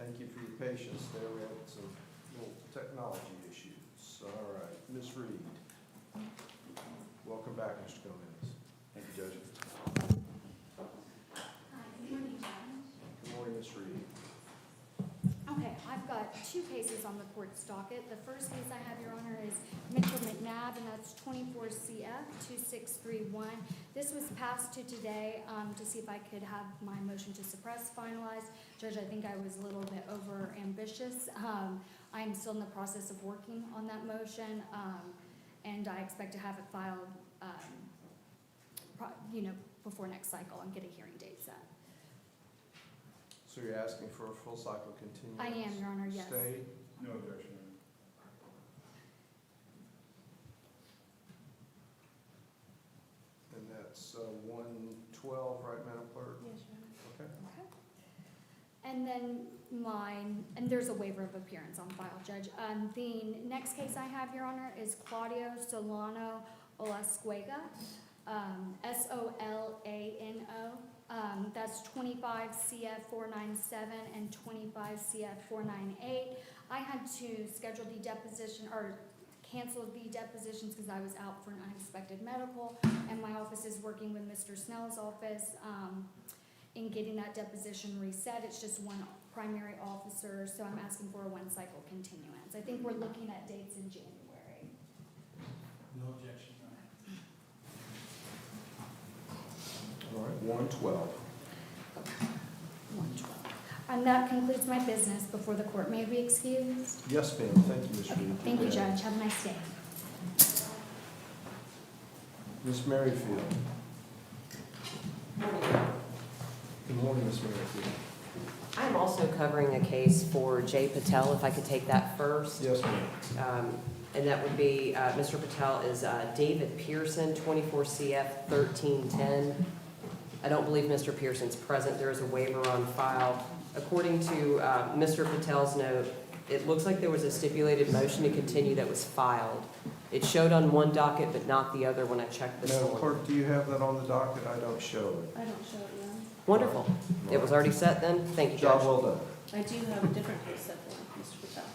Thank you for your patience there. We had some little technology issues. All right, Ms. Reed. Welcome back, Mr. Gomez. Thank you, Judge. Hi, good morning, Judge. Good morning, Ms. Reed. Okay, I've got two cases on the court's docket. The first case I have, Your Honor, is Mitchell McNabb, and that's 24 CF 2631. This was passed to today to see if I could have my motion to suppress finalized. Judge, I think I was a little bit over ambitious. I am still in the process of working on that motion, and I expect to have it filed, before next cycle and get a hearing date set. So you're asking for a full cycle continuance? I am, Your Honor, yes. Stay? No objection. And that's 112, right, Madam Clerk? Yes, Your Honor. Okay. Okay. And then and there's a waiver of appearance on file, Judge. The next case I have, Your Honor, is Claudio Solano Olascuega, Solano. That's 25 CF 497 and 25 CF 498. I had to schedule the deposition or cancel the depositions because I was out for an unexpected medical, and my office is working with Mr. Snell's office in getting that deposition reset. It's just one primary officer, so I'm asking for a one cycle continuance. I think we're looking at dates in January. No objection. All right, 112. 112. And that concludes my business before the court. May I be excused? Yes, ma'am. Thank you, Ms. Okay, Reed. thank you, Judge. Have a nice day. Ms. Merrifield. Good morning, Ms. Merrifield. I'm also covering a case for Jay Patel, if I could take that first. Yes, ma'am. And that would be, Mr. Patel is David Pearson, 24 CF 1310. I don't believe Mr. Pearson's present. There is a waiver on file. According to Mr. Patel's note, it looks like there was a stipulated motion to continue that was filed. It showed on one docket, but not the other when I checked this Madam one. Clerk, do you have that on the docket? I don't show it. I don't show it now. Wonderful. It was already set then? Thank you, Job Judge. well done. I do have a different case set for Mr. Patel.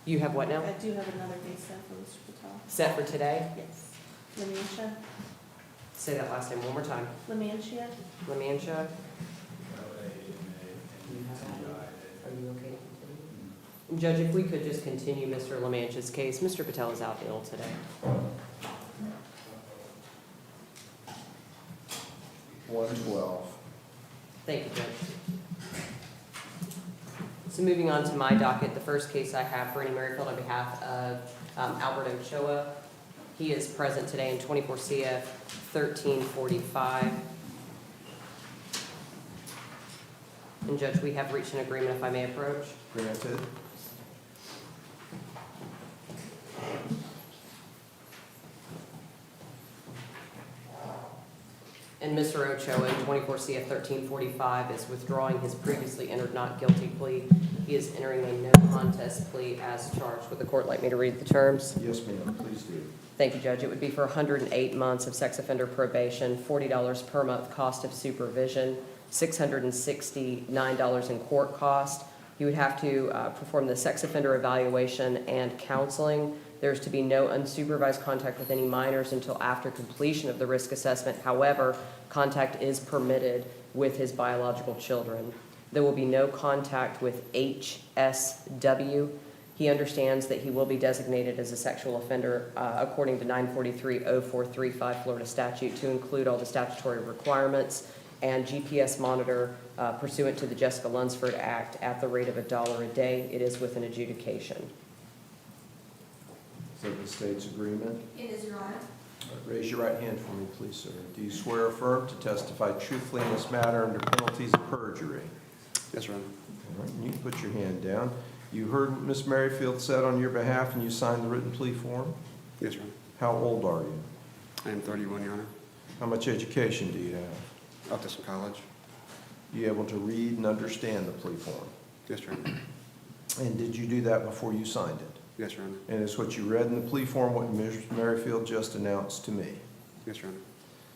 You have what now? I do have another case set for Mr. Patel. Set for today? Yes. Lemancia? Say that last name one more time. Lemancia? Lemancia? Are you okay? Judge, if we could just continue Mr. Lemancia's case. Mr. Patel is out ill today. 112. Thank you, Judge. So moving on to my docket, the first case I have, Bernie Merrifield on behalf of Albert Ochoa. He is present today in 24 CF 1345. And Judge, we have reached an agreement, if I may approach. Granted. And Mr. Ochoa in 24 CF 1345 is withdrawing his previously entered not guilty plea. He is entering a no contest plea as charged. Would the court like me to read the terms? Yes, ma'am. Please do. Thank you, Judge. It would be for 108 months of sex offender probation, $40 per month cost of supervision, $669 in court cost. You would have to perform the sex offender evaluation and counseling. There's to be no unsupervised contact with any minors until after completion of the risk assessment. However, contact is permitted with his biological children. There will be no contact with HSW. He understands that he will be designated as a sexual offender according to 943-0435 Florida statute to include all the statutory requirements and GPS monitor pursuant to the Jessica Lunsford Act at the rate of $1 a day. It is with an adjudication. Is that the state's agreement? It is, Your Honor. All right, raise your right hand for me, please, sir. Do you swear or affirm to testify truthfully in this matter under penalties of perjury? Yes, Your Honor. All right, you can put your hand down. You heard Ms. Merrifield said on your behalf and you signed the written plea form? Yes, Your Honor. How old are you? I am 31, Your Honor. How much education do you have? Up to some college. You able to read and understand the plea form? Yes, Your Honor. And did you do that before you signed it? Yes, Your Honor. And is what you read in the plea form what Ms. Merrifield just announced to me? Yes, Your Honor.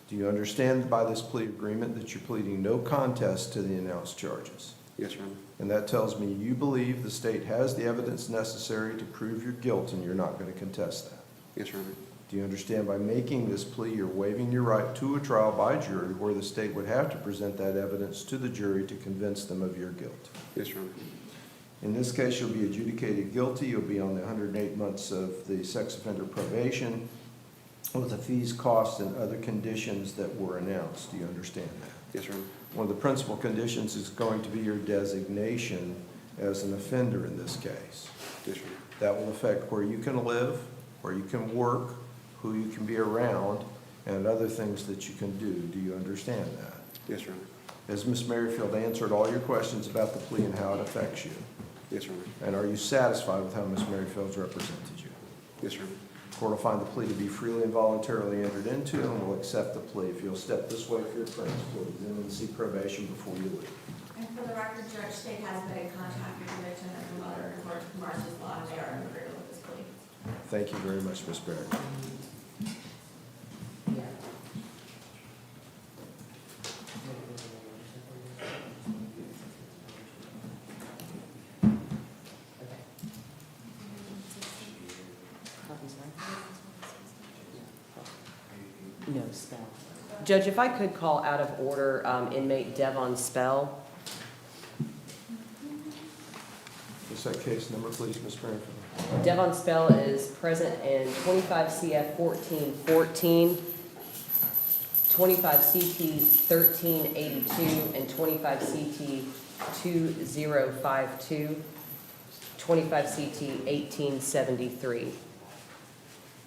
Do you understand by this plea agreement that you're pleading no contest to the announced charges? Yes, Your Honor. And that tells me you believe the state has the evidence necessary to prove your guilt, and you're not going to contest that. Yes, Your Honor. Do you understand by making this plea, you're waiving your right to a trial by jury where the state would have to present that evidence to the jury to convince them of your guilt? Yes, Your Honor. In this case, you'll be adjudicated guilty. You'll be on the 108 months of the sex offender probation with the fees, costs, and other conditions that were announced. Do you understand that? Yes, Your Honor. One of the principal conditions is going to be your designation as an offender in this case. Yes, Your Honor. That will affect where you can live, where you can work, who you can be around, and other things that you can do. Do you understand that? Yes, Your Honor. Has Ms. Merrifield answered all your questions about the plea and how it affects you? Yes, Your Honor. And are you satisfied with how Ms. Merrifield's represented you? Yes, Your Honor. The court will find the plea to be freely and voluntarily entered into and will accept the plea. If you'll step this way for your friends, please, and then see probation before you leave. And for the record, Judge, state has been in contact with the victim and the mother in court of Marshall's Law, and they are in agreement with this plea. Thank you very much, Ms. Barrett. No, Spell. Judge, if I could call out of order inmate Devon Spell. What's that case number, please, Ms. Merrifield? Devon Spell is present in 25 CF 1414, 25 CT 1382, and 25 CT 2052, 25 CT 1873.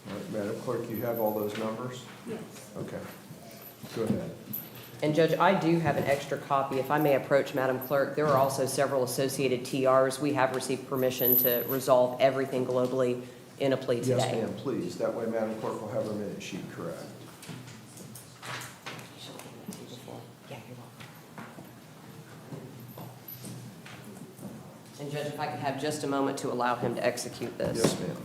All right, Madam Clerk, you have all those numbers? Yes. Okay. Go ahead. And Judge, I do have an extra copy. If I may approach Madam Clerk, there are also several associated TRs. We have received permission to resolve everything globally in a plea today. Yes, ma'am, please. That way Madam Clerk will have her minute sheet correct. Yeah, you're welcome. And Judge, if I could have just a moment to allow him to execute this. Yes, ma'am.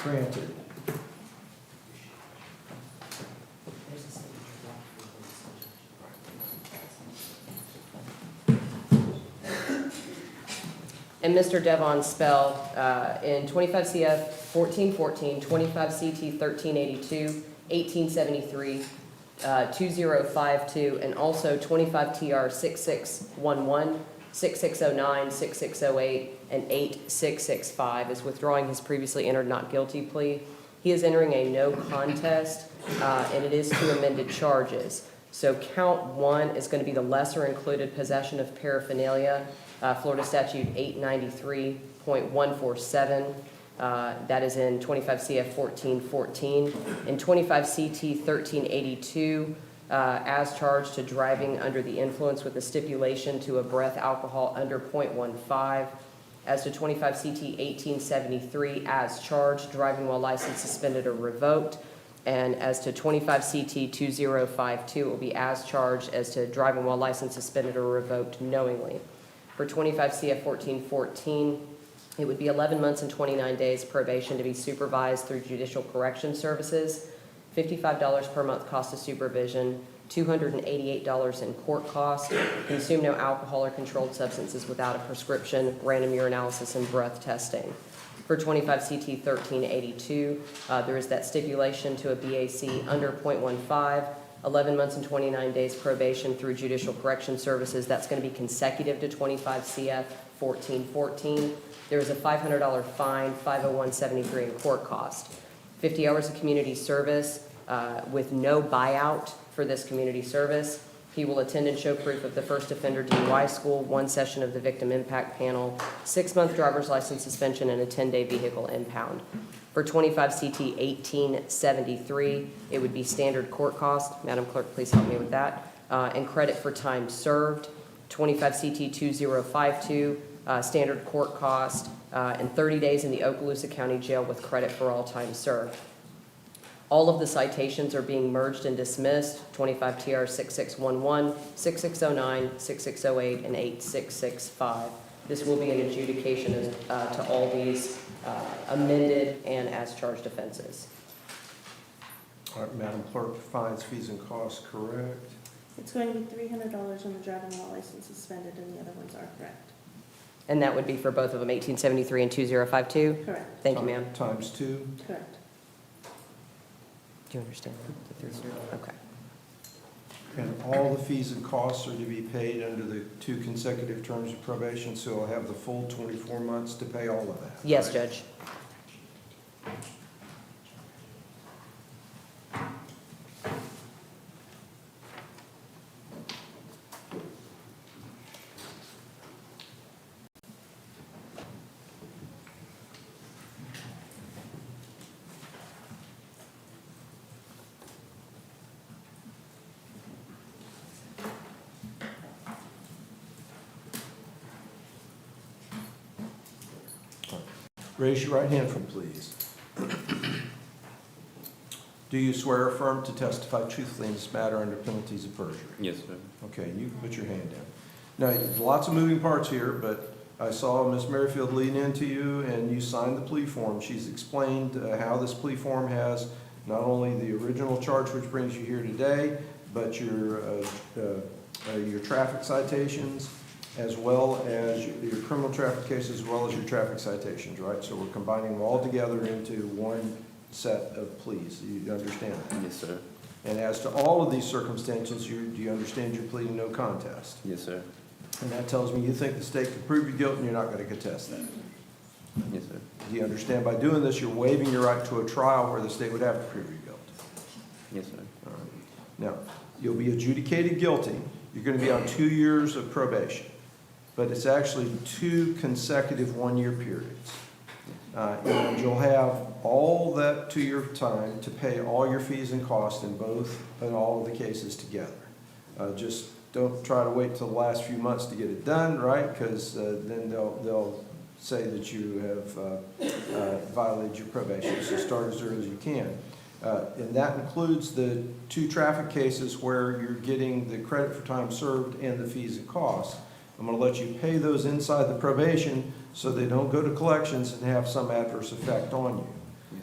Granted. And Mr. Devon Spell, in 25 CF 1414, 25 CT 1382, 1873, 2052, and also 25 TR 6611, 6609, 6608, and 8665 is withdrawing his previously entered not guilty plea. He is entering a no contest, and it is two amended charges. So count one is going to be the lesser included possession of paraphernalia, Florida Statute 893.147. That is in 25 CF 1414. In 25 CT 1382, as charged to driving under the influence with a stipulation to a breath alcohol under 0.15. As to 25 CT 1873, as charged, driving while license suspended or revoked. And as to 25 CT 2052, it will be as charged as to driving while license suspended or revoked knowingly. For 25 CF 1414, it would be 11 months and 29 days probation to be supervised through Judicial Correction Services, $55 per month cost of supervision, $288 in court cost, consume no alcohol or controlled substances without a prescription, random urinalysis and breath testing. For 25 CT 1382, there is that stipulation to a BAC under 0.15, 11 months and 29 days probation through Judicial Correction Services. That's going to be consecutive to 25 CF 1414. There is a $500 fine, 50173 in court cost. 50 hours of community service with no buyout for this community service. He will attend and show proof of the first offender DUI school, 1 session of the victim impact panel, 6-month driver's license suspension, and a 10-day vehicle impound. For 25 CT 1873, it would be standard court cost. Madam Clerk, please help me with that. And credit for time served. 25 CT 2052, standard court cost, and 30 days in the Okaloosa County Jail with credit for all time served. All of the citations are being merged and dismissed, 25 TR 6611, 6609, 6608, and 8665. This will be an adjudication to all these amended and as charged offenses. All right, Madam Clerk, fines, fees, and costs, correct? It's going to be $300 and the driving while license suspended, and the other ones are correct. And that would be for both of them, 1873 and 2052? Correct, Thank you, ma'am. Times 2. correct. Do you understand that? Okay. And all the fees and costs are to be paid under the 2 consecutive terms of probation, so he'll have the full 24 months to pay all of that. Yes, right? Judge. Raise your right hand for me, please. Do you swear or affirm to testify truthfully in this matter under penalties of perjury? Yes, sir. Okay, you can put your hand down. Now, there's lots of moving parts here, but I saw Ms. Merrifield lean into you and you signed the plea form. She's explained how this plea form has not only the original charge which brings you here today, but your traffic citations, as well as your criminal traffic case, as well as your traffic citations, right? So we're combining them all together into one set of pleas. Do you understand that? Yes, sir. And as to all of these circumstances, do you understand you're pleading no contest? Yes, sir. And that tells me you think the state could prove you guilty and you're not going to contest that. Yes, sir. Do you understand by doing this, you're waiving your right to a trial where the state would have to prove you guilty? Yes, sir. All right. Now, you'll be adjudicated guilty. You're going to be on 2 years of probation, but it's actually 2 consecutive 1-year periods. And you'll have all that 2-year time to pay all your fees and costs in all of the cases together. Just don't try to wait till the last few months to get it done, right? Because then they'll say that you have violated your probation. So start as early as you can. And that includes the 2 traffic cases where you're getting the credit for time served and the fees and costs. I'm going to let you pay those inside the probation so they don't go to collections and have some adverse effect on you.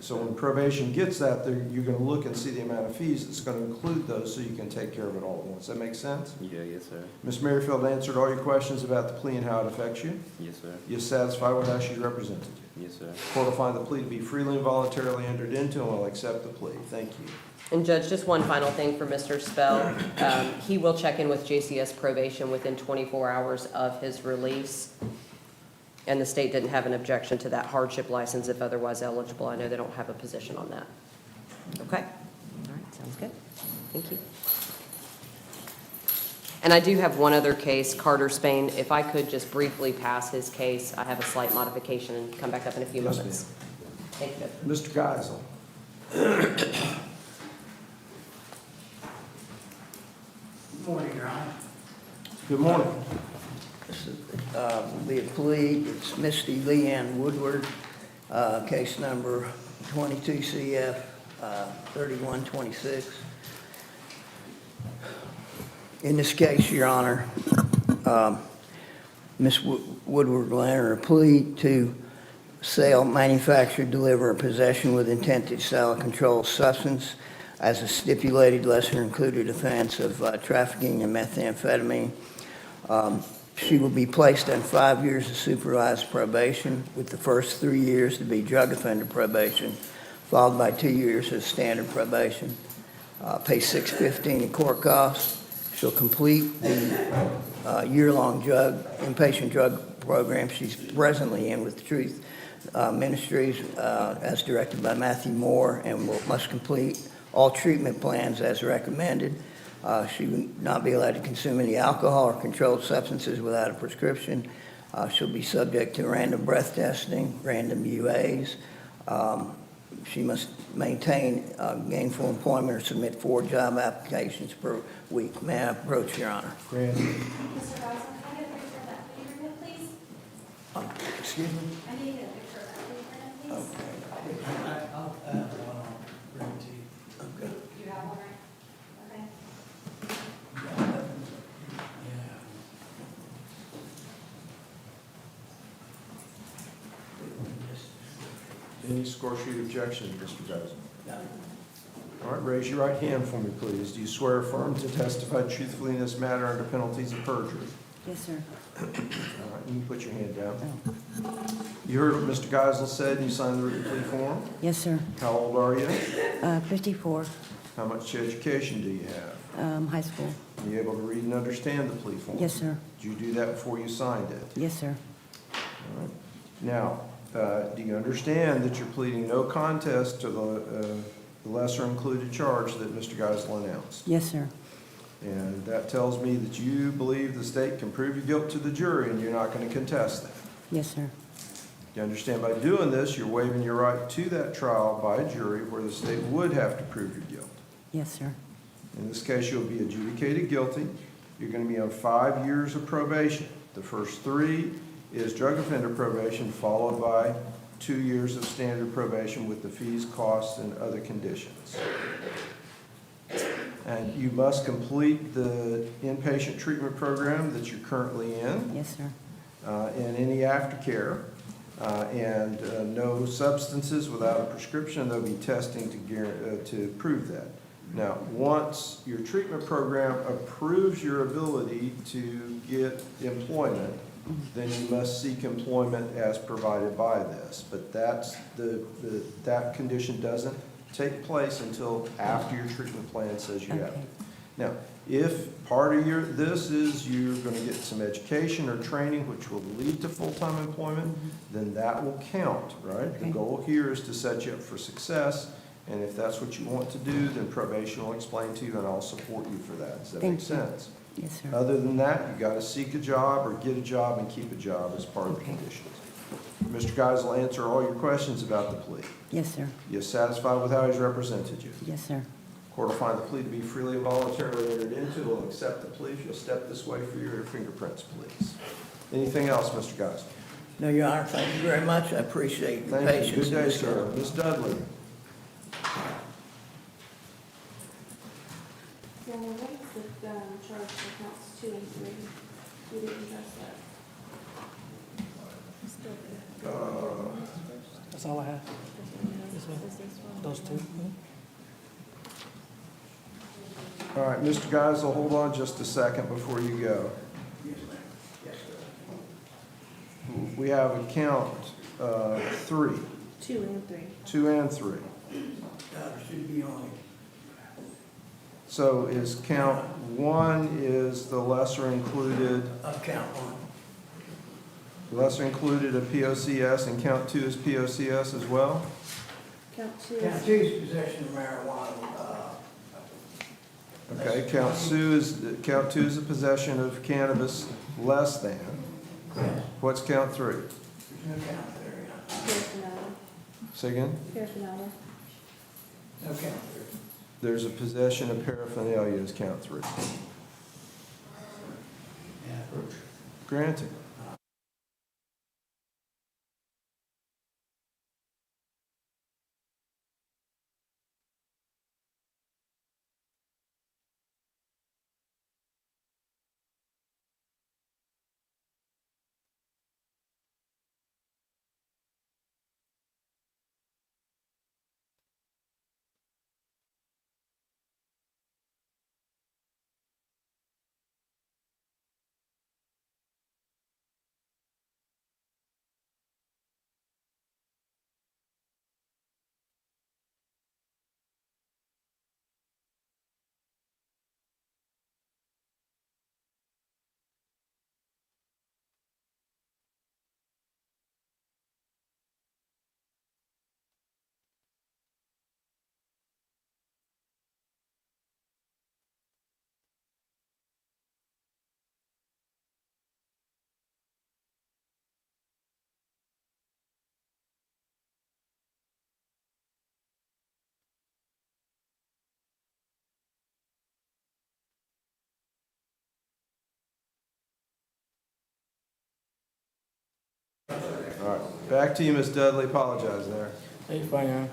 So when probation gets that, you're going to look and see the amount of fees that's going to include those so you can take care of it all at once. Does that make sense? Yeah, yes, sir. Ms. Merrifield answered all your questions about the plea and how it affects you. Yes, sir. You're satisfied with how she represented you. Yes, sir. Court will find the plea to be freely and voluntarily entered into and will accept the plea. Thank you. And Judge, just one final thing for Mr. Spell. He will check in with JCS probation within 24 hours of his release. And the state didn't have an objection to that hardship license if otherwise eligible. I know they don't have a position on that. Okay? All right, sounds good. Thank you. And I do have one other case, Carter Spain. If I could just briefly pass his case, I have a slight modification and come back up in a few Yes, moments. Thank you. Mr. Geisel. Good morning, Your Honor. Good morning. This is the plea. It's Misty Leanne Woodward, case number 22 CF 3126. In this case, Your Honor, Ms. Woodward will enter a plea to sell, manufacture, deliver, or possession with intent to sell a controlled substance as a stipulated lesser included offense of trafficking in methamphetamine. She will be placed on 5 years of supervised probation, with the first 3 years to be drug offender probation, followed by 2 years of standard probation. Pay $6.15 in court costs. She'll complete the year-long inpatient drug program she's presently in with Truth Ministries as directed by Matthew Moore, and must complete all treatment plans as recommended. She would not be allowed to consume any alcohol or controlled substances without a prescription. She'll be subject to random breath testing, random UAs. She must maintain gainful employment or submit 4 job applications per week. May I approach, Your Honor? Granted. Mr. Gaza, can I get a picture of that fingerprint, please? Excuse me? I need to get a picture of that fingerprint, please. Okay. I'll add one on, bring it to you. Okay. You have one, right? Okay. Yeah. Any score sheet objections, Mr. Gaza? No. All right, raise your right hand for me, please. Do you swear or affirm to testify truthfully in this matter under penalties of perjury? Yes, sir. All right, you can put your hand down. You heard what Mr. Geisel said, and you signed the written plea form. Yes, sir. How old are you? 54, How much education do you have? high school. Are you able to read and understand the plea form? Yes, sir. Did you do that before you signed it? Yes, sir. All right. Now, do you understand that you're pleading no contest to the lesser included charge that Mr. Geisel announced? Yes, sir. And that tells me that you believe the state can prove your guilt to the jury and you're not going to contest that. Yes, sir. You understand by doing this, you're waiving your right to that trial by a jury where the state would have to prove your guilt. Yes, sir. In this case, you'll be adjudicated guilty. You're going to be on 5 years of probation. The first 3 is drug offender probation, followed by 2 years of standard probation with the fees, costs, and other conditions. And you must complete the inpatient treatment program that you're currently in, Yes, sir. and any aftercare, and no substances without a prescription. There'll be testing to prove that. Now, once your treatment program approves your ability to get employment, then you must seek employment as provided by this. But that's that condition doesn't take place until after your treatment plan says you have Okay. it. Now, if part of this is you're going to get some education or training which will lead to full-time employment, then that will count, right? The Okay. goal here is to set you up for success, and if that's what you want to do, then probation will explain to you, and I'll support you for that. Does that make Thank you. sense? Yes, sir. Other than that, you got to seek a job or get a job and keep a job as part of the Okay. conditions. Mr. Guys will answer all your questions about the plea. Yes, sir. You satisfied with how he's represented you? Yes, sir. Court will find the plea to be freely and voluntarily entered into. Will accept the plea. If you'll step this way for your fingerprints, please. Anything else, Mr. Guys? No, Your Honor, thank you very much. I appreciate your Thank you. patience. Good day, sir. Ms. Dudley? Yeah, well, what is the charge for counts 2 and 3? We didn't address that. That's all I have. Those two. All right, Mr. Geisel, hold on just a second before you go. We have a count 3, 2 and 3. 2 and 3. Should be on So is count 1 is the lesser included, Count 1. lesser included a POCS, and count 2 is POCS as well? Count 2 Count is 2 is possession of marijuana. Okay, count 2 is a possession of cannabis less than. What's count 3? There's no count there, yeah. paraphernalia. Say again? Paraphernalia. No count there. There's a possession of paraphernalia is count 3. Granted. All right, back to you, Ms. Dudley. Apologize there. Hey, fine, Your Honor.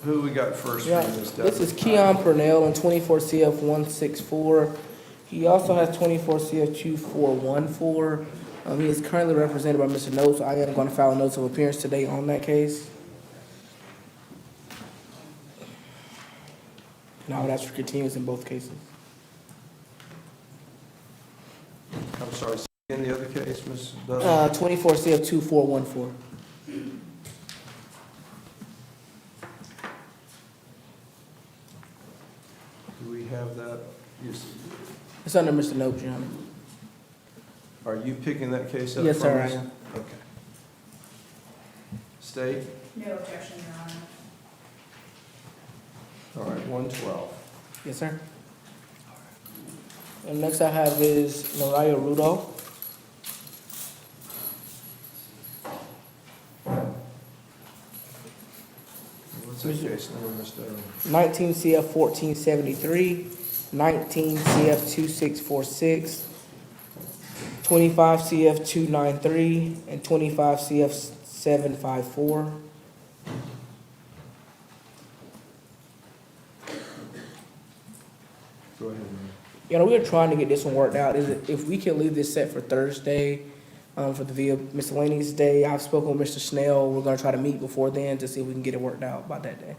Who we got first for Yeah, you, Ms. Dudley? this is Keon Purnell on 24 CF 164. He also has 24 CF 2414. He is currently represented by Mr. Notes. I am going to file a notice of appearance today on that case. And I would ask for continuance in both cases. I'm sorry, say again the other case, Ms. Dudley? 24 CF 2414. Do we have that? Yes. It's under Mr. Notes, Your Honor. Are you picking that case up? Yes, from sir, I us? am. Okay. State? No objection, Your Honor. All right, 112. Yes, sir. And next I have is Noraya Rudolph. What's that case number, Ms. Dudley? 19 CF 1473, 19 CF 2646, 25 CF 293, and 25 CF 754. Go ahead, ma'am. You know, we are trying to get this one worked out. Is it, if we can leave this set for Thursday, for the via miscellaneous day, I've spoken with Mr. Snell. We're gonna try to meet before then to see if we can get it worked out by that day.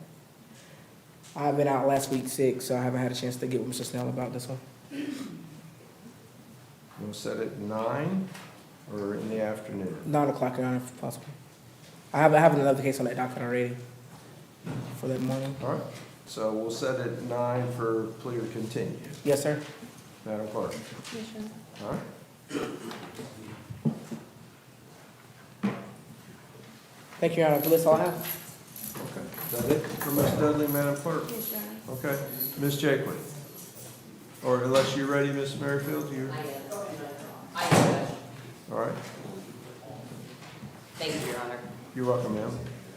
I've been out last week sick, so I haven't had a chance to get with Mr. Snell about this one. We'll set it 9 or in the afternoon? 9 o'clock, Your Honor, if possible. I have another case on that docket already for that morning. All right, so we'll set it 9 for plea or continue. Yes, sir. Madam Clerk? Yes, Your Honor. All right. Thank you, Your Honor. That's all I have. Okay. Is that it for Ms. Dudley, Madam Clerk? Yes, Your Honor. Okay. Ms. Jakewood? Or unless you're ready, Ms. Merrifield, you're, all right. Thank you, Your Honor. You're welcome, ma'am.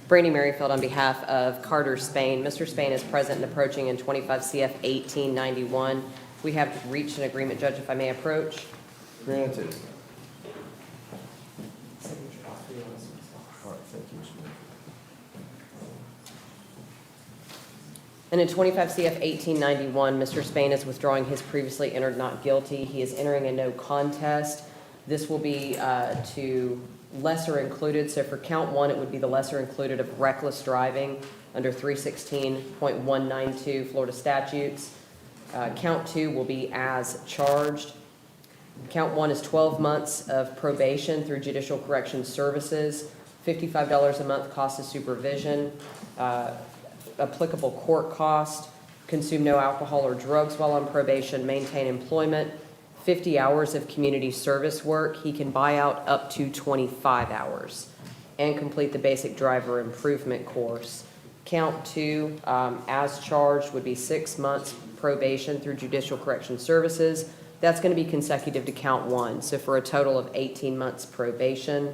Brandy Merrifield on behalf of Carter Spain. Mr. Spain is present and approaching in 25 CF 1891. We have reached an agreement, Judge, if I may approach. Granted. All right, thank you, Ms. Merrifield. And in 25 CF 1891, Mr. Spain is withdrawing his previously entered not guilty. He is entering a no contest. This will be to lesser included. So for count 1, it would be the lesser included of reckless driving under 316.192 Florida statutes. Count 2 will be as charged. Count 1 is 12 months of probation through Judicial Correction Services, $55 a month cost of supervision, applicable court cost, consume no alcohol or drugs while on probation, maintain employment, 50 hours of community service work. He can buy out up to 25 hours and complete the basic driver improvement course. Count 2, as charged, would be 6 months probation through Judicial Correction Services. That's going to be consecutive to count 1, so for a total of 18 months probation.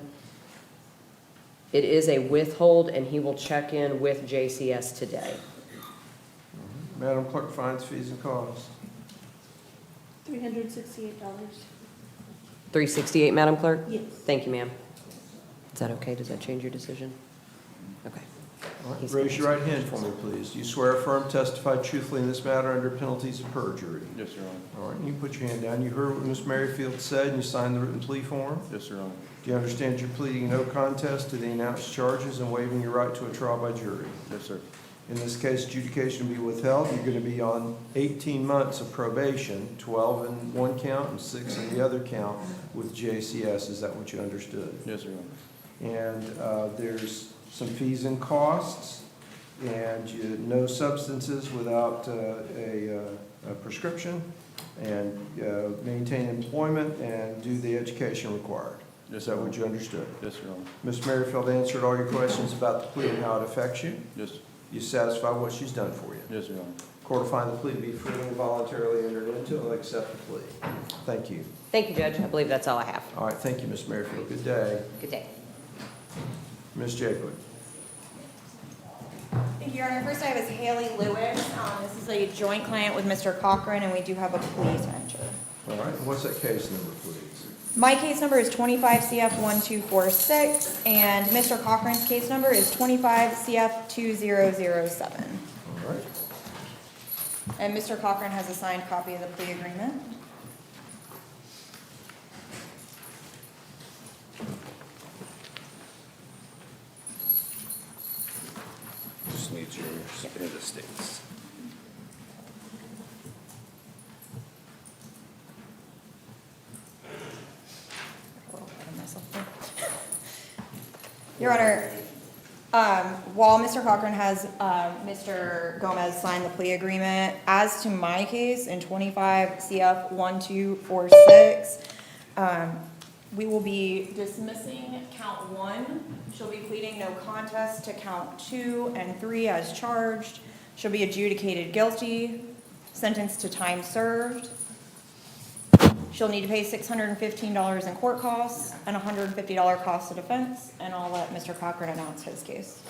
It is a withhold, and he will check in with JCS today. Madam Clerk, fines, fees, and costs. $368. $368, Madam Clerk? Yes. Thank you, ma'am. Is that okay? Does that change your decision? Okay. All right, He's raise your gonna- right hand for me, please. Do you swear affirm testify truthfully in this matter under penalties of perjury? Yes, Your Honor. All right, you can put your hand down. You heard what Ms. Merrifield said, and you signed the written plea form. Yes, Your Honor. Do you understand you're pleading no contest to the announced charges and waiving your right to a trial by jury? Yes, sir. In this case, adjudication will be withheld. You're going to be on 18 months of probation, 12 in one count and 6 in the other count with JCS. Is that what you understood? Yes, Your Honor. And there's some fees and costs, and no substances without a prescription, and maintain employment and do the education required. Yes, Is that Your what Honor. you understood? Yes, Your Honor. Ms. Merrifield answered all your questions about the plea and how it affects you. Yes, You satisfied what she's done for you. yes, Your Honor. Court will find the plea to be freely and voluntarily entered into and will accept the plea. Thank you. Thank you, Judge. I believe that's all I have. All right, thank you, Ms. Merrifield. Good day. Good day. Ms. Jakewood. Thank you, Your Honor. First, I have is Haley Lewis. This is a joint client with Mr. Cochran, and we do have a plea to enter. All right, and what's that case number, please? My case number is 25 CF 1246, and Mr. Cochran's case number is 25 CF 2007. All right. And Mr. Cochran has a signed copy of the plea agreement. Just need your in the states. A little ahead of myself there. Your Honor, while Mr. Cochran has Mr. Gomez sign the plea agreement, as to my case in 25 CF 1246, we will be dismissing count 1. She'll be pleading no contest to count 2 and 3 as charged. She'll be adjudicated guilty, sentenced to time served. She'll need to pay $615 in court costs and $150 cost of defense, and I'll let Mr. Cochran announce his case.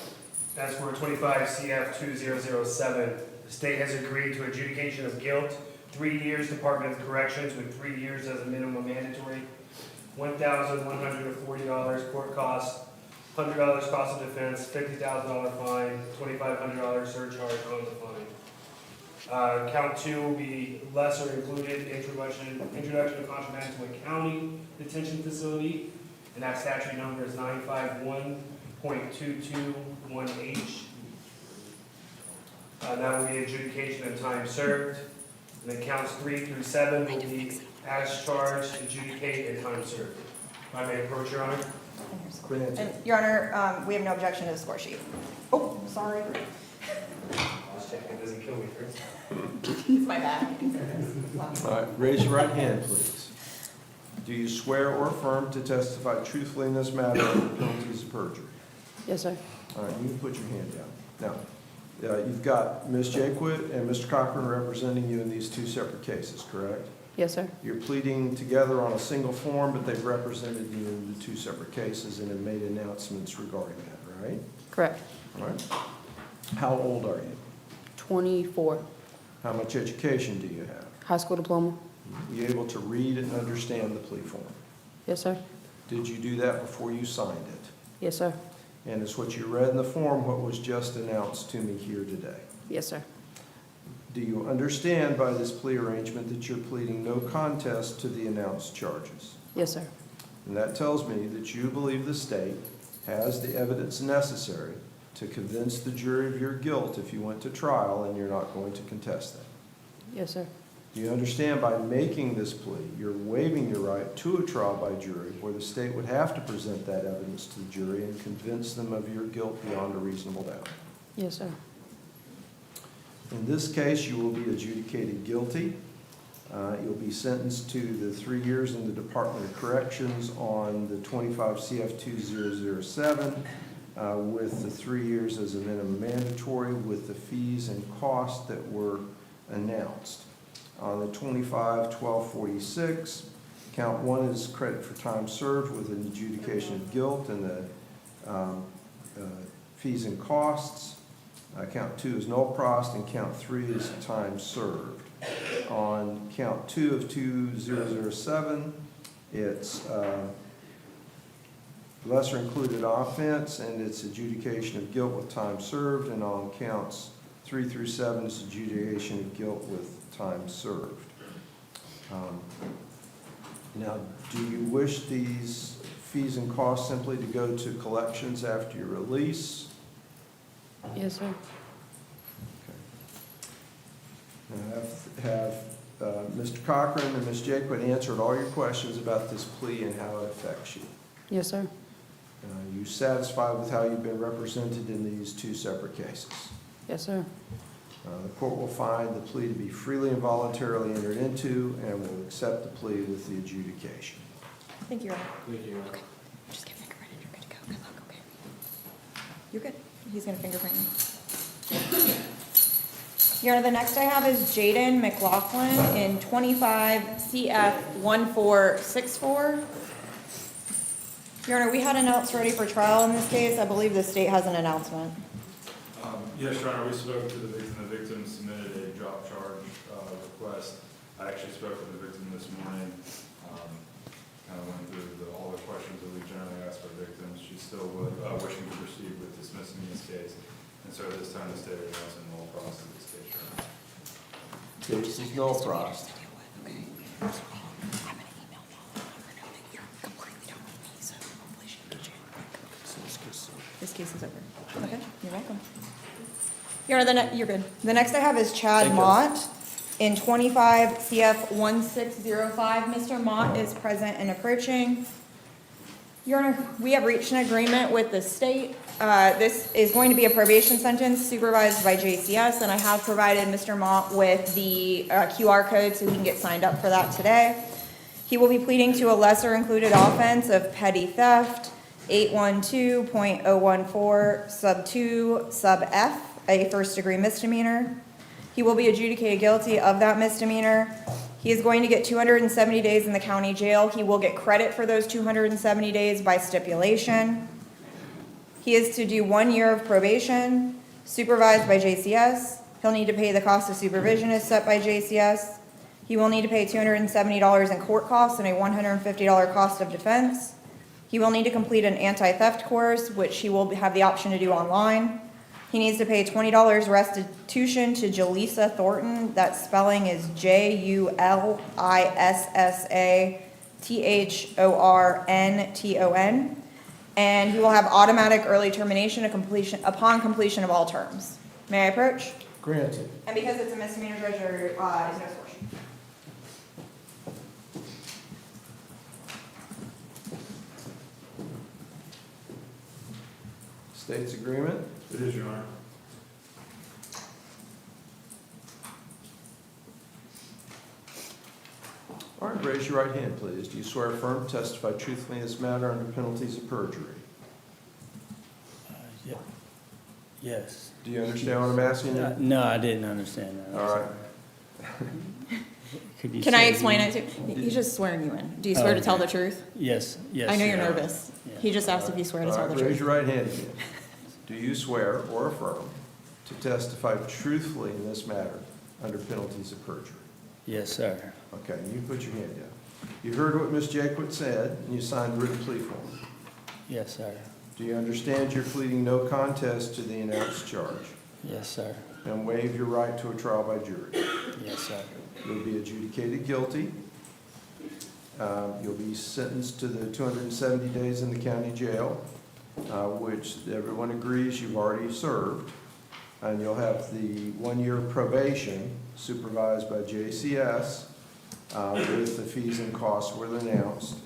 As for 25 CF 2007, the state has agreed to adjudication of guilt, 3 years Department of Corrections with 3 years as a minimum mandatory, $1,140 court costs, $100 cost of defense, $50,000 fine, $2,500 surcharge on the fine. Count 2 will be lesser included introduction of contraband to a county detention facility, and that statute number is 951.221H. That will be adjudication and time served. And then counts 3 through 7 will be as charged, adjudicate, and time served. If I may approach, Your Honor? And, Your Honor, we have no objection to the score sheet. Oh, sorry. I'll check it doesn't kill me first. It's my bad. All right, raise your right hand, please. Do you swear or affirm to testify truthfully in this matter under penalties of perjury? Yes, sir. All right, you can put your hand down. Now, you've got Ms. Jaquith and Mr. Cochran representing you in these two separate cases, correct? Yes, sir. You're pleading together on a single form, but they've represented you in the two separate cases and have made announcements regarding that, right? Correct. All right. How old are you? 24. How much education do you have? High school diploma? Are you able to read and understand the plea form? Yes, sir. Did you do that before you signed it? Yes, sir. And is what you read in the form what was just announced to me here today? Yes, sir. Do you understand by this plea arrangement that you're pleading no contest to the announced charges? Yes, sir. And that tells me that you believe the state has the evidence necessary to convince the jury of your guilt if you went to trial and you're not going to contest that. Yes, sir. Do you understand by making this plea, you're waiving your right to a trial by jury where the state would have to present that evidence to the jury and convince them of your guilt beyond a reasonable doubt? Yes, sir. In this case, you will be adjudicated guilty. You'll be sentenced to the 3 years in the Department of Corrections on the 25 CF 2007 with the 3 years as a minimum mandatory with the fees and costs that were announced. On the 25-1246, count 1 is credit for time served with an adjudication of guilt and the fees and costs. Count 2 is null prost, and count 3 is time served. On count 2 of 2007, it's lesser included offense, and it's adjudication of guilt with time served. And on counts 3 through 7, it's adjudication of guilt with time served. Now, do you wish these fees and costs simply to go to collections after your release? Yes, sir. Now, have Mr. Cochran and Ms. Jaquith answered all your questions about this plea and how it affects you? Yes, sir. Are you satisfied with how you've been represented in these two separate cases? Yes, sir. The court will find the plea to be freely and voluntarily entered into and will accept the plea with the adjudication. Thank you, Your Honor. Thank you. Okay. Just get fingerprinted. You're good to go. Good luck, okay? You're good. He's gonna fingerprint you. Your Honor, the next I have is Jaden McLaughlin in 25 CF 1464. Your Honor, we had an announce ready for trial in this case. I believe the state has an announcement. Yes, Your Honor, we spoke to the victim. The victim submitted a drop charge request. I actually spoke with the victim this morning. kind of went through all the questions that we generally ask our victims. She's still wishing to proceed with dismissing this case. And so at this time, the state of the in null process of this case, Your Honor. Case is null process. This case is over. Okay, you're welcome. Your Honor, you're good. The next I have is Chad Mott in 25 CF 1605. Mr. Mott is present and approaching. Your Honor, we have reached an agreement with the state. This is going to be a probation sentence supervised by JCS, and I have provided Mr. Mott with the QR code so he can get signed up for that today. He will be pleading to a lesser included offense of petty theft, 812.014 sub 2 sub F, a first degree misdemeanor. He will be adjudicated guilty of that misdemeanor. He is going to get 270 days in the county jail. He will get credit for those 270 days by stipulation. He is to do 1 year of probation, supervised by JCS. He'll need to pay the cost of supervision as set by JCS. He will need to pay $270 in court costs and a $150 cost of defense. He will need to complete an anti-theft course, which he will have the option to do online. He needs to pay $20 restitution to Jaleesa Thornton. That spelling is JULISATHORNTON. And he will have automatic early termination upon completion of all terms. May I approach? Granted. And because it's a misdemeanor, Judge, there is no question. State's agreement? It is, Your Honor. All right, raise your right hand, please. Do you swear affirm to testify truthfully in this matter under penalties of perjury? Yes. Do you understand what I'm asking you? No, I didn't understand that. All right. Could you Can I say explain again? it to you? He's just swearing you in. Do you swear to tell the truth? Yes, yes. I know you're Your Honor. nervous. Yeah. He just asked if you swear to All tell right, the raise truth. your right hand again. Do you swear or affirm to testify truthfully in this matter under penalties of perjury? Yes, sir. Okay, you put your hand down. You heard what Ms. Jaquith said, and you signed the written plea form. Yes, sir. Do you understand you're pleading no contest to the announced charge Yes, sir. and waive your right to a trial by jury? Yes, sir. You'll be adjudicated guilty. You'll be sentenced to the 270 days in the county jail, which everyone agrees you've already served. And you'll have the 1 year probation supervised by JCS with the fees and costs were announced,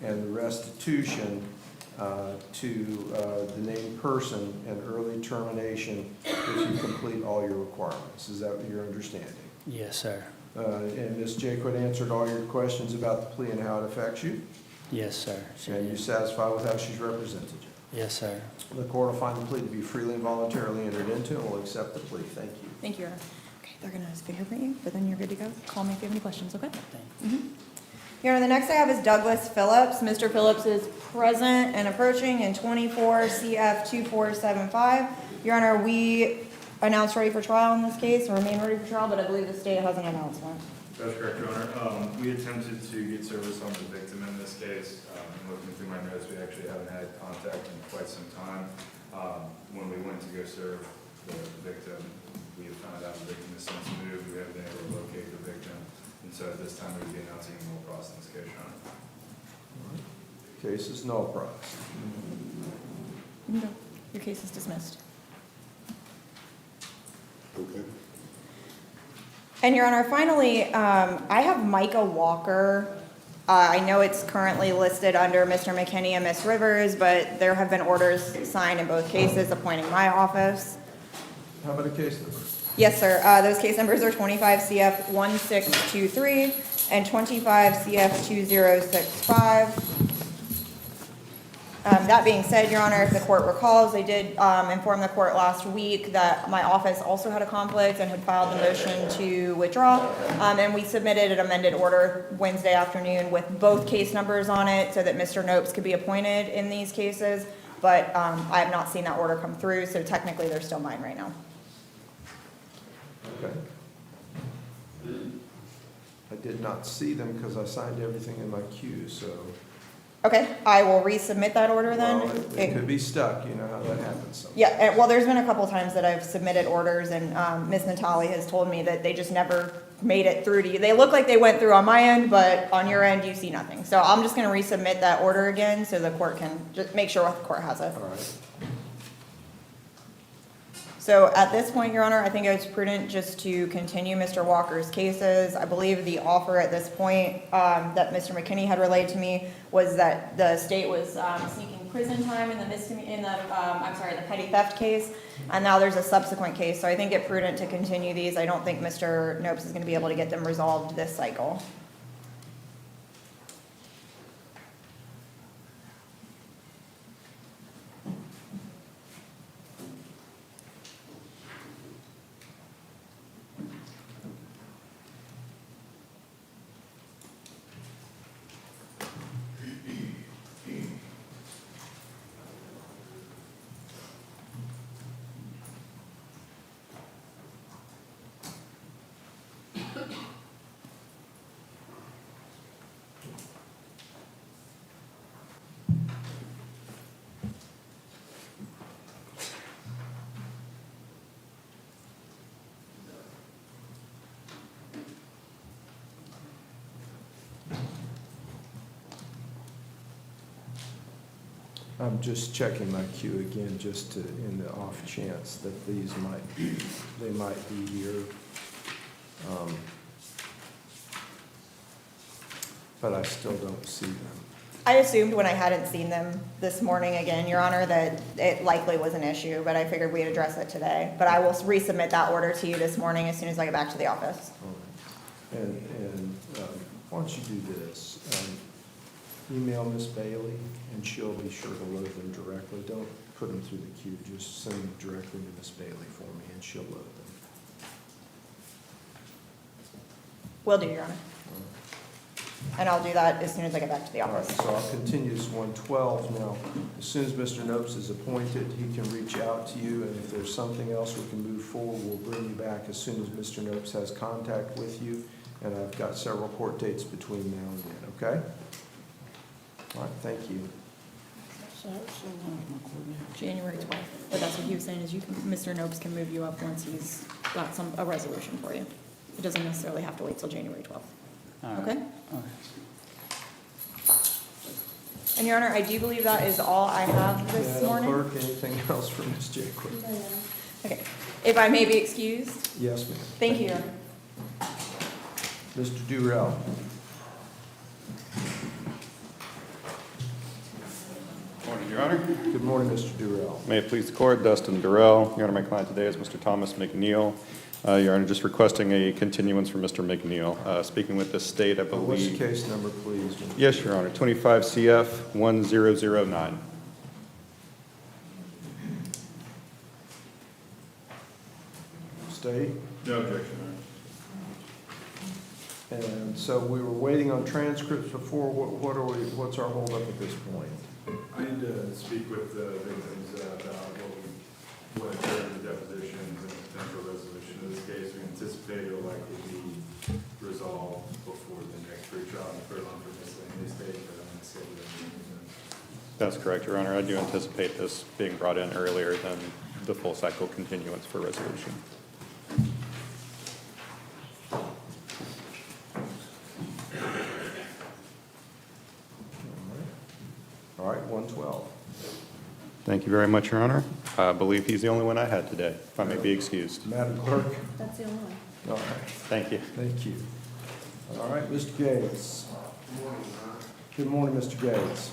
and the restitution to the named person and early termination if you complete all your requirements. Is that your understanding? Yes, sir. And Ms. Jaquith answered all your questions about the plea and how it affects you? Yes, sir. And you're satisfied with how she's represented you? Yes, sir. The court will find the plea to be freely and voluntarily entered into and will accept the plea. Thank you. Thank you, Your Honor. Okay, they're gonna fingerprint you, but then you're good to go. Call me if you have any questions, okay? Your Honor, the next I have is Douglas Phillips. Mr. Phillips is present and approaching in 24 CF 2475. Your Honor, we announced ready for trial in this case, or remain ready for trial, but I believe the state has an announcement. That's correct, Your Honor. We attempted to get service on the victim in this case. Looking through my notes, we actually haven't had contact in quite some time. When we went to go serve the victim, we had found out the victim has since moved. We haven't been able to locate the victim. And so at this time, we would be announcing a null process in this case, Your Honor. Case is null process. You can go. Your case is dismissed. Okay. And Your Honor, finally, I have Micah Walker. I know it's currently listed under Mr. McKinney and Ms. Rivers, but there have been orders signed in both cases appointing my office. How about a case number? Yes, sir. Those case numbers are 25 CF 1623 and 25 CF 2065. That being said, Your Honor, if the court recalls, I did inform the court last week that my office also had a conflict and had filed the motion to withdraw. And we submitted an amended order Wednesday afternoon with both case numbers on it so that Mr. Nopes could be appointed in these cases. But I have not seen that order come through, so technically they're still mine right now. Okay. I did not see them because I signed everything in my queue, so Okay, I will resubmit that order then. Well, it could be stuck, you know how that happens sometimes. Yeah, well, there's been a couple times that I've submitted orders and Ms. Natali has told me that they just never made it through to you. They look like they went through on my end, but on your end, you see nothing. So I'm just gonna resubmit that order again so the court can just make sure the court has it. All right. So at this point, Your Honor, I think it's prudent just to continue Mr. Walker's cases. I believe the offer at this point that Mr. McKinney had relayed to me was that the state was seeking prison time in the the petty theft case, and now there's a subsequent case. So I think it prudent to continue these. I don't think Mr. Nopes is going to be able to get them resolved this cycle. I'm just checking my queue again, just to, in the off chance that these they might be here. But I still don't see them. I assumed when I hadn't seen them this morning again, Your Honor, that it likely was an issue, but I figured we'd address it today. But I will resubmit that order to you this morning as soon as I get back to the office. All right. And why don't you do this? Email Miss Bailey, and she'll be sure to load them directly. Don't put them through the queue, just send them directly to Miss Bailey for me, and she'll load them. Will do, Your Honor. And I'll do that as soon as I get back to the All right, office. so I'll continue this 112 now. As soon as Mr. Nopes is appointed, he can reach out to you, and if there's something else we can move forward, we'll bring you back as soon as Mr. Nopes has contact with you. And I've got several court dates between now and then, okay? All right, thank you. January 12th. But that's what he was saying, is Mr. Nopes can move you up once he's got a resolution for you. It doesn't necessarily have to wait till January 12th. All right. Okay? And Your Honor, I do believe that is all I have this Madam morning. Clerk, anything else for Ms. Jaquith? Okay. If I may be excused? Yes, ma'am. Thank you, Your Honor. Mr. Durrell. Morning, Your Honor. Good morning, Mr. Durrell. May it please the court, Dustin Durrell. Your Honor, my client today is Mr. Thomas McNeil. Your Honor, just requesting a continuance from Mr. McNeil. Speaking with the state, I believe. What's the case number, please? Yes, Your Honor, 25 CF 1009. State? No objection, And so we were waiting on transcripts before. What's our holdup at this point? I need to speak with the victims about what occurred in the depositions and potential resolution of this case. We anticipate it will likely be resolved before the next pre-trial and third on for miscellaneous state, but I'm going to schedule that. That's correct, Your Honor. I do anticipate this being brought in earlier than the full cycle continuance for resolution. All right, 112. Thank you very much, Your Honor. I believe he's the only one I had today, if I may be excused. Madam Clerk? That's the only one. All right, Thank you. thank you. All right, Mr. Gates. Good morning, Mr. Gates.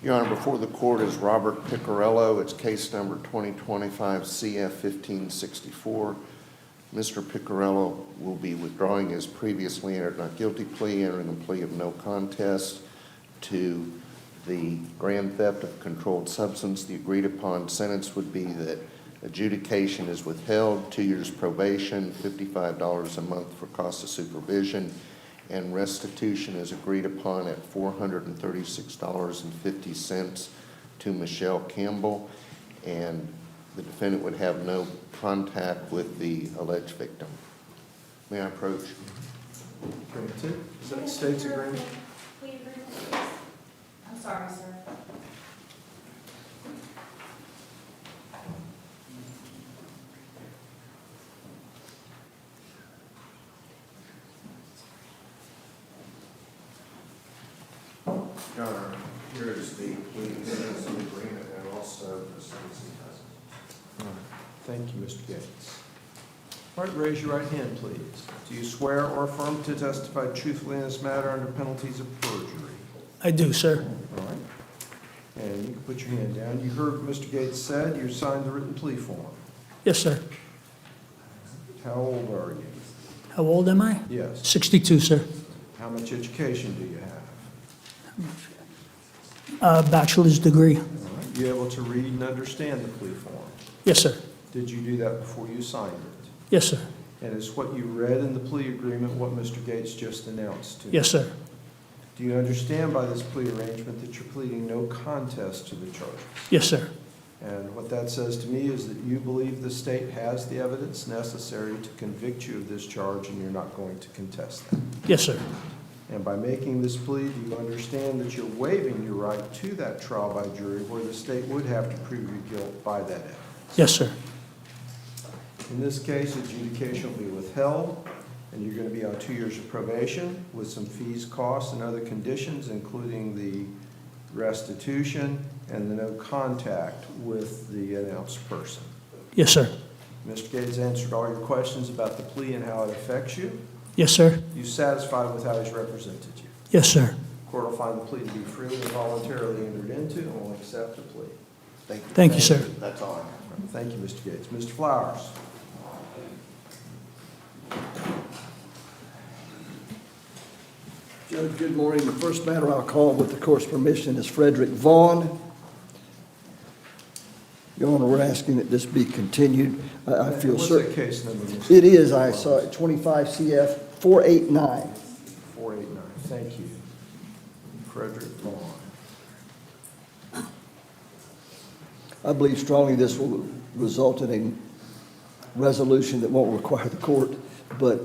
Your Honor, before the court is Robert Piccarello. It's case number 2025 CF 1564. Mr. Piccarello will be withdrawing his previously entered not guilty plea, entering a plea of no contest to the grand theft of controlled substance. The agreed upon sentence would be that adjudication is withheld, 2 years probation, $55 a month for cost of supervision, and restitution is agreed upon at $436.50 to Michelle Campbell, and the defendant would have no contact with the alleged victim. May I approach? Granted. Is that the state's agreement? Plea agreement, please. I'm sorry, sir. Your Honor, here is the plea agreement and also the state's All right. Thank you, Mr. Gates. All right, raise your right hand, please. Do you swear or affirm to testify truthfully in this matter under penalties of perjury? I do, sir. All right. And you can put your hand down. You heard what Mr. Gates said. You signed the written plea form. Yes, sir. How old are you? How old am I? Yes. 62, sir. How much education do you have? Bachelor's degree. All right. You able to read and understand the plea form? Yes, sir. Did you do that before you signed it? Yes, sir. And is what you read in the plea agreement what Mr. Gates just announced to you? Yes, sir. Do you understand by this plea arrangement that you're pleading no contest to the charges? Yes, sir. And what that says to me is that you believe the state has the evidence necessary to convict you of this charge, and you're not going to contest that. Yes, sir. And by making this plea, do you understand that you're waiving your right to that trial by jury where the state would have to prove your guilt by that evidence? Yes, sir. In this case, adjudication will be withheld, and you're going to be on 2 years of probation with some fees, costs, and other conditions, including the restitution and the no contact with the announced person. Yes, sir. Mr. Gates answered all your questions about the plea and how it affects you. Yes, sir. You satisfied with how he's represented you? Yes, sir. Court will find the plea to be freely and voluntarily entered into and will accept the plea. Thank you. Thank you, sir. That's all I have. Thank you, Mr. Gates. Mr. Flowers? Judge, good morning. The first matter I'll call with the court's permission is Frederick Vaughn. Your Honor, we're asking that this be continued. I feel What's certain. that case number, Mr. It is, I saw it, 25 CF 489. 489. Thank you. Frederick Vaughn. I believe strongly this will result in a resolution that won't require the court, but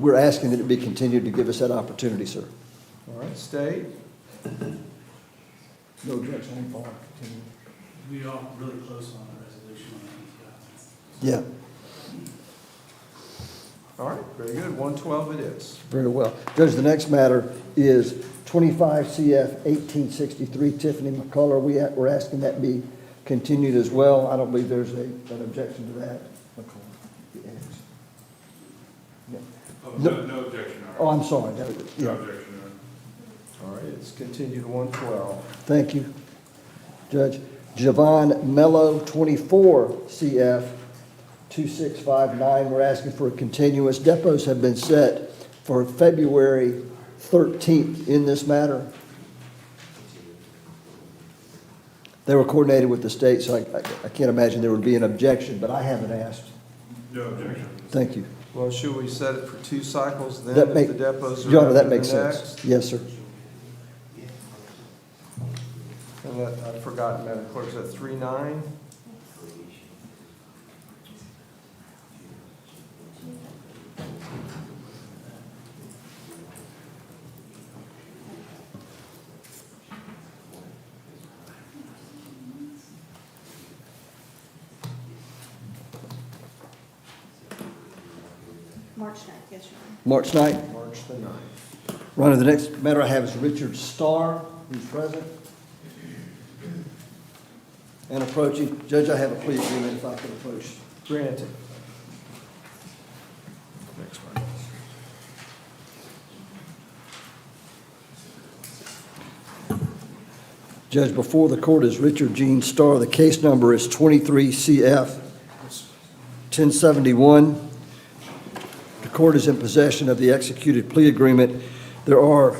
we're asking that it be continued to give us that opportunity, sir. All right, State? No objection on Vaughn. Continue. We are really close on the resolution on that. Yeah, All right, very good. 112 it is. very well. Judge, the next matter is 25 CF 1863 Tiffany McCullough. We're asking that be continued as well. I don't believe there's an objection to that. No objection, Your Honor. Oh, I'm sorry. No Yeah. objection, Your Honor. All right, it's continued to 112. Thank you. Judge, Javon Mello, 24 CF 2659. We're asking for a continuous. Depots have been set for February 13th in this matter. They were coordinated with the state, so I can't imagine there would be an objection, but I haven't asked. No objection. Thank you. Well, should we set it for 2 cycles then That if make- the depots are Your Honor, that after the makes sense. next? Yes, sir. And that, I forgot, Madam Clerk, is that 3-9? March 9th, yes, Your Honor. March 9th. March the 9th. Your Honor, the next matter I have is Richard Starr, who's present. And approaching. Judge, I have a plea agreement if I could approach. Granted. Next one. Judge, before the court is Richard Gene Starr. The case number is 23 CF 1071. The court is in possession of the executed plea agreement. There are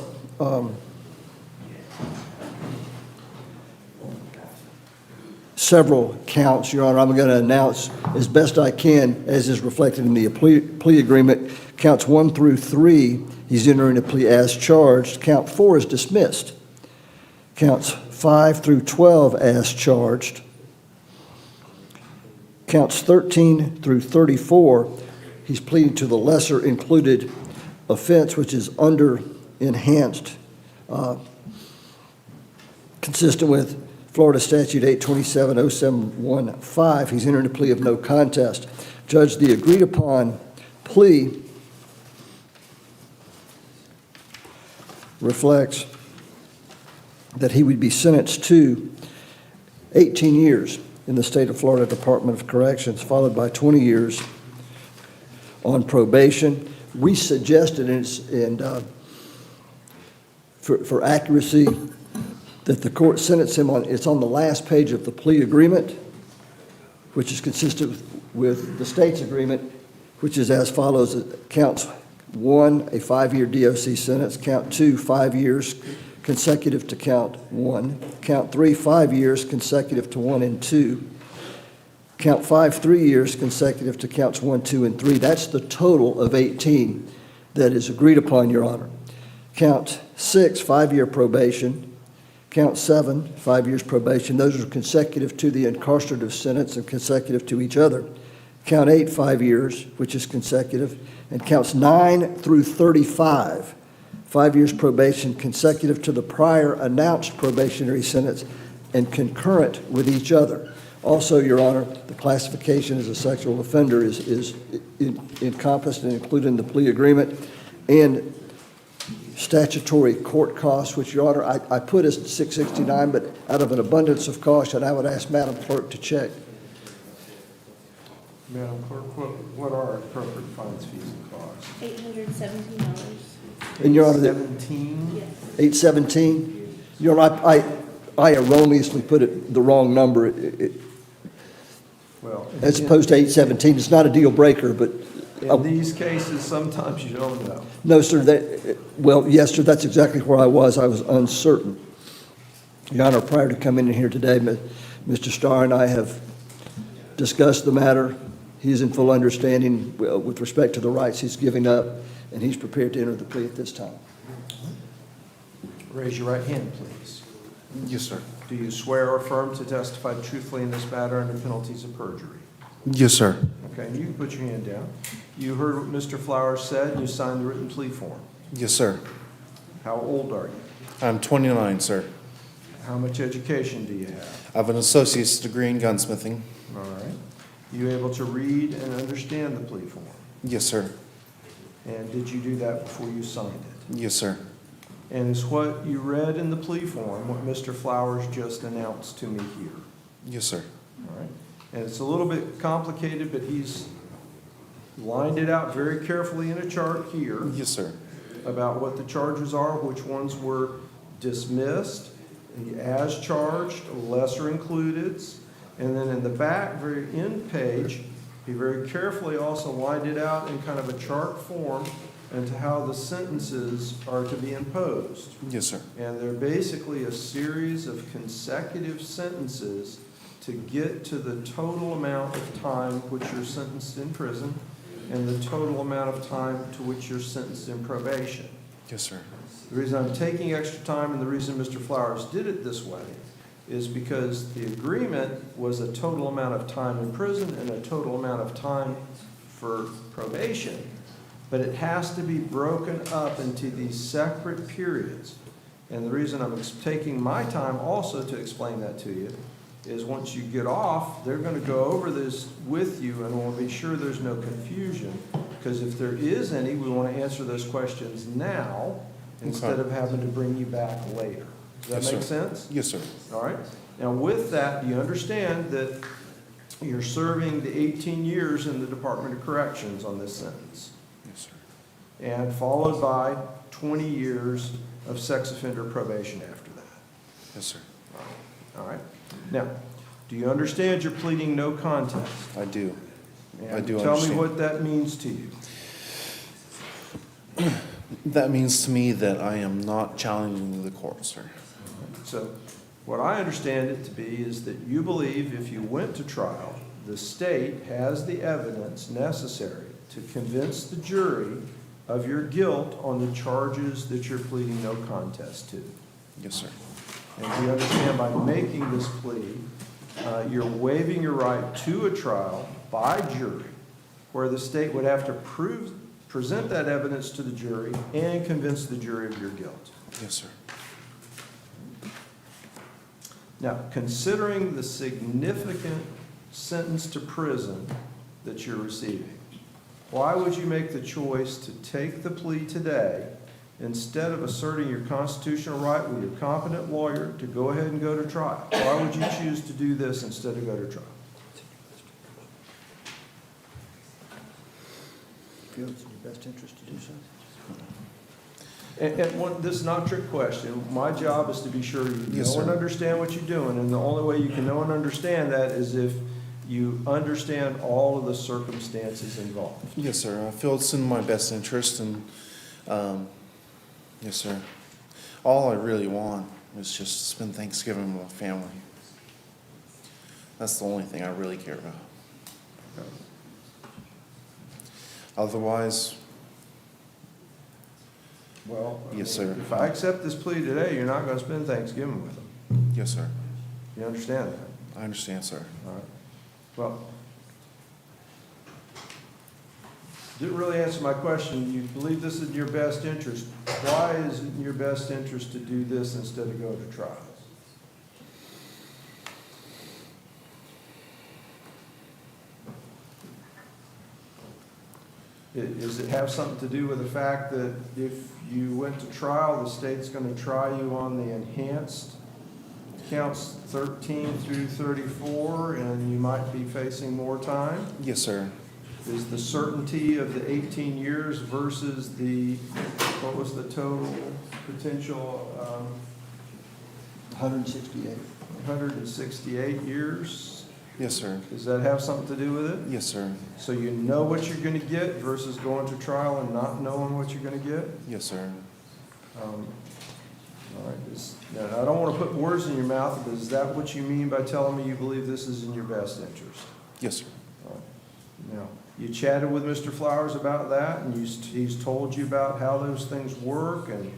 several counts, Your Honor. I'm going to announce as best I can, as is reflected in the plea agreement, counts 1 through 3, he's entering a plea as charged. Count 4 is dismissed. Counts 5 through 12 as charged. Counts 13 through 34, he's pleading to the lesser included offense, which is under enhanced, consistent with Florida Statute 827-0715. He's entering a plea of no contest. Judge, the agreed upon plea reflects that he would be sentenced to 18 years in the state of Florida Department of Corrections, followed by 20 years on probation. We suggested, for accuracy, that the court sentence him on, it's on the last page of the plea agreement, which is consistent with the state's agreement, which is as follows. Count 1, a 5-year DOC sentence. Count 2, 5 years consecutive to count 1. Count 3, 5 years consecutive to 1 and 2. Count 5, 3 years consecutive to counts 1, 2, and 3. That's the total of 18 that is agreed upon, Your Honor. Count 6, 5-year probation. Count 7, 5 years probation. Those are consecutive to the incarcerative sentence and consecutive to each other. Count 8, 5 years, which is consecutive. And counts 9 through 35, 5 years probation consecutive to the prior announced probationary sentence and concurrent with each other. Also, Your Honor, the classification as a sexual offender is encompassed and included in the plea agreement, and statutory court costs, which, Your Honor, I put as $669, but out of an abundance of caution, I would ask Madam Clerk to check. Madam Clerk, what are appropriate fines, fees, and costs? $817. And Your Honor, 17? Yes. 817? Your Honor, I erroneously put it the wrong number. Well, As opposed to 817, it's not a deal breaker, but. In these cases, sometimes you don't know. No, sir, well, yes, sir, that's exactly where I was. I was uncertain. Your Honor, prior to coming in here today, Mr. Starr and I have discussed the matter. He's in full understanding with respect to the rights he's giving up, and he's prepared to enter the plea at this time. Raise your right hand, please. Yes, sir. Do you swear or affirm to testify truthfully in this matter under penalties of perjury? Yes, sir. Okay, and you can put your hand down. You heard what Mr. Flowers said, and you signed the written plea form. Yes, sir. How old are you? I'm 29, sir. How much education do you have? I have an associate's degree in gunsmithing. All right. You able to read and understand the plea form? Yes, sir. And did you do that before you signed it? Yes, sir. And is what you read in the plea form what Mr. Flowers just announced to me here? Yes, sir. All right. And it's a little bit complicated, but he's lined it out very carefully in a chart here. Yes, sir. About what the charges are, which ones were dismissed, as charged, lesser included. And then in the back, very end page, he very carefully also lined it out in kind of a chart form into how the sentences are to be imposed. Yes, sir. And they're basically a series of consecutive sentences to get to the total amount of time which you're sentenced in prison and the total amount of time to which you're sentenced in probation. Yes, sir. The reason I'm taking extra time and the reason Mr. Flowers did it this way is because the agreement was a total amount of time in prison and a total amount of time for probation. But it has to be broken up into these separate periods. And the reason I'm taking my time also to explain that to you is once you get off, they're going to go over this with you and we'll be sure there's no confusion. Because if there is any, we want to answer those questions now instead of having to bring you back later. Does that make sense? Yes, sir. All right. Now with that, you understand that you're serving the 18 years in the Department of Corrections on this sentence. Yes, sir. And followed by 20 years of sex offender probation after that. Yes, sir. All right. Now, do you understand you're pleading no contest? I do. And I do tell understand. me what that means to you. That means to me that I am not challenging the court, sir. So what I understand it to be is that you believe if you went to trial, the state has the evidence necessary to convince the jury of your guilt on the charges that you're pleading no contest to. Yes, sir. And do you understand by making this plea, you're waiving your right to a trial by jury where the state would have to present that evidence to the jury and convince the jury of your guilt? Yes, sir. Now, considering the significant sentence to prison that you're receiving, why would you make the choice to take the plea today instead of asserting your constitutional right with your competent lawyer to go ahead and go to trial? Why would you choose to do this instead of go to trial? Feel it's in your best interest to do so? This is not a trick question. My job is to be sure you Yes, know and sir. understand what you're doing, and the only way you can know and understand that is if you understand all of the circumstances involved. Yes, sir. I feel it's in my best interest, and yes, sir. All I really want is just to spend Thanksgiving with my family. That's the only thing I really care about. Otherwise, Well, Yes, sir. if I accept this plea today, you're not going to spend Thanksgiving with them. yes, sir. You understand that? I understand, sir. All right. Well, didn't really answer my question. You believe this is in your best interest. Why is it in your best interest to do this instead of go to trial? Does it have something to do with the fact that if you went to trial, the state's going to try you on the enhanced counts 13 through 34, and you might be facing more time? Yes, sir. Is the certainty of the 18 years versus the, what was the total potential, 168. 168 years? Yes, sir. Does that have something to do with it? Yes, sir. So you know what you're going to get versus going to trial and not knowing what you're going to get? Yes, sir. All right. Now, I don't want to put words in your mouth, but is that what you mean by telling me you believe this is in your best interest? Yes, sir. All right. Now, you chatted with Mr. Flowers about that, and he's told you about how those things work and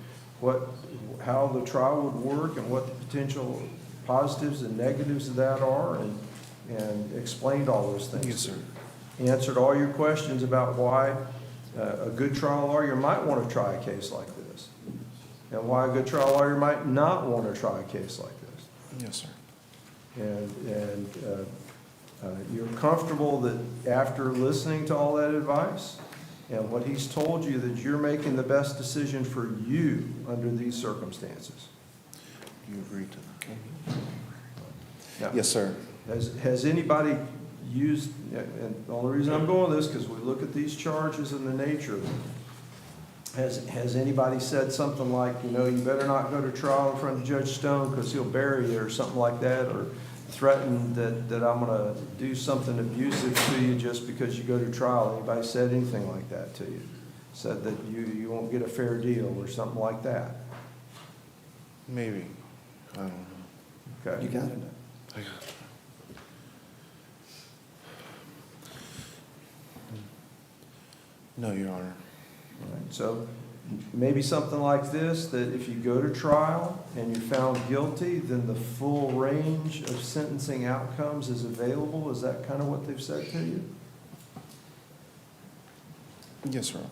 how the trial would work and what the potential positives and negatives of that are, and explained all those things. Yes, sir. Answered all your questions about why a good trial lawyer might want to try a case like this, and why a good trial lawyer might not want to try a case like this. Yes, sir. And you're comfortable that after listening to all that advice and what he's told you, that you're making the best decision for you under these circumstances? You agree to that? Now, Yes, sir. Has anybody used, and the only reason I'm going with this, because we look at these charges and the nature of them. Has anybody said something like, you better not go to trial in front of Judge Stone because he'll bury you, or something like that, or threatened that I'm going to do something abusive to you just because you go to trial? Anybody said anything like that to you? Said that you won't get a fair deal or something like that? Maybe. I don't know. Okay. You got it. I got it. No, Your Honor. All right, so maybe something like this, that if you go to trial and you're found guilty, then the full range of sentencing outcomes is available? Is that kind of what they've said to you? Yes, Your Honor.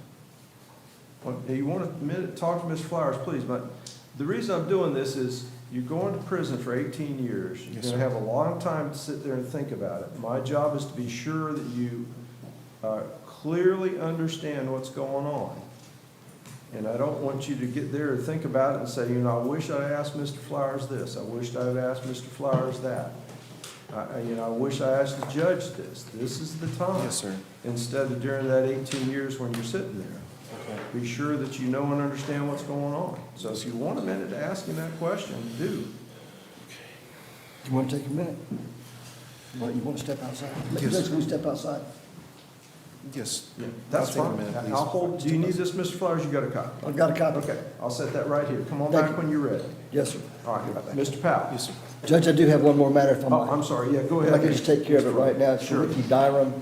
Well, you want a minute, talk to Mr. Flowers, please, but the reason I'm doing this is you're going to prison for 18 years. You're Yes, going to sir. have a long time to sit there and think about it. My job is to be sure that you clearly understand what's going on. And I don't want you to get there and think about it and say, I wish I asked Mr. Flowers this. I wished I had asked Mr. Flowers that. I wish I asked the judge this. This is the time. Yes, sir. Instead of during that 18 years when you're sitting there. Okay. Be sure that you know and understand what's going on. So if you want a minute to ask him that question, do. You want to take a minute? You want to step outside? Yes. Let's go step outside. Yes. That's I'll take a fine. minute, please. I'll hold, do you need this, Mr. Flowers? You got a copy? I've got a copy. Okay, I'll set that right here. Come on Thank back you. when you're ready. Yes, sir. All right, Mr. Powell. Yes, sir. Judge, I do have one more matter if I Oh, might. I'm sorry, yeah, go If ahead. I could just take care of it right now. It's Sure. Ricky Dyram,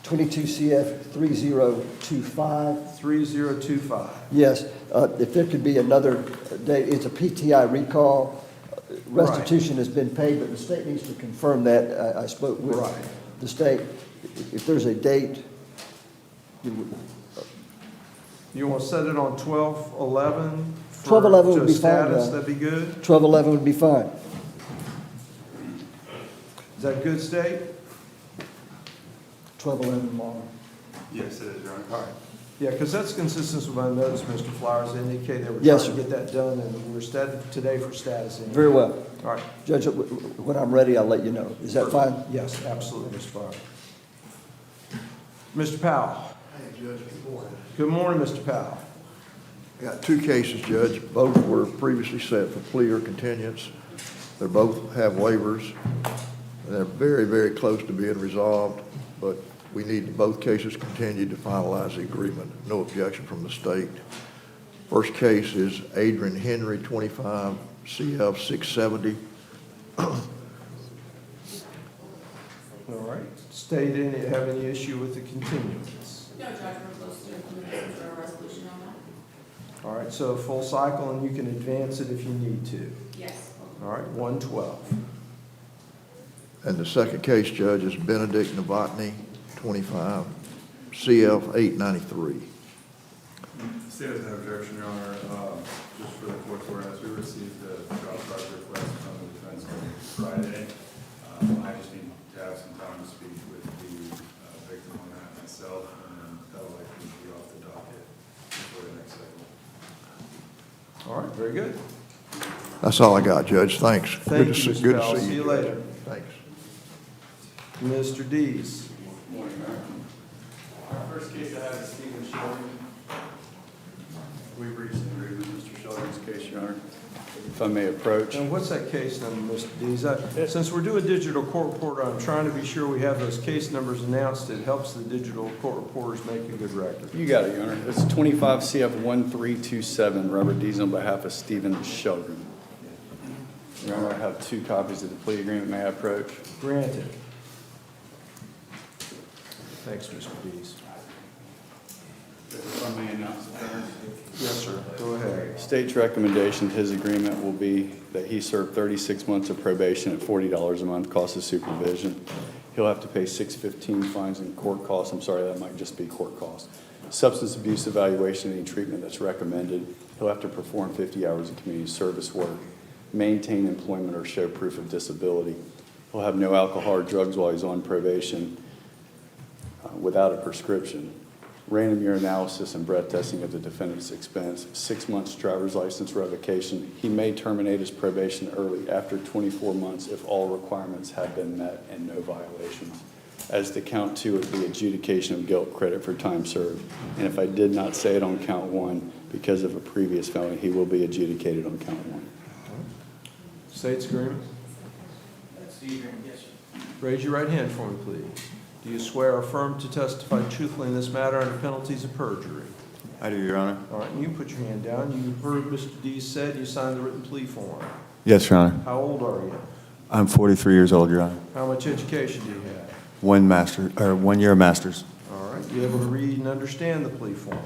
22 CF 3025. 3025. Yes, if there could be another date, it's a PTI recall. restitution has been paid, but the state needs to confirm that. I spoke with Right. the state. If there's a date, You want to set it on 12/11? 12/11 would be fine, Status, yeah. that'd be good? 12/11 would be fine. Is that good, State? 12/11 tomorrow. Yes, it is, Your Honor. All right. Yeah, because that's consistent with my notes, Mr. Flowers. They indicate they were Yes, trying to sir. get that done, and we're set today for status. anyway. Very well. All right. Judge, when I'm ready, I'll let you know. Is that fine? Yes, absolutely, Mr. Flowers. Mr. Powell. Hey, Judge, good morning. Good morning, Mr. Powell. I got two cases, Judge. Both were previously set for plea or continuance. They both have waivers. They're very, very close to being resolved, but we need both cases continued to finalize the agreement. No objection from the state. First case is Adrian Henry, 25 CF 670. All right. State, any, have any issue with the continuance? No, Judge, we're close to implementing a resolution on that. All right, so full cycle, and you can advance it if you need to. Yes. All right, 112. And the second case, Judge, is Benedict Novotny, 25 CF 893. State has no objection, Your Honor. Just for the court's ordinance, we received the trial charge request from the defense on Friday. I just need to have some time to speak with the victim on that myself, and then that'll likely be off the docket before the next cycle. All right, very good. That's all I got, Judge. Thanks. Thank Good to you, see- Mr. good to Powell. see See you Judge. later. Thanks. Mr. Dees. Our first case I have is Stephen Sheldon. We've reached an agreement with Mr. Sheldon's case, Your Honor. If I may approach. And what's that case number, Mr. Dees? Since we're doing digital court reporter, I'm trying to be sure we have those case numbers announced. It helps the digital court reporters make a good record. You got it, Your Honor. It's 25 CF 1327, Robert Dees on behalf of Stephen Sheldon. Your Honor, I have two copies of the plea agreement. May I approach? Granted. Thanks, Mr. Dees. If I may announce the terms. Yes, sir. Go ahead. State's recommendation, his agreement will be that he serve 36 months of probation at $40 a month, cost of supervision. He'll have to pay $615 fines and court costs. I'm sorry, that might just be court costs. Substance abuse evaluation and treatment that's recommended. He'll have to perform 50 hours of community service work, maintain employment or show proof of disability. He'll have no alcohol or drugs while he's on probation without a prescription. Random urinalysis and breath testing at the defendant's expense, 6 months driver's license revocation. He may terminate his probation early after 24 months if all requirements have been met and no violations. As to count 2, it would be adjudication of guilt credit for time served. And if I did not say it on count 1, because of a previous felony, he will be adjudicated on count 1. State's agreement. That's the agreement, yes, sir. Raise your right hand for me, please. Do you swear or affirm to testify truthfully in this matter under penalties of perjury? I do, Your Honor. All right, and you can put your hand down. You heard Mr. Dees said you signed the written plea form. Yes, Your Honor. How old are you? I'm 43 years old, Your Honor. How much education do you have? 1 year master's. All right, you able to read and understand the plea form?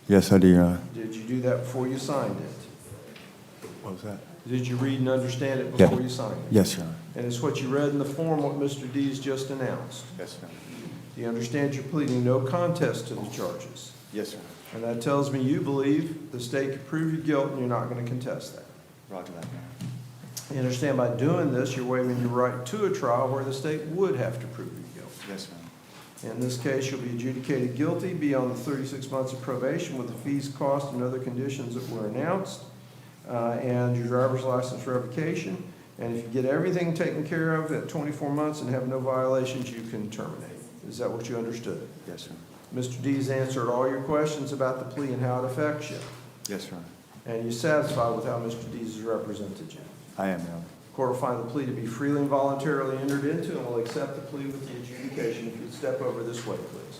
Yes, I do, Your Honor. Did you do that before you signed it? What was that? Did you read and understand it Yeah. before you signed it? Yes, Your Honor. And it's what you read in the form what Mr. Dees just announced. Yes, Your Honor. Do you understand you're pleading no contest to the charges? Yes, Your And that tells me you believe the state can prove your guilt and you're not going to contest that. Honor. Roger that, Your Honor. You understand by doing this, you're waiving your right to a trial where the state would have to prove your guilt. Yes, Your Honor. In this case, you'll be adjudicated guilty beyond the 36 months of probation with the fees, costs, and other conditions that were announced, and your driver's license revocation. And if you get everything taken care of at 24 months and have no violations, you can terminate. Is that what you understood? Yes, Your Honor. Mr. Dees answered all your questions about the plea and how it affects you. Yes, Your Honor. And you're satisfied with how Mr. Dees has represented you? I am, Your Honor. Court will find the plea to be freely and voluntarily entered into and will accept the plea with the adjudication. If you'd step over this way, please.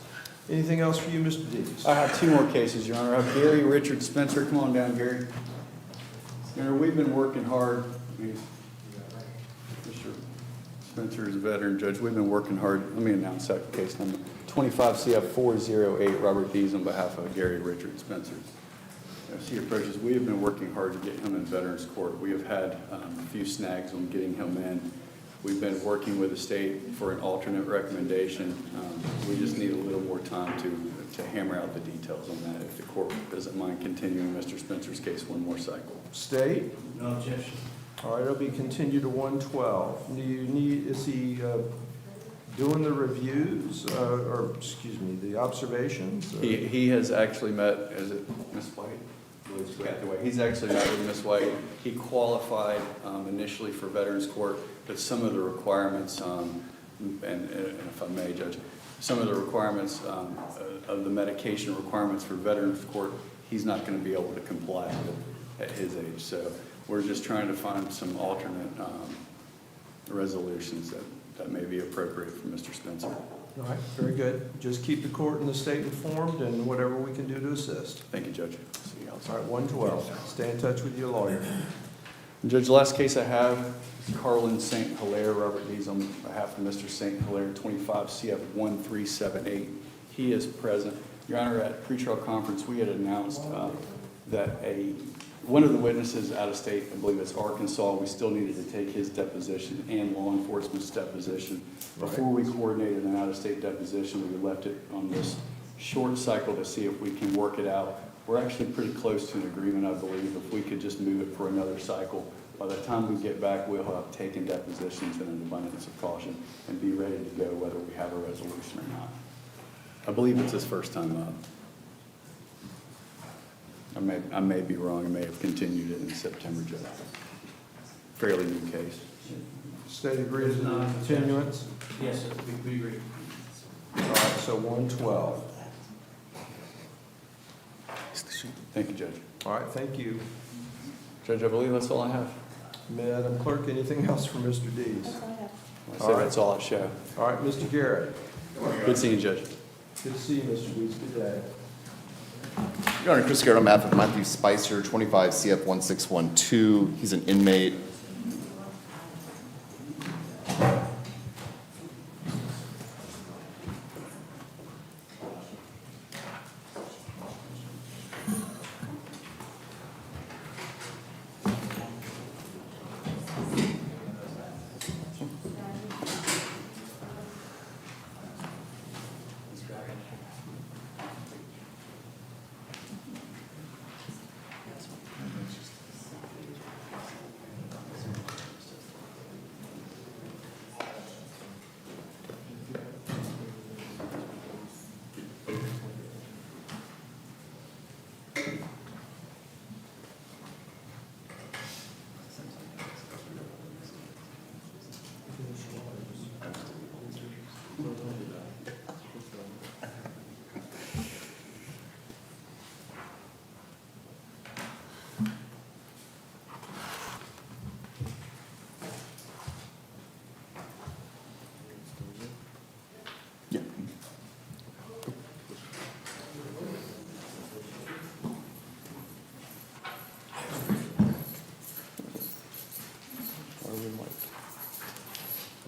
Anything else for you, Mr. Dees? I have 2 more cases, Your Honor. I have Gary Richard Spencer. Come on down, Gary. Your Honor, we've been working hard. Mr. Spencer is a veteran judge. We've been working hard. Let me announce that case number. 25 CF 408, Robert Dees on behalf of Gary Richard Spencer. As he approaches, we have been working hard to get him in Veterans Court. We have had a few snags on getting him in. We've been working with the state for an alternate recommendation. We just need a little more time to hammer out the details on that, if the court doesn't mind continuing Mr. Spencer's case one more cycle. State? No objection. All right, it'll be continued to 112. Do you need, is he doing the reviews, or, excuse me, the observations? He has actually met, is it Ms. White? He's actually met with Ms. White. He qualified initially for Veterans Court, but some of the requirements, and if I may, Judge, some of the requirements of the medication requirements for Veterans Court, he's not going to be able to comply with at his age. So we're just trying to find some alternate resolutions that may be appropriate for Mr. Spencer. All right, very good. Just keep the court and the state informed and whatever we can do to assist. Thank you, Judge. All right, 112. Stay in touch with your lawyer. Judge, the last case I have is Carlin St. Hilaire. Robert Lees on behalf of Mr. St. Hilaire, 25 CF 1378. He is present. Your Honor, at pretrial conference, we had announced that one of the witnesses out of state, I believe it's Arkansas, we still needed to take his deposition and law enforcement's deposition. Before we coordinated an out-of-state deposition, we left it on this short cycle to see if we can work it out. We're actually pretty close to an agreement, I believe. If we could just move it for another cycle, by the time we get back, we'll have taken depositions in an abundance of caution and be ready to go whether we have a resolution or not. I believe it's his first time up. I may be wrong. I may have continued it in September, Judge. Fairly new case. State agrees with the continuance? Yes, sir, we agree. All right, so 112. Thank you, Judge. All right, thank you. Judge, I believe that's all I have. Madam Clerk, anything else for Mr. Dees? That's all I have. I say that's all I show. All right, Mr. Garrett. Good seeing you, Judge. Good to see you, Mr. Dees. Good day. Your Honor, Chris Garrett on behalf of Matthew Spicer, 25 CF 1612. He's an inmate.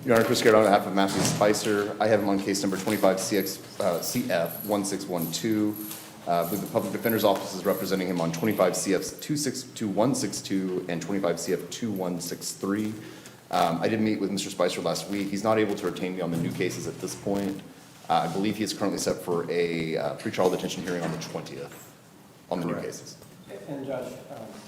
Your Honor, Chris Garrett on behalf of Matthew Spicer. I have him on case number 25 CF 1612. I believe the Public Defender's Office is representing him on 25 CF 2162 and 25 CF 2163. I did meet with Mr. Spicer last week. He's not able to retain me on the new cases at this point. I believe he is currently set for a pretrial detention hearing on the 20th on the new cases. And Judge,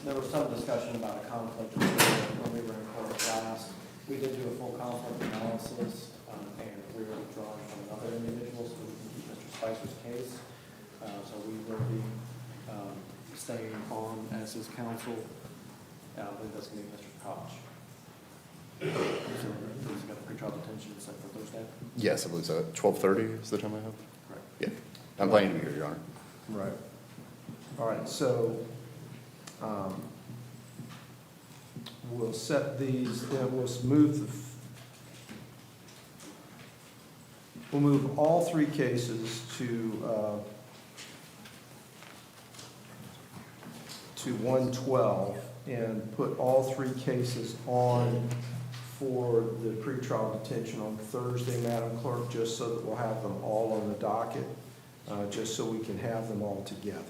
there was some discussion about a conflict when we were in court last. We did do a full conflict analysis, and we were withdrawing from another individual so we can keep Mr. Spicer's case. So we will be staying on as his counsel. I believe that's going to be Mr. Koch. So he's got a pretrial detention set for Thursday? Yes, I believe so. 12:30 is the time I have? Right. Yeah. I'm planning to be here, Your Honor. Right. All right, so we'll set these, we'll move all three cases to 112 and put all three cases on for the pretrial detention on Thursday, Madam Clerk, just so that we'll have them all on the docket, just so we can have them all together.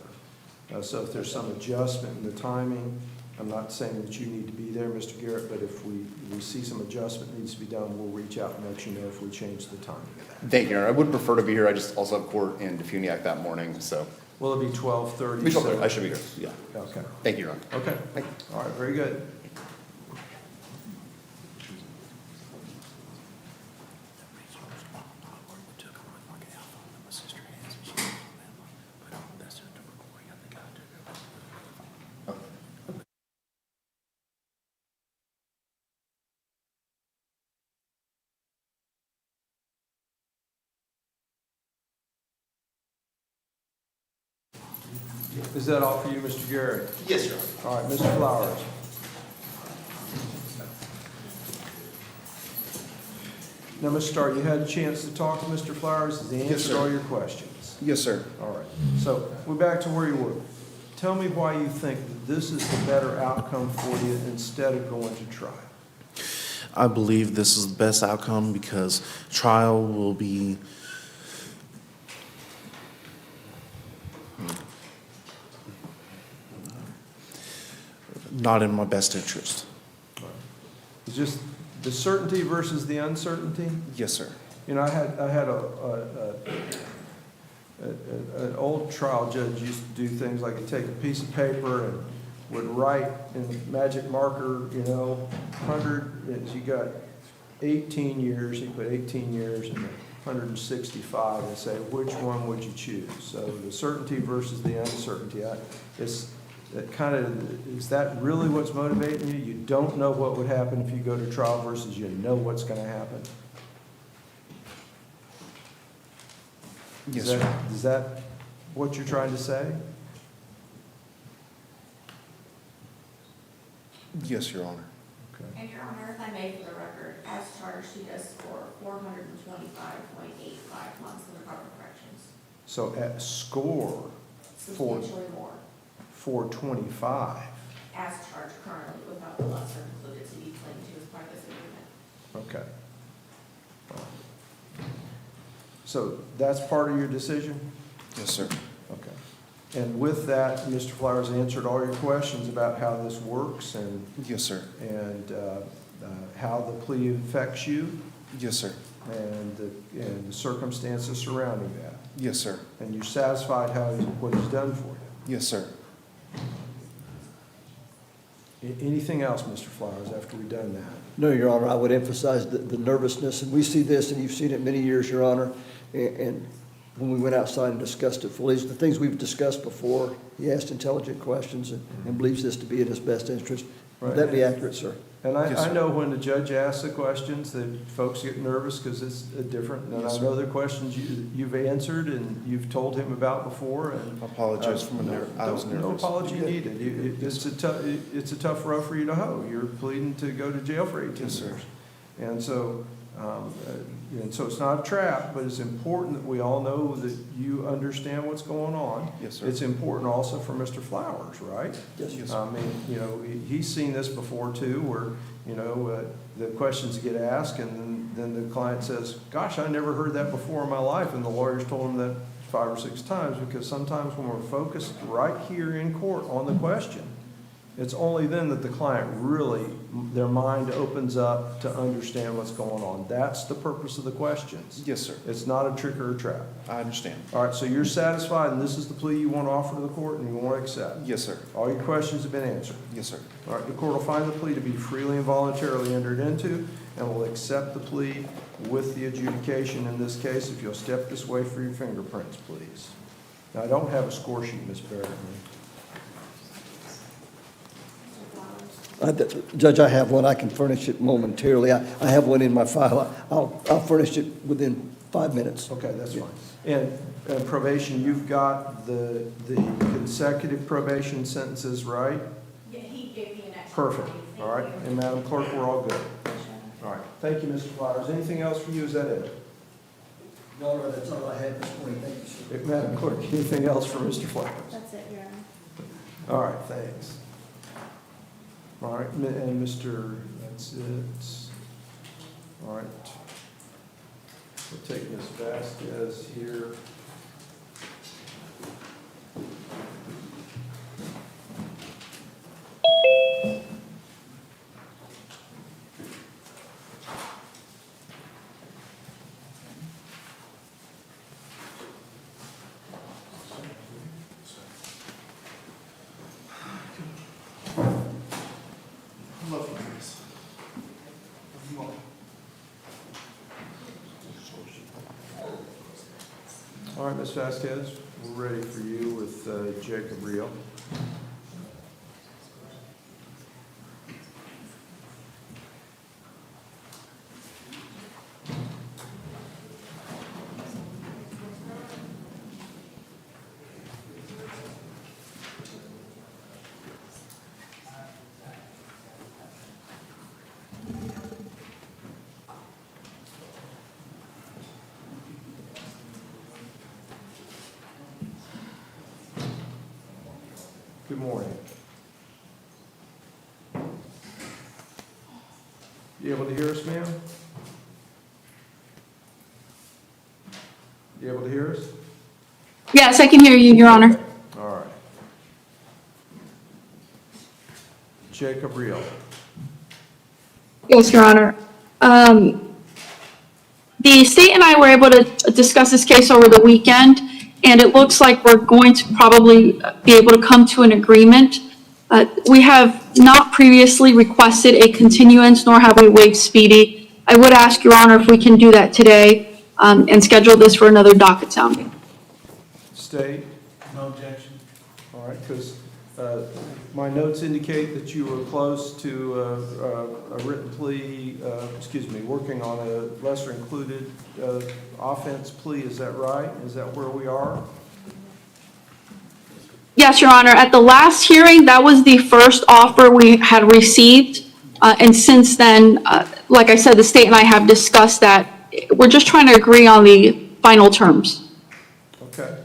So if there's some adjustment in the timing, I'm not saying that you need to be there, Mr. Garrett, but if we see some adjustment needs to be done, we'll reach out and let you know if we change the timing of that. Thank you, Your Honor. I would prefer to be here. I just also have court in Defuniak that morning, so. Will it be 12:30? Be 12:30. I should be here, yeah. Okay. Thank you, Your Honor. Okay. All right, very good. Is that all for you, Mr. Garrett? Yes, Your Honor. All right, Mr. Flowers. Now, Mr. Starr, you had a chance to talk to Mr. Flowers. Has he Yes, answered sir. all your questions? Yes, sir. All right. So we're back to where you were. Tell me why you think that this is the better outcome for you instead of going to trial. I believe this is the best outcome because trial will be not in my best interest. It's just the certainty versus the uncertainty? Yes, sir. You know, I had an old trial judge used to do things like he'd take a piece of paper and would write in magic marker, 100, you got 18 years, he put 18 years and 165 and say, which one would you choose? So the certainty versus the uncertainty, is that really what's motivating you? You don't know what would happen if you go to trial versus you know what's going to happen? Yes, sir. Is that what you're trying to say? Yes, Your Honor. Okay. And Your Honor, if I may, for the record, as charged, she does score 425.85 months in the Department of Corrections. So at score Substantially more, 425. as charged currently, without the lesser included to be claimed to as part of this agreement. Okay. So that's part of your decision? Yes, sir. Okay. And with that, Mr. Flowers answered all your questions about how this works and Yes, sir. and how the plea affects you Yes, sir. and the circumstances surrounding that. Yes, sir. And you're satisfied what he's done for you? Yes, sir. Anything else, Mr. Flowers, after we've done that? No, Your Honor, I would emphasize the nervousness, and we see this, and you've seen it many years, Your Honor, and when we went outside and discussed it fully, the things we've discussed before, he asked intelligent questions and believes this to be in his best interest. Would that be accurate, sir? And Yes, I sir. know when the judge asks the questions that folks get nervous because it's different. And Yes, I sir. know the questions you've answered and you've told him about before. And I apologize for my I was nervous. No apology needed. It's a tough row for you to hoe. You're pleading to go to jail for 18 Yes, years. sir. And so it's not a trap, but it's important that we all know that you understand what's going on. Yes, sir. It's important also for Mr. Flowers, right? Yes, yes, I mean, he's seen this before too, where, the questions get asked and then the client says, gosh, I never heard that before in my life. And the lawyer's told him that 5 or 6 times, because sometimes when we're focused right here in court on the question, it's only then that the client really, their mind opens up to understand what's going on. That's the purpose of the questions. Yes, sir. It's not a trick or a trap. I understand. All right, so you're satisfied, and this is the plea you want to offer to the court and you want to accept? Yes, sir. All your questions have been answered. Yes, sir. All right, the court will find the plea to be freely and voluntarily entered into and will accept the plea with the adjudication in this case. If you'll step this way for your fingerprints, please. Now, I don't have a score sheet, Ms. Barrett. Judge, I have one. I can furnish it momentarily. I have one in my file. I'll furnish it within 5 minutes. Okay, that's fine. And probation, you've got the consecutive probation sentences, right? Yeah, he gave me an extra. Perfect. All right. And Madam Clerk, we're all good. All right. Thank you, Mr. Flowers. Anything else for you? Is that it? No, that's all I had this morning. Thank you, sir. Madam Clerk, anything else for Mr. Flowers? That's it, Your Honor. All right, thanks. All right, and Mr., that's it. All right. We'll take Ms. Vasquez here. All right, Ms. Vasquez, we're ready for you with Jacob Rio. Good morning. You able to hear us, ma'am? You able to hear us? Yes, I can hear you, Your Honor. All right. Jacob Rio. Yes, Your Honor. The state and I were able to discuss this case over the weekend, and it looks like we're going to probably be able to come to an agreement. We have not previously requested a continuance, nor have we waived speedy. I would ask, Your Honor, if we can do that today and schedule this for another docket sounding. State? No objection. All right, because my notes indicate that you were close to a written plea, working on a lesser included offense plea. Is that right? Is that where we are? Yes, Your Honor. At the last hearing, that was the first offer we had received. And since then, like I said, the state and I have discussed that. We're just trying to agree on the final terms. Okay.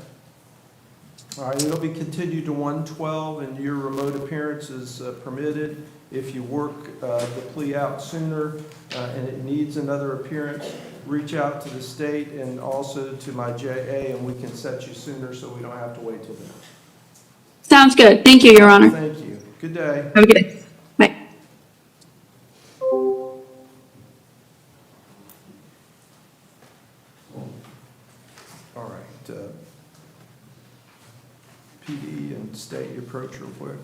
All right, it'll be continued to 112, and your remote appearance is permitted. If you work the plea out sooner and it needs another appearance, reach out to the state and also to my JA, and we can set you sooner so we don't have to wait till then. Sounds good. Thank you, Your Honor. Thank you. Good day. Have a good day. Bye. All right. PD and state your approach real quick.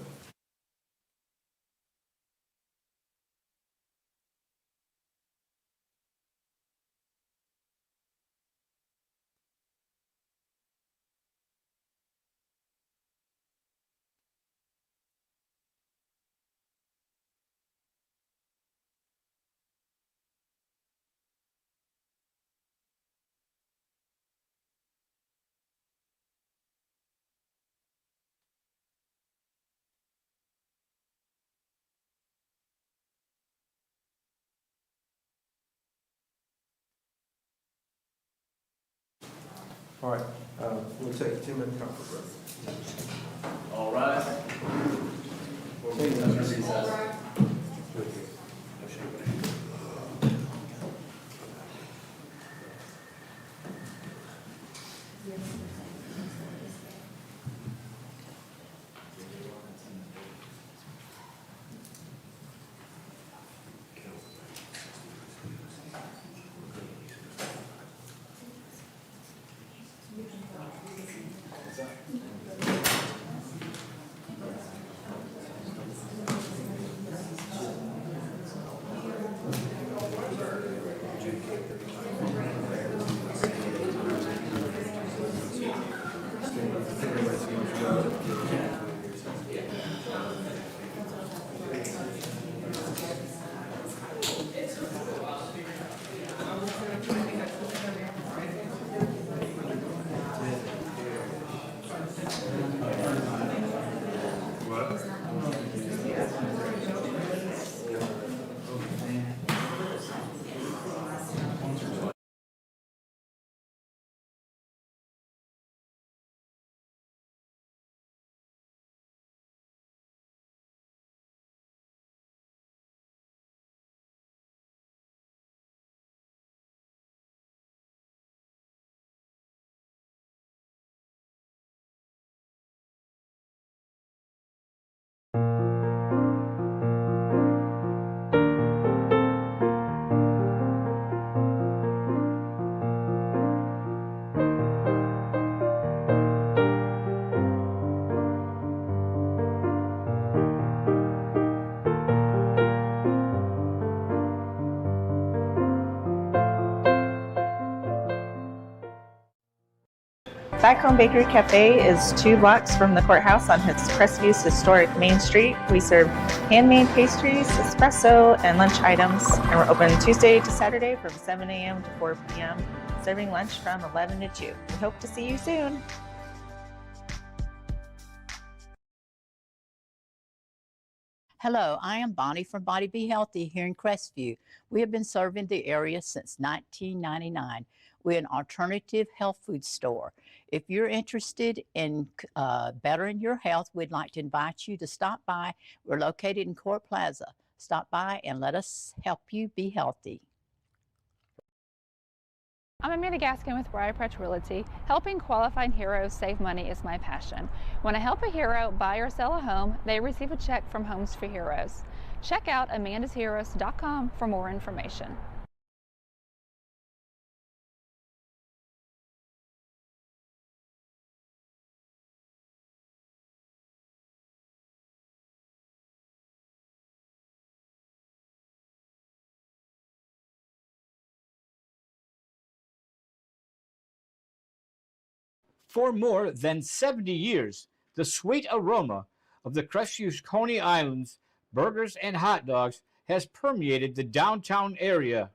All right, we'll take a 2-minute conference break. All right. We'll take another recess. Back Home Bakery Cafe is 2 blocks from the courthouse on Crestview historic Main Street. We serve handmade pastries, espresso, and lunch items, and we're open Tuesday to Saturday from 7 a.m. to 4 p.m., serving lunch from 11 to 2. We hope to see you soon. Hello, I am Bonnie from Body Be Healthy here in Crestview. We have been serving the area since 1999. We're an alternative health food store. If you're interested in bettering your health, we'd like to invite you to stop by. We're located in Court Plaza. Stop by and let us help you be healthy. I'm Amanda Gaskin with Briar Patch Realty. Helping qualified heroes save money is my passion. When I help a hero buy or sell a home, they receive a check from Homes for Heroes. Check out amandasheroes.com for more information. For more than 70 years, the sweet aroma of the Crestview Coney Islands burgers and hot dogs has permeated the downtown area.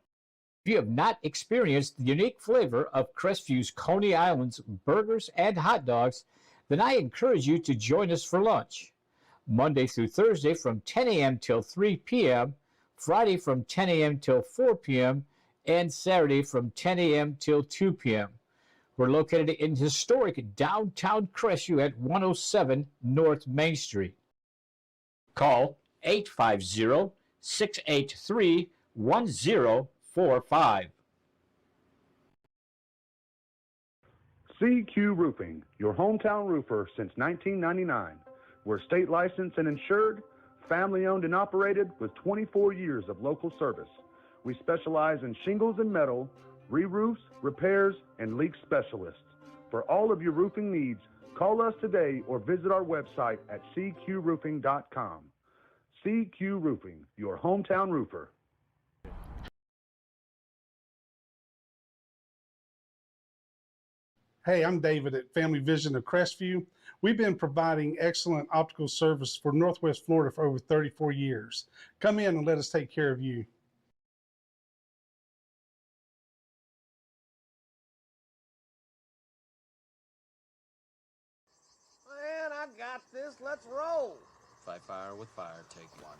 If you have not experienced the unique flavor of Crestview's Coney Islands burgers and hot dogs, then I encourage you to join us for lunch. Monday through Thursday from 10 a.m. till 3 p.m., Friday from 10 a.m. till 4 p.m., and Saturday from 10 a.m. till 2 p.m. We're located in historic downtown Crestview at 107 North Main Street. Call 850-683-1045. CQ Roofing, your hometown roofer since 1999. We're state licensed and insured, family owned and operated with 24 years of local service. We specialize in shingles and metal, re-roofs, repairs, and leak specialists. For all of your roofing needs, call us today or visit our website at cqroofing.com. CQ Roofing, your hometown roofer. Hey, I'm David at Family Vision of Crestview. We've been providing excellent optical service for Northwest Florida for over 34 years. Come in and let us take care of you. Man, I've got this. Let's roll. Fight fire with fire. Take one.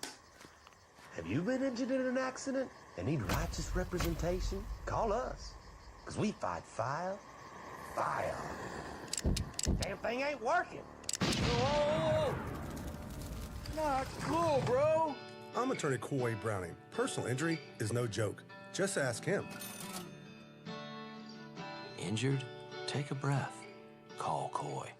Have you been injured in an accident and need righteous representation? Call us, because we fight fire. Fire. Damn thing ain't working. Whoa! Not cool, bro. I'm attorney Coy Browning. Personal injury is no joke. Just ask him. Injured? Take a breath. Call Coy.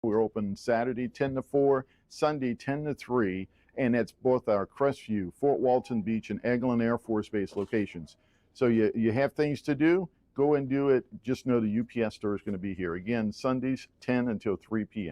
We're open Saturday 10 to 4, Sunday 10 to 3, and that's both our Crestview, Fort Walton Beach, and Eglin Air Force Base locations. So you have things to do, go and do it. Just know the UPS store is going to be here. Again, Sundays 10 until 3 p.m.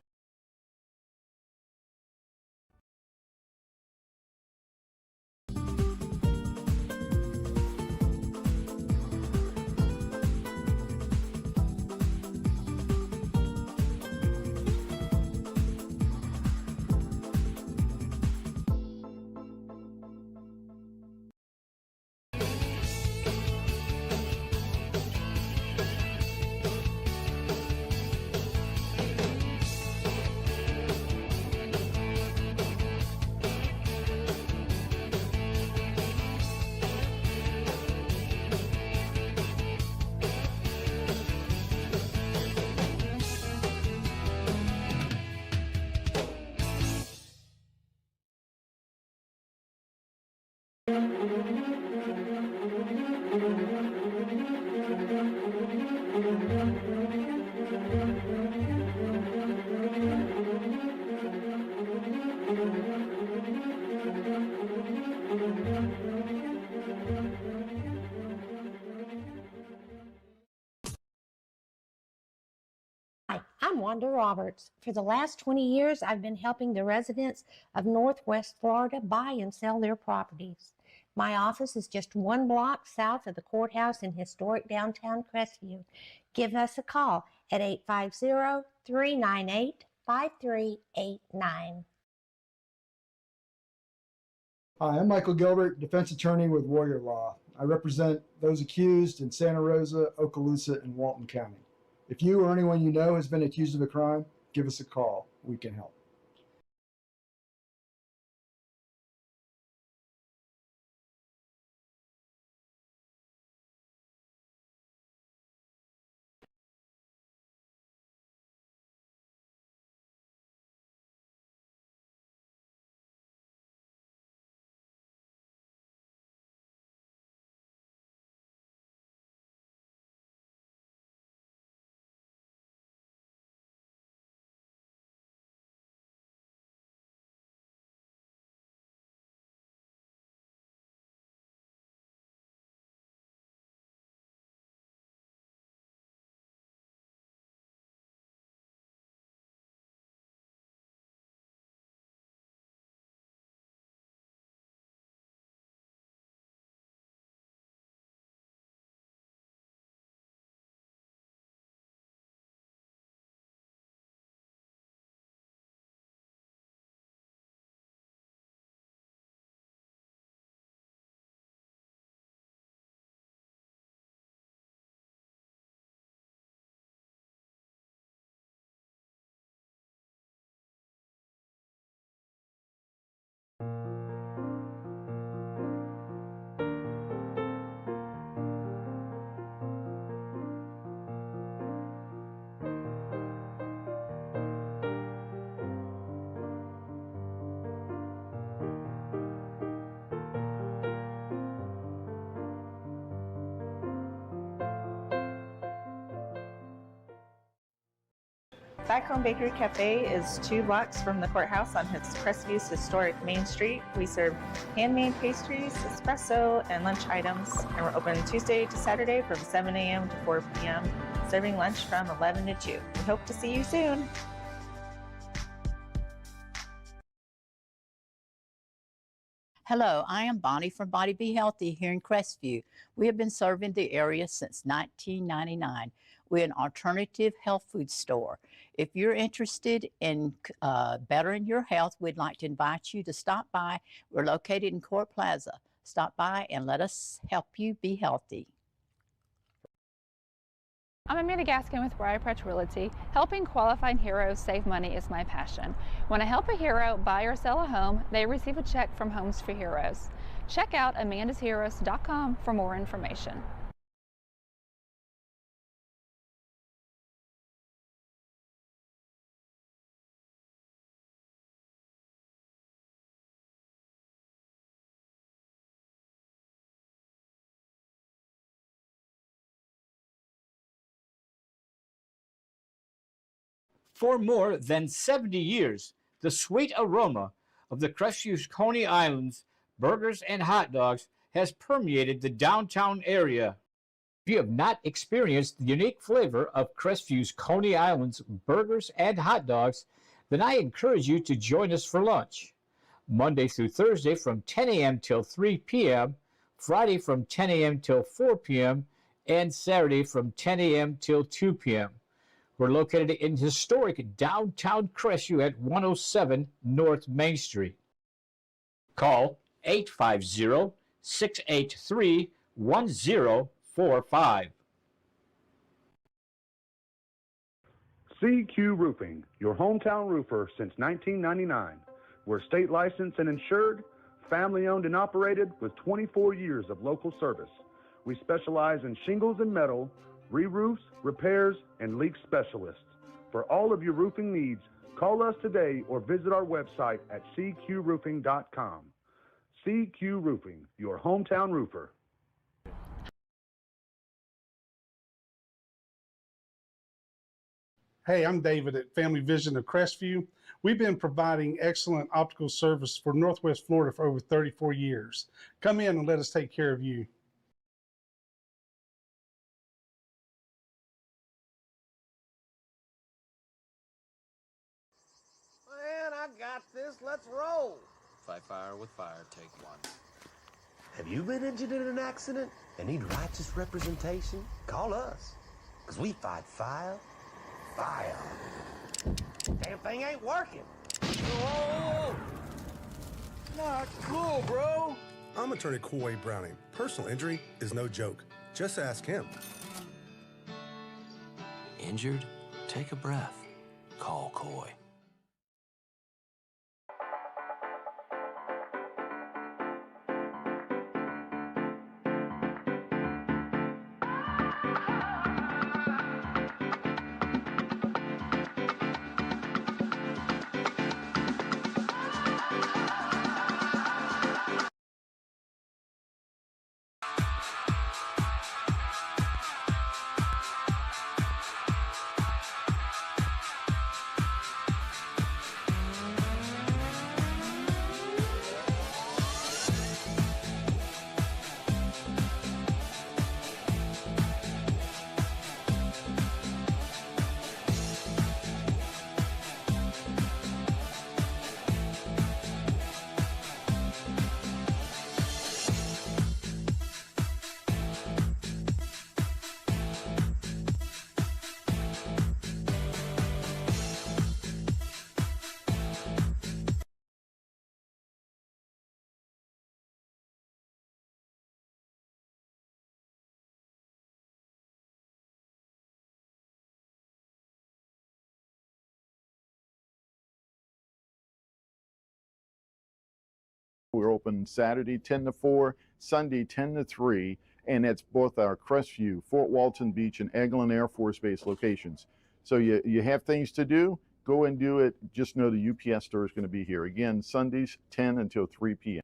Hi, I'm Wanda Roberts. For the last 20 years, I've been helping the residents of Northwest Florida buy and sell their properties. My office is just 1 block south of the courthouse in historic downtown Crestview. Give us a call at 850-398-5389. Hi, I'm Michael Gilbert, defense attorney with Warrior Law. I represent those accused in Santa Rosa, Okaloosa, and Walton County. If you or anyone you know has been accused of a crime, give us a call. We can help. Back Home Bakery Cafe is 2 blocks from the courthouse on Crestview's historic Main Street. We serve handmade pastries, espresso, and lunch items, and we're open Tuesday to Saturday from 7 a.m. to 4 p.m., serving lunch from 11 to 2. We hope to see you soon. Hello, I am Bonnie from Body Be Healthy here in Crestview. We have been serving the area since 1999. We're an alternative health food store. If you're interested in bettering your health, we'd like to invite you to stop by. We're located in Court Plaza. Stop by and let us help you be healthy. I'm Amanda Gaskin with Briar Patch Realty. Helping qualified heroes save money is my passion. When I help a hero buy or sell a home, they receive a check from Homes for Heroes. Check out amandasheroes.com for more information. For more than 70 years, the sweet aroma of the Crestview Coney Islands burgers and hot dogs has permeated the downtown area. If you have not experienced the unique flavor of Crestview's Coney Islands burgers and hot dogs, then I encourage you to join us for lunch. Monday through Thursday from 10 a.m. till 3 p.m., Friday from 10 a.m. till 4 p.m., and Saturday from 10 a.m. till 2 p.m. We're located in historic downtown Crestview at 107 North Main Street. Call 850-683-1045. CQ Roofing, your hometown roofer since 1999. We're state licensed and insured, family owned and operated with 24 years of local service. We specialize in shingles and metal, re-roofs, repairs, and leak specialists. For all of your roofing needs, call us today or visit our website at cqroofing.com. CQ Roofing, your hometown roofer. Hey, I'm David at Family Vision of Crestview. We've been providing excellent optical service for Northwest Florida for over 34 years. Come in and let us take care of you. Man, I got this. Let's roll. Fight fire with fire, take one. Have you been injured in an accident and need righteous representation? Call us, because we fight fire. Damn thing ain't working. Whoa! Not cool, bro. I'm attorney Coy Browning. Personal injury is no joke. Just ask him. Injured? Take a breath. Call Coy. We're open Saturday 10 to 4, Sunday 10 to 3, and it's both our Crestview, Fort Walton Beach, and Eglin Air Force Base locations. So you have things to do, go and do it. Just know the UPS store is going to be here. Again, Sundays 10 until 3 p.m.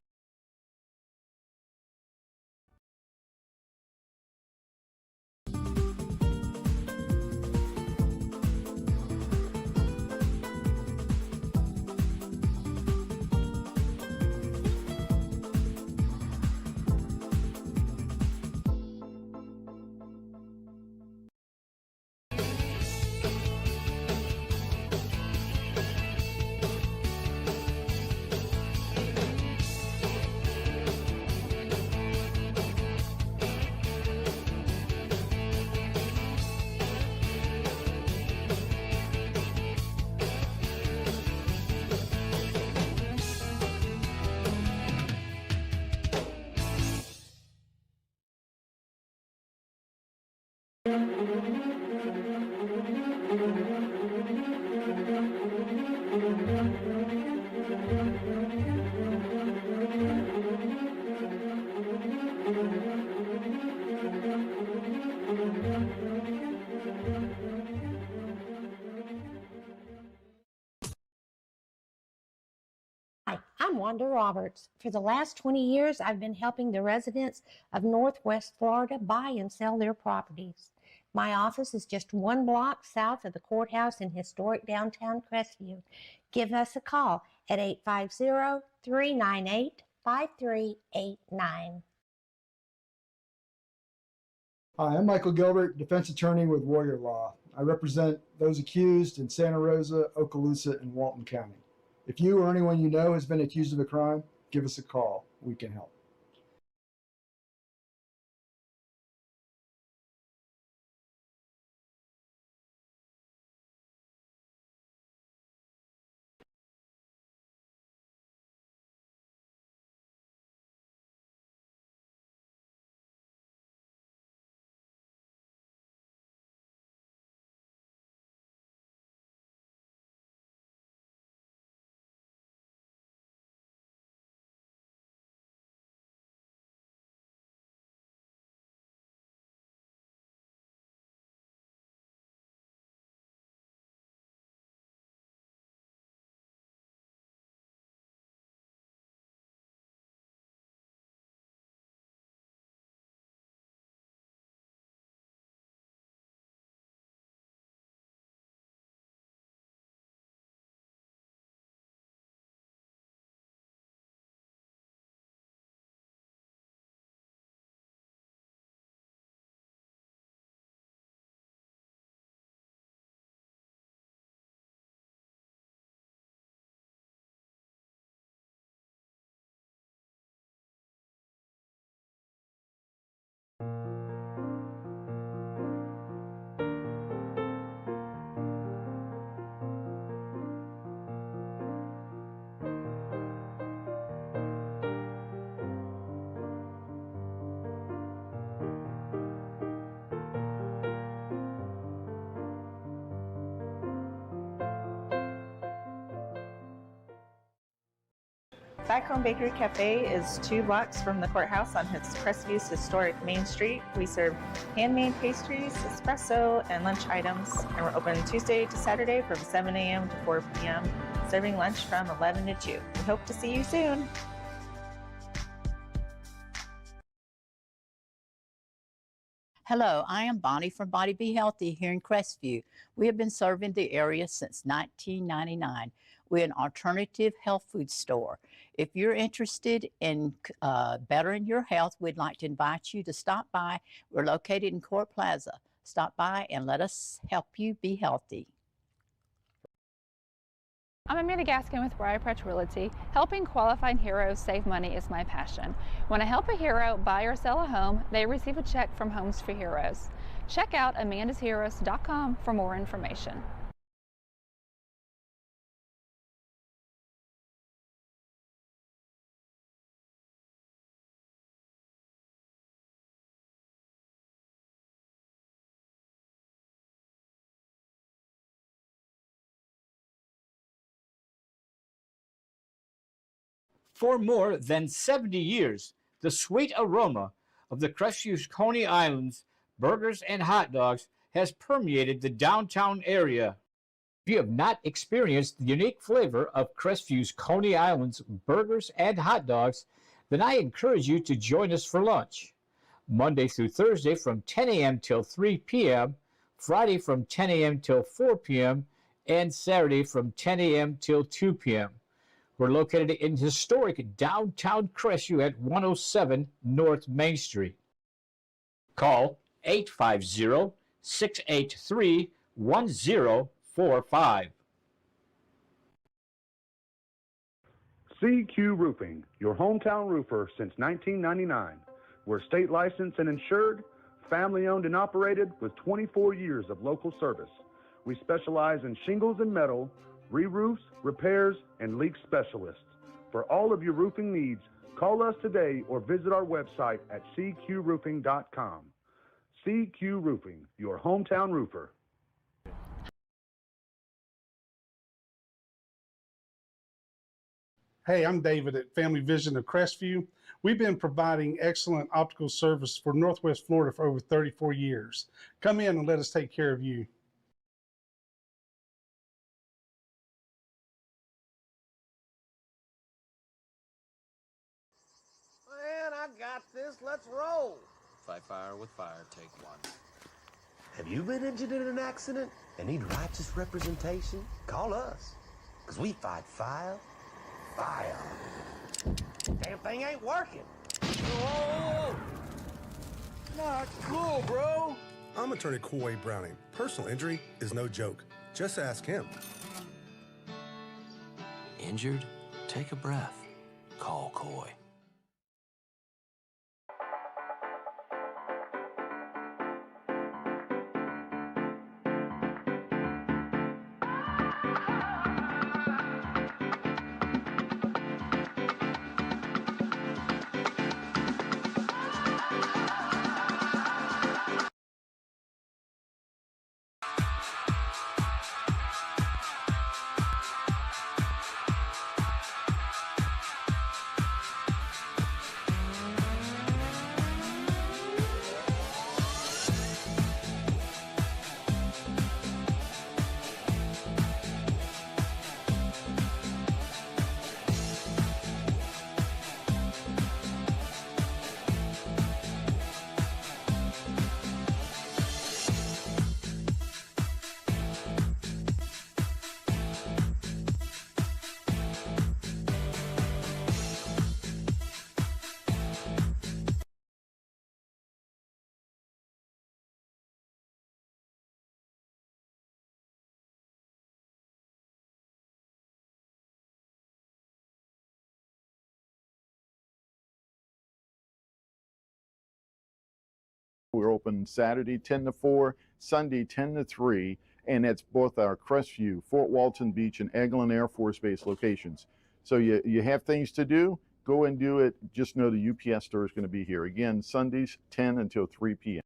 Hi, I'm Wanda Roberts. For the last 20 years, I've been helping the residents of Northwest Florida buy and sell their properties. My office is just one block south of the courthouse in historic downtown Crestview. Give us a call at 850-398-5389. Hi, I'm Michael Gilbert, defense attorney with Warrior Law. I represent those accused in Santa Rosa, Okaloosa, and Walton County. If you or anyone you know has been accused of a crime, give us a call. We can help. Back Home Bakery Cafe is 2 blocks from the courthouse on Crestview historic Main Street. We serve handmade pastries, espresso, and lunch items, and we're open Tuesday to Saturday from 7 a.m. to 4 p.m., serving lunch from 11 to 2. We hope to see you soon. Hello, I am Bonnie from Body Be Healthy here in Crestview. We have been serving the area since 1999. We're an alternative health food store. If you're interested in bettering your health, we'd like to invite you to stop by. We're located in Court Plaza. Stop by and let us help you be healthy. I'm Amanda Gaskin with Briarpatch Realty. Helping qualified heroes save money is my passion. When I help a hero buy or sell a home, they receive a check from Homes for Heroes. Check out amandasheroes.com for more information. For more than 70 years, the sweet aroma of the Crestview Coney Islands burgers and hot dogs has permeated the downtown area. If you have not experienced the unique flavor of Crestview's Coney Islands burgers and hot dogs, then I encourage you to join us for lunch. Monday through Thursday from 10 a.m. till 3 p.m., Friday from 10 a.m. till 4 p.m., and Saturday from 10 a.m. till 2 p.m. We're located in historic downtown Crestview at 107 North Main Street. Call 850-683-1045. CQ Roofing, your hometown roofer since 1999. We're state licensed and insured, family owned and operated with 24 years of local service. We specialize in shingles and metal, re-roofs, repairs, and leak specialists. For all of your roofing needs, call us today or visit our website at cqroofing.com. CQ Roofing, your hometown roofer. Hey, I'm David at Family Vision of Crestview. We've been providing excellent optical service for Northwest Florida for over 34 years. Come in and let us take care of you. Man, I got this. Let's roll. Fight fire with fire, take 1. Have you been injured in an accident and need righteous representation? Call us, because we fight fire. Damn thing ain't working. Whoa! Not cool, bro. I'm attorney Coy Browning. Personal injury is no joke. Just ask him. Injured? Take a breath. Call Coy. We're open Saturday 10 to 4, Sunday 10 to 3, and it's both our Crestview, Fort Walton Beach, and Eglin Air Force Base locations. So you have things to do, go and do it. Just know the UPS store is going to be here. Again, Sundays 10 until 3 p.m.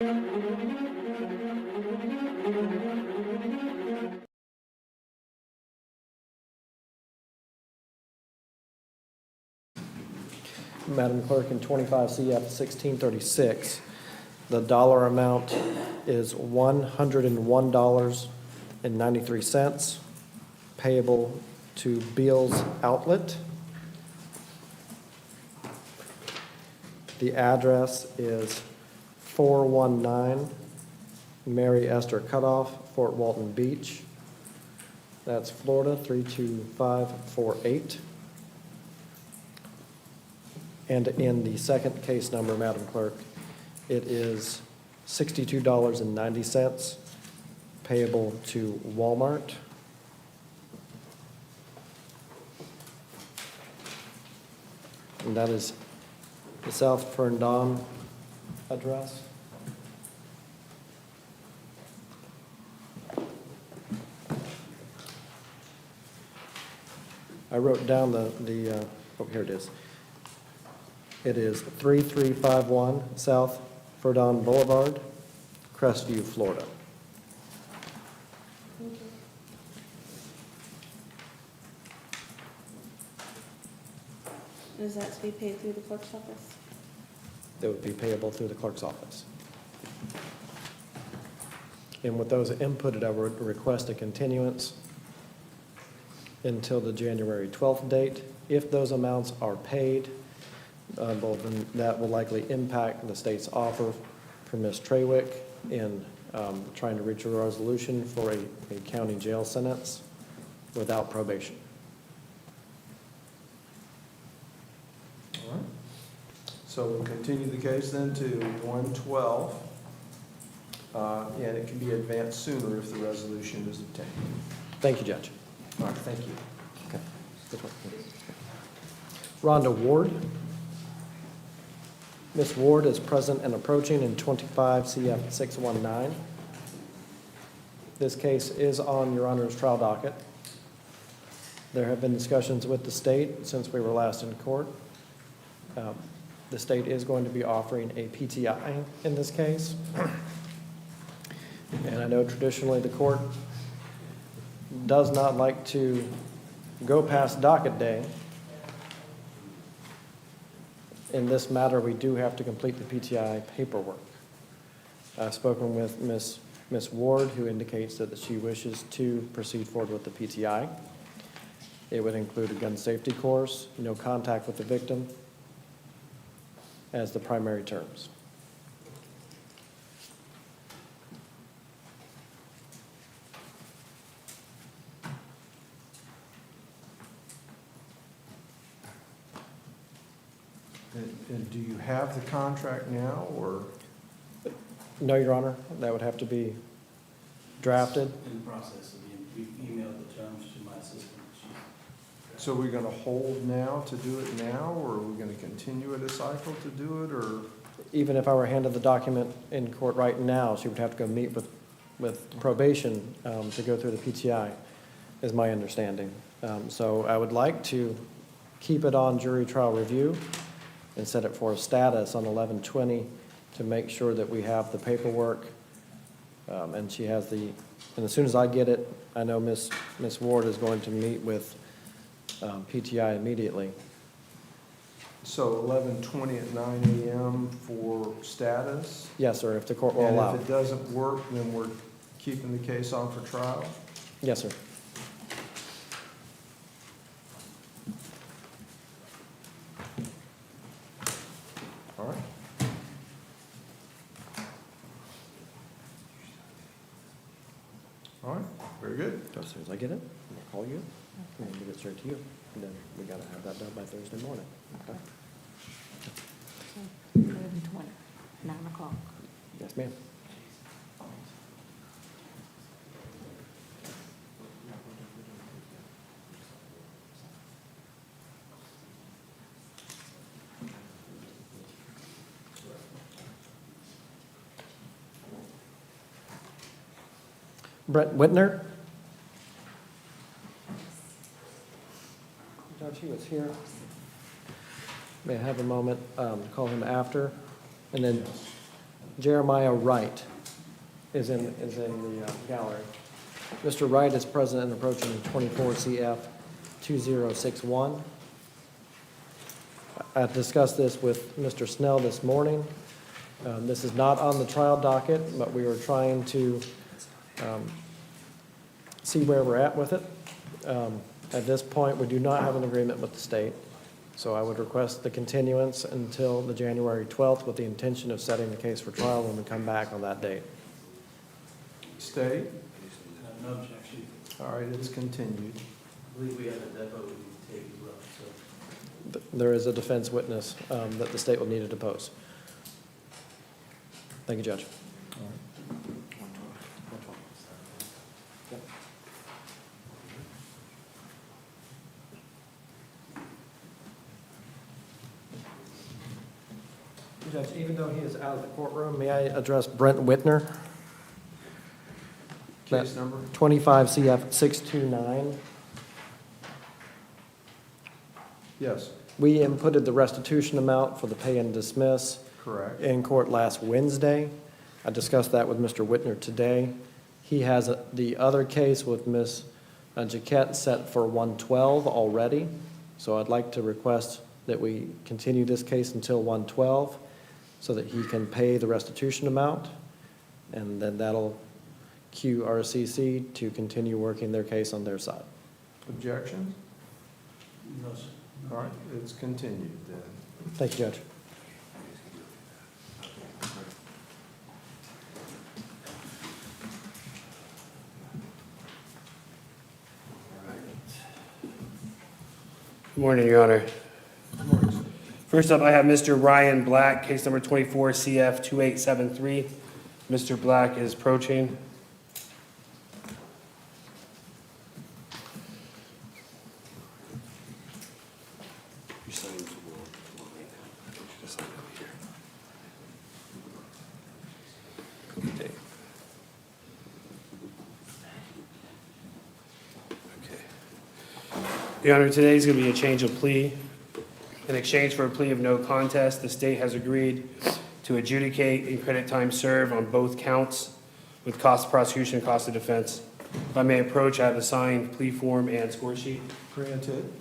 Madam Clerk, in 25 CF 1636, the dollar amount is $101.93, payable to Beals Outlet. The address is 419 Mary Esther Cutoff, Fort Walton Beach. That's Florida 32548. And in the second case number, Madam Clerk, it is $62.90, payable to Walmart. And that is the South Ferndon address. I wrote down oh, here it is. It is 3351 South Ferndon Boulevard, Crestview, Florida. Thank you. Is that to be paid through the clerk's office? That would be payable through the clerk's office. And with those inputted, I would request a continuance until the January 12th date. If those amounts are paid, well, then that will likely impact the state's offer for Ms. Trawick in trying to reach a resolution for a county jail sentence without probation. All right. So we'll continue the case then to 112. And it can be advanced sooner if the resolution is obtained. Thank you, Judge. All right, thank you. Okay. This one. Rhonda Ward. Ms. Ward is present and approaching in 25 CF 619. This case is on Your Honor's trial docket. There have been discussions with the state since we were last in court. The state is going to be offering a PTI in this case. And I know traditionally the court does not like to go past docket day. In this matter, we do have to complete the PTI paperwork. I've spoken with Ms. Ward, who indicates that she wishes to proceed forward with the PTI. It would include a gun safety course, no contact with the victim as the primary terms. And do you have the contract now, or? No, Your Honor, that would have to be drafted. In the process of we emailed the terms to my assistant. So we're going to hold now to do it now, or are we going to continue it a cycle to do it, or? Even if I were handed the document in court right now, she would have to go meet with probation to go through the PTI, is my understanding. So I would like to keep it on jury trial review and set it for a status on 11/20 to make sure that we have the paperwork. And she has and as soon as I get it, I know Ms. Ward is going to meet with PTI immediately. So 11/20 at 9 a.m. for status? Yes, sir, if the court will allow. And if it doesn't work, then we're keeping the case on for trial? Yes, sir. All right. All right, very good. As soon as I get it, I'll call you and give it straight to you. And then we gotta have that done by Thursday morning. Okay? 11:20, 9 o'clock. Yes, ma'am. Brett Whitner. Judge, he was here. May I have a moment to call him after? And then Jeremiah Wright is in the gallery. Mr. Wright is present and approaching 24 CF 2061. I discussed this with Mr. Snell this morning. This is not on the trial docket, but we were trying to see where we're at with it. At this point, we do not have an agreement with the state, so I would request the continuance until the January 12th with the intention of setting the case for trial when we come back on that date. State? No objection. All right, it's continued. I believe we have a depot we need to take as well, so. There is a defense witness that the state will need to depose. Thank you, Judge. Judge, even though he is out of the courtroom, may I address Brent Whitner? Case number? 25 CF 629. Yes. We inputted the restitution amount for the pay and dismiss. Correct. In court last Wednesday. I discussed that with Mr. Whitner today. He has the other case with Ms. Jaquette set for 112 already. So I'd like to request that we continue this case until 112 so that he can pay the restitution amount. And then that'll cue RCC to continue working their case on their side. Objections? No, sir. All right, it's continued then. Thank you, Judge. Good morning, Your Honor. First up, I have Mr. Ryan Black, case number 24 CF 2873. Mr. Black is approaching. Your Honor, today is going to be a change of plea. In exchange for a plea of no contest, the state has agreed to adjudicate and credit time served on both counts with cost of prosecution and cost of defense. If I may approach, I have a signed plea form and score sheet. Granted.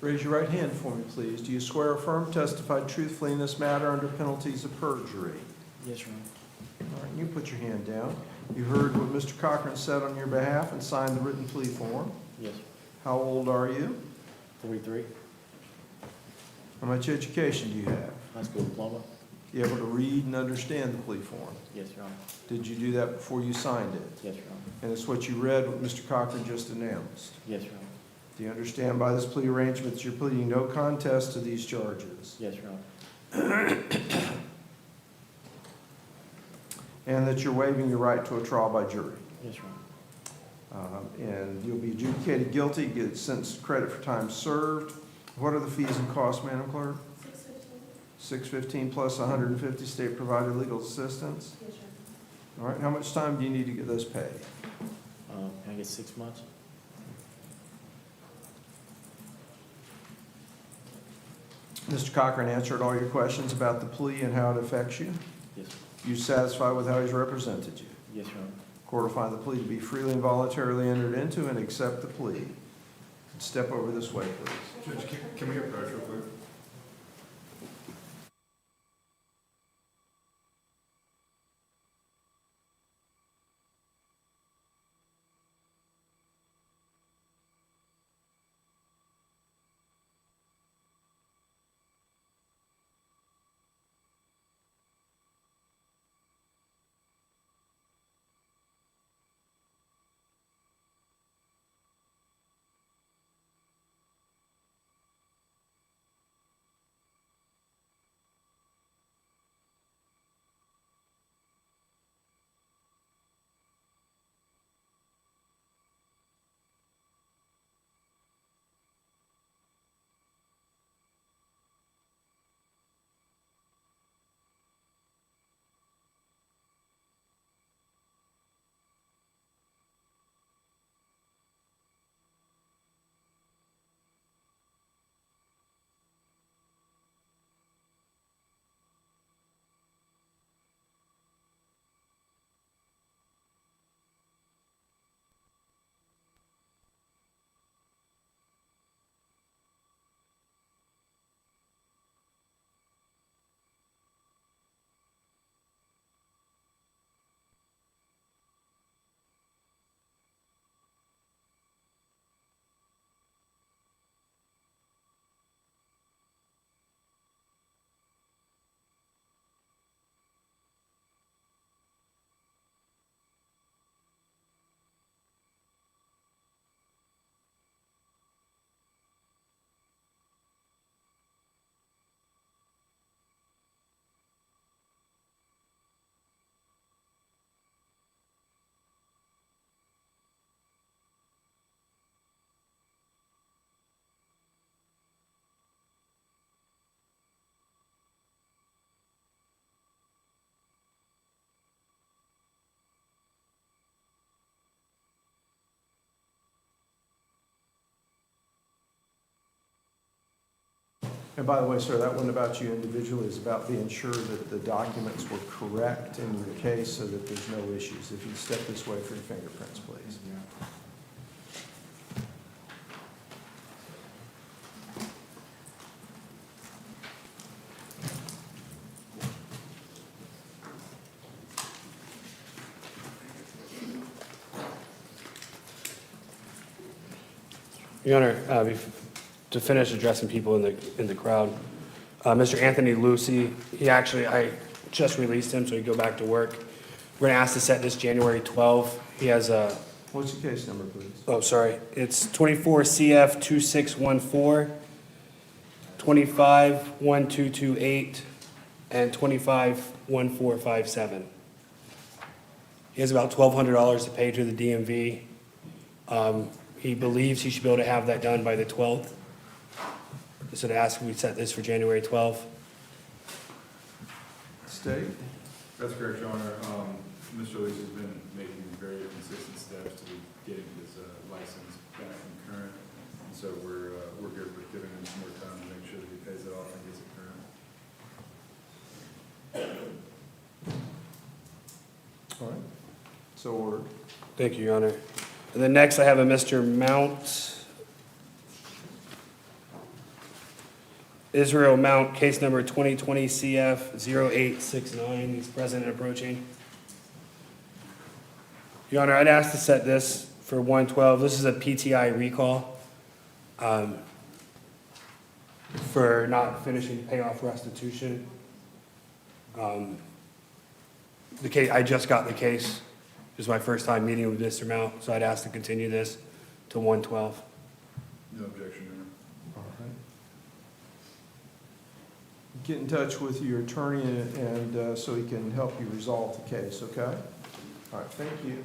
Raise your right hand for me, please. Do you swear or affirm to testify truthfully in this matter under penalties of perjury? Yes, Your Honor. All right, you put your hand down. You heard what Mr. Cochran said on your behalf and signed the written plea form. Yes. How old are you? 43. How much education do you have? High school diploma. You able to read and understand the plea form? Yes, Your Honor. Did you do that before you signed it? Yes, Your Honor. And it's what you read, what Mr. Cochran just announced? Yes, Your Honor. Do you understand by this plea arrangement that you're pleading no contest to these charges? Yes, Your Honor. And that you're waiving your right to a trial by jury? Yes, Your Honor. And you'll be adjudicated guilty, get sentenced credit for time served. What are the fees and costs, Madam Clerk? $615 plus 150 state-provided legal assistance? Yes, sir. All right, how much time do you need to get those paid? Can I get 6 months? Mr. Cochran answered all your questions about the plea and how it affects you? Yes. You satisfied with how he's represented you? Yes, Your Honor. Court will find the plea to be freely and voluntarily entered into and accept the plea. Step over this way, please. Judge, can we approach real quick? And by the way, sir, that wasn't about you individually, it's about being sure that the documents were correct in your case so that there's no issues. If you step this way for your fingerprints, please. Your Honor, to finish addressing people in the crowd, Mr. Anthony Lucy, I just released him, so he can go back to work. We're going to ask to set this January 12th. He has a, What's the case number, please? oh, sorry, it's 24 CF 2614, 25 1228, and 25 1457. He has about $1,200 to pay to the DMV. He believes he should be able to have that done by the 12th. So to ask, we set this for January 12th. State? That's correct, Your Honor. Mr. Leach has been making very consistent steps to getting his license back and current. And so we're here with giving him some more time to make sure that he pays it off and gets it current. All right. So ordered. Thank you, Your Honor. And then next I have a Mr. Mount, Israel Mount, case number 2020 CF 0869. He's present and approaching. Your Honor, I'd ask to set this for 112. This is a PTI recall for not finishing payoff restitution. The case, I just got the case. This is my first time meeting with Mr. Mount, so I'd ask to continue this to 112. No objection, Your Honor. All right. Get in touch with your attorney and so he can help you resolve the case, okay? All right, thank you.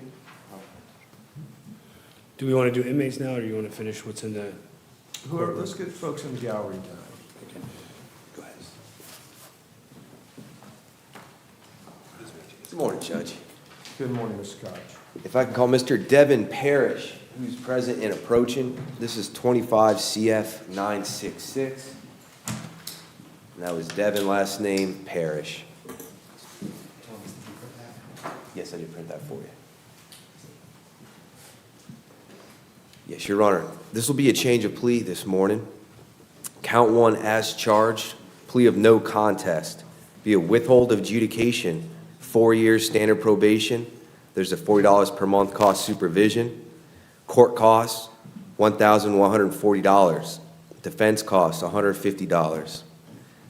Do we want to do inmates now, or do you want to finish what's in the? Whoever, let's get folks in the gallery done. Okay. Go ahead. Good morning, Judge. Good morning, Mr. Koch. If I can call Mr. Devin Parrish, who's present and approaching. This is 25 CF 966. And that was Devin, last name Parrish. Yes, I did print that for you. Yes, Your Honor. This will be a change of plea this morning. Count 1 as charged, plea of no contest, be a withhold of adjudication, 4 years standard probation. There's a $40 per month cost supervision. Court costs, $1,140. Defense costs, $150.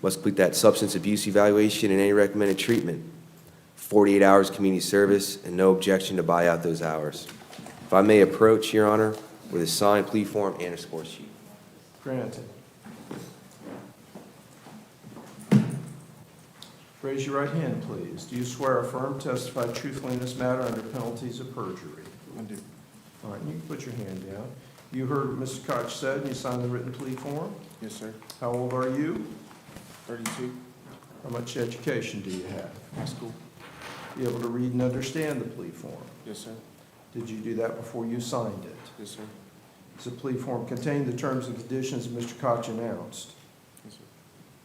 Must complete that substance abuse evaluation and any recommended treatment. 48 hours community service and no objection to buy out those hours. If I may approach, Your Honor, with a signed plea form and a score sheet. Granted. Raise your right hand, please. Do you swear or affirm to testify truthfully in this matter under penalties of perjury? I do. All right, you can put your hand down. You heard what Mr. Koch said, and you signed the written plea form? Yes, sir. How old are you? 32. How much education do you have? High school. You able to read and understand the plea form? Yes, sir. Did you do that before you signed it? Yes, sir. Does the plea form contain the terms and conditions that Mr. Koch announced? Yes, sir.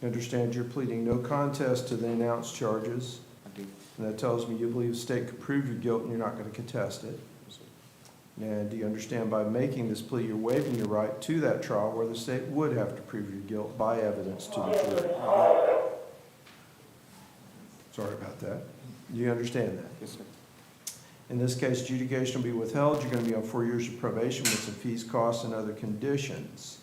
You understand you're pleading no contest to the announced charges? I do. And that tells me you believe the state could prove your guilt and you're not going to contest it? Yes, sir. And do you understand by making this plea, you're waiving your right to that trial where the state would have to prove your guilt by evidence to the jury? Sorry about that. Do you understand that? Yes, sir. In this case, adjudication will be withheld. You're going to be on 4 years of probation with some fees, costs, and other conditions.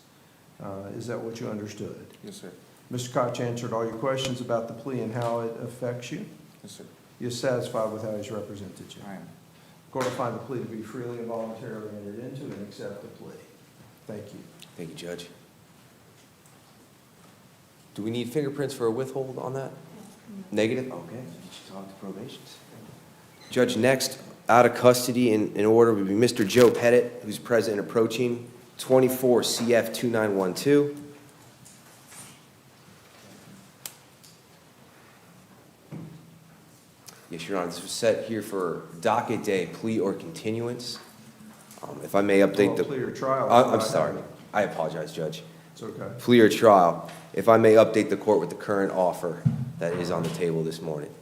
Is that what you understood? Yes, sir. Mr. Koch answered all your questions about the plea and how it affects you? Yes, sir. You're satisfied with how he's represented you? I am. The court will find the plea to be freely and voluntarily entered into and accept the plea. Thank you. Thank you, Judge. Do we need fingerprints for a withhold on that? Negative? Okay. You should talk to probation. Judge, next, out of custody in order would be Mr. Joe Pettit, who's present and approaching, 24 CF 2912. Yes, Your Honor, this was set here for docket day, plea or continuance. If I may update the... Plea or trial. I'm sorry. I apologize, Judge. It's okay. plea or trial. If I may update the court with the current offer that is on the table this morning.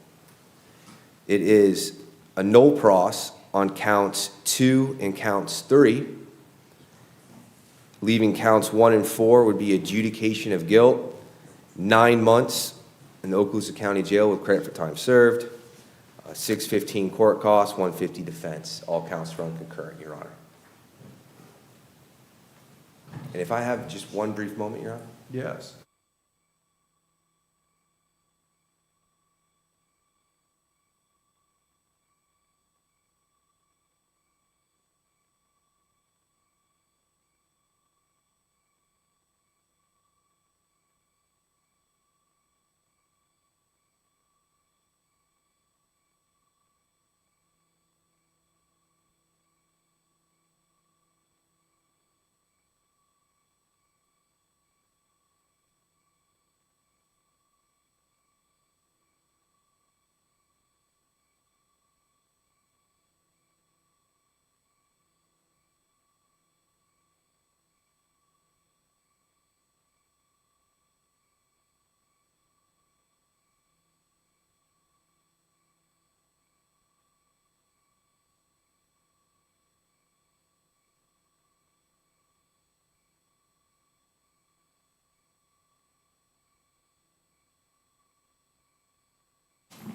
It is a no pros on counts 2 and counts 3. Leaving counts 1 and 4 would be adjudication of guilt, 9 months in the Okaloosa County Jail with credit for time served, $615 court costs, $150 defense. All counts run concurrent, Your Honor. And if I have just one brief moment, Your Honor? Yes.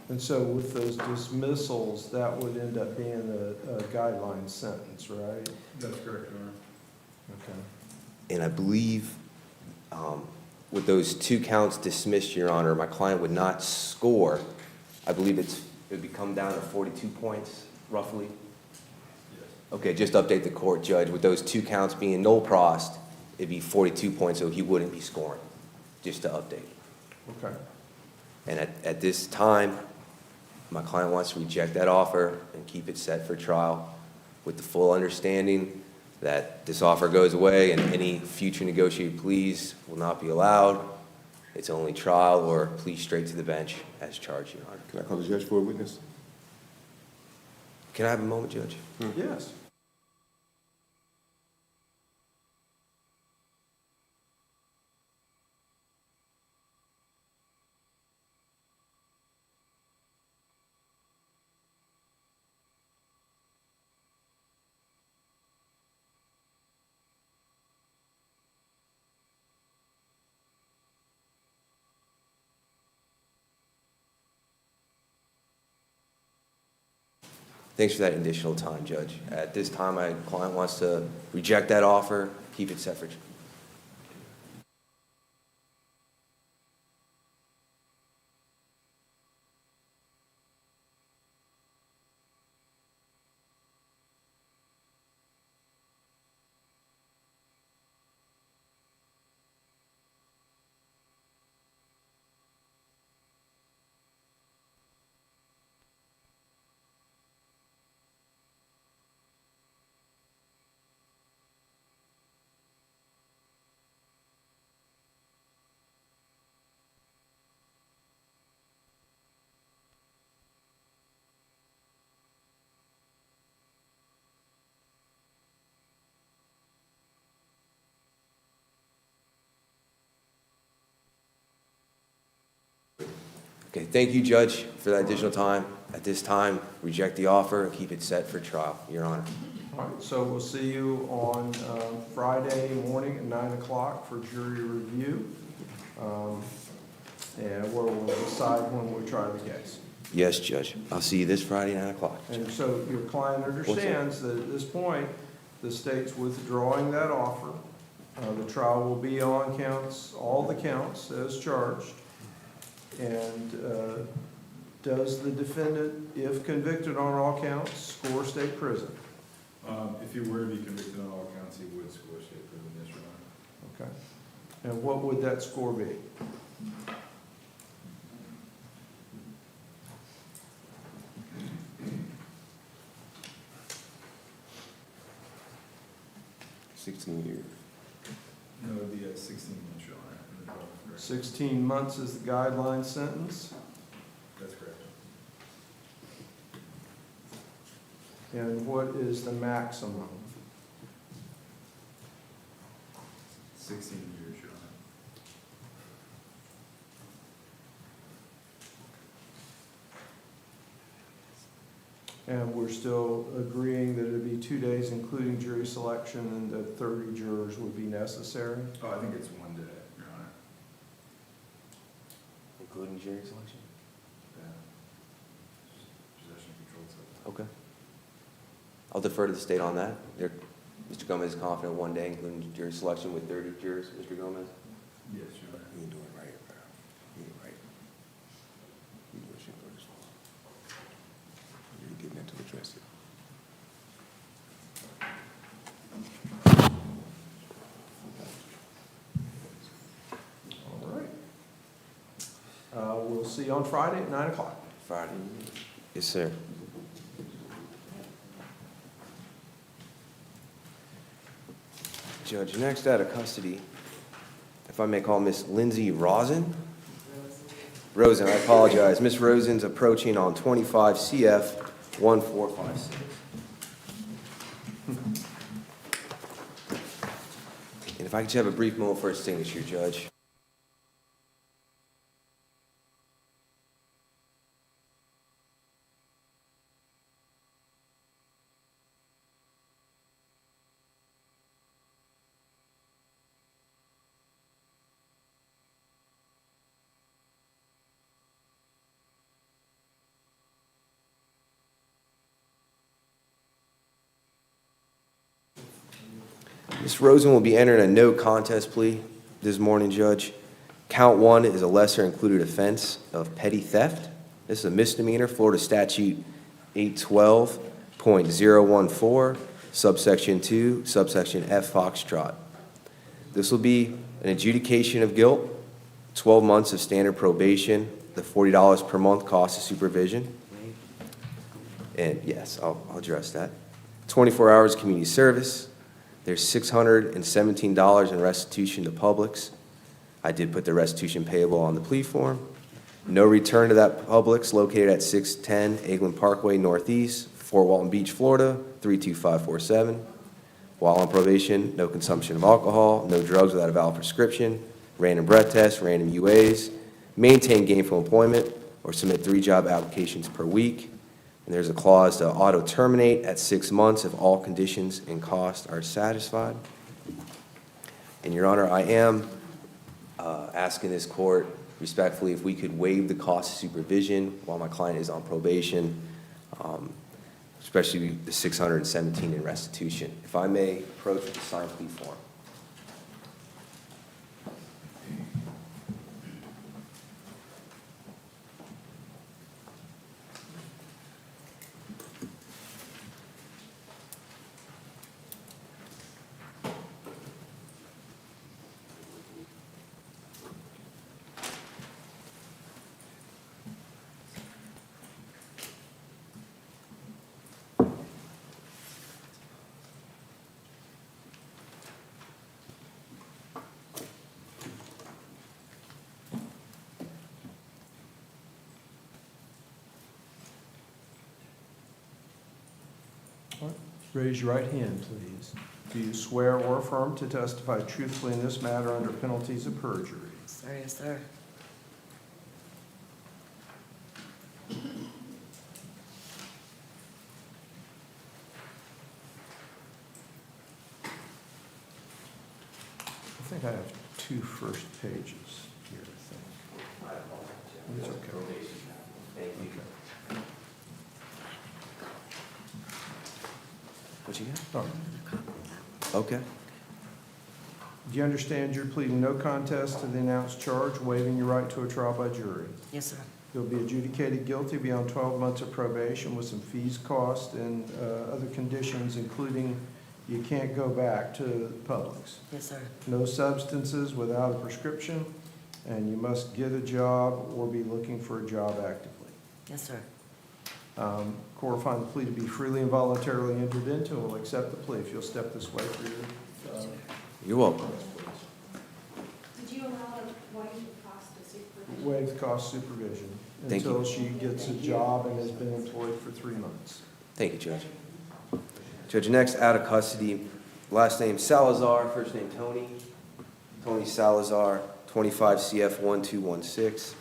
And so with those dismissals, that would end up being a guideline sentence, right? That's correct, Your Honor. Okay. And I believe with those 2 counts dismissed, Your Honor, my client would not score. I believe it would be come down to 42 points, roughly. Yes. Okay, just update the court, Judge. With those 2 counts being no prost, it'd be 42 points, so he wouldn't be scoring, just to update. Okay. And at this time, my client wants to reject that offer and keep it set for trial with the full understanding that this offer goes away and any future negotiated pleas will not be allowed. It's only trial or plea straight to the bench as charged, Your Honor. Can I call the judge for a witness? Can I have a moment, Judge? Yes. Thanks for that additional time, Judge. At this time, my client wants to reject that offer, keep it set for trial. Okay, thank you, Judge, for that additional time. At this time, reject the offer and keep it set for trial, Your Honor. All right, so we'll see you on Friday morning at 9 o'clock for jury review. And we'll decide when we try the case. Yes, Judge. I'll see you this Friday, 9 o'clock. And so your client understands that at this point, the state's withdrawing that offer. The trial will be on counts, all the counts as charged. And does the defendant, if convicted on all counts, score state prison? If he were to be convicted on all counts, he would score state prison, yes, Your Honor. Okay. And what would that score be? $16 No, it would be 16 months, Your Honor. 16 months is the guideline sentence. That's correct. And what is the maximum? 16 years, Your Honor. And we're still agreeing that it'd be 2 days, including jury selection, and that 30 jurors would be necessary? Oh, I think it's 1 day, Your Honor. Including jury selection? Yeah. Possession controlled substance. Okay. I'll defer to the state on that. Mr. Gomez is confident 1 day, including jury selection with 30 jurors. Mr. Gomez? Yes, Your Honor. You can do it right, bro. You do it right. You do it first. You're getting into address it. All right. We'll see you on Friday at 9 o'clock. Friday. Yes, sir. Judge, next out of custody, if I may call Miss Lindsay Rosen? Rosen, I apologize. Miss Rosen's approaching on 25 CF 1456. And if I could just have a brief moment for a signature, Judge. Ms. Rosen will be entering a no contest plea this morning, Judge. Count 1 is a lesser included offense of petty theft. This is a misdemeanor, Florida Statute 812.014, subsection 2, subsection F Foxtrot. This will be an adjudication of guilt, 12 months of standard probation, the $40 per month cost of supervision. And yes, I'll address that. 24 hours community service. There's $617 in restitution to Publix. I did put the restitution payable on the plea form. No return to that Publix located at 610 Eglin Parkway Northeast, Fort Walton Beach, Florida, 32547. While on probation, no consumption of alcohol, no drugs without a valid prescription, random breath tests, random UAs, maintain gainful employment, or submit 3 job applications per week. And there's a clause to auto-terminate at 6 months if all conditions and costs are satisfied. And Your Honor, I am asking this court respectfully if we could waive the cost of supervision while my client is on probation, especially the $617 in restitution. If I may approach with the signed plea form. Raise your right hand, please. Do you swear or affirm to testify truthfully in this matter under penalties of perjury? Sir, yes, sir. I think I have 2 first pages here, I think. It's okay. Thank you. What you got? Okay. Do you understand you're pleading no contest to the announced charge, waiving your right to a trial by jury? Yes, sir. You'll be adjudicated guilty beyond 12 months of probation with some fees, costs, and other conditions, including you can't go back to Publix. Yes, sir. No substances without a prescription, and you must get a job or be looking for a job actively. Yes, sir. Court will find the plea to be freely and voluntarily entered into and will accept the plea. If you'll step this way for your... You're welcome. Did you allow a waive the cost of supervision? Waive the cost of supervision Thank you. until she gets a job and has been employed for 3 months. Thank you, Judge. Judge, next out of custody, last name Salazar, first name Tony. Tony Salazar, 25 CF 1216.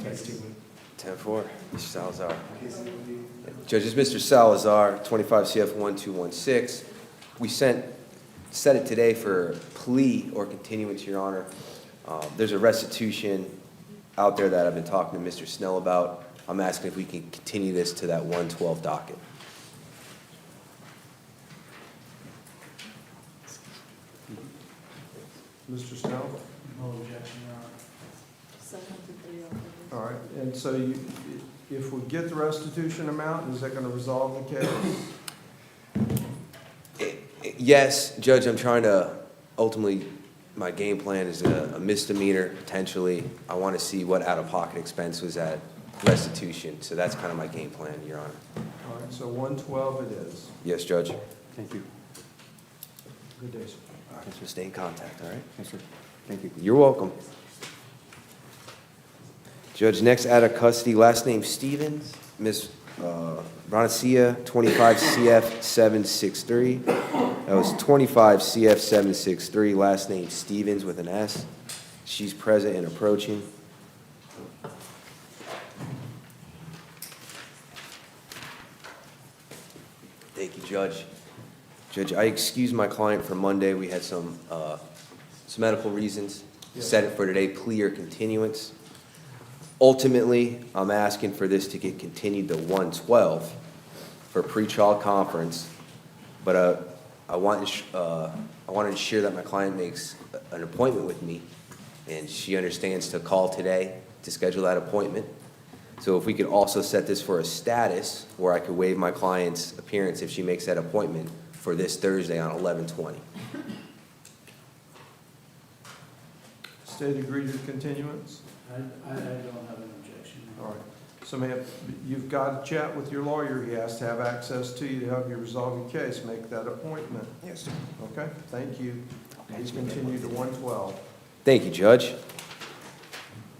That's too 10-4, Mr. Salazar. Judges, Mr. Salazar, 25 CF 1216. We set it today for plea or continuance, Your Honor. There's a restitution out there that I've been talking to Mr. Snell about. I'm asking if we can continue this to that 112 docket. Mr. Snell? No objection, Your Honor. All right, and so if we get the restitution amount, is that going to resolve the case? Yes, Judge, I'm trying to, ultimately, my game plan is a misdemeanor, potentially. I want to see what out-of-pocket expense was at restitution, so that's kind of my game plan, Your Honor. All right, so 112 it is. Yes, Judge. Thank you. Good day, sir. We'll stay in contact, all right? Yes, sir. Thank you. You're welcome. Judge, next out of custody, last name Stevens, Ms. Bonacia, 25 CF 763. That was 25 CF 763, last name Stevens with an S. She's present and approaching. Thank you, Judge. Judge, I excused my client for Monday. We had some medical reasons. Set it for today, plea or continuance. Ultimately, I'm asking for this to get continued to 112 for pretrial conference, but I want to ensure that my client makes an appointment with me, and she understands to call today to schedule that appointment. So if we could also set this for a status where I could waive my client's appearance if she makes that appointment for this Thursday on 11/20. State agreed to continuance? I don't have an objection. All right. So ma'am, you've got to chat with your lawyer. He has to have access to you to help you resolve your case. Make that appointment. Yes, sir. Okay, thank you. Please continue to 112. Thank you, Judge.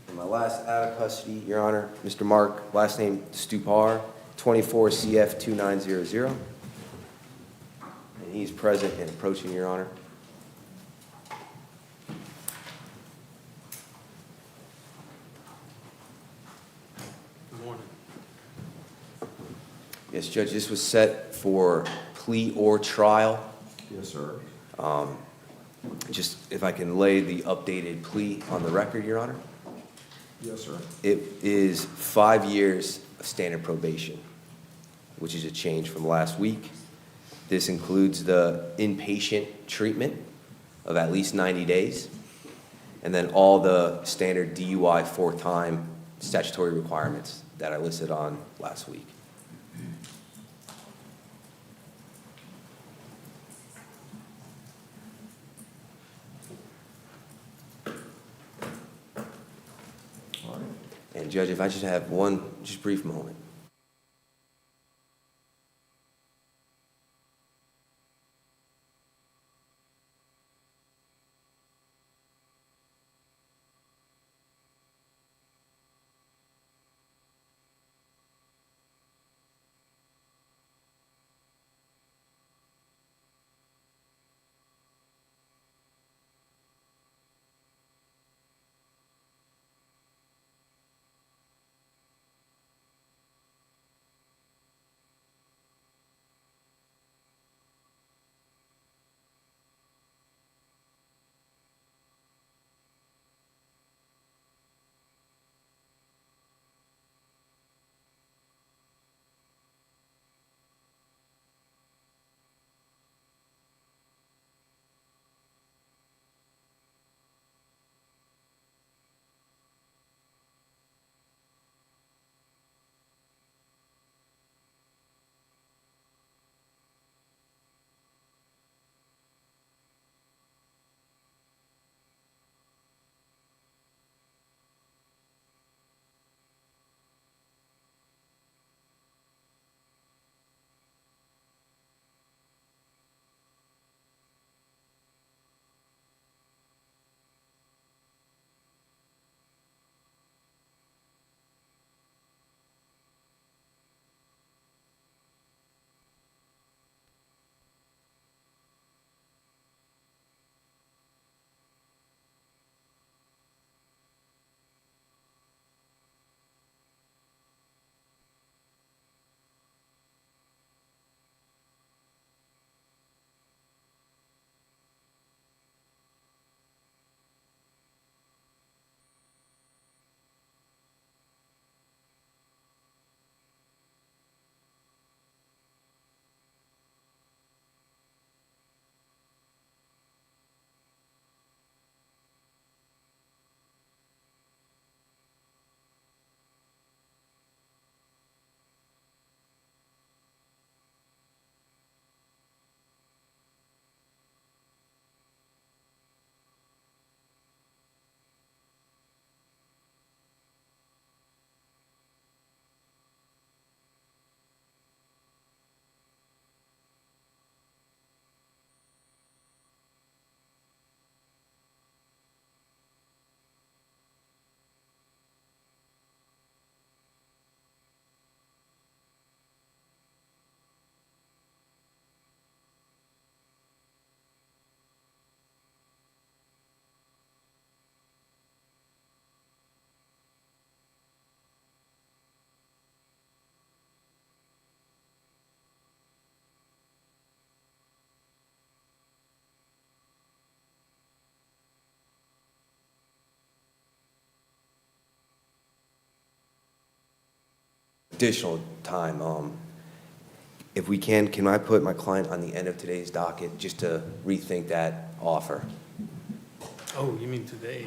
And my last out of custody, Your Honor, Mr. Mark, last name Stupar, 24 CF 2900. And he's present and approaching, Your Honor. Good morning. Yes, Judge, this was set for plea or trial. Yes, sir. Just if I can lay the updated plea on the record, Your Honor. Yes, sir. It is 5 years of standard probation, which is a change from last week. This includes the inpatient treatment of at least 90 days, and then all the standard DUI 4-time statutory requirements that I listed on last week. And Judge, if I just have one just brief moment. additional time. If we can I put my client on the end of today's docket just to rethink that offer? Oh, you mean today?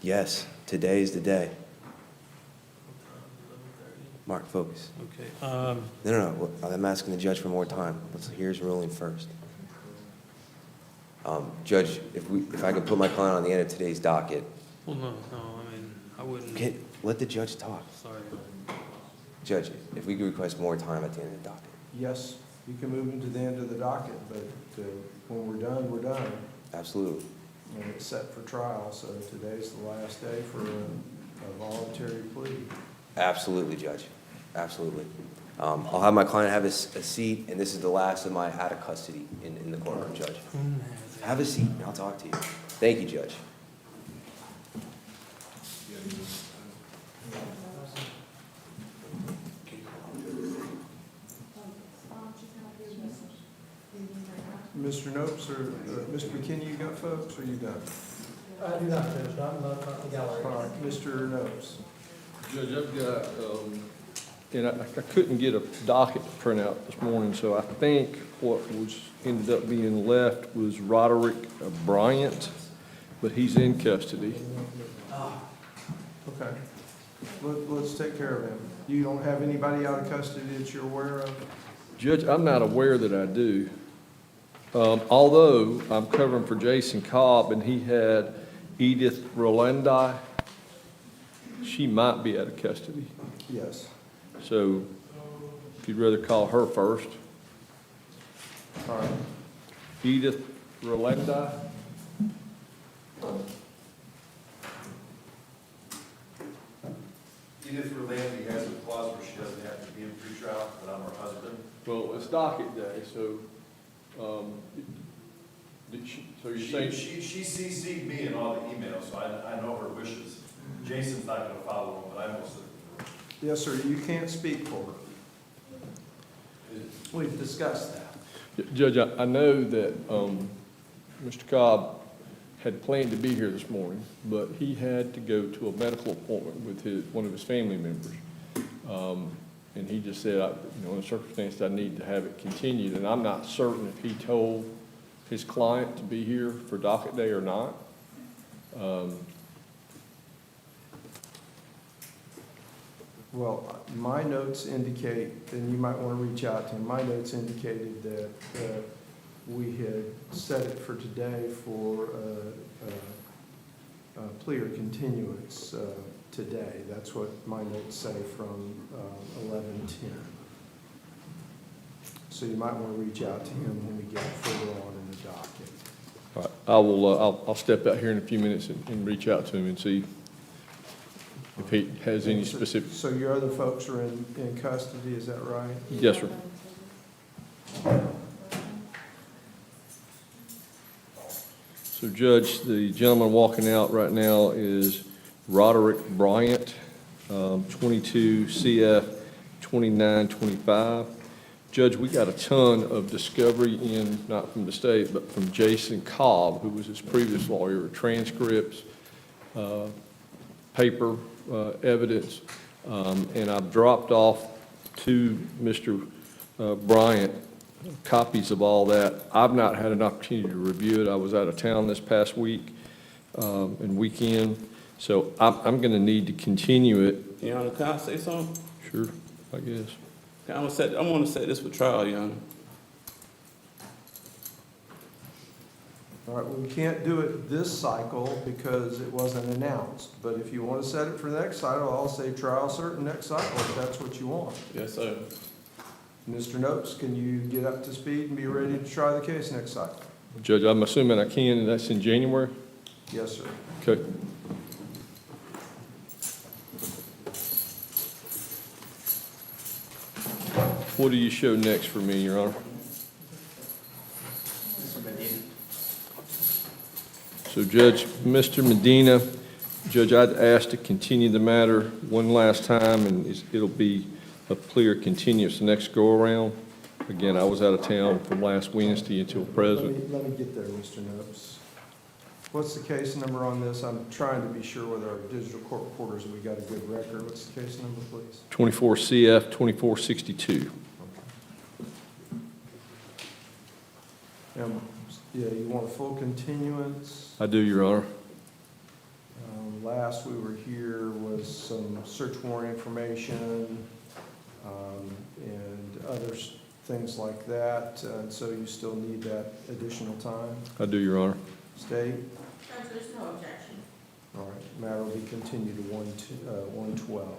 Yes, today is the day. Mark, focus. Okay. No. I'm asking the judge for more time. Let's hear his ruling first. Judge, if I could put my client on the end of today's docket. Well, no, I mean, I wouldn't. Okay, let the judge talk. Sorry. Judge, if we could request more time at the end of the docket. Yes, you can move them to the end of the docket, but when we're done, we're done. Absolutely. And it's set for trial, so today's the last day for a voluntary plea. Absolutely, Judge. Absolutely. I'll have my client have a seat, and this is the last of my out of custody in the courtroom, Judge. Have a seat, and I'll talk to you. Thank you, Judge. Mr. Nopes or Mr. McKinney, you got folks, or you done? I do not, Judge, I'm not the gallery. All right, Mr. Nopes. Judge, I've got, and I couldn't get a docket to print out this morning, so I think what ended up being left was Roderick Bryant, but he's in custody. Okay. Let's take care of him. You don't have anybody out of custody that you're aware of? Judge, I'm not aware that I do. Although I'm covering for Jason Cobb, and he had Edith Rolandi. She might be out of custody. Yes. So if you'd rather call her first. All right. Edith Rolandi. Edith Rolandi has a clause where she doesn't have to be in pretrial, but I'm her husband. Well, it's docket day, so, so you're saying? She CC'd me in all the emails, so I know her wishes. Jason's not gonna follow them, but I most of them. Yes, sir, you can't speak for her. We've discussed that. Judge, I know that Mr. Cobb had planned to be here this morning, but he had to go to a medical appointment with one of his family members. And he just said, in the circumstance, I need to have it continued. And I'm not certain if he told his client to be here for docket day or not. Well, my notes indicate, and you might want to reach out to him, my notes indicated that we had set it for today for a plea or continuance today. That's what my notes say from 11:10. So you might want to reach out to him when we get further on in the docket. All right, I will, I'll step out here in a few minutes and reach out to him and see if he has any specific. So your other folks are in custody, is that right? Yes, sir. So Judge, the gentleman walking out right now is Roderick Bryant, 22 CF 2925. Judge, we got a ton of discovery in, not from the state, but from Jason Cobb, who was his previous lawyer, transcripts, paper evidence, and I've dropped off to Mr. Bryant copies of all that. I've not had an opportunity to review it. I was out of town this past week and weekend, so I'm going to need to continue it. Your Honor, can I say something? Sure, I guess. I want to set this for trial, Your Honor. All right, well, we can't do it this cycle because it wasn't announced. But if you want to set it for the next cycle, I'll say trial certain next cycle if that's what you want. Yes, sir. Mr. Notes, can you get up to speed and be ready to try the case next cycle? Judge, I'm assuming I can, and that's in January? Yes, sir. Okay. What do you show next for me, Your Honor? So Judge, Mr. Medina, Judge, I'd ask to continue the matter one last time, and it'll be a clear continuance the next go-around. Again, I was out of town from last Wednesday until present. Let me get there, Mr. Notes. What's the case number on this? I'm trying to be sure with our digital court reporters that we got a good record. What's the case number, please? 24 CF 2462. Yeah, you want a full continuance? I do, Your Honor. Last we were here was some search warrant information and other things like that. And so you still need that additional time? I do, Your Honor. State? Judge, there's no objection. All right, matter will be continued to 112.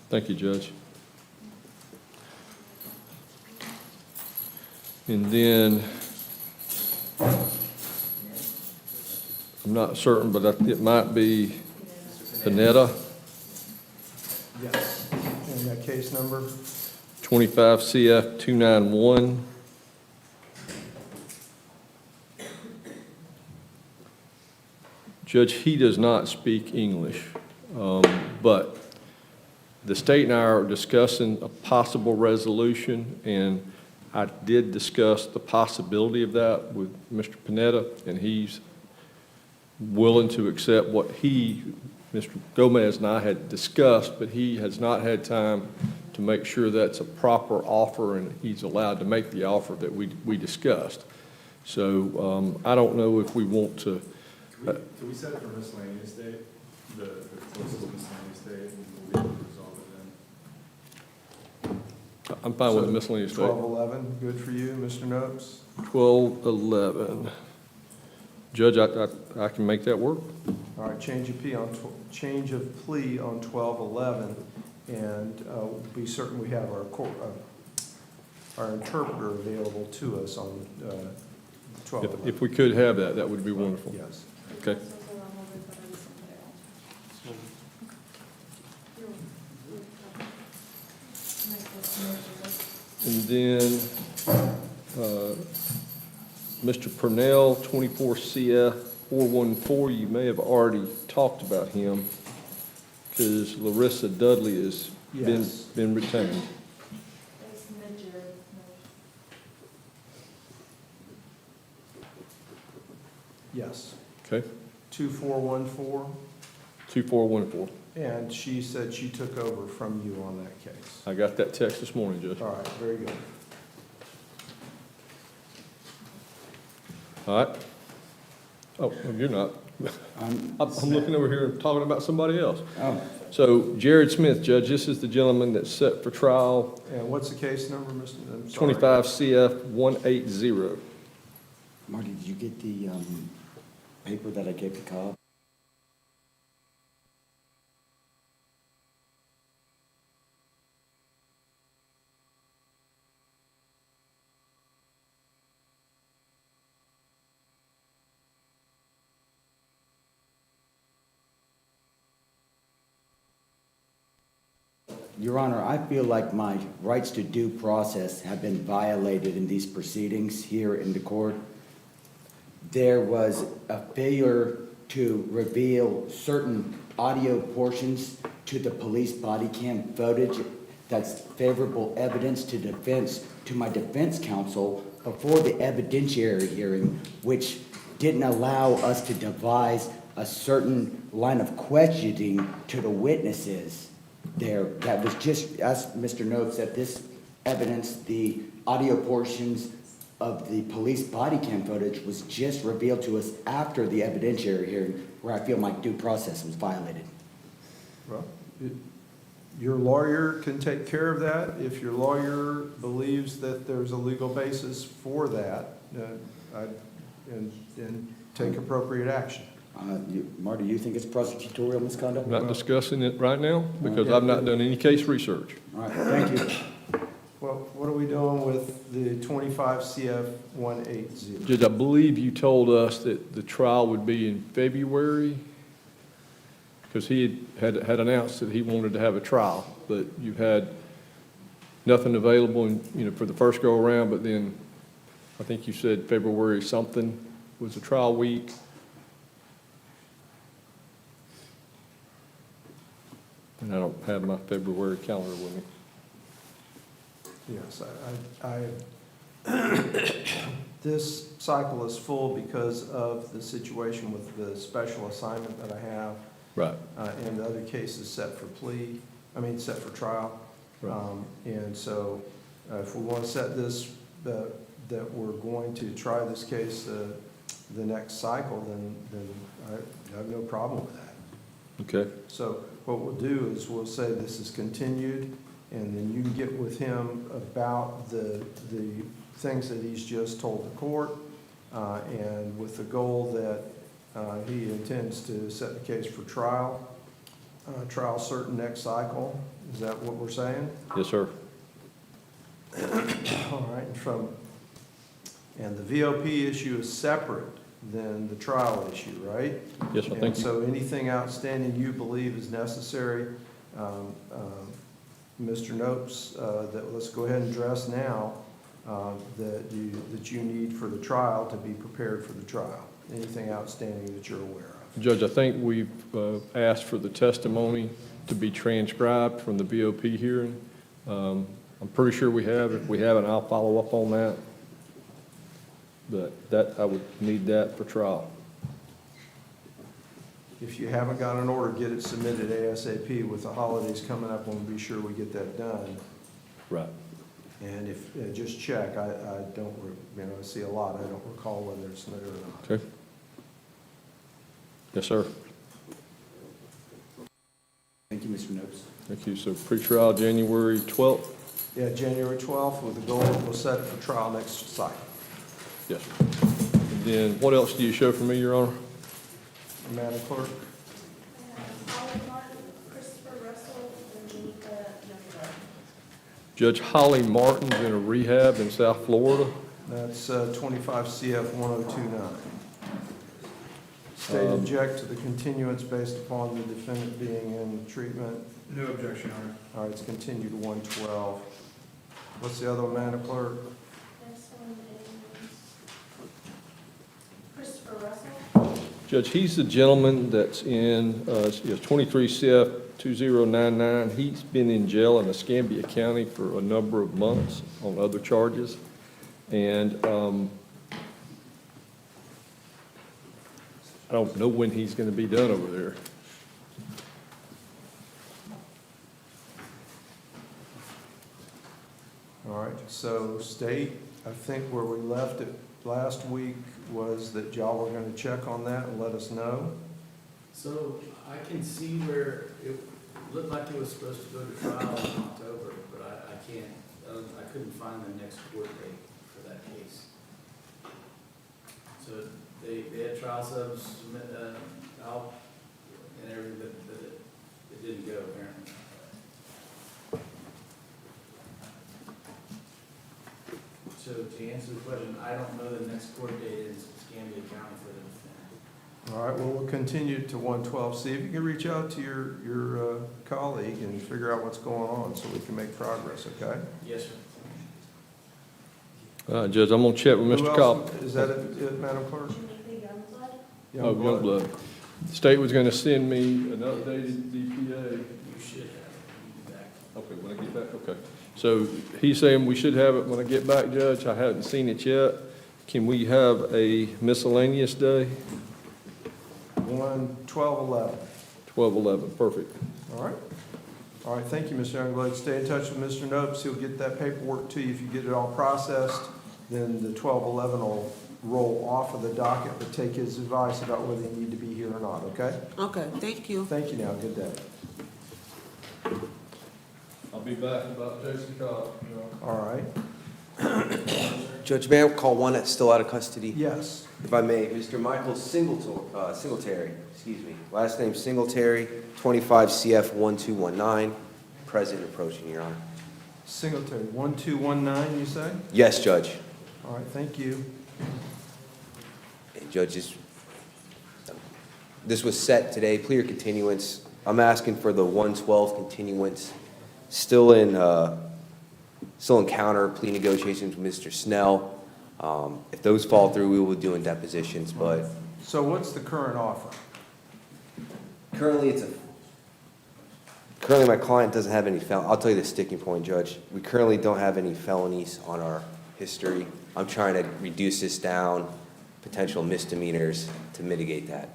Thank you, Judge. And then, I'm not certain, but it might be Panetta, Yes. And that case number? 25 CF 291. Judge, he does not speak English, but the state and I are discussing a possible resolution, and I did discuss the possibility of that with Mr. Panetta, and he's willing to accept what Mr. Gomez and I had discussed, but he has not had time to make sure that's a proper offer and he's allowed to make the offer that we discussed. So I don't know if we want to. Can we set it for miscellaneous date, the closest miscellaneous date, and we'll be able to resolve it then? I'm fine with the miscellaneous date. 12/11, good for you, Mr. Nopes? 12/11. Judge, I can make that work. All right, change of plea on 12/11, and be certain we have our interpreter available to us on 12/11. If we could have that, that would be wonderful. Yes. Okay. And then, Mr. Purnell, 24 CF 414, you may have already talked about him because Larissa Dudley has been retained. Yes. Okay. 2414, 2414. and she said she took over from you on that case. I got that text this morning, Judge. All right, very good. All right. Oh, no, you're not. I'm looking over here and talking about somebody else. Oh. So Jared Smith, Judge, this is the gentleman that's set for trial. And what's the case number, Mr.? I'm sorry. 25 CF 180. Marty, did you get the paper that I gave to Cobb? Your Honor, I feel like my rights to due process have been violated in these proceedings here in the court. There was a failure to reveal certain audio portions to the police body cam footage that's favorable evidence to my defense counsel before the evidentiary hearing, which didn't allow us to devise a certain line of questioning to the witnesses there. That was just, as Mr. Notes said, this evidence, the audio portions of the police body cam footage was just revealed to us after the evidentiary hearing, where I feel my due process was violated. Well, your lawyer can take care of that. If your lawyer believes that there's a legal basis for that, and take appropriate action. Marty, you think it's prosecutorial misconduct? I'm not discussing it right now because I've not done any case research. All right, thank you. Well, what are we doing with the 25 CF 180? Judge, I believe you told us that the trial would be in February because he had announced that he wanted to have a trial, but you had nothing available for the first go around, but then I think you said February something was a trial week. And I don't have my February calendar with me. Yes, This cycle is full because of the situation with the special assignment that I have. Right. And the other cases set for set for trial. Right. And so if we want to set this, that we're going to try this case the next cycle, then I have no problem with that. Okay. So what we'll do is we'll say this is continued, and then you can get with him about the things that he's just told the court, and with the goal that he intends to set the case for trial, trial certain next cycle. Is that what we're saying? Yes, sir. All right, and the VOP issue is separate than the trial issue, right? Yes, sir. Thank And you. so anything outstanding you believe is necessary, Mr. Nopes, that let's go ahead and address now, that you need for the trial to be prepared for the trial. Anything outstanding that you're aware of? Judge, I think we've asked for the testimony to be transcribed from the BOP hearing. I'm pretty sure we have. If we haven't, I'll follow up on that. But I would need that for trial. If you haven't got an order, get it submitted ASAP. With the holidays coming up, we'll be sure we get that done. Right. And if, just check, I don't, I see a lot, I don't recall whether it's submitted or not. Okay. Yes, sir. Thank you, Mr. Nopes. Thank you. So pretrial January 12th? Yeah, January 12th, with the goal that we'll set it for trial next cycle. Yes, sir. And then what else do you show for me, Your Honor? Madam Clerk? Holly Martin, Christopher Russell, and Janika Youngblood. Judge Holly Martin's in a rehab in South Florida. That's 25 CF 1029. State object to the continuance based upon the defendant being in treatment. No objection, Your Honor. All right, it's continued to 112. What's the other one, Madam Clerk? Next one is Christopher Russell. Judge, he's the gentleman that's in 23 CF 2099. He's been in jail in Escambia County for a number of months on other charges. And I don't know when he's going to be done over there. All right, so State, I think where we left it last week was that y'all were going to check on that and let us know. So I can see where it looked like it was supposed to go to trial in October, but I can't, I couldn't find the next court date for that case. So they had trial subs submit, out and everything, but it didn't go apparently. So to answer the question, I don't know the next court date in Escambia County for the defendant. All right, well, we'll continue to 112. See if you can reach out to your colleague and figure out what's going on so we can make progress, okay? Yes, sir. Judge, I'm going to check with Who Mr. else? Cobb. Is that it, Madam Clerk? Janika Youngblood. Oh, Youngblood. The state was going to send me an updated DPA. You should have it back. Okay, when I get back, okay. So he's saying we should have it when I get back, Judge. I haven't seen it yet. Can we have a miscellaneous day? 12/11. 12/11, perfect. All right. All right, thank you, Mr. Youngblood. Stay in touch with Mr. Nopes. He'll get that paperwork to you. If you get it all processed, then the 12/11 will roll off of the docket, but take his advice about whether you need to be here or not, okay? Okay, thank you. Thank you now. Good day. I'll be back about Jason Cobb. All right. Judge, may I call one that's still out of custody? Yes. If I may, Mr. Michael Singletary, excuse me. Last name Singletary, 25 CF 1219, present approaching, Your Honor. Singletary, 1219, you say? Yes, Judge. All right, thank you. And judges, this was set today, plea or continuance. I'm asking for the 112 continuance. Still in counter plea negotiations with Mr. Snell. If those fall through, we will be doing depositions, but So what's the current offer? currently my client doesn't have any I'll tell you the sticking point, Judge. We currently don't have any felonies on our history. I'm trying to reduce this down, potential misdemeanors to mitigate that.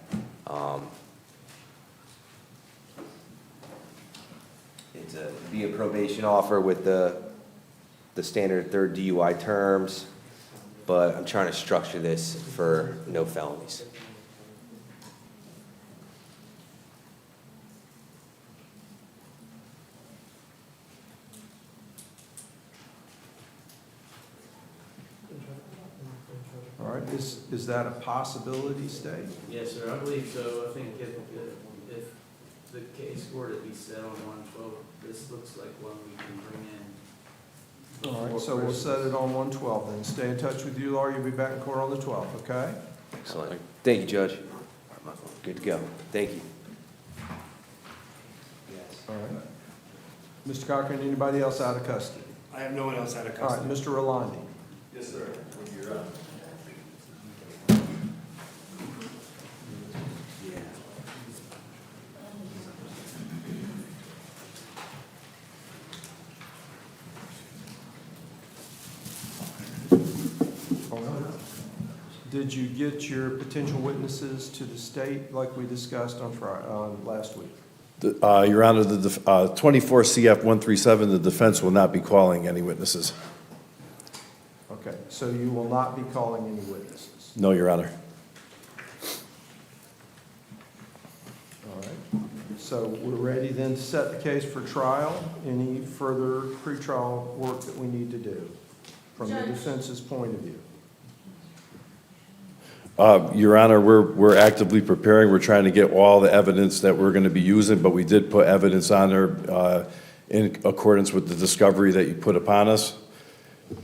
It's be a probation offer with the standard third DUI terms, but I'm trying to structure this for no felonies. All right, is that a possibility, State? Yes, sir, I believe so. I think if the case were to be set on 112, this looks like one we can bring in. All right, before so we'll Christmas. set it on 112 then. Stay in touch with you, Laura. You'll be back in court on the 12th, okay? Excellent. Thank you, Judge. Good to go. Thank you. All right. Mr. Cochran, anybody else out of custody? I have no one else out of All right, custody. Mr. Rolandi. Yes, sir. You're up. Did you get your potential witnesses to the state like we discussed on last week? Your Honor, the 24 CF 137, the defense will not be calling any witnesses. Okay, so you will not be calling any witnesses? No, Your Honor. All right. So we're ready then to set the case for trial. Any further pretrial work that we need to do from the defense's point of view? Your Honor, we're actively preparing. We're trying to get all the evidence that we're going to be using, but we did put evidence on there in accordance with the discovery that you put upon us.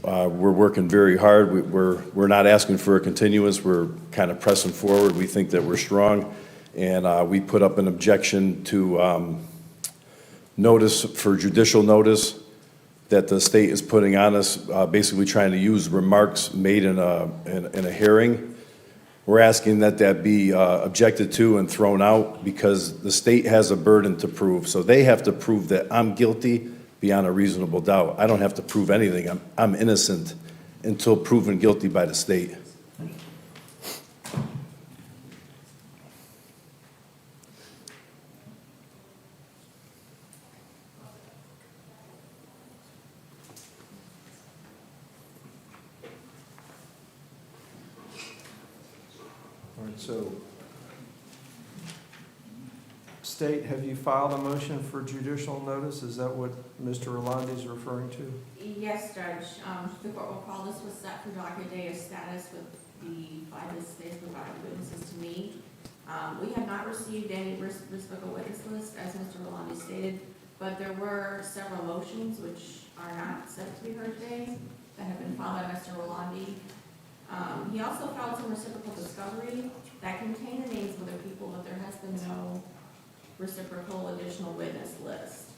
We're working very hard. We're not asking for a continuance. We're kind of pressing forward. We think that we're strong, and we put up an objection to notice for judicial notice that the state is putting on us, basically trying to use remarks made in a hearing. We're asking that that be objected to and thrown out because the state has a burden to prove. So they have to prove that I'm guilty beyond a reasonable doubt. I don't have to prove anything. I'm innocent until proven guilty by the state. All right, so, State, have you filed a motion for judicial notice? Is that what Mr. Rolandi is referring to? Yes, Judge. The court will call this was set for docket day of status with the 5 business days provided witnesses to me. We have not received any reciprocal witness list, as Mr. Rolandi stated, but there were several motions which are not set to be heard today that have been filed by Mr. Rolandi. He also filed some reciprocal discovery that contained the names of other people, but there has been no reciprocal additional witness list.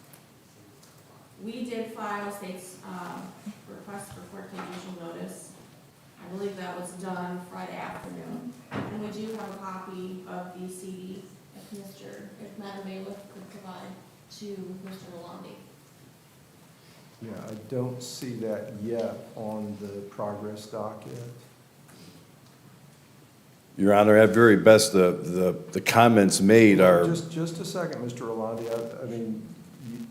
We did file state's request for court judicial notice. I believe that was done Friday afternoon. And we do have a copy of the CD if Madam Bailiff could provide to Mr. Rolandi. Yeah, I don't see that yet on the progress docket. Your Honor, at very best, the comments made are... Just a second, Mr. Rolandi. I mean,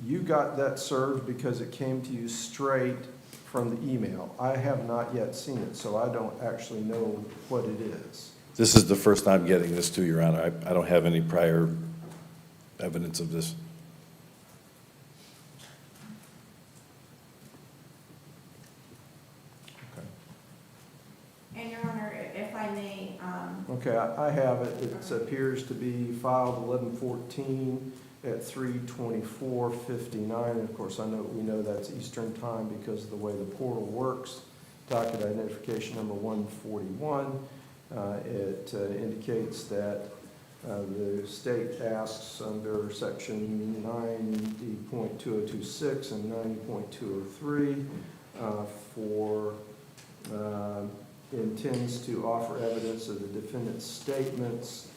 you got that served because it came to you straight from the email. I have not yet seen it, so I don't actually know what it is. This is the first time getting this to, Your Honor. I don't have any prior evidence of this. And Your Honor, if I may, Okay, I have it. It appears to be filed 11/14 at 3:24:59. And of course, we know that's Eastern time because of the way the portal works. Docket identification number 141. It indicates that the state asks under section 90.2026 and 90.203 for intends to offer evidence of the defendant's statements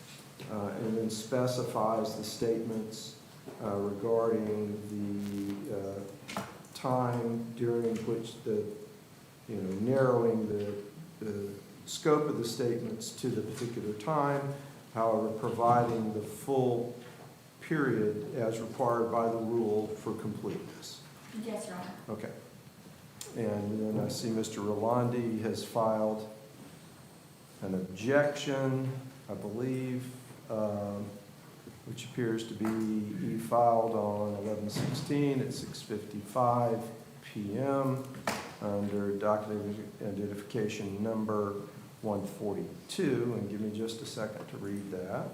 and then specifies the statements regarding the time during which the narrowing the scope of the statements to the particular time, however, providing the full period as required by the rule for completeness. Yes, Your Honor. Okay. And then I see Mr. Rolandi has filed an objection, I believe, which appears to be, he filed on 11/16 at 6:55 p.m. under document identification number 142. And give me just a second to read that.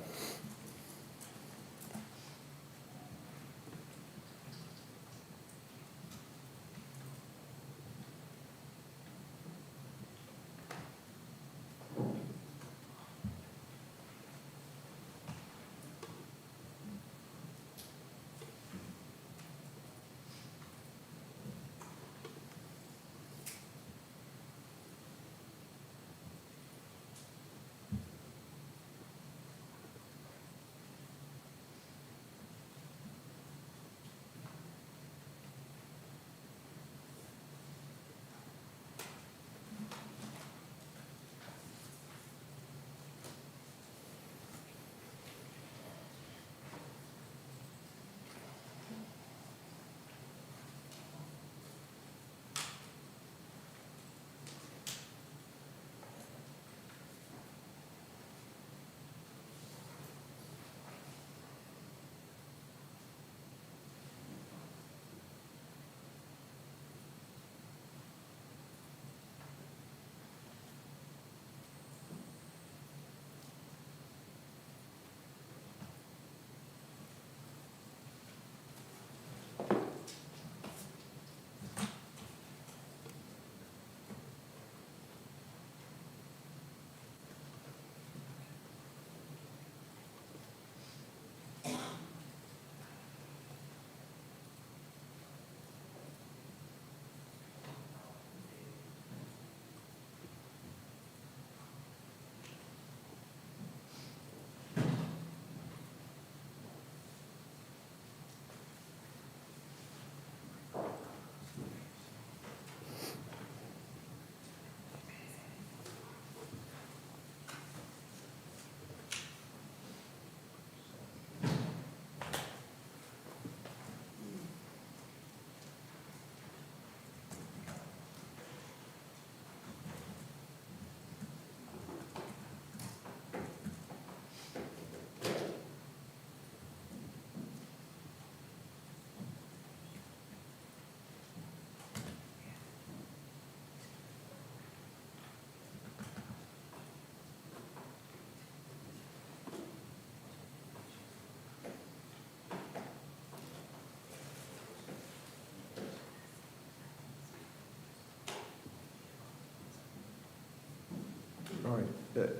All right.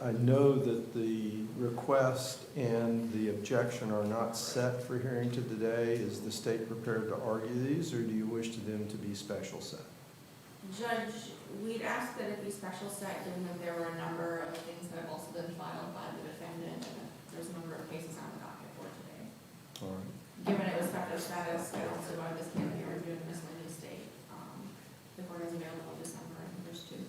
I know that the request and the objection are not set for hearing to today. Is the state prepared to argue these, or do you wish them to be special set? Judge, we'd ask that it be special set, given that there were a number of things that have also been filed by the defendant, and that there's a number of cases on the docket for today. All right. Given it was special status, and also by this can be reviewed in miscellaneous state, the court is available in December, I think there's two.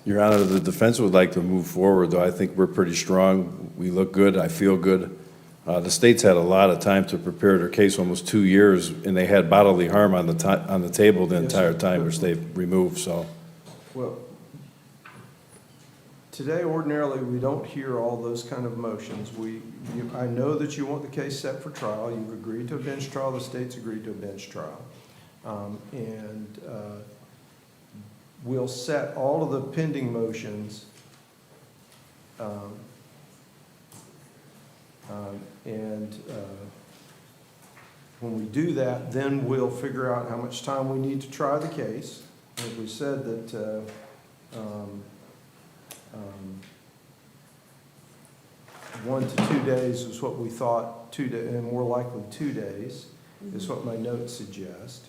Your Honor, the defense would like to move forward, though I think we're pretty strong. We look good, I feel good. The state's had a lot of time to prepare their case, almost 2 years, and they had bodily harm on the table the entire time, which they've removed, so. Well, today ordinarily we don't hear all those kind of motions. I know that you want the case set for trial. You've agreed to a bench trial. The state's agreed to a bench trial. We'll set all of the pending motions when we do that, then we'll figure out how much time we need to try the case. As we said that 1 to 2 days is what we thought, and more likely 2 days is what my notes suggest.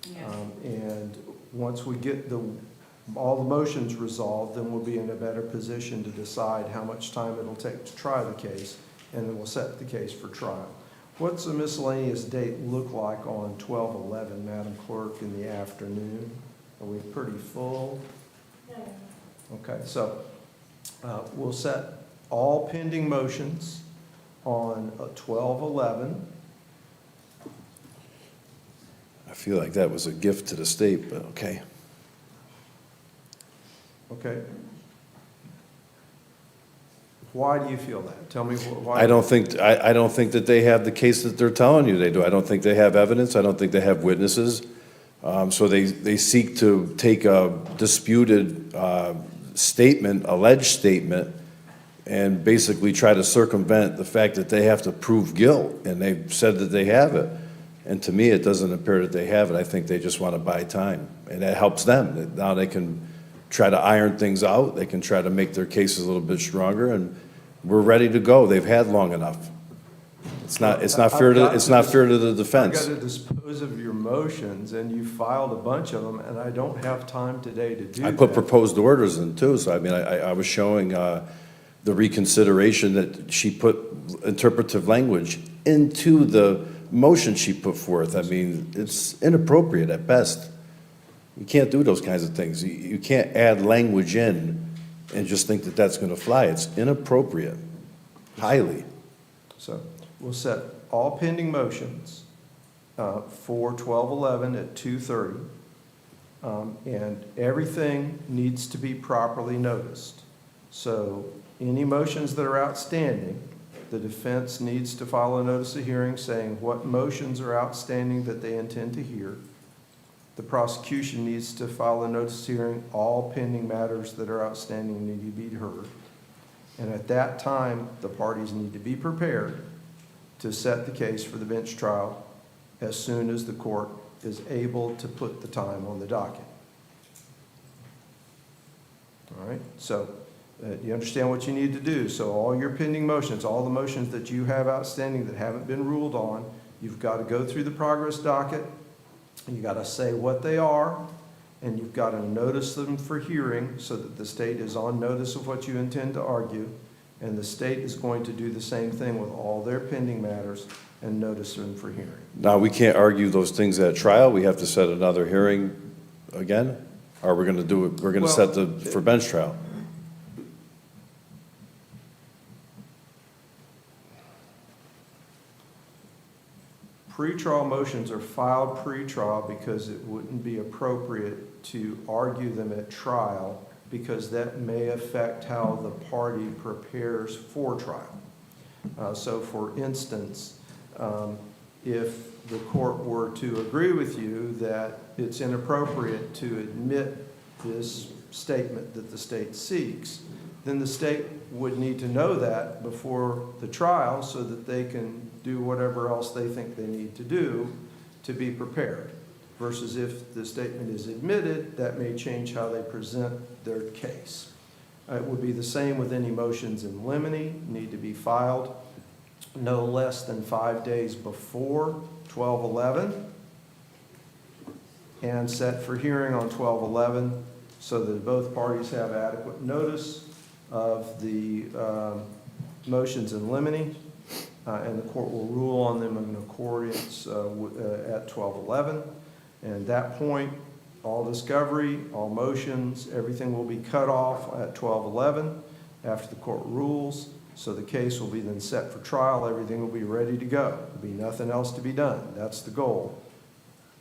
Yes. And once we get all the motions resolved, then we'll be in a better position to decide how much time it'll take to try the case, and then we'll set the case for trial. What's the miscellaneous date look like on 12/11, Madam Clerk, in the afternoon? Are we pretty full? Okay, so we'll set all pending motions on 12/11. I feel like that was a gift to the state, but okay. Okay. Why do you feel that? Tell me why. I don't think that they have the case that they're telling you they do. I don't think they have evidence. I don't think they have witnesses. So they seek to take a disputed statement, alleged statement, and basically try to circumvent the fact that they have to prove guilt, and they've said that they have it. And to me, it doesn't appear that they have it. I think they just want to buy time, and that helps them. Now they can try to iron things out. They can try to make their cases a little bit stronger, and we're ready to go. They've had long enough. It's not fair to the defense. I've got to dispose of your motions, and you filed a bunch of them, and I don't have time today to do that. I put proposed orders in too, so I mean, I was showing the reconsideration that she put interpretive language into the motion she put forth. I mean, it's inappropriate at best. You can't do those kinds of things. You can't add language in and just think that that's going to fly. It's inappropriate, highly. So we'll set all pending motions for 12/11 at 2:30. And everything needs to be properly noticed. So any motions that are outstanding, the defense needs to file a notice of hearing saying what motions are outstanding that they intend to hear. The prosecution needs to file a notice of hearing. All pending matters that are outstanding need to be heard. And at that time, the parties need to be prepared to set the case for the bench trial as soon as the court is able to put the time on the docket. All right, so you understand what you need to do. So all your pending motions, all the motions that you have outstanding that haven't been ruled on, you've got to go through the progress docket. You got to say what they are, and you've got to notice them for hearing so that the state is on notice of what you intend to argue. And the state is going to do the same thing with all their pending matters and notice them for hearing. Now, we can't argue those things at trial. We have to set another hearing again? Or we're going to do it, we're going to set for bench trial? Pretrial motions are filed pre-trial because it wouldn't be appropriate to argue them at trial because that may affect how the party prepares for trial. So for instance, if the court were to agree with you that it's inappropriate to admit this statement that the state seeks, then the state would need to know that before the trial so that they can do whatever else they think they need to do to be prepared. Versus if the statement is admitted, that may change how they present their case. It would be the same with any motions in limine, need to be filed no less than 5 days before 12/11 and set for hearing on 12/11 so that both parties have adequate notice of the motions in limine, and the court will rule on them in accordance at 12/11. And at that point, all discovery, all motions, everything will be cut off at 12/11 after the court rules. So the case will be then set for trial. Everything will be ready to go. There'll be nothing else to be done. That's the goal.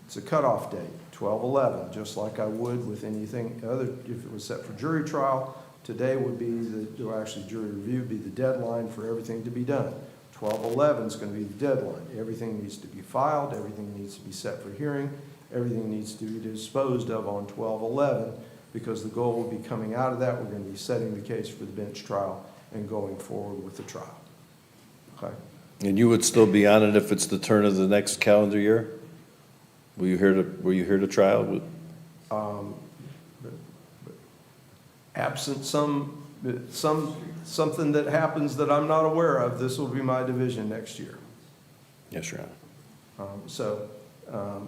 It's a cutoff date, 12/11, just like I would with anything other. If it was set for jury trial, today would be jury review would be the deadline for everything to be done. 12/11 is going to be the deadline. Everything needs to be filed. Everything needs to be set for hearing. Everything needs to be disposed of on 12/11 because the goal will be coming out of that. We're going to be setting the case for the bench trial and going forward with the trial. Okay. And you would still be on it if it's the turn of the next calendar year? Will you hear the trial? Absent something that happens that I'm not aware of, this will be my division next year. Yes, Your Honor.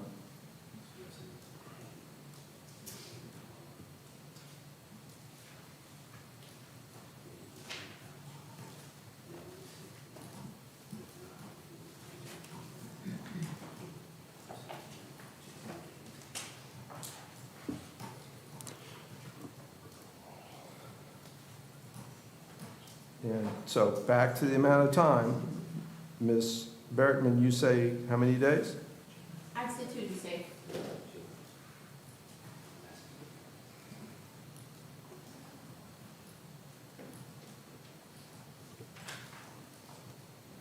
And so back to the amount of time, Ms. Berkman, you say how many days? I'd say 2 to be safe.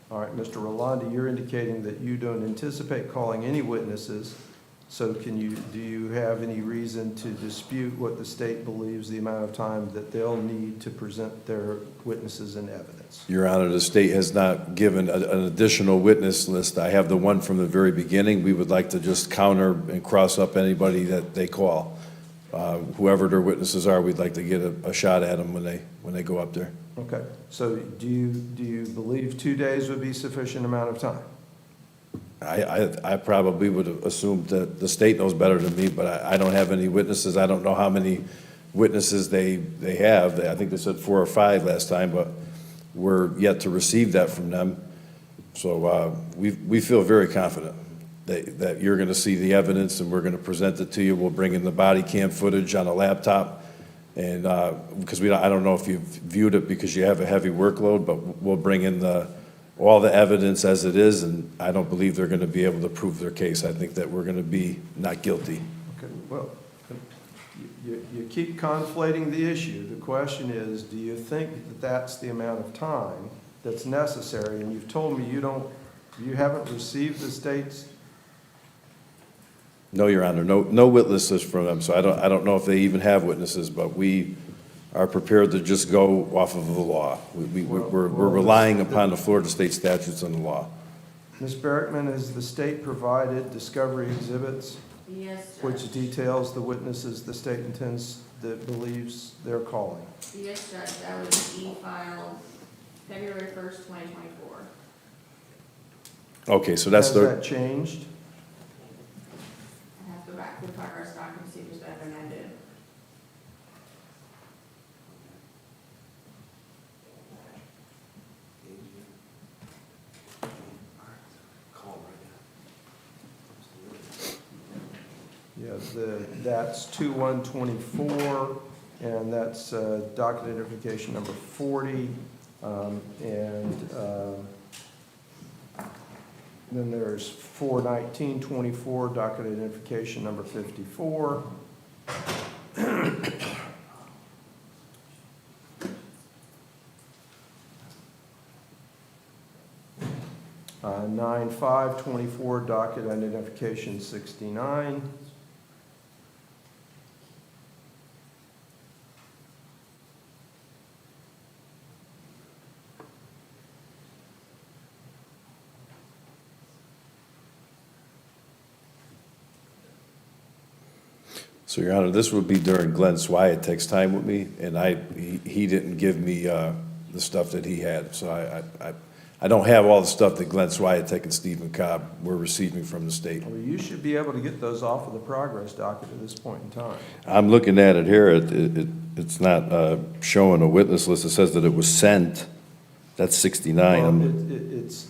All right, Mr. Rolanda, you're indicating that you don't anticipate calling any witnesses. So do you have any reason to dispute what the state believes the amount of time that they'll need to present their witnesses and evidence? Your Honor, the state has not given an additional witness list. I have the one from the very beginning. We would like to just counter and cross up anybody that they call. Whoever their witnesses are, we'd like to get a shot at them when they go up there. Okay, so do you believe 2 days would be sufficient amount of time? I probably would have assumed that the state knows better than me, but I don't have any witnesses. I don't know how many witnesses they have. I think they said 4 or 5 last time, but we're yet to receive that from them. So we feel very confident that you're going to see the evidence and we're going to present it to you. We'll bring in the body cam footage on a laptop. And because I don't know if you've viewed it because you have a heavy workload, but we'll bring in all the evidence as it is, and I don't believe they're going to be able to prove their case. I think that we're going to be not guilty. Okay, well, you keep conflating the issue. The question is, do you think that that's the amount of time that's necessary? And you've told me you haven't received the state's. No, Your Honor, no witnesses from them, so I don't know if they even have witnesses, but we are prepared to just go off of the law. We're relying upon the Florida state statutes and the law. Ms. Berkman, has the state provided discovery exhibits? Yes, Judge. Which details the witnesses the state intends, that believes they're calling? Yes, Judge, that was e-filed February 1st, 2024. Okay, so that's Has that changed? I have to go back to the progress document to see if there's been amended. Yeah, that's 2/1/24, and that's docket identification number 40. Then there's 4/19/24, docket identification number 54. 9/5/24, docket identification 69. So, Your Honor, this would be during Glenn Swyatt takes time with me, and he didn't give me the stuff that he had. So I don't have all the stuff that Glenn Swyatt and Stephen Cobb were receiving from the state. Well, you should be able to get those off of the progress docket at this point in time. I'm looking at it here. It's not showing a witness list. It says that it was sent. That's 69. Well,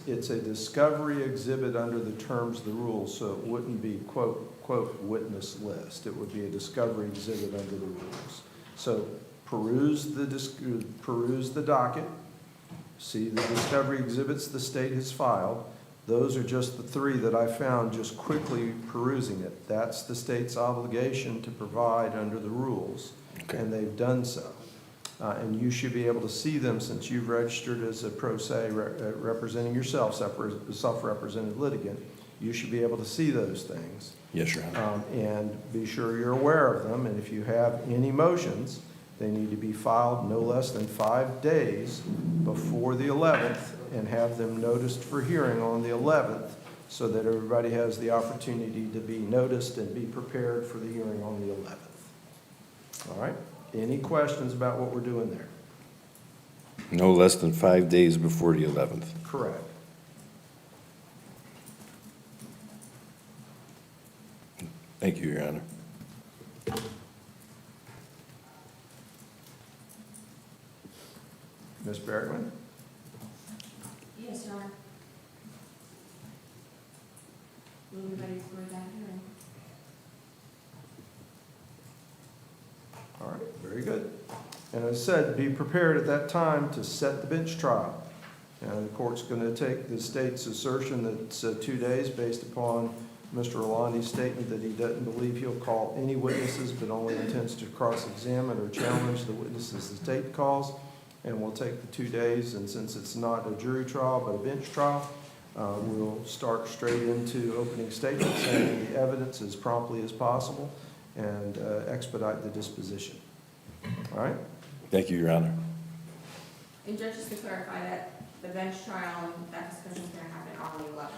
it's a discovery exhibit under the terms of the rules, so it wouldn't be quote witness list. It would be a discovery exhibit under the rules. So peruse the docket, see the discovery exhibits the state has filed. Those are just the 3 that I found just quickly perusing it. That's the state's obligation to provide under the rules, and they've done so. And you should be able to see them since you've registered as a pro se representing yourself, self-represented litigant. You should be able to see those things. Yes, Your Honor. And be sure you're aware of them. And if you have any motions, they need to be filed no less than 5 days before the 11th and have them noticed for hearing on the 11th so that everybody has the opportunity to be noticed and be prepared for the hearing on the 11th. All right? Any questions about what we're doing there? No less than 5 days before the 11th. Correct. Thank you, Your Honor. Ms. Bergman? Yes, Your Honor. Will you be ready for that hearing? All right, very good. And as I said, be prepared at that time to set the bench trial. And the court's going to take the state's assertion that it's 2 days based upon Mr. Rolandi's statement that he doesn't believe he'll call any witnesses, but only intends to cross-examine or challenge the witnesses the state calls. And we'll take the 2 days, and since it's not a jury trial but a bench trial, we'll start straight into opening statements and the evidence as promptly as possible and expedite the disposition. All right? Thank you, Your Honor. And Judge, just to clarify that the bench trial and that discussion is going to happen on the 11th.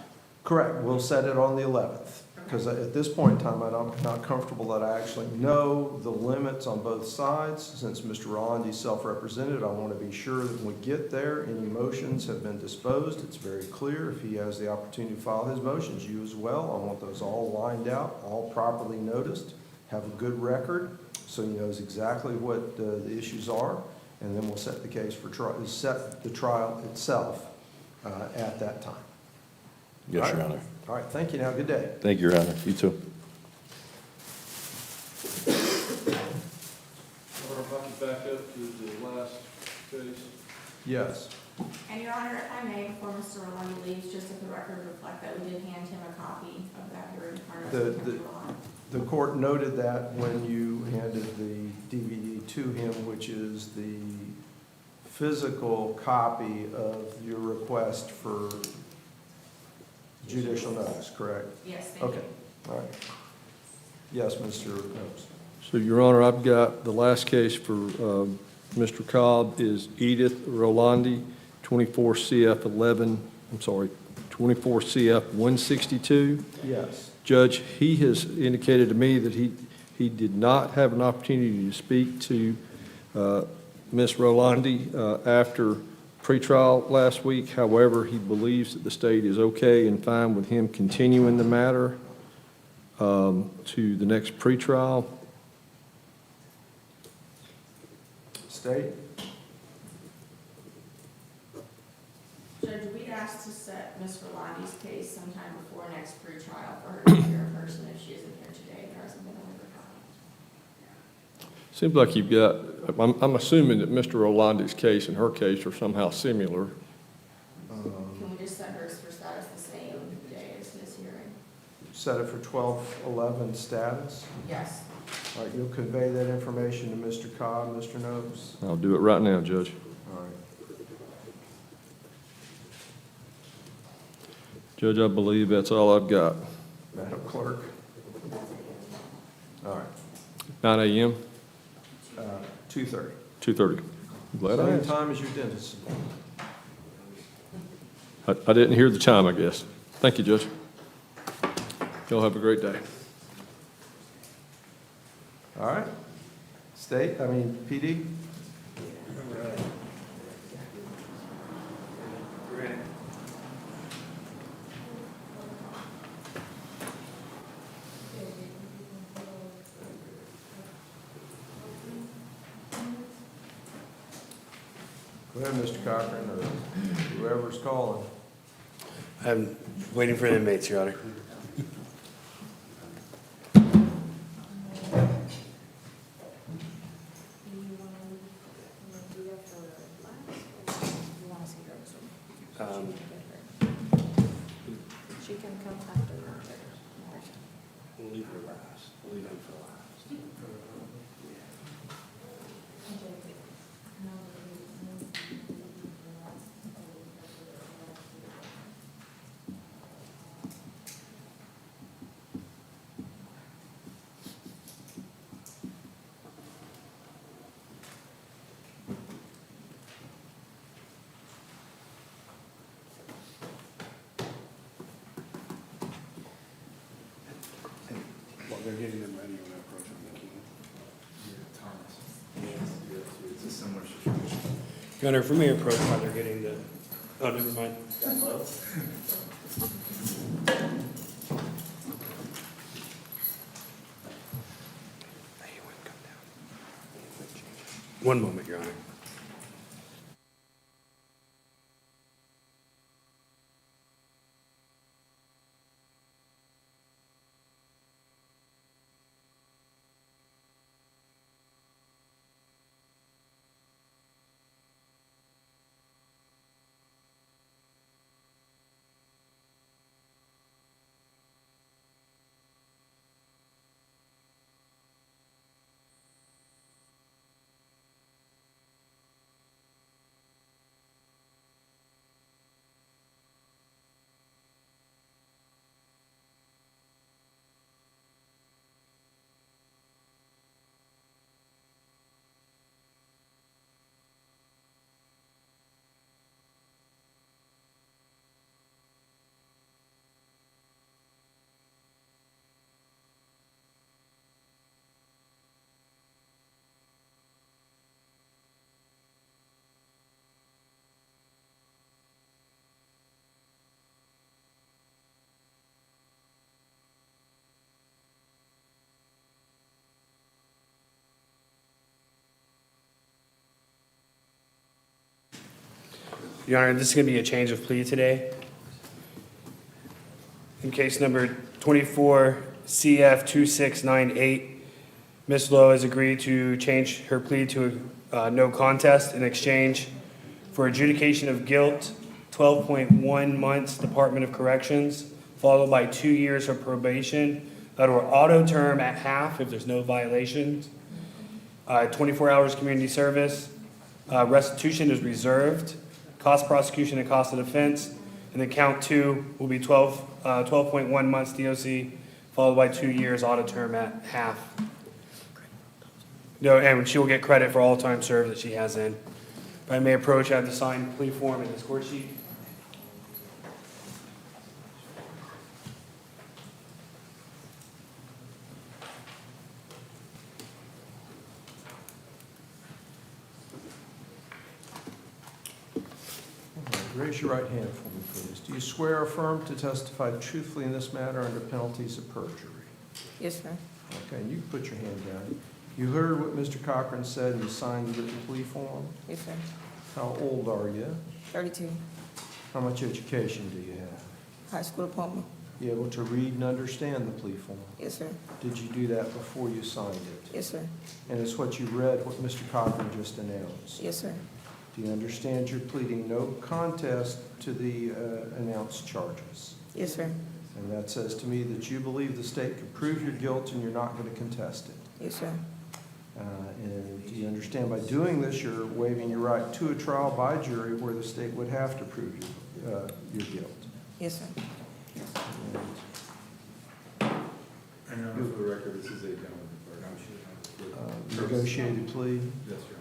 Correct. We'll set it on the 11th. Because at this point in time, I'm not comfortable that I actually know the limits on both sides. Since Mr. Rolandi is self-represented, I want to be sure that when we get there, any motions have been disposed. It's very clear if he has the opportunity to file his motions, you as well. I want those all lined out, all properly noticed, have a good record, so he knows exactly what the issues are, and then we'll set the case for set the trial itself at that time. Yes, Your Honor. All right, thank you now, good day. Thank you, Your Honor. You too. Back up to the last case. Yes. And Your Honor, if I may, before Mr. Rolandi leaves, just if the record reflect that we did hand him a copy of that hearing card. The court noted that when you handed the DVD to him, which is the physical copy of your request for judicial notice, correct? Yes, thank you. Okay, all right. Yes, Mr. Knopes. So, Your Honor, I've got the last case for Mr. Cobb is Edith Rolandi, 24 CF 162. Yes. Judge, he has indicated to me that he did not have an opportunity to speak to Ms. Rolandi after pretrial last week. However, he believes that the state is okay and fine with him continuing the matter to the next pretrial. State? Judge, we'd asked to set Ms. Rolandi's case sometime before next pretrial for her to be here in person if she isn't here today. There hasn't been a copy. Seems like you've got, I'm assuming that Mr. Rolandi's case and her case are somehow similar. Can we just set hers for status the same day as his hearing? Set it for 12/11 status? Yes. All right, you'll convey that information to Mr. Cobb, Mr. Knopes? I'll do it right now, Judge. All right. Judge, I believe that's all I've got. Madam Clerk? All right. 9 a.m., 2:30. 2:30. Glad I Same asked. time as your dentist. I didn't hear the chime, I guess. Thank you, Judge. Y'all have a great day. All right. PD? Go ahead, Mr. Cochran, or whoever's calling. I'm waiting for inmates, Your Honor. She can come after that. We'll leave her last. We'll leave him for last. While they're getting them ready, when I approach them, they can. Yeah, Thomas. Yeah, it's a similar situation. Your Honor, for me, approach while they're getting the, oh, never mind. One moment, Your Honor. Your Honor, this is going to be a change of plea today. In case number 24 CF 2698, Ms. Lowe has agreed to change her plea to no contest in exchange for adjudication of guilt, 12.1 months Department of Corrections, followed by 2 years of probation that will auto term at half if there's no violations, 24 hours community service, restitution is reserved, cost prosecution and cost of defense, and then count 2 will be 12.1 months DOC, followed by 2 years auto term at half. No, and she will get credit for all time served that she has in. If I may approach, I have the signed plea form and the score sheet. Raise your right hand for me, please. Do you swear or affirm to testify truthfully in this matter under penalties of perjury? Yes, sir. Okay, and you can put your hand down. You heard what Mr. Cochran said, and you signed the written plea form? Yes, sir. How old are you? 32. How much education do you have? High school diploma. You able to read and understand the plea form? Yes, sir. Did you do that before you signed it? Yes, sir. And it's what you read, what Mr. Cochran just announced? Yes, sir. Do you understand you're pleading no contest to the announced charges? Yes, sir. And that says to me that you believe the state can prove your guilt and you're not going to contest it. Yes, sir. And do you understand by doing this, you're waiving your right to a trial by jury where the state would have to prove your guilt? Yes, sir. And for the record, this is a negotiated plea? Yes, sir.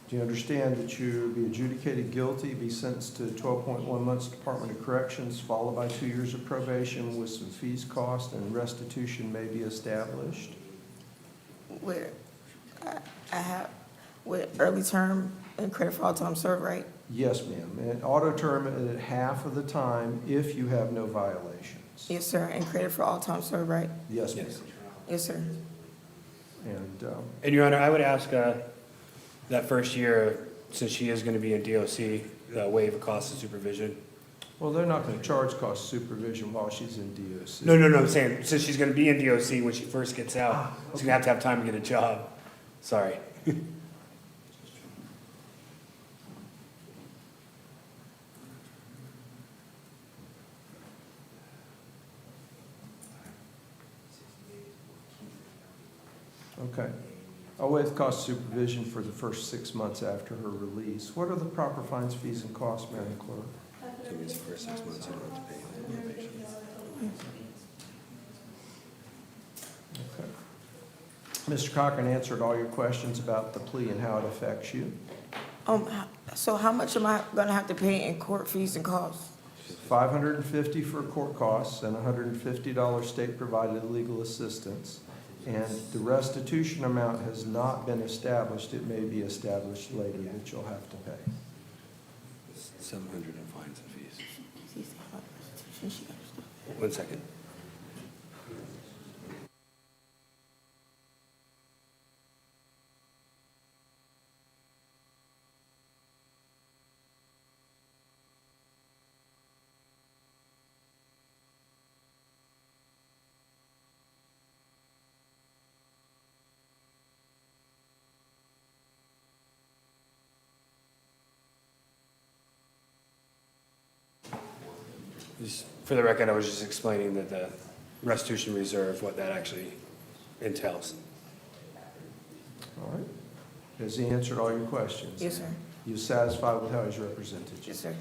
Do you understand that you'll be adjudicated guilty, be sentenced to 12.1 months Department of Corrections, followed by 2 years of probation with some fees, cost, and restitution may be established? Where I have, with early term and credit for all time served, right? Yes, ma'am. And auto term at half of the time if you have no violations. Yes, sir. And credit for all time served, right? Yes, ma'am. Yes, sir. And Your Honor, I would ask that first year, since she is going to be in DOC, waive a cost of supervision. well, they're not going to charge cost supervision while she's in DOC. No, I'm saying, since she's going to be in DOC when she first gets out, she's going to have time to get a job. Sorry. Okay. I'll waive cost supervision for the first 6 months after her release. What are the proper fines, fees, and costs, Madam Clerk? So it's the first 6 months you don't have to pay probation. Okay. Mr. Cochran answered all your questions about the plea and how it affects you. So how much am I gonna have to pay in court fees and costs? $550 for court costs and $150 state-provided legal assistance. And the restitution amount has not been established. It may be established later that you'll have to pay. 700 in fines and fees. 1 second. Just for the record, I was just explaining that the restitution reserve, what that actually entails. All right. Has he answered all your questions? Yes, sir. You satisfied with how he's represented you? Yes, sir.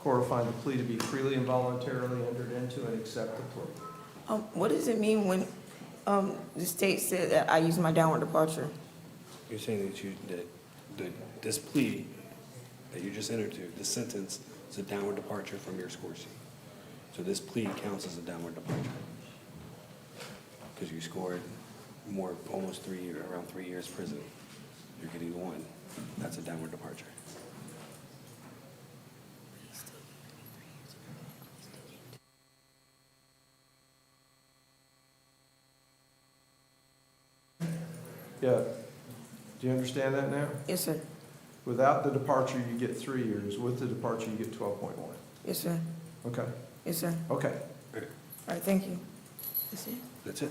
Court will find the plea to be freely and voluntarily entered into and accept the plea. What does it mean when the state said that I use my downward departure? You're saying that this plea that you just entered to, this sentence, is a downward departure from your score sheet. So this plea counts as a downward departure. Because you scored more, almost around 3 years prison. You're getting 1. That's a downward departure. Yeah. Do you understand that now? Yes, sir. Without the departure, you get 3 years. With the departure, you get 12.1. Yes, sir. Okay? Yes, sir. Okay. All right, thank you. That's it. That's it.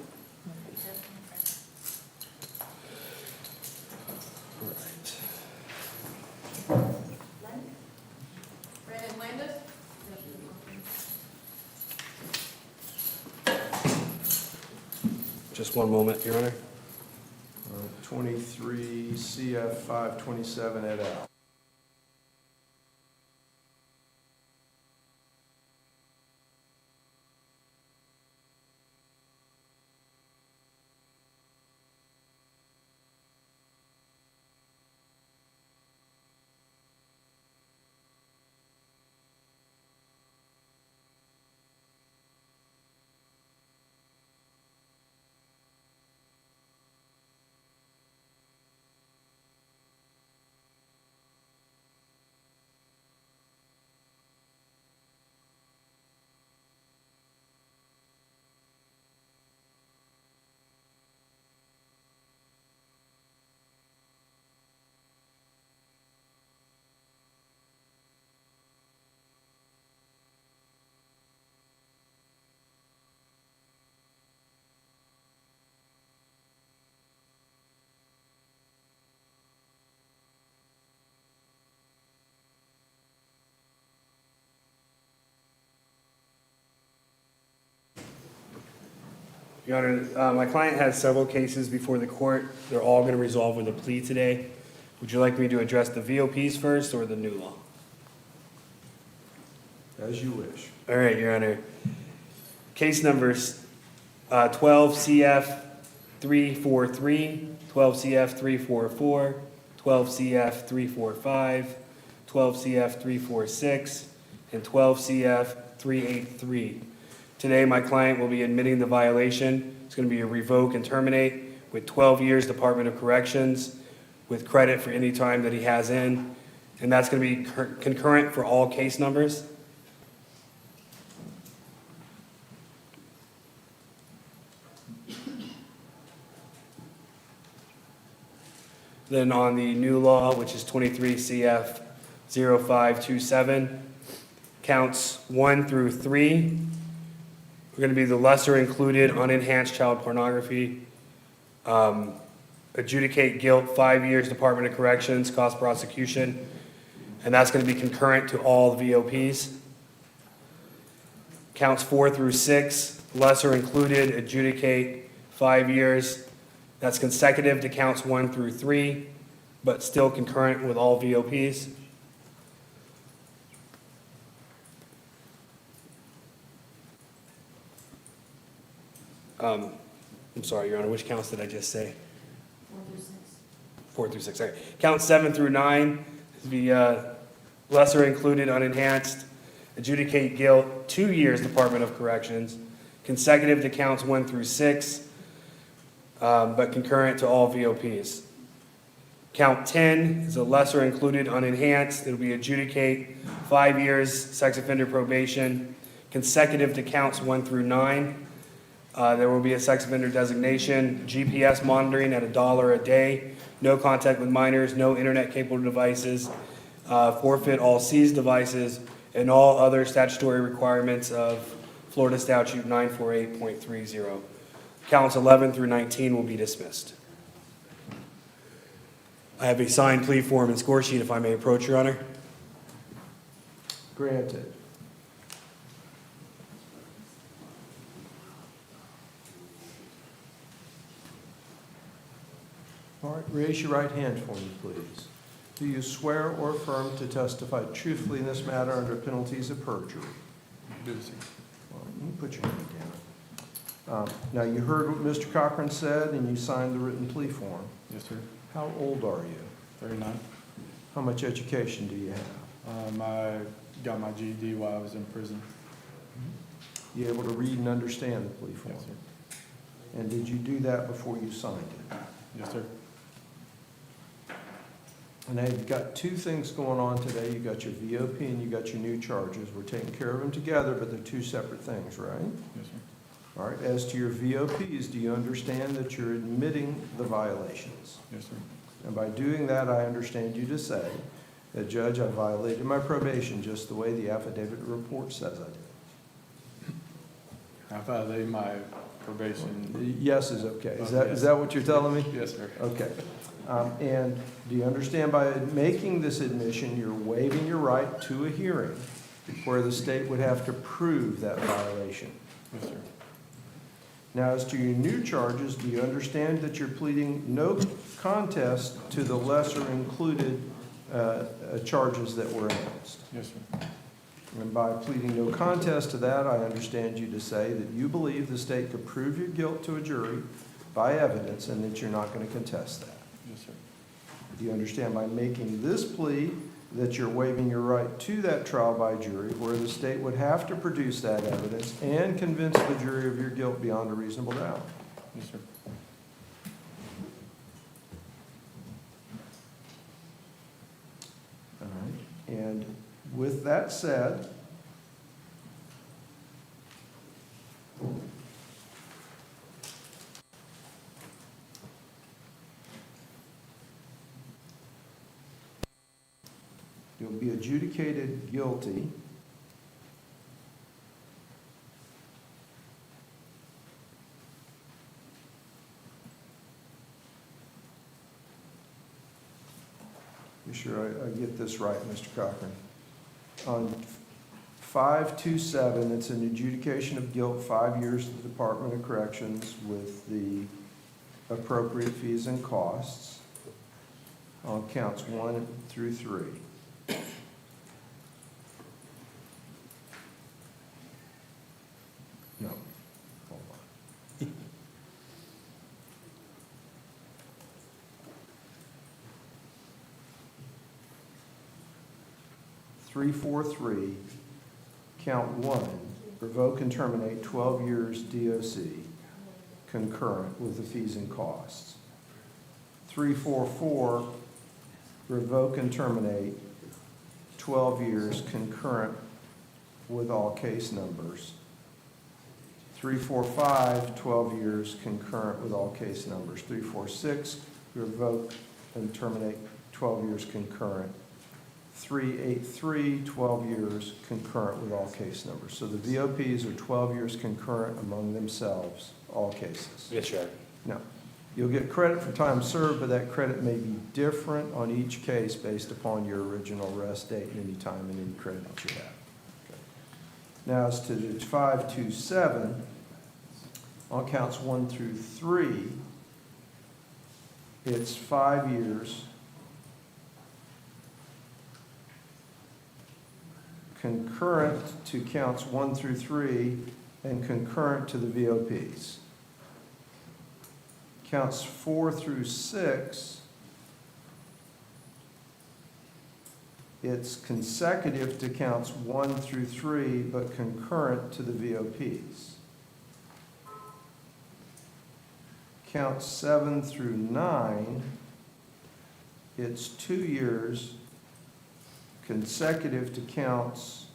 All right. Brandon Landis? Just one moment, Your Honor. 23 CF 527 et al. Your Honor, my client has several cases before the court. They're all going to resolve with a plea today. Would you like me to address the VOPs first or the new law? As you wish. All right, Your Honor. Case numbers 12 CF 343, 12 CF 344, 12 CF 345, 12 CF 346, and 12 CF 383. Today, my client will be admitting the violation. It's going to be a revoke and terminate with 12 years Department of Corrections with credit for any time that he has in. And that's going to be concurrent for all case numbers. Then on the new law, which is 23 CF 0527, counts 1 through 3 are going to be the lesser included unenhanced child pornography. Adjudicate guilt, 5 years Department of Corrections, cost prosecution, and that's going to be concurrent to all the VOPs. Counts 4 through 6, lesser included, adjudicate 5 years. That's consecutive to counts 1 through 3, but still concurrent with all VOPs. I'm sorry, Your Honor, which counts did I just say? 4 through 6. 4 through 6, all right. Count 7 through 9, the lesser included, unenhanced, adjudicate guilt, 2 years Department of Corrections, consecutive to counts 1 through 6, but concurrent to all VOPs. Count 10 is a lesser included, unenhanced, it'll be adjudicate, 5 years sex offender probation, consecutive to counts 1 through 9. There will be a sex offender designation, GPS monitoring at $1 a day, no contact with minors, no internet-capable devices, forfeit all seized devices, and all other statutory requirements of Florida Statute 948.30. Counts 11 through 19 will be dismissed. I have a signed plea form and score sheet, if I may approach, Your Honor. Granted. All right, raise your right hand for me, please. Do you swear or affirm to testify truthfully in this matter under penalties of perjury? Do, sir. Well, you can put your hand down. Now, you heard what Mr. Cochran said, and you signed the written plea form. Yes, sir. How old are you? 39. How much education do you have? I got my GED while I was in prison. You able to read and understand the plea form? Yes, sir. And did you do that before you signed it? Yes, sir. Now, you've got two things going on today. You've got your VOP and you've got your new charges. We're taking care of them together, but they're two separate things, right? Yes, sir. All right, as to your VOPs, do you understand that you're admitting the violations? Yes, sir. And by doing that, I understand you to say that, Judge, I violated my probation just the way the affidavit report says I did. I violated my probation. Yes is okay. Is Yes. that what you're telling me? Yes, sir. Okay. And do you understand by making this admission, you're waiving your right to a hearing where the state would have to prove that violation? Yes, sir. Now, as to your new charges, do you understand that you're pleading no contest to the lesser included charges that were announced? Yes, sir. And by pleading no contest to that, I understand you to say that you believe the state could prove your guilt to a jury by evidence and that you're not going to contest that. Yes, sir. Do you understand by making this plea that you're waiving your right to that trial by jury where the state would have to produce that evidence and convince the jury of your guilt beyond a reasonable doubt? Yes, sir. All right. And with that said, you'll be adjudicated guilty be sure I get this right, Mr. Cochran. On 527, it's an adjudication of guilt, 5 years to the Department of Corrections with the appropriate fees and costs on counts 1 through 3. No, hold on. Three, 4, 3, count 1, revoke and terminate 12 years DOC concurrent with the fees and costs. 3, 4, 4, revoke and terminate 12 years concurrent with all case numbers. 3, 4, 5, 12 years concurrent with all case numbers. 3, 4, 6, revoke and terminate 12 years concurrent. 3, 8, 3, 12 years concurrent with all case numbers. So the VOPs are 12 years concurrent among themselves, all cases. Yes, Your Honor. Now, you'll get credit for time served, but that credit may be different on each case based upon your original arrest date and any time and any credit that you have. Okay. Now, as to the 527, on counts 1 through 3, it's 5 years concurrent to counts 1 through 3 and concurrent to the VOPs. Counts 4 through 6, it's consecutive to counts 1 through 3, but concurrent to the VOPs. Counts 7 through 9, it's 2 years consecutive to counts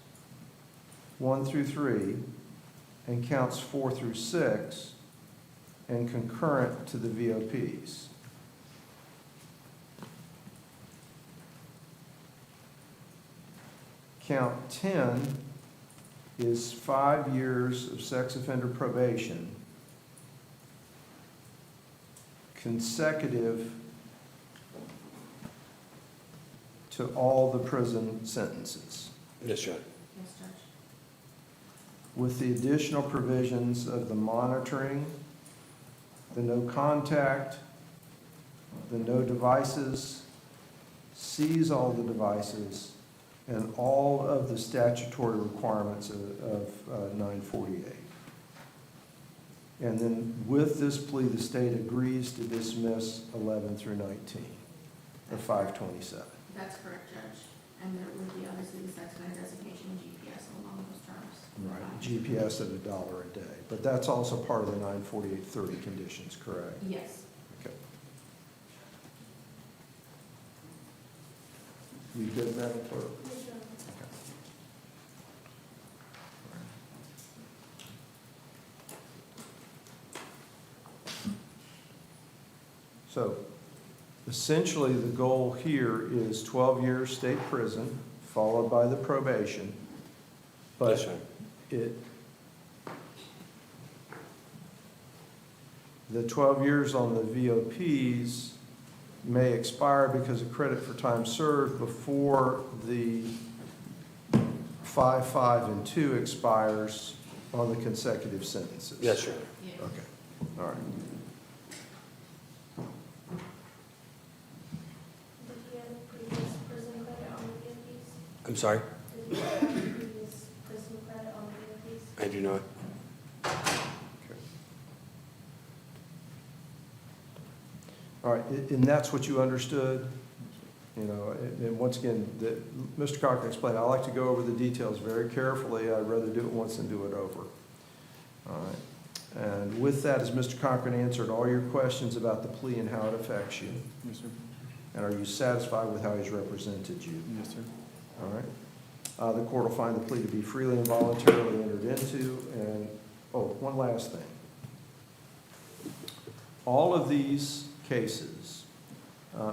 1 through 3 and counts 4 through 6 and concurrent to the VOPs. Count 10 is 5 years of sex offender probation consecutive to all the prison sentences, Yes, Your Honor. Yes, Judge. with the additional provisions of the monitoring, the no contact, the no devices, seize all the devices, and all of the statutory requirements of 948. And then with this plea, the state agrees to dismiss 11 through 19 of 527. That's correct, Judge. And there would be obviously the sex offender designation and GPS along those terms. Right. GPS at $1 a day. But that's also part of the 94830 conditions, correct? Yes. Okay. You good, Madam Clerk? So essentially, the goal here is 12 years state prison, followed by the probation. But Yes, sir. The 12 years on the VOPs may expire because of credit for time served before the 5, 5, and 2 expires on the consecutive sentences. Yes, sir. Okay, all right. Did you have a previous prison credit on the VOPs? I'm sorry? Did you have a previous prison credit on the VOPs? I do not. All right, and that's what you understood? You know, and once again, Mr. Cochran explained, I like to go over the details very carefully. I'd rather do it once than do it over. All right. And with that, has Mr. Cochran answered all your questions about the plea and how it affects you? Yes, sir. And are you satisfied with how he's represented you? Yes, sir. All right. The court will find the plea to be freely and voluntarily entered into. And, oh, one last thing. All of these cases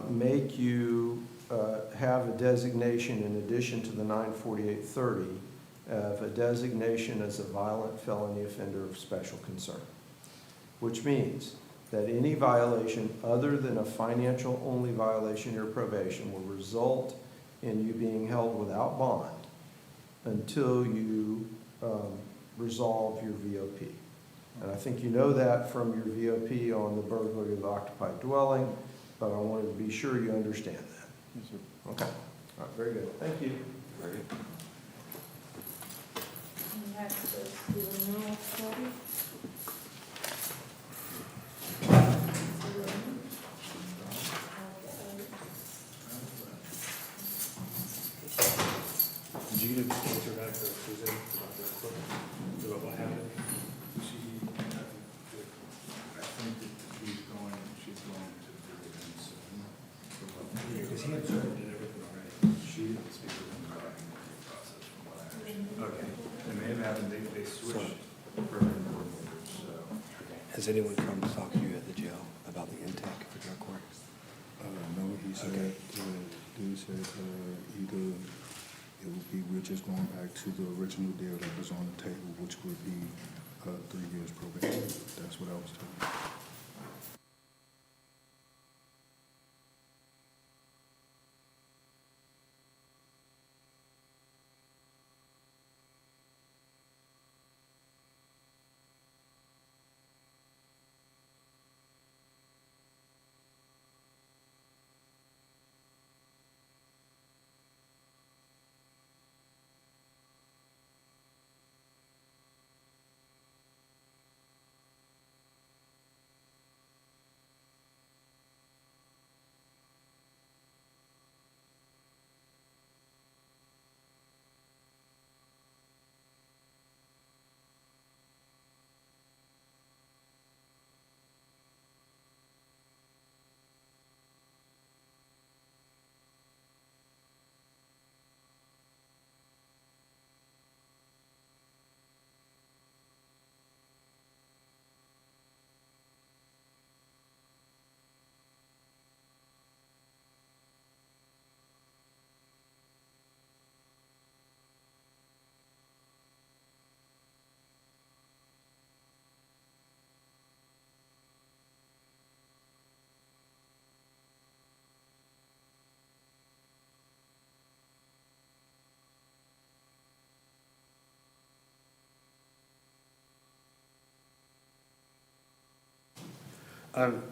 make you have a designation in addition to the 94830 of a designation as a violent felony offender of special concern, which means that any violation other than a financial only violation or probation will result in you being held without bond until you resolve your VOP. And I think you know that from your VOP on the burglary of the occupied dwelling, but I wanted to be sure you understand that. Yes, sir. Okay. All right, very good. Thank you. Very good. Next is the renewal study. Did you get an answer back to Suzanne about the equipment, about what happened? I think that she's going to do it in September. Yeah, because he had sort of did everything already. She didn't speak with him about the process from what I understand. Okay. And they have happened, they switched program coordinators, so. Has anyone come to talk to you at the jail about the intake for drug court? No, he said, dude said, either it would be, we're just going back to the original deal that was on the table, which would be 3 years probation. That's what I was told.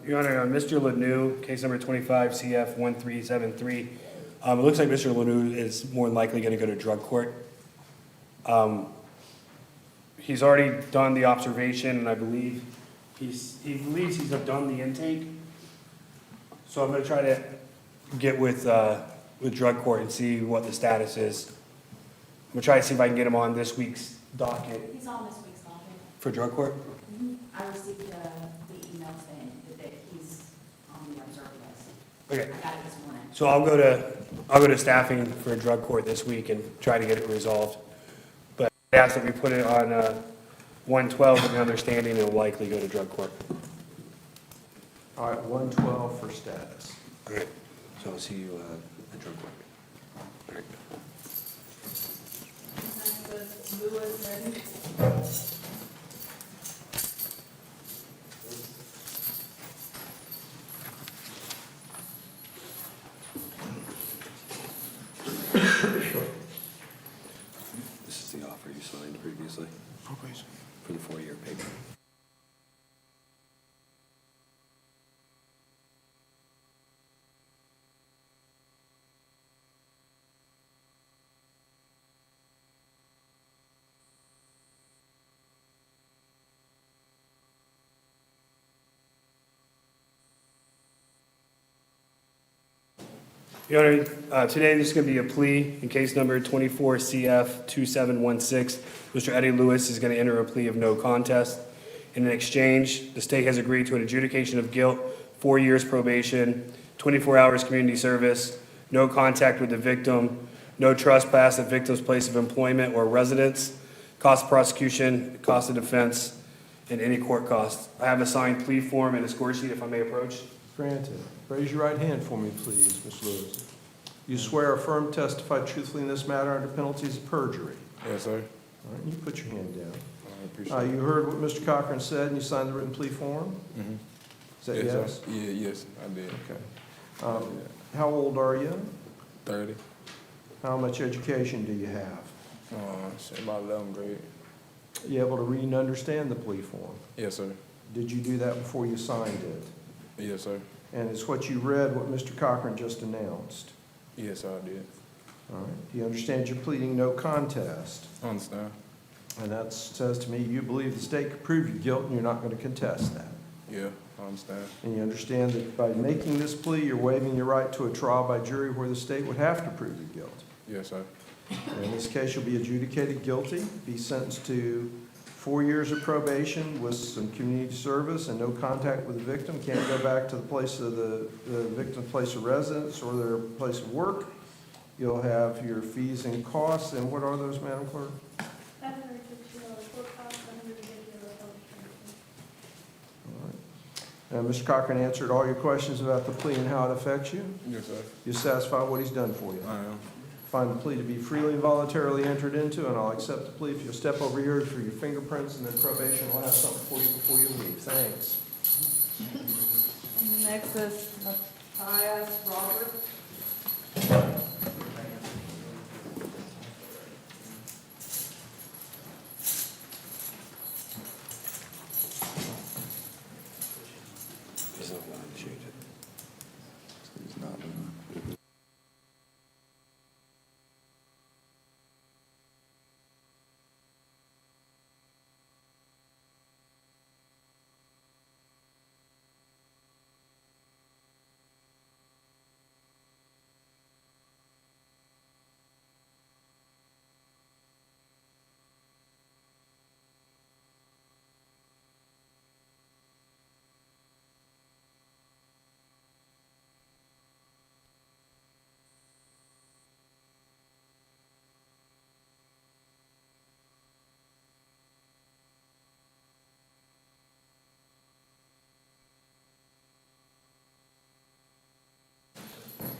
Your Honor, Mr. Lanou, case number 25 CF 1373. It looks like Mr. Lanou is more than likely going to go to drug court. He's already done the observation, and I believe he believes he's done the intake. So I'm going to try to get with drug court and see what the status is. I'm going to try to see if I can get him on this week's docket He's on this week's docket. for drug court. I received the email saying that he's on the observer list. Okay. I got it this morning. So I'll go to staffing for a drug court this week and try to get it resolved. But I asked that we put it on 112 with the understanding it will likely go to drug court. All right, 112 for status. All right, so I'll see you at drug court. All right. This is the offer you signed previously. For the 4-year paper. Your Honor, today this is going to be a plea in case number 24 CF 2716. Mr. Eddie Lewis is going to enter a plea of no contest. In exchange, the state has agreed to an adjudication of guilt, 4 years probation, 24 hours community service, no contact with the victim, no trespass at victim's place of employment or residence, cost of prosecution, cost of defense, and any court costs. I have a signed plea form and a score sheet if I may approach. Granted. Raise your right hand for me, please, Mr. Lewis. You swear or affirm to testify truthfully in this matter under penalties of perjury? Yes, sir. All right, you put your hand down. I appreciate it. You heard what Mr. Cochran said, and you signed the written plea form? Mhm. Is that Yes, yes? sir. Yeah, yes, I did. Okay. How old are you? 30. How much education do you have? About 11th grade. You able to read and understand the plea form? Yes, sir. Did you do that before you signed it? Yes, sir. And it's what you read, what Mr. Cochran just announced? Yes, I did. All right. Do you understand you're pleading no contest? I understand. And that says to me, you believe the state could prove your guilt and you're not going to contest that. Yeah, I understand. And you understand that by making this plea, you're waiving your right to a trial by jury where the state would have to prove your guilt. Yes, sir. And in this case, you'll be adjudicated guilty, be sentenced to 4 years of probation with some community service and no contact with the victim. Can't go back to the place of the victim's place of residence or their place of work. You'll have your fees and costs. And what are those, Madam Clerk? $552 court costs, $150 public transit. Mr. Cochran answered all your questions about the plea and how it affects you. Yes, sir. You satisfied with what he's done for you? I am. Find the plea to be freely and voluntarily entered into, and I'll accept the plea if you'll step over here for your fingerprints, and then probation will have something for you before you leave. Thanks. Next is Matthias Robert. He's not allowed to change it. He's not.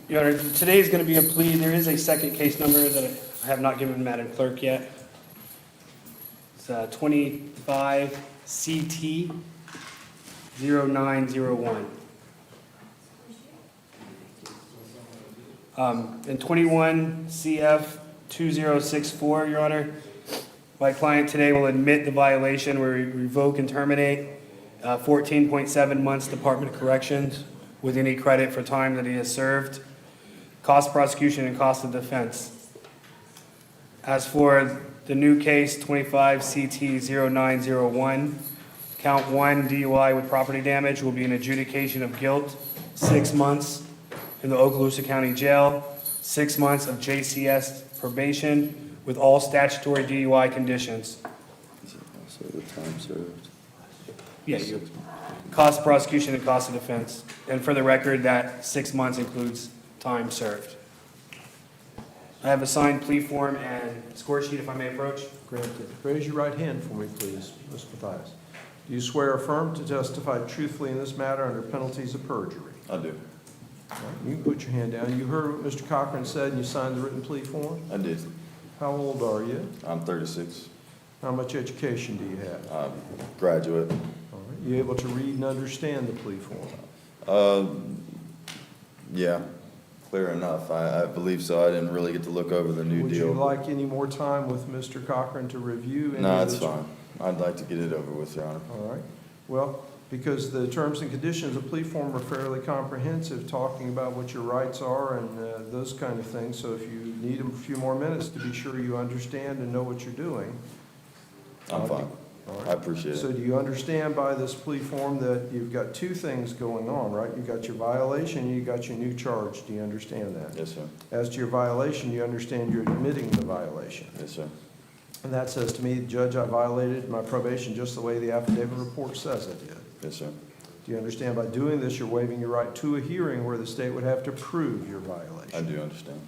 Your Honor, today is going to be a plea. There is a second case number that I have not given Madam Clerk yet. It's 25 CT 0901. And 21 CF 2064, Your Honor. My client today will admit the violation where we revoke and terminate 14.7 months Department of Corrections with any credit for time that he has served, cost of prosecution and cost of defense. As for the new case, 25 CT 0901, count 1 DUI with property damage will be an adjudication of guilt, 6 months in the Okaloosa County Jail, 6 months of JCS probation with all statutory DUI conditions. Is it also the time served? Yeah, cost of prosecution and cost of defense. And for the record, that 6 months includes time served. I have a signed plea form and score sheet if I may approach. Granted. Raise your right hand for me, please, Mr. Mathias. Do you swear or affirm to testify truthfully in this matter under penalties of perjury? I do. All right, you can put your hand down. You heard what Mr. Cochran said and you signed the written plea form? I did. How old are you? I'm 36. How much education do you have? I'm graduate. All right. You able to read and understand the plea form? Yeah, clear enough. I believe so. I didn't really get to look over the new Would deal. you like any more time with Mr. Cochran to review? any No, of it's the- fine. I'd like to get it over with, Your Honor. All right. Well, because the terms and conditions of plea form are fairly comprehensive, talking about what your rights are and those kind of things. So if you need a few more minutes to be sure you understand and know what you're doing. I'm fine. All right. I appreciate So it. do you understand by this plea form that you've got two things going on, right? You've got your violation, and you've got your new charge. Do you understand that? Yes, sir. As to your violation, you understand you're admitting the violation. Yes, sir. And that says to me, Judge, I violated my probation just the way the affidavit report says I did. Yes, sir. Do you understand by doing this, you're waiving your right to a hearing where the state would have to prove your violation? I do understand.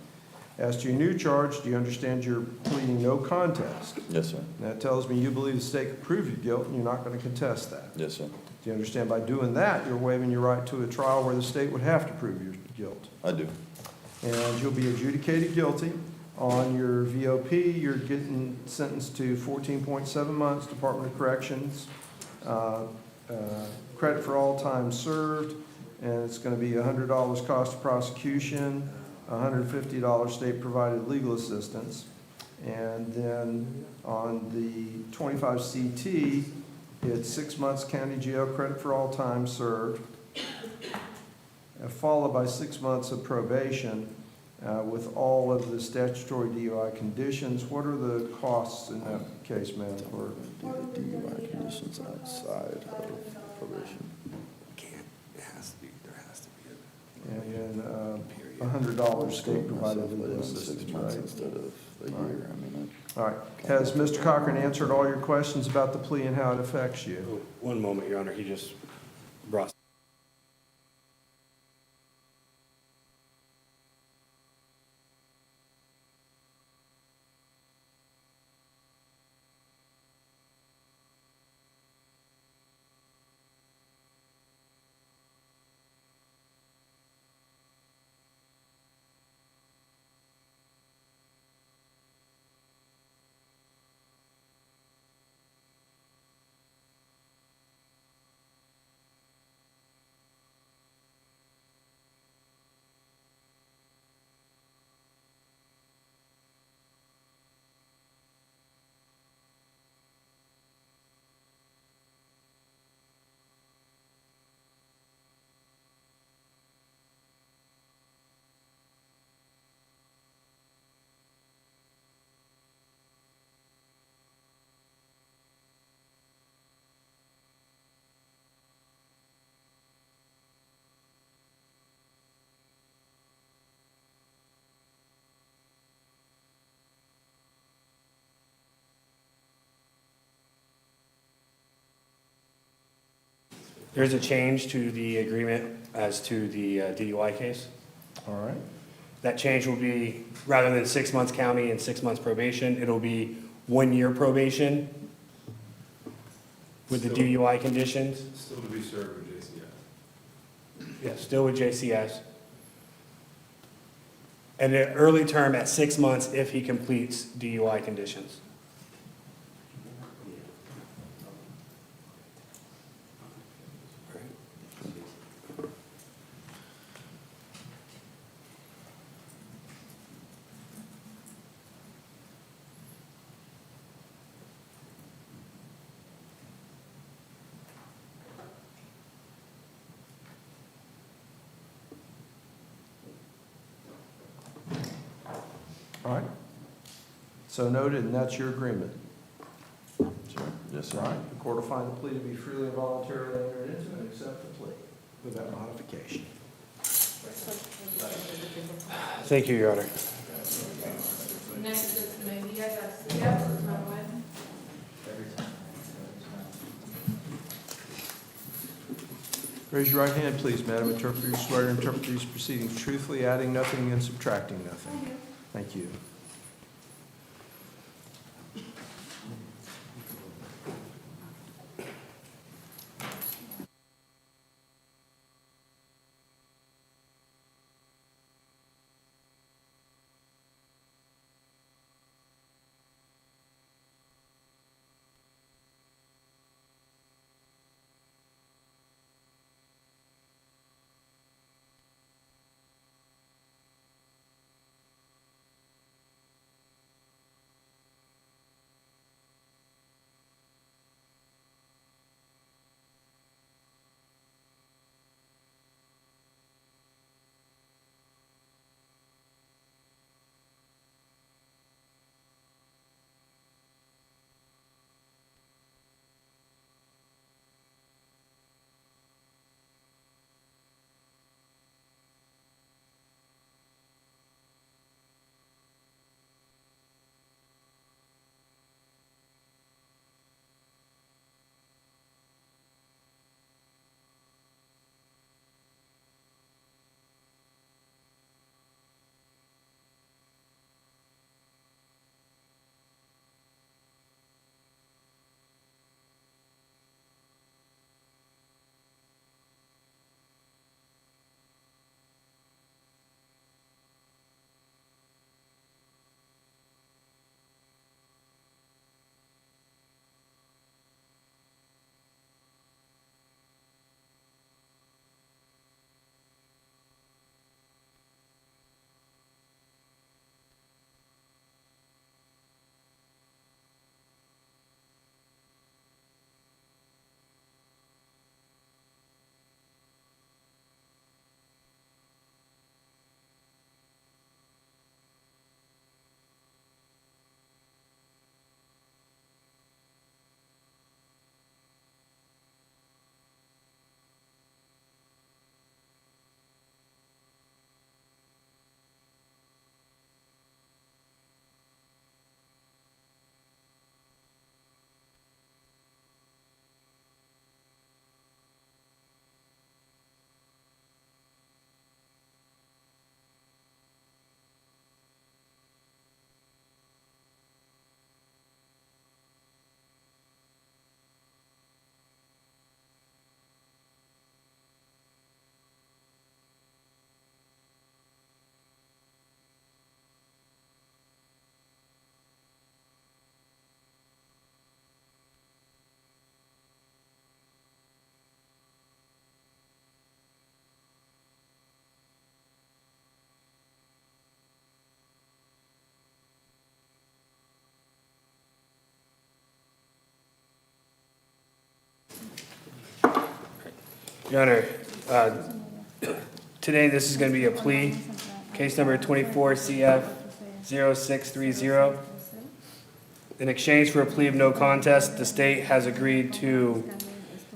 As to your new charge, do you understand you're pleading no contest? Yes, sir. And that tells me you believe the state could prove your guilt and you're not going to contest that. Yes, sir. Do you understand by doing that, you're waiving your right to a trial where the state would have to prove your guilt? I do. And you'll be adjudicated guilty. On your VOP, you're getting sentenced to 14.7 months, Department of Corrections, credit for all time served, and it's going to be $100 cost of prosecution, $150 state-provided legal assistance. And then on the 25CT, it's 6 months county jail, credit for all time served, followed by 6 months of probation with all of the statutory DUI conditions. What are the costs in that case, Madam Clerk? DUI conditions outside of probation. There has to be And $100 state-provided legal Six assistance, months right? instead of a year. I mean, All right. Has Mr. Cochran answered all your questions about the plea and how it affects you? One moment, Your Honor, he just brought. There's a change to the agreement as to the DUI case. All right. That change will be, rather than 6 months county and 6 months probation, it'll be 1 year probation with the DUI conditions. Still to be served with JCS. Yeah, still with JCS. And an early term at 6 months if he completes DUI conditions. All right. So noted, and that's your agreement. sure. Yes, sir. All right. The court will find the plea to be freely and voluntarily entered into and accept the plea with that modification. Thank you, Your Honor. Next is Media Garcia, Manuel. Raise your right hand, please, Madam Interpreter. You swear to interpret these proceedings truthfully, adding nothing and subtracting nothing. Thank you. Your Honor, today this is going to be a plea, case number 24 CF 0630. In exchange for a plea of no contest, the state has agreed to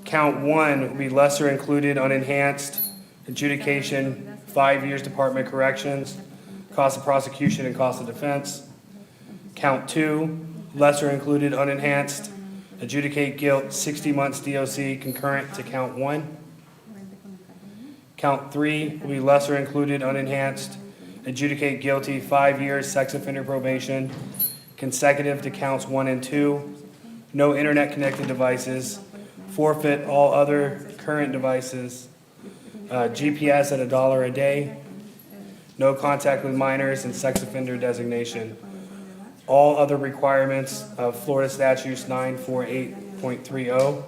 count one will be lesser included unenhanced adjudication, 5 years Department of Corrections, cost of prosecution and cost of defense. Count two, lesser included unenhanced adjudicate guilt, 60 months DOC concurrent to count one. Count three will be lesser included unenhanced adjudicate guilty, 5 years sex offender probation, consecutive to counts 1 and 2, no internet-connected devices, forfeit all other current devices, GPS at $1 a day, no contact with minors, and sex offender designation. All other requirements of Florida Statutes 948.30.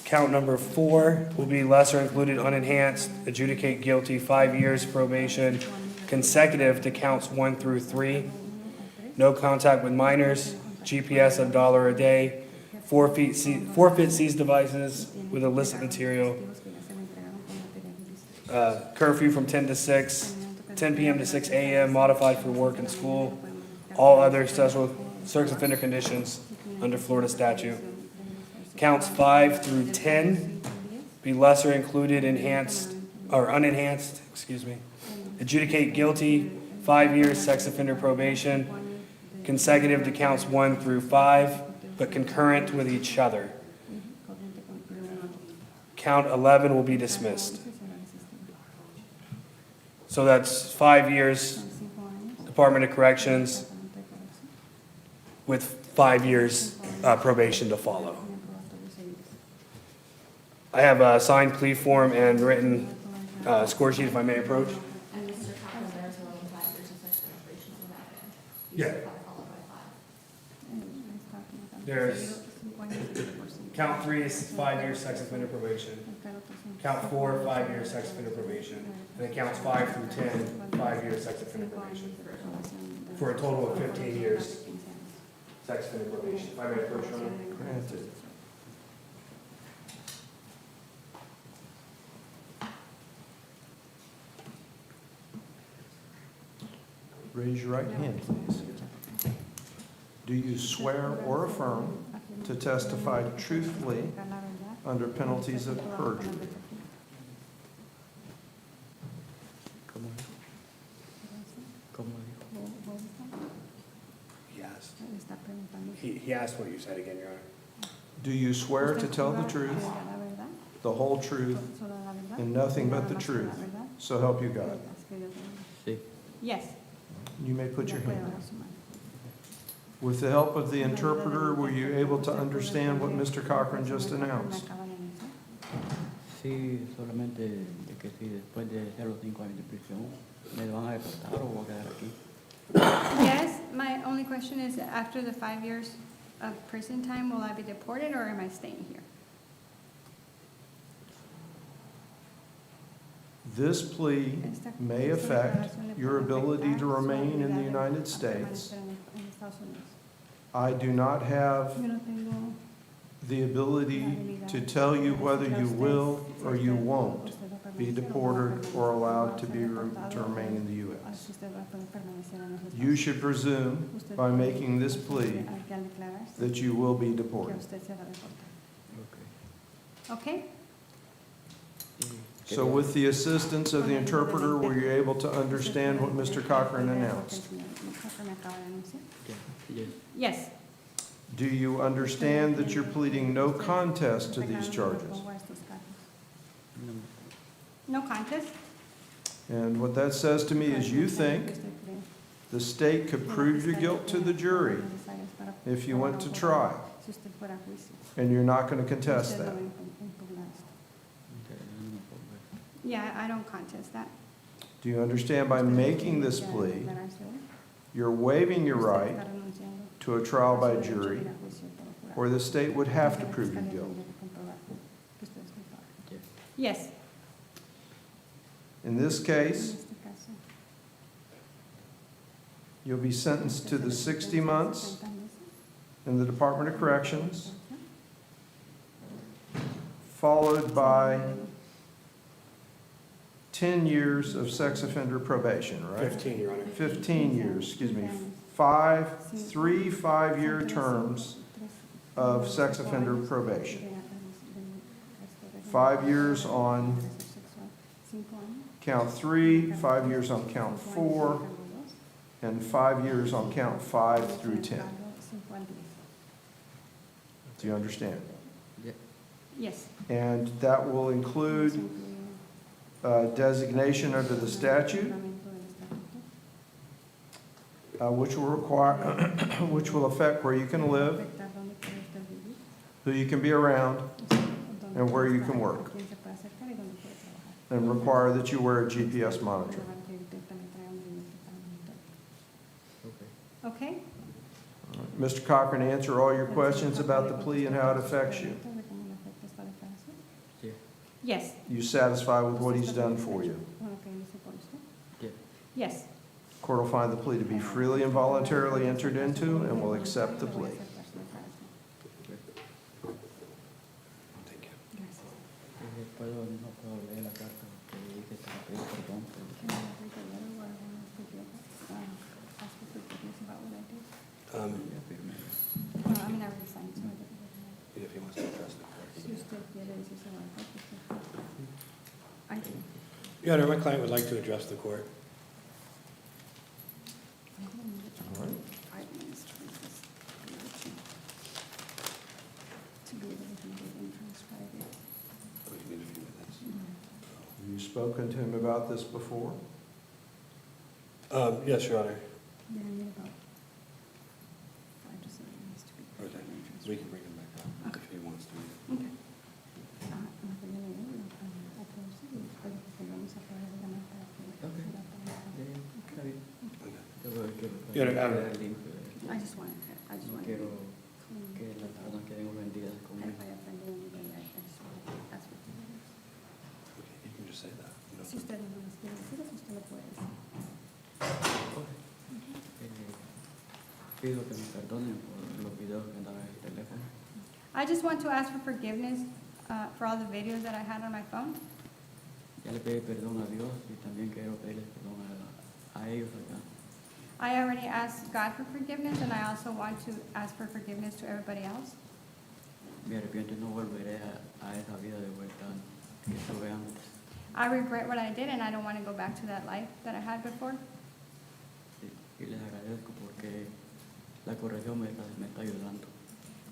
Count number 4 will be lesser included unenhanced, adjudicate guilty, 5 years probation, consecutive to counts 1 through 3. No contact with minors, GPS at $1 a day, forfeit seized devices with illicit material, curfew from 10 to 6, 10 p.m. to 6 a.m. modified for work and school, all other special sex offender conditions under Florida statute. Counts 5 through 10 be lesser included enhanced or unenhanced, adjudicate guilty, 5 years sex offender probation, consecutive to counts 1 through 5, but concurrent with each other. Count 11 will be dismissed. So So that's 5 years Department of Corrections with 5 years probation to follow. I have a signed plea form and written score sheet if I may approach. And Mr. Cochran, there's a 5 years of sex penetration on that end. You Yeah. said 5 followed by 5. There's count 3 is 5 years sex offender probation. Count 4, 5 years sex offender probation. And then counts 5 through 10, 5 years sex offender probation. For a total of 15 years sex offender probation. If I may approach, Your Honor. Granted. Raise your right hand, please. Do you swear or affirm to testify truthfully under penalties of perjury? Yes. He asked what you said again, Your Honor. Do you swear to tell the truth, the whole truth, and nothing but the truth, so help you God? Yes. You may put your hand up. With the help of the interpreter, were you able to understand what Mr. Cochran just announced? Sí, solamente de que si después de hacer los 5 años de prisión me van a deportar o voy a quedar aquí. Yes, my only question is, after the 5 years of prison time, will I be deported or am I staying here? This plea may affect your ability to remain in the United States. I do not have the ability to tell you whether you will or you won't be deported or allowed to remain in the U.S. You should presume by making this plea that you will be deported. Okay? So with the assistance of the interpreter, were you able to understand what Mr. Cochran announced? Yes. Do you understand that you're pleading no contest to these charges? No contest? And what that says to me is you think the state could prove your guilt to the jury if you went to trial, and you're not going to contest that. Yeah, I don't contest that. Do you understand by making this plea, you're waiving your right to a trial by jury, or the state would have to prove your guilt? Yes. In this case, you'll be sentenced to the 60 months in the Department of Corrections, followed by 10 years of sex offender probation, right? 15, Your Honor. 15 years, excuse me. 3 5-year terms of sex offender probation. 5 years on count 3, 5 years on count 4, and 5 years on count 5 through 10. Do you understand? Yes. And that will include designation under the statute, which will require, which will affect where you can live, who you can be around, and where you can work, and require that you wear a GPS monitor. Okay? Mr. Cochran, answer all your questions about the plea and how it affects you. Yes. You satisfied with what he's done for you? Yes. Court will find the plea to be freely and voluntarily entered into and will accept the plea. I mean, I already signed, so if he wants to address the court. Your Honor, my client would like to address the court. All right. Have you spoken to him about this before? Yes, Your Honor. Then I need about 5 to 7 minutes to be. Okay, we can bring him back up if he wants to. Okay. Nos viene bien, a todos sí, pero que vamos a poder ganar para que- Está bien. Yo creo que Yo no- el link, I just want, no quiero que las personas queden ofendidas If conmigo. I offend anybody, I just want to ask for forgiveness. You can just say that. You Si usted no nos quiere decir eso, usted lo puede decir. Pido que me perdonen por los videos que andaban en el teléfono. I just want to ask for forgiveness for all the videos that I had on my phone. Ya le pedí perdón a Dios y también quiero pedirles perdón a ellos acá. I already asked God for forgiveness, and I also want to ask for forgiveness to everybody else. Me arrepiento y no volveré a esa vida de vuelta que tuve antes. I regret what I did, and I don't want to go back to that life that I had before. Y les agradezco porque la corrección me está ayudando.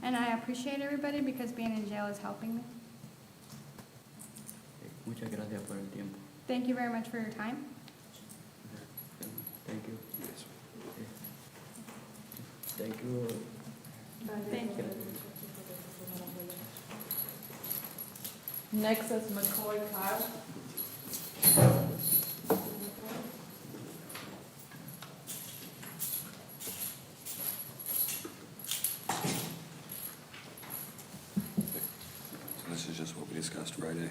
And I appreciate everybody because being in jail is helping me. Muchas gracias por el tiempo. Thank you very much for your time. Thank you. Thank you. Thank you. Next is McCoy Kyle. So this is just what we discussed Friday.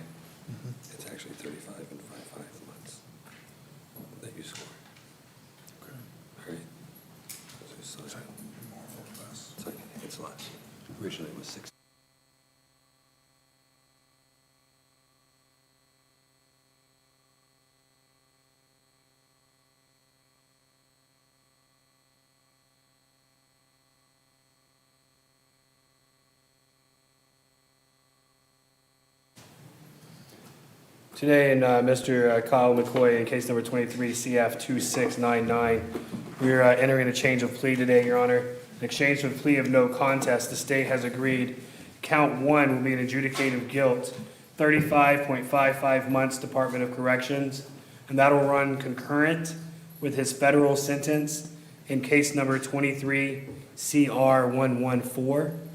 It's actually 35 and 55 months that you score. Okay. All right? So it's less. Originally it was 6. Today, in Mr. Kyle McCoy, in case number 23, CF 2699, we are entering a change of plea today, Your Honor. In exchange for a plea of no contest, the state has agreed count 1 will be an adjudicated guilt, 35.55 months Department of Corrections, and that'll run concurrent with his federal sentence in case number 23, CR 114.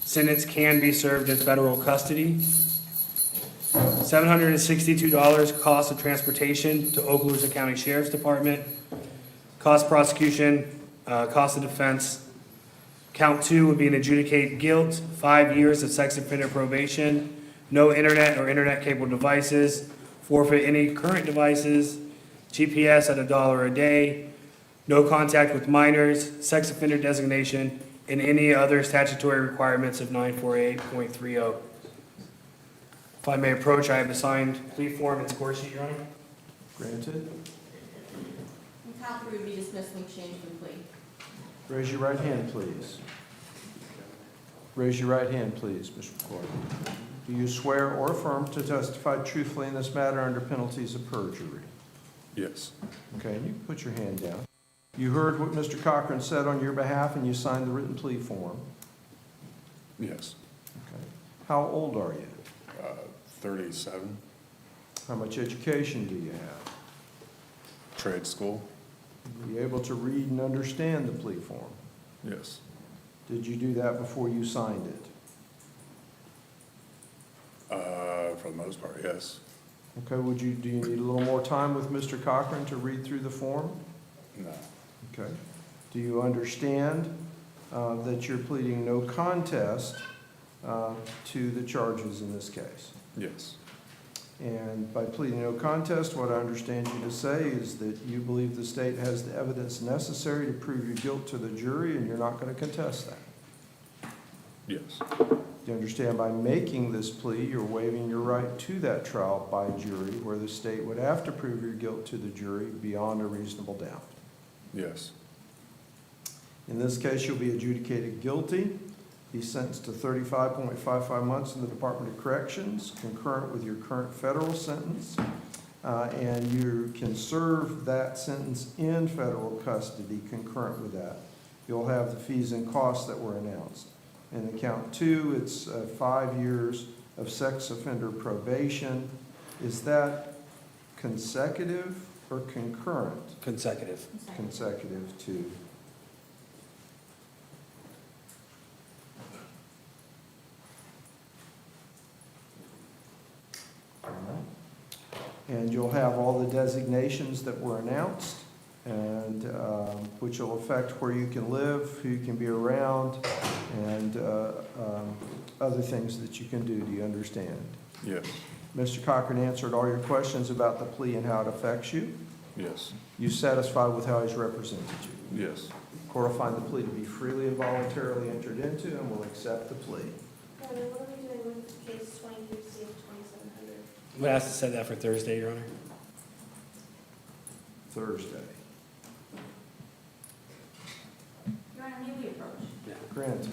Sentence can be served in federal custody. $762 cost of transportation to Okaloosa County Sheriff's Department. Cost prosecution, cost of defense. Count 2 would be an adjudicated guilt, 5 years of sex offender probation, no internet or internet-capable devices, forfeit any current devices, GPS at $1 a day, no contact with minors, sex offender designation, and any other statutory requirements of 948.30. If I may approach, I have the signed plea form and score sheet, Your Honor. Granted. And count 3 would be dismissed in exchange for the plea. Raise your right hand, please. Raise your right hand, please, Mr. McCoy. Do you swear or affirm to testify truthfully in this matter under penalties of perjury? Yes. Okay, and you can put your hand down. You heard what Mr. Cochran said on your behalf, and you signed the written plea form. Yes. Okay. How old are you? 37. How much education do you have? Trade school. Were you able to read and understand the plea form? Yes. Did you do that before you signed it? For the most part, yes. Okay, do you need a little more time with Mr. Cochran to read through the form? No. Okay. Do you understand that you're pleading no contest to the charges in this case? Yes. And by pleading no contest, what I understand you to say is that you believe the state has the evidence necessary to prove your guilt to the jury, and you're not going to contest that. Yes. Do you understand by making this plea, you're waiving your right to that trial by jury, where the state would have to prove your guilt to the jury beyond a reasonable doubt? Yes. In this case, you'll be adjudicated guilty, be sentenced to 35.55 months in the Department of Corrections, concurrent with your current federal sentence, and you can serve that sentence in federal custody concurrent with that. You'll have the fees and costs that were announced. In the count 2, it's 5 years of sex offender probation. Is that consecutive or concurrent? Consecutive. Consecutive to. All right. And you'll have all the designations that were announced, and which will affect where you can live, who you can be around, and other things that you can do. Do you understand? Yes, Mr. Cochran answered all your questions about the plea and how it affects you. yes, You satisfied with how he's represented you? yes. Court will find the plea to be freely and voluntarily entered into and will accept the plea. What are we doing with case 23C of 2700? We asked to set that for Thursday, Your Honor. Thursday. Your Honor, may we approach? Granted.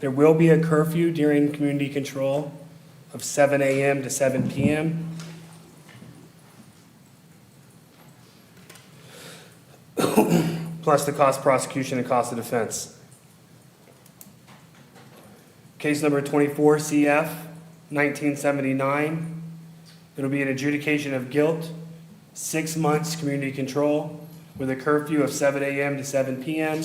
There will be a curfew during community control of 7 a.m. to 7 p.m. Plus the cost of prosecution and cost of defense. Case number 24 CF 1979. It'll be an adjudication of guilt, 6 months community control with a curfew of 7 a.m. to 7 p.m.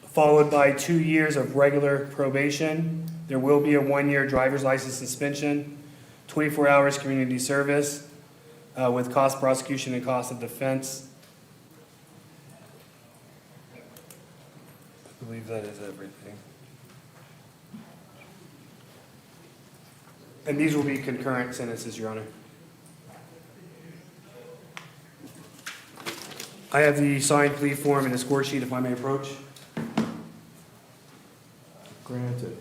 Followed by 2 years of regular probation. There will be a 1-year driver's license suspension, 24 hours community service with cost prosecution and cost of defense. I believe that is everything. And these will be concurrent sentences, Your Honor. I have the signed plea form and the score sheet, if I may approach. Granted.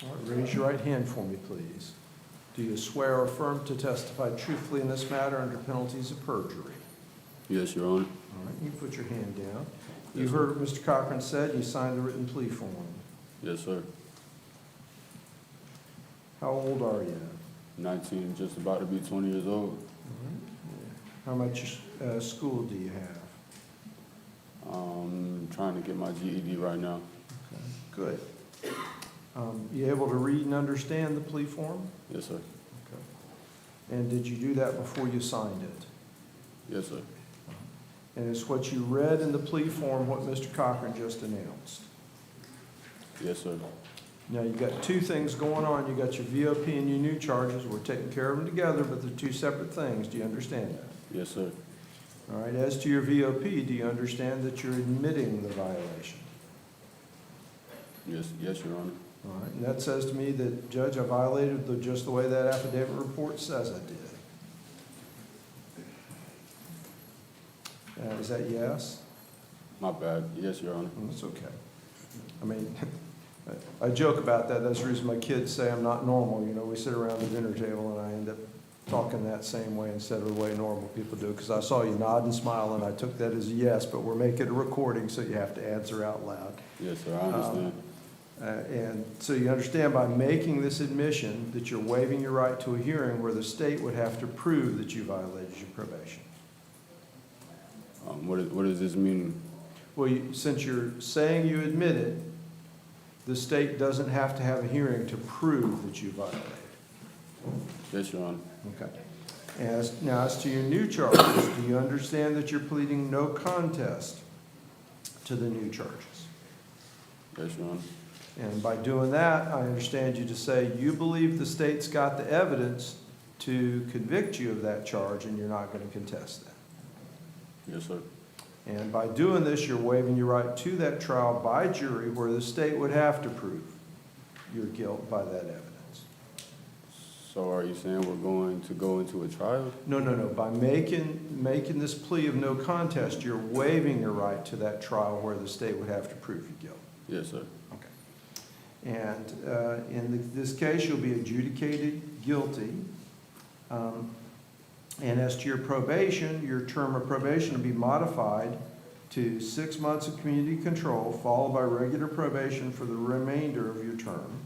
All right, raise your right hand for me, please. Do you swear or affirm to testify truthfully in this matter under penalties of perjury? Yes, Your Honor. All right, you put your hand down. You heard what Mr. Cochran said, you signed the written plea form. Yes, sir. How old are you? 19, just about to be 20 years old. How much school do you have? Trying to get my GED right now. Good. You able to read and understand the plea form? Yes, sir. Okay. And did you do that before you signed it? Yes, sir. And is what you read in the plea form what Mr. Cochran just announced? Yes, sir. Now, you've got two things going on. You got your VOP and your new charges. We're taking care of them together, but they're two separate things. Do you understand that? Yes, sir. All right, as to your VOP, do you understand that you're admitting the violation? Yes, Your Honor. All right, and that says to me that, Judge, I violated just the way that affidavit report says I did. Is that yes? My bad. Yes, Your Honor. That's okay. I mean, I joke about that. That's the reason my kids say I'm not normal. You know, we sit around the dinner table and I end up talking that same way instead of the way normal people do. Because I saw you nod and smile and I took that as a yes, but we're making a recording, so you have to answer out loud. Yes, sir. I understand. And so you understand by making this admission that you're waiving your right to a hearing where the state would have to prove that you violated your probation. What does this mean? Well, since you're saying you admit it, the state doesn't have to have a hearing to prove that you violated. Yes, Your Honor. Okay. Now, as to your new charges, do you understand that you're pleading no contest to the new charges? Yes, Your Honor. And by doing that, I understand you to say you believe the state's got the evidence to convict you of that charge and you're not going to contest that. Yes, sir. And by doing this, you're waiving your right to that trial by jury where the state would have to prove your guilt by that evidence. So are you saying we're going to go into a trial? No. By making this plea of no contest, you're waiving your right to that trial where the state would have to prove your guilt. Yes, sir. Okay. And in this case, you'll be adjudicated guilty. And as to your probation, your term of probation will be modified to 6 months of community control, followed by regular probation for the remainder of your term.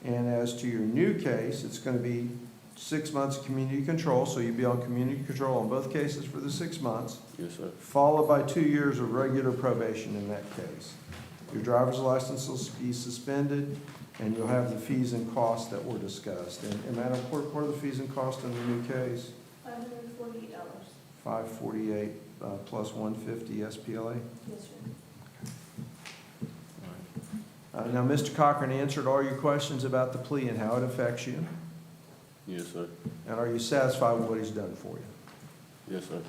And as to your new case, it's going to be 6 months of community control, so you'll be on community control on both cases for the 6 months. Yes, sir. Followed by 2 years of regular probation in that case. Your driver's license will be suspended, and you'll have the fees and costs that were discussed. And Madam Clerk, what are the fees and costs in the new case? $548. $548 plus $150 SPLA? Yes, sir. Now, Mr. Cochran answered all your questions about the plea and how it affects you. Yes, sir. And are you satisfied with what he's done for you? Yes, sir. All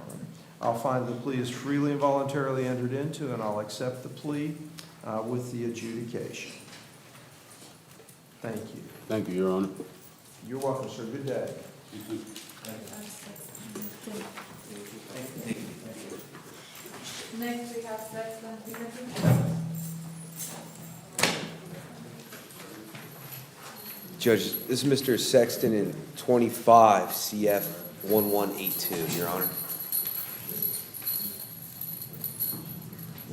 right. I'll find the plea is freely and voluntarily entered into, and I'll accept the plea with the adjudication. Thank you. Thank you, Your Honor. You're welcome, sir. Good day. Next, we have Sexton Peterson. Judge, this is Mr. Sexton in 25 CF 1182, Your Honor.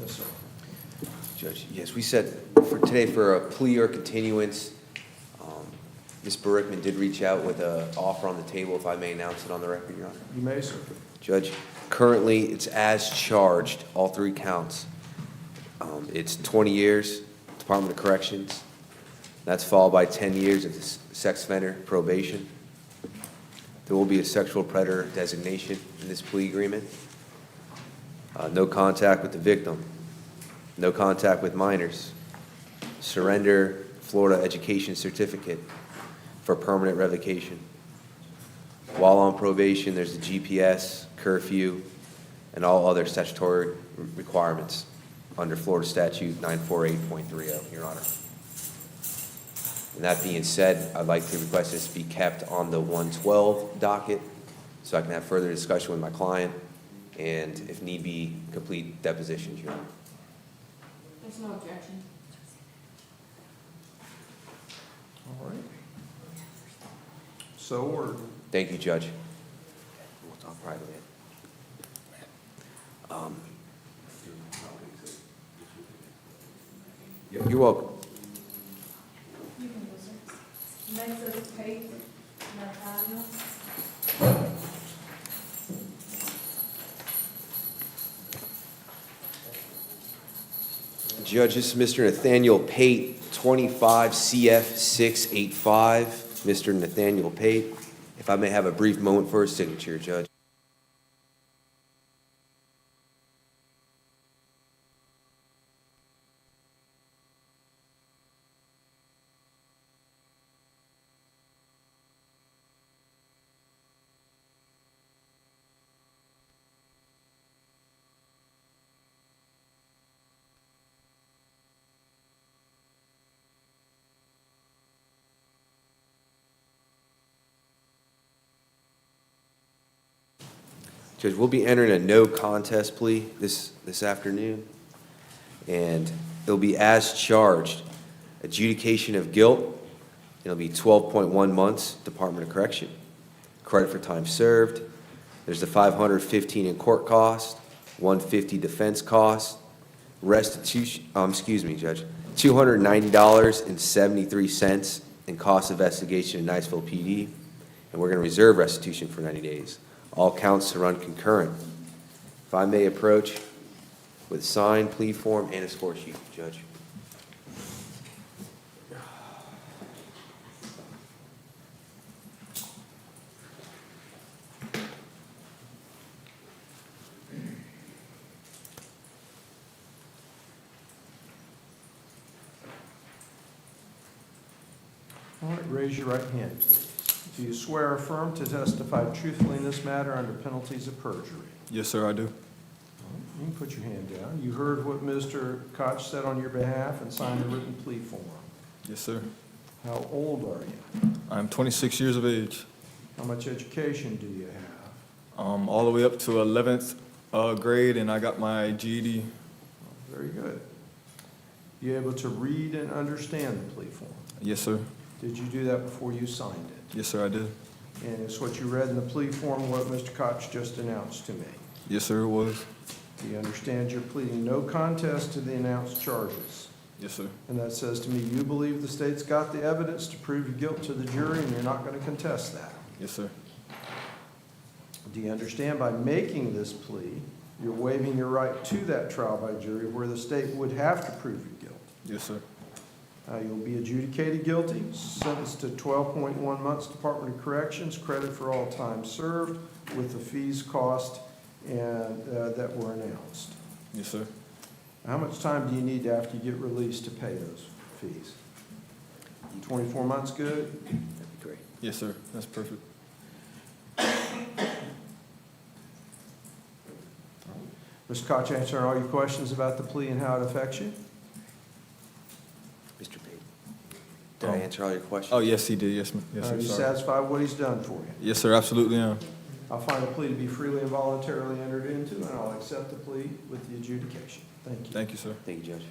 Yes, sir. Judge, yes, we said for today for a plea or continuance. Ms. Barickman did reach out with an offer on the table, if I may announce it on the record, Your Honor. You may, sir. Judge, currently it's as charged, all 3 counts. It's 20 years, Department of Corrections. That's followed by 10 years of sex offender probation. There will be a sexual predator designation in this plea agreement. No contact with the victim. No contact with minors. Surrender Florida education certificate for permanent revocation. While on probation, there's the GPS, curfew, and all other statutory requirements under Florida Statute 948.30, Your Honor. And that being said, I'd like to request this be kept on the 112 docket so I can have further discussion with my client and, if need be, complete depositions, Your Honor. There's no objection. All right. So ordered. Thank you, Judge. We'll talk privately. You're welcome. You can go, sir. Next is Pate Nathaniel. Judge, this is Mr. Nathaniel Pate, 25 CF 685. Mr. Nathaniel Pate, if I may have a brief moment for his signature, Judge. Judge, we'll be entering a no contest plea this afternoon, and it'll be as charged. Adjudication of guilt, it'll be 12.1 months, Department of Correction. Credit for time served. There's the $515 in court cost, $150 defense cost, restitution, Judge, $290.73 in cost of investigation in Niceville PD, and we're going to reserve restitution for 90 days. All counts to run concurrent. If I may approach with signed plea form and a score sheet, Judge. All right, raise your right hand, please. Do you swear or affirm to testify truthfully in this matter under penalties of perjury? Yes, sir, I do. You can put your hand down. You heard what Mr. Koch said on your behalf and signed the written plea form. Yes, sir. How old are you? I'm 26 years of age, How much education do you have? all the way up to 11th grade, and I got my GED. Very good. You able to read and understand the plea form? Yes, sir. Did you do that before you signed it? Yes, sir, I did. And it's what you read in the plea form, what Mr. Koch just announced to me. Yes, sir, it was. Do you understand you're pleading no contest to the announced charges? Yes, sir. And that says to me, you believe the state's got the evidence to prove your guilt to the jury, and you're not going to contest that. Yes, sir. Do you understand by making this plea, you're waiving your right to that trial by jury where the state would have to prove your guilt? Yes, sir. You'll be adjudicated guilty, sentenced to 12.1 months Department of Corrections, credit for all time served with the fees, cost, and that were announced. Yes, sir. How much time do you need after you get released to pay those fees? 24 months good? That'd be great. Yes, sir. That's perfect. Mr. Koch, answering all your questions about the plea and how it affects you? Mr. Pate, did I answer answer all your questions? Oh, yes, he did, yes, yes, Are sir, you sorry. satisfied with what he's done for you? Yes, sir, absolutely am. I'll find a plea to be freely and voluntarily entered into, and I'll accept the plea with the adjudication. Thank you. Thank you, sir. Thank you, Judge.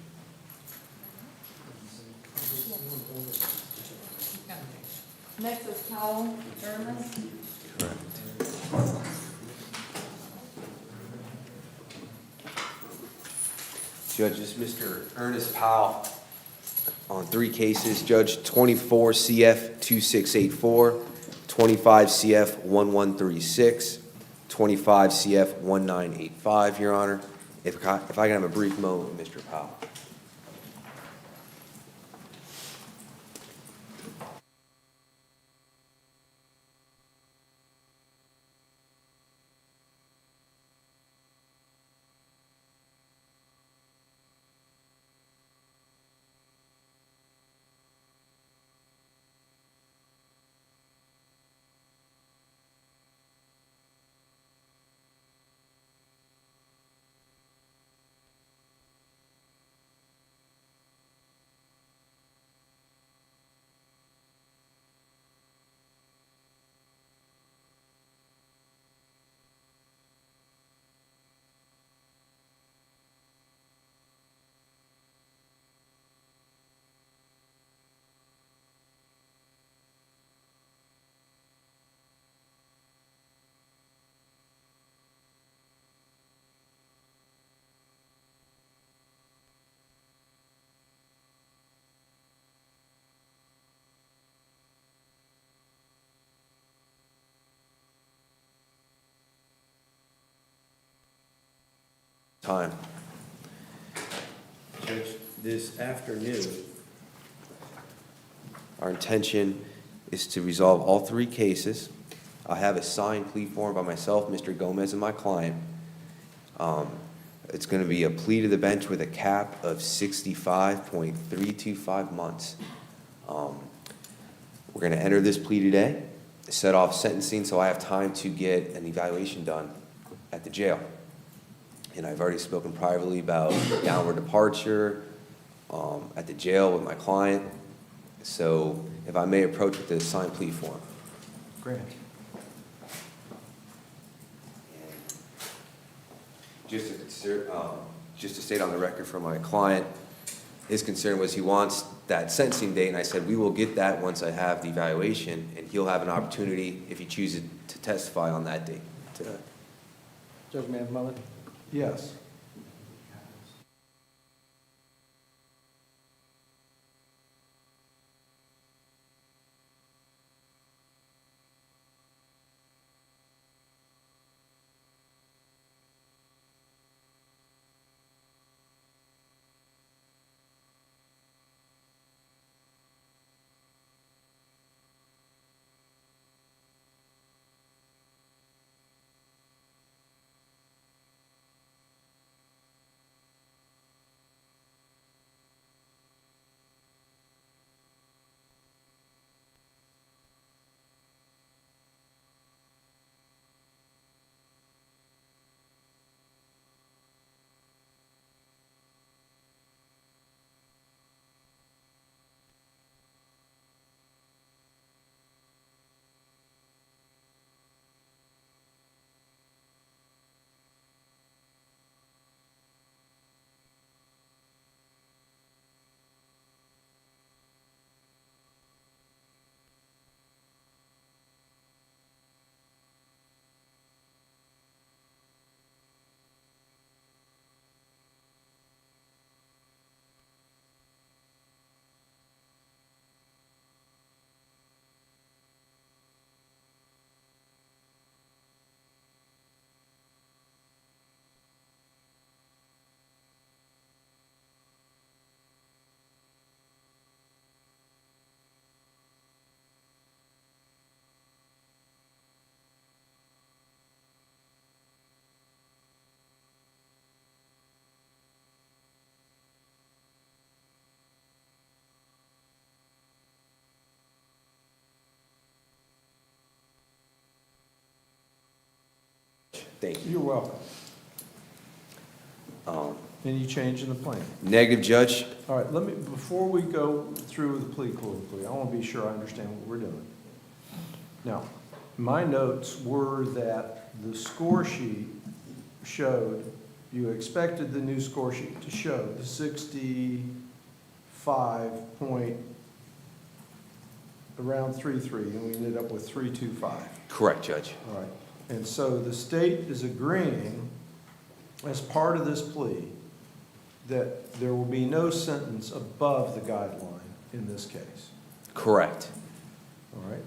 Next is Powell Ernest. Judge, this is Mr. Ernest Powell on 3 cases. Judge, 24 CF 2684, 25 CF 1136, 25 CF 1985, Your Honor. If I can have a brief moment with Mr. Powell. Time. Judge, this afternoon, our intention is to resolve all 3 cases. I have a signed plea form by myself, Mr. Gomez, and my client. It's going to be a plea to the bench with a cap of 65.325 months. We're going to enter this plea today, set off sentencing so I have time to get an evaluation done at the jail. And I've already spoken privately about downward departure at the jail with my client. So if I may approach with the signed plea form. Grant. Just to state on the record for my client, his concern was he wants that sentencing date, and I said, we will get that once I have the evaluation, and he'll have an opportunity, if he chooses to testify on that date. Judge, may I have a moment? Yes. Thank you. You're welcome. Any change in the plan? Negative, Judge. All right, let me, before we go through the plea colloquy, I want to be sure I understand what we're doing. Now, my notes were that the score sheet showed, you expected the new score sheet to show the 65 point, around 3.3, and we ended up with 3.25. Correct, Judge. All right, and so the state is agreeing, as part of this plea, that there will be no sentence above the guideline in this case. Correct. All right,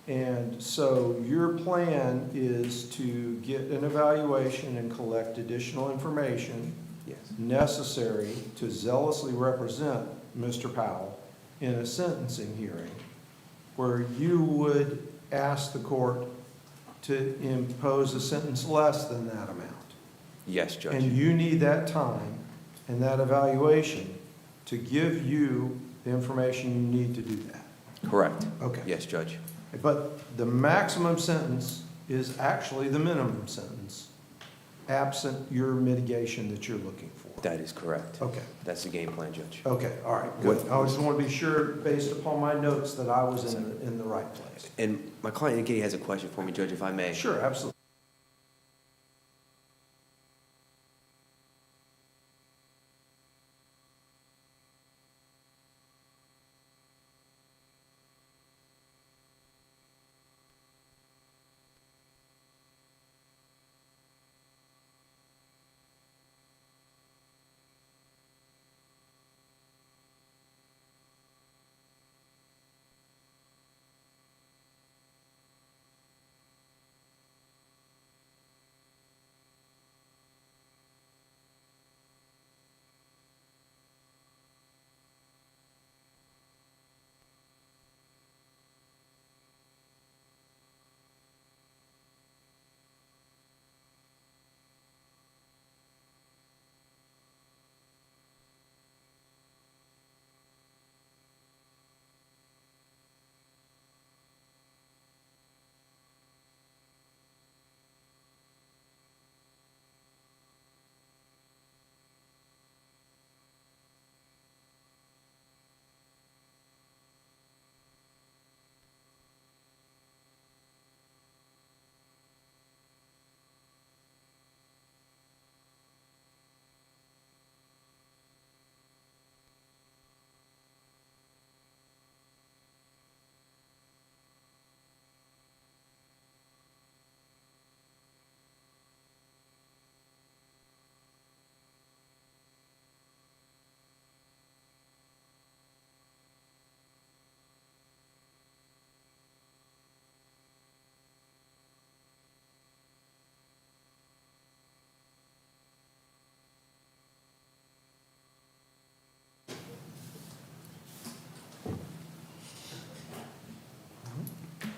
and so your plan is to get an evaluation and collect additional information Yes. necessary to zealously represent Mr. Powell in a sentencing hearing where you would ask the court to impose a sentence less than that amount. Yes, Judge. And you need that time and that evaluation to give you the information you need to do that. Correct. Okay. Yes, Judge. But the maximum sentence is actually the minimum sentence, absent your mitigation that you're looking for. That is correct. Okay. That's the game plan, Judge. Okay, all right, good. I just want to be sure, based upon my notes, that I was in the right place. And my client indicated he has a question for me, Judge, if I may. Sure, absolutely.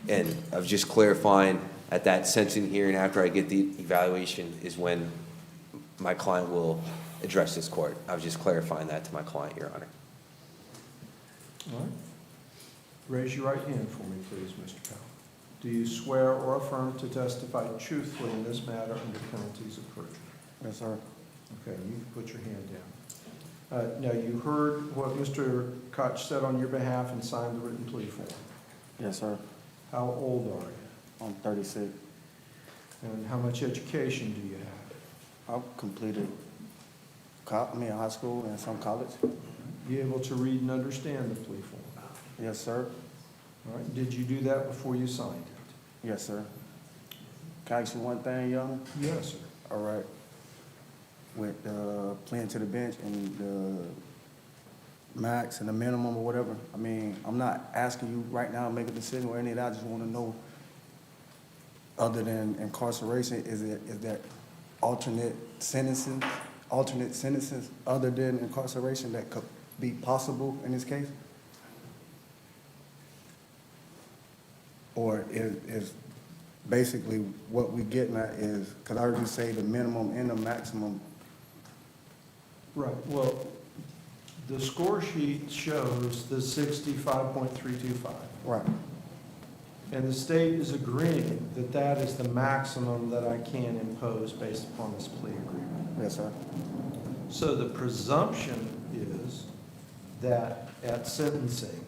And of just clarifying, at that sentencing hearing, after I get the evaluation, is when my client will address this court. I was just clarifying that to my client, Your Honor. All right. Raise your right hand for me, please, Mr. Powell. Do you swear or affirm to testify truthfully in this matter under penalties of perjury? Yes, sir. Okay, you can put your hand down. Now, you heard what Mr. Koch said on your behalf and signed the written plea form. Yes, sir. How old are you? I'm 36. And how much education do you have? I've completed high school and some college. You able to read and understand the plea form? Yes, sir. All right, did you do that before you signed it? Yes, sir. Can I ask you one thing, Your Honor? Yes, sir. All right. With playing to the bench and the max and the minimum or whatever, I mean, I'm not asking you right now to make a decision or any of that. I just want to know, other than incarceration, is there alternate sentences other than incarceration that could be possible in this case? Or is basically what we getting at is, because I heard you say the minimum and the maximum. Right, well, the score sheet shows the 65.325. Right. And the state is agreeing that that is the maximum that I can impose based upon this plea agreement. Yes, sir. So the presumption is that at sentencing,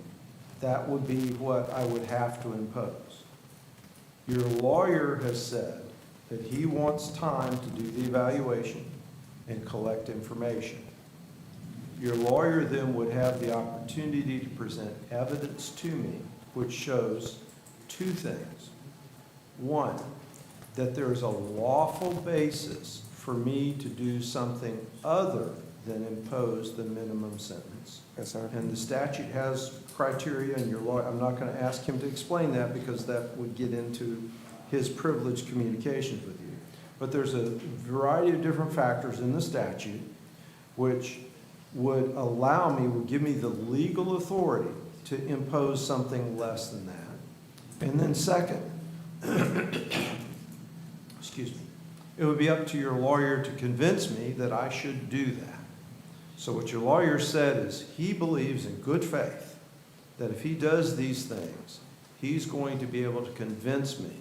that would be what I would have to impose. Your lawyer has said that he wants time to do the evaluation and collect information. Your lawyer then would have the opportunity to present evidence to me which shows two things. One, that there is a lawful basis for me to do something other than impose the minimum sentence. Yes, sir. And the statute has criteria, and your lawyer, I'm not going to ask him to explain that because that would get into his privileged communications with you. But there's a variety of different factors in the statute which would allow me, would give me the legal authority to impose something less than that. And then second, excuse me, it would be up to your lawyer to convince me that I should do that. So what your lawyer said is he believes in good faith that if he does these things, he's going to be able to convince me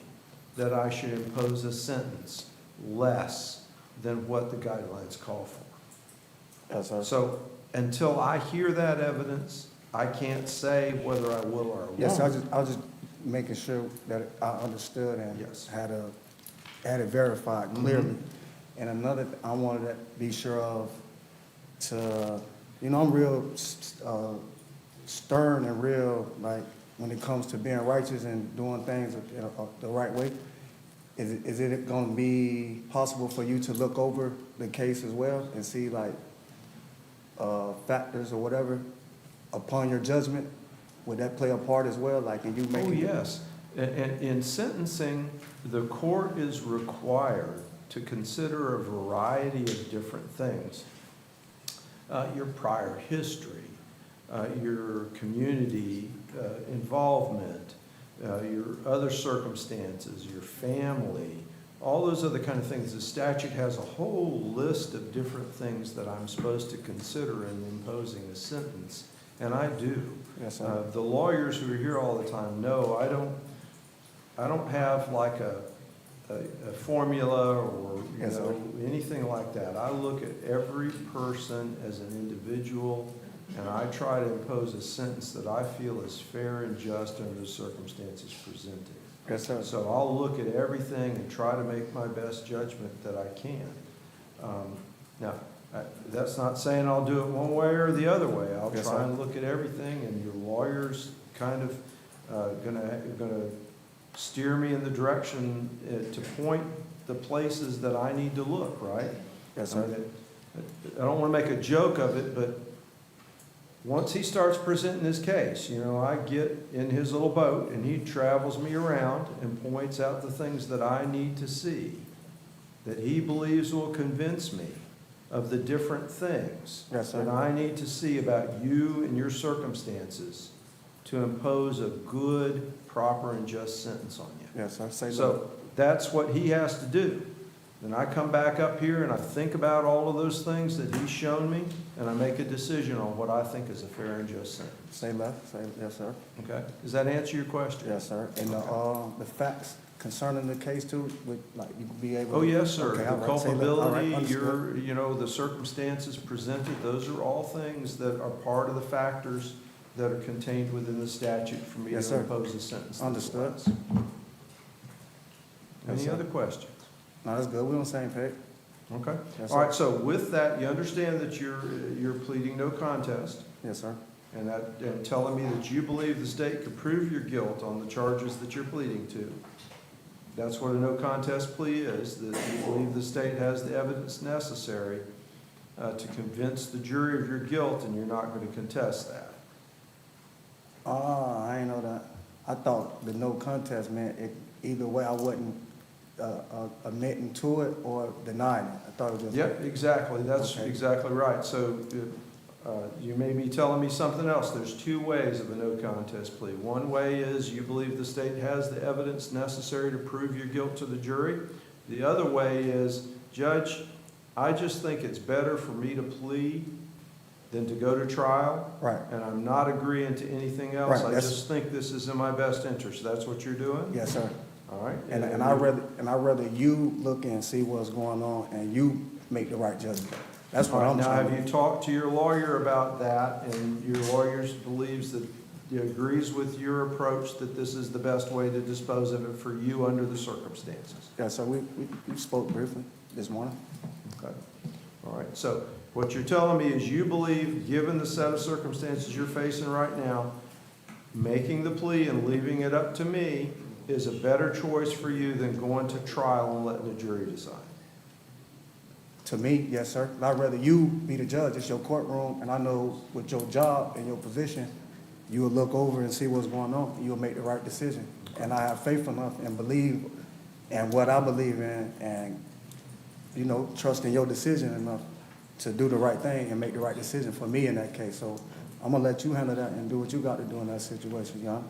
that I should impose a sentence less than what the guidelines call for. Yes, sir. So until I hear that evidence, I can't say whether I will or I won't. Yes, I was just making sure that I understood and Yes. had it verified clearly. And another, I wanted to be sure of to, I'm real stern and real, like, when it comes to being righteous and doing things the right way. Is it going to be possible for you to look over the case as well and see, like, factors or whatever upon your judgment? Would that play a part as well, like in you making? Oh, yes. In sentencing, the court is required to consider a variety of different things. Your prior history, your community involvement, your other circumstances, your family, all those other kind of things. The statute has a whole list of different things that I'm supposed to consider in imposing a sentence, and I do. Yes, sir. The lawyers who are here all the time know I don't have like a formula or Yes, sir. anything like that. I look at every person as an individual, and I try to impose a sentence that I feel is fair and just under the circumstances presented. Yes, sir. So I'll look at everything and try to make my best judgment that I can. Now, that's not saying I'll do it one way or the other way. I'll Yes, try sir. and look at everything, and your lawyer's kind of gonna steer me in the direction to point the places that I need to look, right? Yes, sir. I don't want to make a joke of it, but once he starts presenting his case, I get in his little boat and he travels me around and points out the things that I need to see, that he believes will convince me of the different things Yes, sir. that I need to see about you and your circumstances to impose a good, proper, and just sentence on you. Yes, sir. Say So that's what he has to do. Then I come back up here and I think about all of those things that he's shown me, and I make a decision on what I think is a fair and just sentence. Say left, say, yes, sir. Okay? Does that answer your question? Yes, sir. And the facts concerning the case too, would, like, you could be able to? Oh, yes, sir. Okay, The all right. Say left. All right, culpability, understood. the circumstances presented, those are all things that are part of the factors that are contained within the statute for me Yes, to sir. impose a sentence. that's Understood. less. Yes, Any sir. other questions? No, that's good. We're on the same page. Okay. Yes, All right, sir. so with that, you understand that you're pleading no contest, Yes, sir. and telling me that you believe the state could prove your guilt on the charges that you're pleading to. That's what a no contest plea is, that you believe the state has the evidence necessary to convince the jury of your guilt, and you're not going to contest that. I ain't know that. I thought the no contest meant either way I wasn't admitting to it or denying it. I thought it was just. Yep, exactly, that's Okay. exactly right. So you may be telling me something else. There's two ways of a no contest plea. One way is you believe the state has the evidence necessary to prove your guilt to the jury. The other way is, Judge, I just think it's better for me to plead than to go to trial. Right. And I'm not agreeing to anything else. Right, I that's- just think this is in my best interest. That's what you're doing? Yes, sir. All right. And I rather you look and see what's going on and you make the right judgment. That's what All right, I'm now, trying have to. you talked to your lawyer about that, and your lawyer believes that, he agrees with your approach that this is the best way to dispose of it for you under the circumstances? Yeah, so we spoke briefly this morning. Okay. All right, so what you're telling me is you believe, given the set of circumstances you're facing right now, making the plea and leaving it up to me is a better choice for you than going to trial and letting the jury decide? To me, yes, sir. I'd rather you be the judge. It's your courtroom, and I know with your job and your position, you will look over and see what's going on, and you'll make the right decision. And I have faith enough and believe in what I believe in, and, you know, trust in your decision enough to do the right thing and make the right decision for me in that case. So I'm gonna let you handle that and do what you got to do in that situation, John.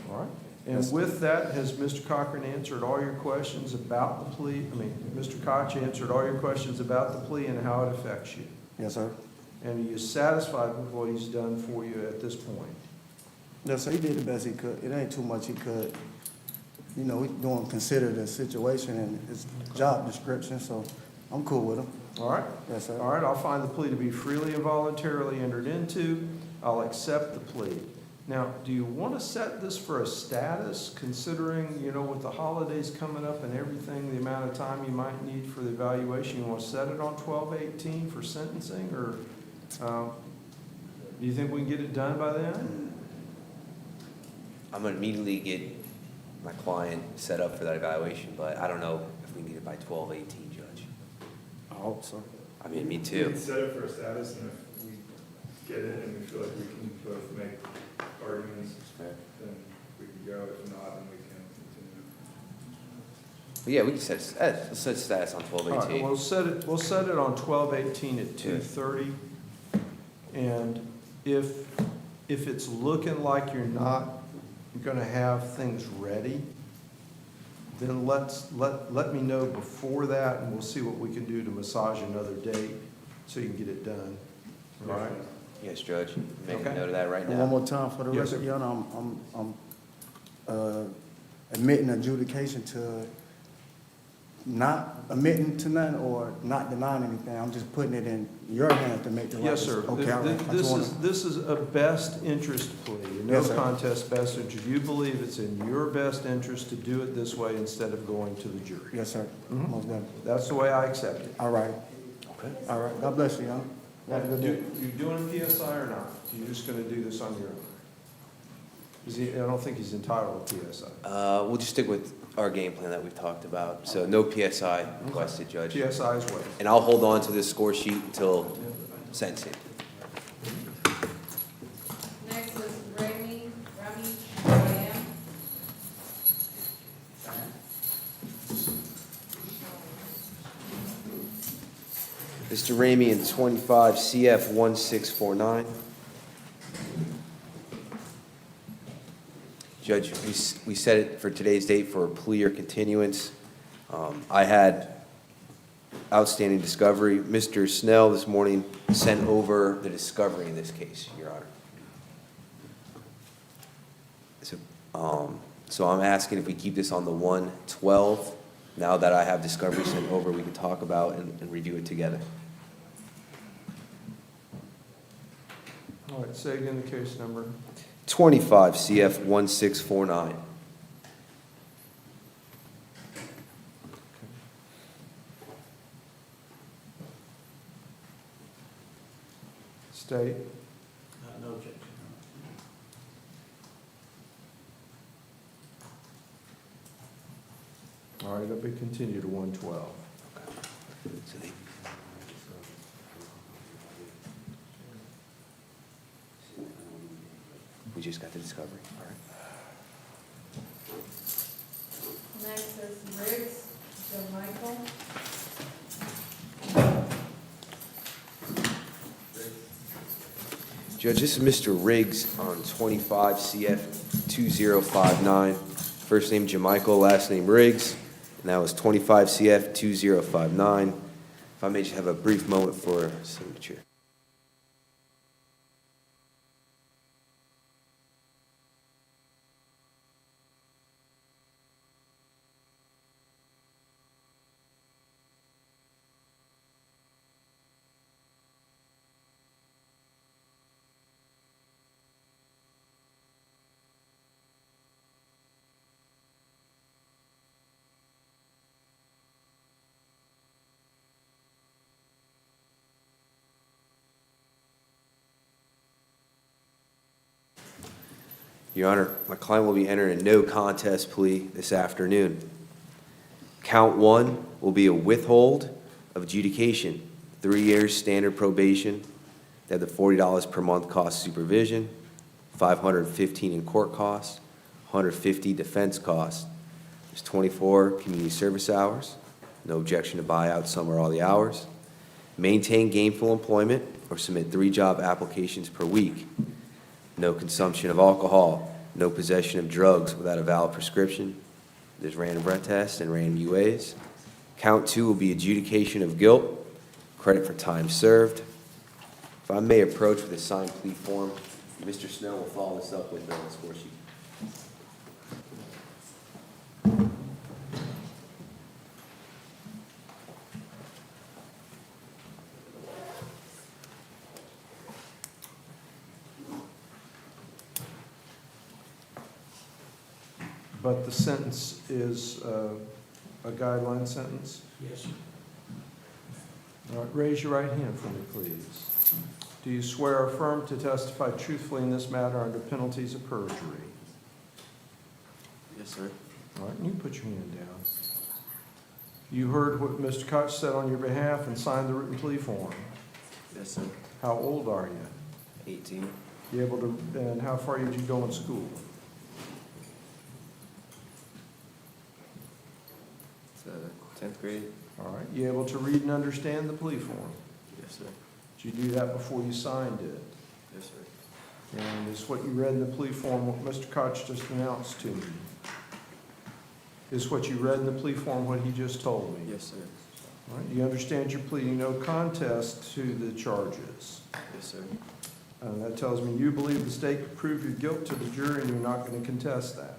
All right. And with that, has Mr. Cochran answered all your questions about the plea? I mean, Mr. Koch answered all your questions about the plea and how it affects you? Yes, sir. And are you satisfied with what he's done for you at this point? Yes, sir. He did the best he could. It ain't too much he could. You know, we don't consider the situation and his job description, so I'm cool with him. All right? Yes, sir. All right, I'll find the plea to be freely and voluntarily entered into. I'll accept the plea. Now, do you want to set this for a status, considering, you know, with the holidays coming up and everything, the amount of time you might need for the evaluation? You want to set it on 12/18 for sentencing, or do you think we can get it done by then? I'm gonna immediately get my client set up for that evaluation, but I don't know if we can get it by 12/18, Judge. I hope so. I mean, me We too. can set it for a status, and if we get it and we feel like we can both make arguments, then we can go. If not, then we can continue. But yeah, we can let's set status on All right, 12/18. we'll set it on 12/18 at 2:30. And if it's looking like you're not gonna have things ready, then let me know before that, and we'll see what we can do to massage another date so you can get it done. All right? Yes, Judge. Make a Okay. note of that right And one now. more time for the Yes, record, sir. Your Honor, I'm admitting adjudication to not admitting to none or not denying anything. I'm just putting it in your hands to make the right Yes, decision. sir. Okay, all right. I just wanna- This is a best interest plea, a no Yes, sir. contest best interest. You believe it's in your best interest to do it this way instead of going to the jury. Yes, sir. Mhm. Most definitely. That's the way I accept it. All right. Okay. All right. God bless you, Your Honor. Have a good day. You doing a PSI or not? You're just gonna do this on your own? I don't think he's entitled to PSI. We'll just stick with our game plan that we've talked about. So no PSI requested, Judge. PSI is what? And I'll hold on to this score sheet until sentencing. Next is Rami Ryan. Mr. Ramey in 25 CF 1649. Judge, we set it for today's date for a plea or continuance. I had outstanding discovery. Mr. Snell this morning sent over the discovery in this case, Your Honor. So I'm asking if we keep this on the 1/12. Now that I have discovery sent over, we can talk about and review it together. All right, say again the case number. 25 CF 1649. State. No objection. All right, it'll be continued to 112. So they- We just got the discovery, all right. Next is Riggs Michael. Judge, this is Mr. Riggs on 25 CF 2059. First name Jamichael, last name Riggs, and that was 25 CF 2059. If I may just have a brief moment for signature. Your Honor, my client will be entering a no contest plea this afternoon. Count 1 will be a withhold of adjudication, 3 years standard probation. They have the $40 per month cost supervision, $515 in court costs, $150 defense costs. There's 24 community service hours, no objection to buyout some or all the hours. Maintain gainful employment or submit 3 job applications per week. No consumption of alcohol, no possession of drugs without a valid prescription. There's random breath tests and random UAs. Count 2 will be adjudication of guilt, credit for time served. If I may approach with a signed plea form, Mr. Snow will follow this up with the score sheet. But the sentence is a guideline sentence? Yes. All right, raise your right hand for me, please. Do you swear or affirm to testify truthfully in this matter under penalties of perjury? Yes, sir. All right, you can put your hand down. You heard what Mr. Koch said on your behalf and signed the written plea form. Yes, sir. How old are you? 18. You able to, and how far did you go in school? It's 10th grade. All right, you able to read and understand the plea form? Yes, sir. Did you do that before you signed it? Yes, sir. And is what you read in the plea form what Mr. Koch just announced to me? Is what you read in the plea form what he just told me? Yes, sir. All right, you understand you're pleading no contest to the charges? Yes, sir. That tells me you believe the state could prove your guilt to the jury and you're not going to contest that.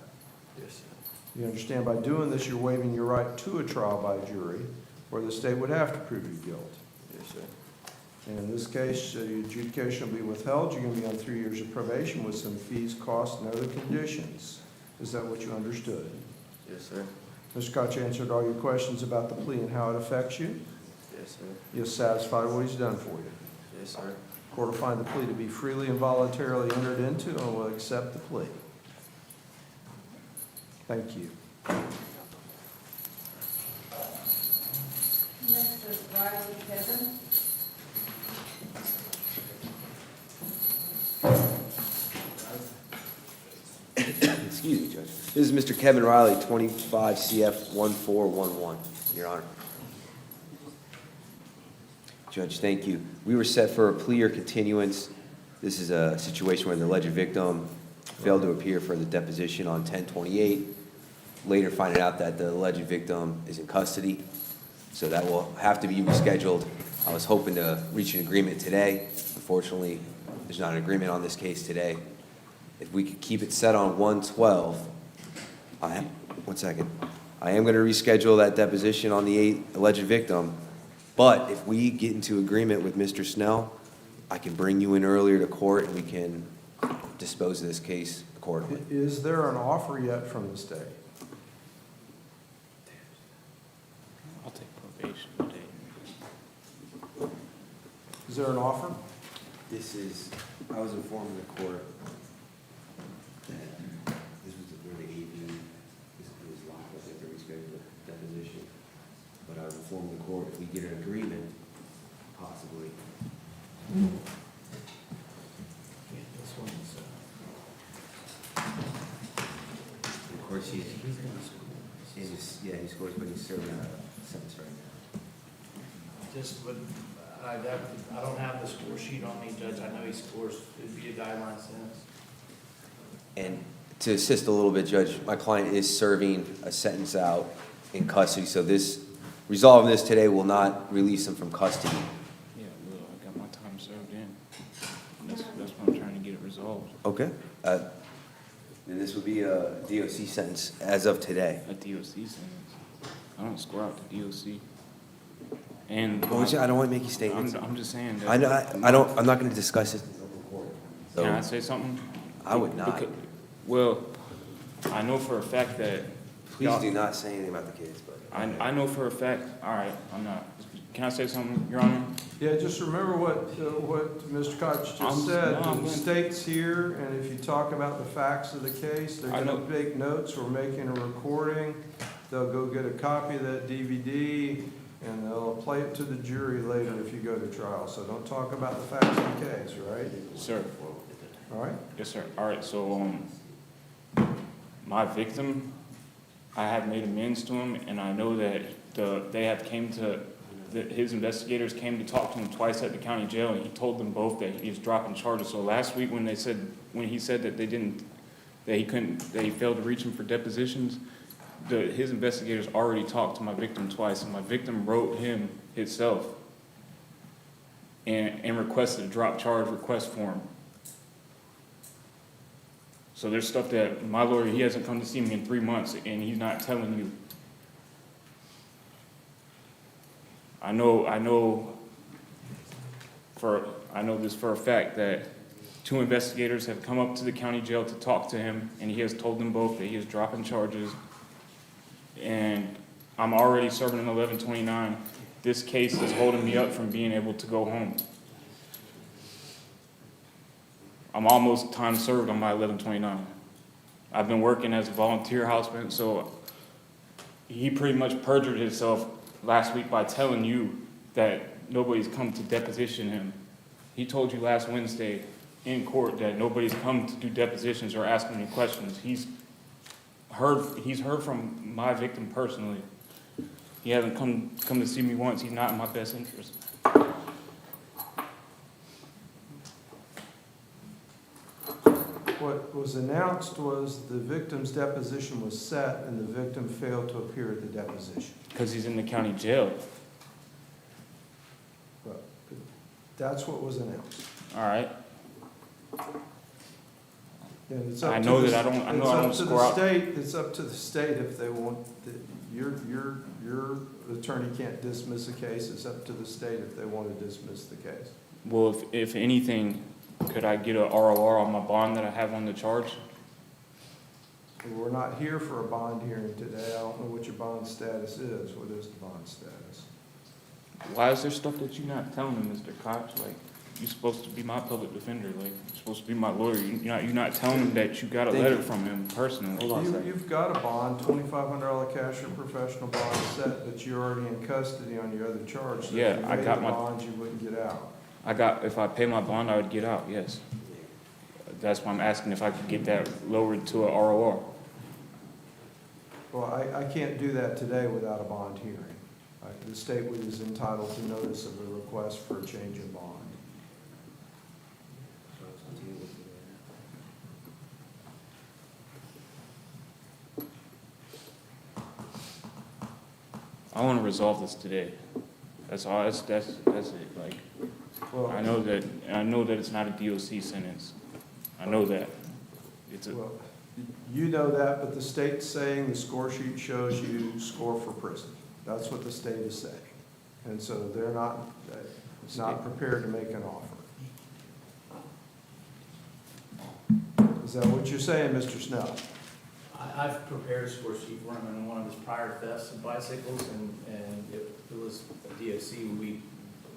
Yes, sir. You understand by doing this, you're waiving your right to a trial by jury where the state would have to prove your guilt. Yes, sir. And in this case, the adjudication will be withheld. You're going to be on 3 years of probation with some fees, costs, and other conditions. Is that what you understood? Yes, sir. Mr. Koch answered all your questions about the plea and how it affects you. Yes, sir. You're satisfied with what he's done for you. Yes, sir. Court will find the plea to be freely and voluntarily entered into and will accept the plea. Thank you. Next is Riley Kevin. Excuse me, Judge. This is Mr. Kevin Riley, 25 CF 1411, Your Honor. Judge, thank you. We were set for a plea or continuance. This is a situation where the alleged victim failed to appear for the deposition on 10/28. Later finding out that the alleged victim is in custody, so that will have to be rescheduled. I was hoping to reach an agreement today. Unfortunately, there's not an agreement on this case today. If we could keep it set on 1/12, one second. I am going to reschedule that deposition on the alleged victim, but if we get into agreement with Mr. Snell, I can bring you in earlier to court and we can dispose of this case accordingly. Is there an offer yet from the state? I'll take probation today. Is there an offer? This is, I was informing the court that this was where the AV was locked up at the rescheduled deposition. But I was informing the court if we get an agreement, possibly. This one's, Of course, he scores, but he's serving a sentence right now. just would, I don't have the score sheet on me, Judge. I know he scores, it'd be a guideline sentence. And to assist a little bit, Judge, my client is serving a sentence out in custody, so resolving this today will not release him from custody. Yeah, well, I got my time served in. That's why I'm trying to get it resolved. Okay. And this would be a DOC sentence as of today. A DOC sentence. I don't score out the DOC. And I don't want to make you statements. I'm just saying that. I'm not going to discuss it. Can I say something? I would not. Well, I know for a fact that Please do not say anything about the kids, but. I know for a fact, all right, I'm not, can I say something, Your Honor? Yeah, just remember what Mr. Koch just said. The state's here, and if you talk about the facts of the case, they're I gonna know. make notes, we're making a recording. They'll go get a copy of that DVD, and they'll play it to the jury later if you go to trial. So don't talk about the facts of the case, right? Sir. All right? Yes, sir. All right, so, my victim, I have made amends to him, and I know that his investigators came to talk to him twice at the county jail, and he told them both that he was dropping charges. So last week when he said that he failed to reach him for depositions, his investigators already talked to my victim twice, and my victim wrote him himself and requested a drop charge request form. So there's stuff that my lawyer, he hasn't come to see me in 3 months, and he's not telling you. I know this for a fact that 2 investigators have come up to the county jail to talk to him, and he has told them both that he is dropping charges. And I'm already serving an 1129. This case is holding me up from being able to go home. I'm almost time served on my 1129. I've been working as a volunteer houseman, so he pretty much perjured himself last week by telling you that nobody's come to deposition him. He told you last Wednesday in court that nobody's come to do depositions or ask him any questions. He's heard from my victim personally. He hasn't come to see me once. He's not in my best interest. What was announced was the victim's deposition was set, and the victim failed to appear at the deposition. Because he's in the county jail. But that's what was announced. All right. And it's up I to know the- that I don't it's up to score the out. state. It's up to the state if they want, your attorney can't dismiss a case. It's up to the state if they want to dismiss the case. Well, if anything, could I get a ROR on my bond that I have on the charge? We're not here for a bond hearing today. I don't know what your bond status is. What is the bond status? Why is there stuff that you're not telling me, Mr. Cox? Like, you're supposed to be my public defender. Like, you're supposed to be my lawyer. You're not telling me that you got a letter from him personally. You've got a bond, $2,500 cash or professional bond set, but you're already in custody on your other charge. So Yeah, if you I made got the my- bonds, you wouldn't get out. If I pay my bond, I would get out, yes. That's why I'm asking if I could get that lowered to a ROR. Well, I can't do that today without a bond hearing. The state is entitled to notice of a request for a change in bond. I want to resolve this today. That's all, that's it, like, Well, I know that it's not a DOC sentence. I know that. It's a, Well, you know that, but the state's saying the score sheet shows you score for prison. That's what the state is saying. And so they're not prepared to make an offer. Is that what you're saying, Mr. Snell? I've prepared a score sheet for him in one of his prior thefts of bicycles, and it was a DOC. We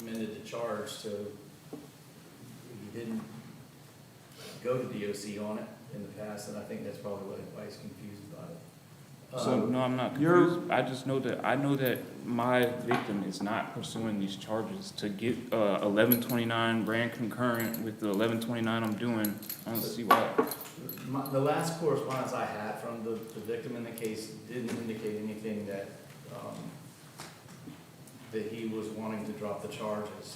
amended the charge, so he didn't go to DOC on it in the past, and I think that's probably why he's confused about it. so, no, I'm not confused. I know that my victim is not pursuing these charges. To get 1129 ran concurrent with the 1129 I'm doing, I don't see why. The last correspondence I had from the victim in the case didn't indicate anything that that he was wanting to drop the charges.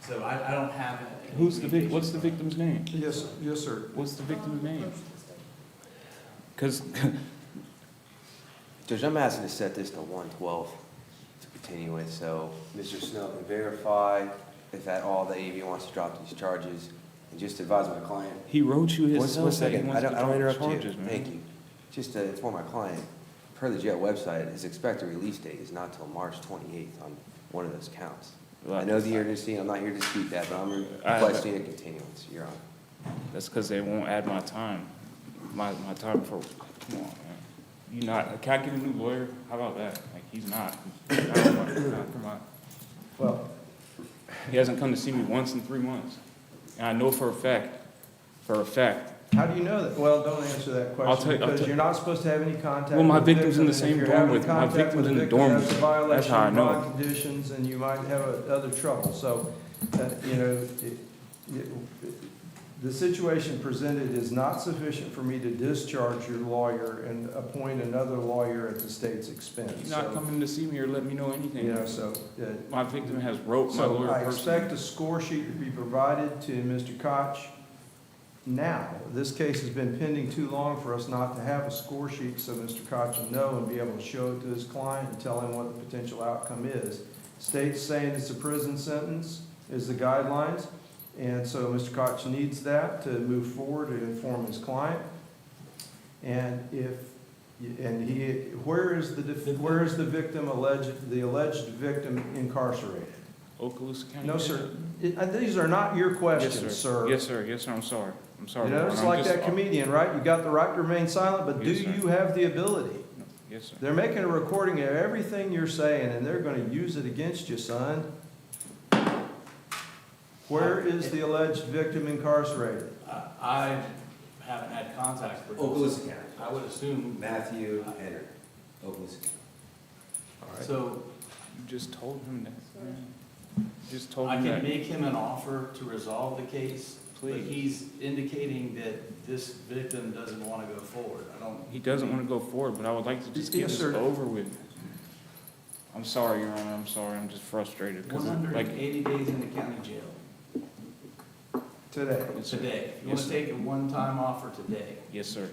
So I don't have. What's the victim's name? Yes, sir. What's the victim's name? Because Judge, I'm asking to set this to 112 to continue with, so Mr. Snell can verify if at all the AV wants to drop these charges, and just advise my client. he wrote you his One that he second, wants I to don't drop interrupt charges, you. man. Thank you. Just to inform my client, per the jail website, his expected release date is not till March 28th on one of those counts. I know the urgency, I'm not here to dispute that, but I'm requesting a continuance, Your Honor. That's because they won't add my time. My time for, come on, man. You not, can I get a new lawyer? How about that? Like, he's not. I don't want to, come on. Well, He hasn't come to see me once in 3 months. And I know for a fact, how do you know that? Well, don't answer that I'll question, tell you- because you're not supposed to have any contact Well, my with the victim's in the victim, and same if you're dorm having with- my contact victim's with in the victim, dorm that's a with- violation that's how I of know. bond conditions, and you might have other trouble. So, you know, the situation presented is not sufficient for me to discharge your lawyer and appoint another lawyer at the state's expense. he's not So, coming to see me or let me know anything. you know, so, My victim has wrote my so lawyer I personally. expect a score sheet to be provided to Mr. Koch now. This case has been pending too long for us not to have a score sheet, so Mr. Koch will know and be able to show it to his client and tell him what the potential outcome is. State's saying it's a prison sentence is the guidelines, and so Mr. Koch needs that to move forward and inform his client. And where is the victim the alleged victim incarcerated? Okaloosa County. No, sir. These are not your questions, Yes, sir. Yes, sir. Yes, sir. I'm sorry. I'm sorry. You know, Your it's Honor. I'm like just- that comedian, right? You got the right to remain silent, but do Yes, sir. you have the ability? Yes, sir. They're making a recording of everything you're saying, and they're gonna use it against you, son. Where is the alleged victim incarcerated? I haven't had contact with him. Okaloosa County. I would assume, Matthew Henry, Okaloosa County. so You just told him that. You just told I him can that. make him an offer to resolve the case, but Please. he's indicating that this victim doesn't want to go forward. I don't. He doesn't want to go forward, but I would like to just get Yes, this sir. over with. I'm sorry, Your Honor. I'm sorry. I'm just frustrated. 'Cause like, 180 days in the county jail Today. yes, sir. today. You Yes, want sir. to take a one-time offer today? Yes, sir.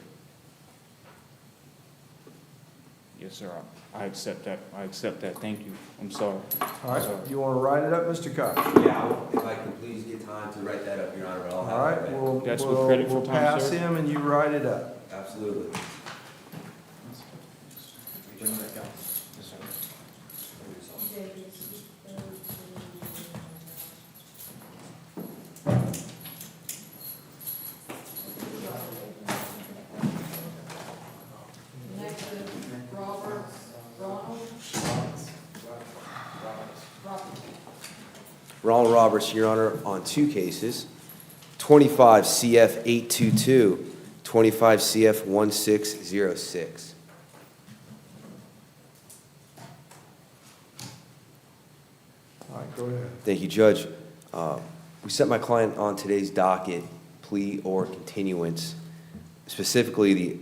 Yes, sir. I accept that. I accept that. Thank you. I'm sorry. All right, you wanna write it up, Mr. Koch? Yeah, if I can please get time to write that up, Your Honor, but I'll All have right, it ready. we'll, That's with credit for we'll time pass served? him and you write it up. Absolutely. Next is Roberts, Ronald. Ronald Roberts, Your Honor, on two cases, 25 CF 822, 25 CF 1606. All right, go ahead. Thank you, Judge. We set my client on today's docket, plea or continuance, specifically the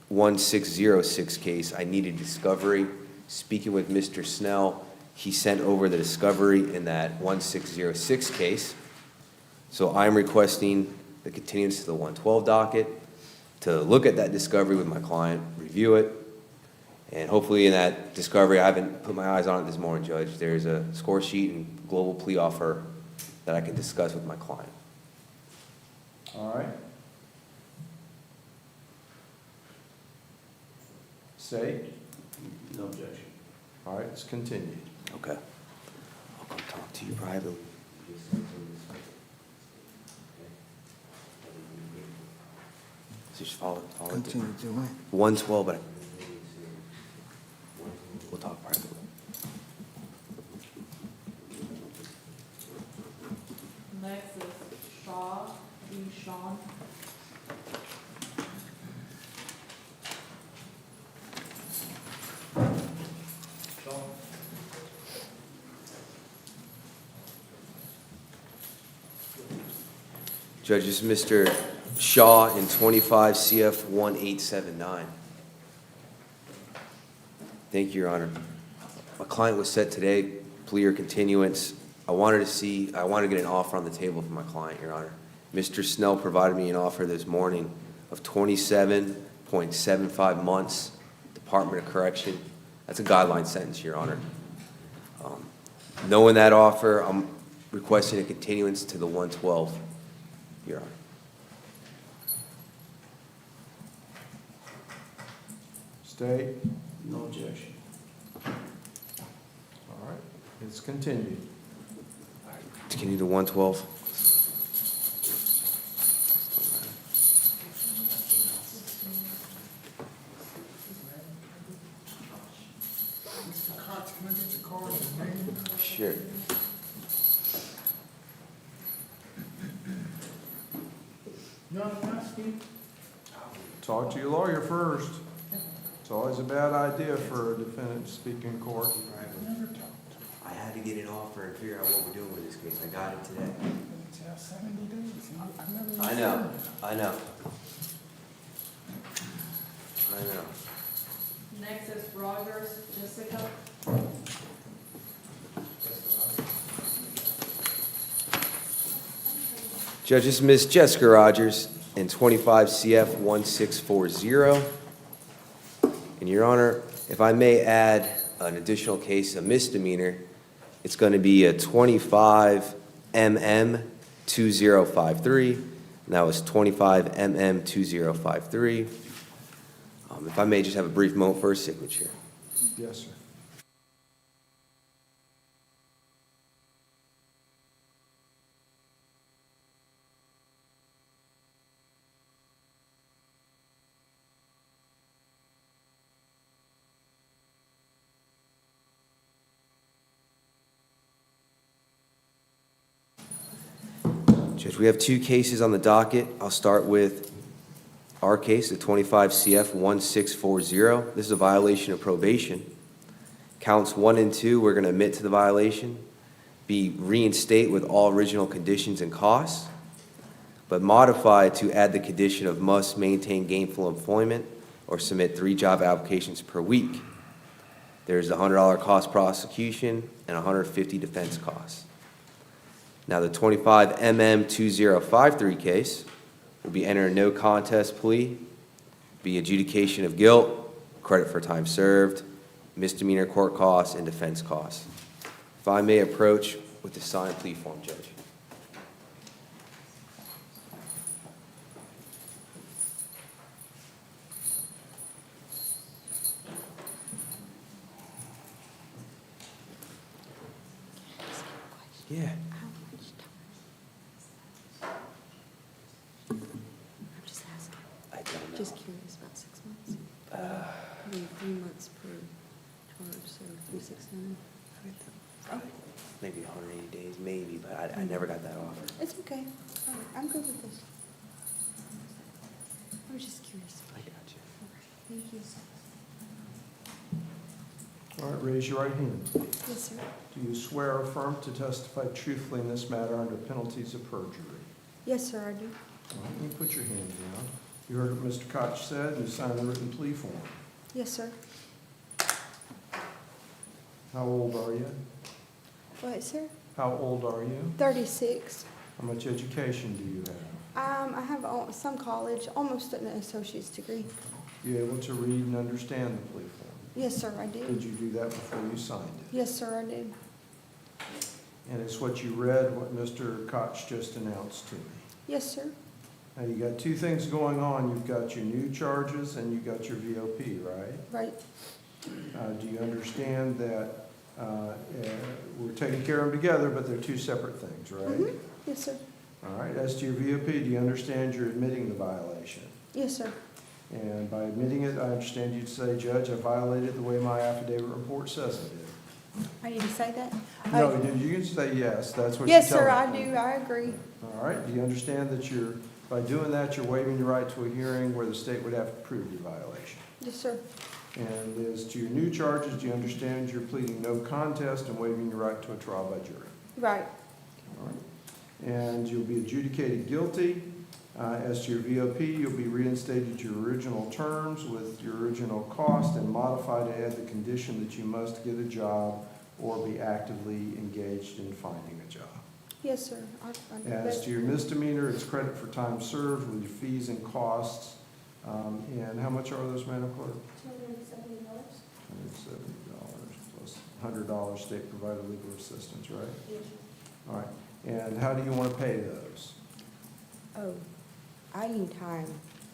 1606 case. I needed discovery. Speaking with Mr. Snell, he sent over the discovery in that 1606 case. So I'm requesting the continuance to the 112 docket to look at that discovery with my client, review it, and hopefully in that discovery, I haven't put my eyes on it this morning, Judge, there's a score sheet and global plea offer that I can discuss with my client. All right. Say, No objection. all right, let's continue. Okay. I'll come talk to you privately. Just follow it. Continue to when? 112, but we'll talk privately. Next is Shaw, B. Sean. Judge, this is Mr. Shaw in 25 CF 1879. Thank you, Your Honor. My client was set today, plea or continuance. I wanted to get an offer on the table for my client, Your Honor. Mr. Snell provided me an offer this morning of 27.75 months, Department of Correction. That's a guideline sentence, Your Honor. Knowing that offer, I'm requesting a continuance to the 112, Your Honor. State, No objection. all right, it's continued. Continue to 112. Mr. Cox, can I get your card and name? Sure. No, not Steve. Talk to your lawyer first. It's always a bad idea for a defendant to speak in court. Never talked. I had to get an offer and figure out what we're doing with this case. I got it today. It's 70 days. I've never even I know, I know. I know. Next is Rogers Jessica. Judges, Miss Jessica Rogers in 25 CF 1640. And Your Honor, if I may add an additional case, a misdemeanor, it's going to be a 25 MM 2053, and that was 25 MM 2053. If I may just have a brief moment for a signature. Yes, sir. Judge, we have two cases on the docket. I'll start with our case, the 25 CF 1640. This is a violation of probation. Counts 1 and 2, we're going to admit to the violation, be reinstate with all original conditions and costs, but modify to add the condition of must maintain gainful employment or submit 3 job applications per week. There's a $100 cost prosecution and $150 defense costs. Now, the 25 MM 2053 case will be entered a no contest plea, be adjudication of guilt, credit for time served, misdemeanor court costs, and defense costs. If I may approach with the signed plea form, Judge. Yeah. I'm just asking. I don't know. Just curious about 6 months. I mean, 3 months per charge, so 369. Maybe 180 days, maybe, but I never got that offer. It's okay. All right, I'm good with this. I was just curious. I got you. Thank you. All right, raise your right hand. Yes, sir. Do you swear or affirm to testify truthfully in this matter under penalties of perjury? Yes, sir, I do. All right, you put your hand down. You heard what Mr. Koch said, and you signed the written plea form. Yes, sir. How old are you? What, sir? How old are you? 36. How much education do you have? I have some college, almost an associate's degree. You able to read and understand the plea form? Yes, sir, I Did did. you do that before you signed it? Yes, sir, I did. And it's what you read, what Mr. Koch just announced to me. Yes, sir. Now, you got two things going on. You've got your new charges and you've got your VOP, right? Right. Do you understand that we're taking care of them together, but they're two separate things, right? Mhm. Yes, sir. All right, as to your VOP, do you understand you're admitting the violation? Yes, sir. And by admitting it, I understand you to say, Judge, I violated the way my affidavit report says I did. I need to say that? No, you can say yes, that's what you Yes, tell sir, me. I do. I agree. All right, do you understand that by doing that, you're waiving your right to a hearing where the state would have to prove your violation? Yes, sir. And as to your new charges, do you understand you're pleading no contest and waiving your right to a trial by jury? Right. All right. And you'll be adjudicated guilty. As to your VOP, you'll be reinstated to your original terms with your original cost and modified to add the condition that you must get a job or be actively engaged in finding a job. Yes, sir. I do As that. to your misdemeanor, it's credit for time served with your fees and costs. And how much are those, Madam Clerk? $270. $170 plus $100 state-provided legal assistance, right? Yes. All right. And how do you want to pay those? Oh, I need time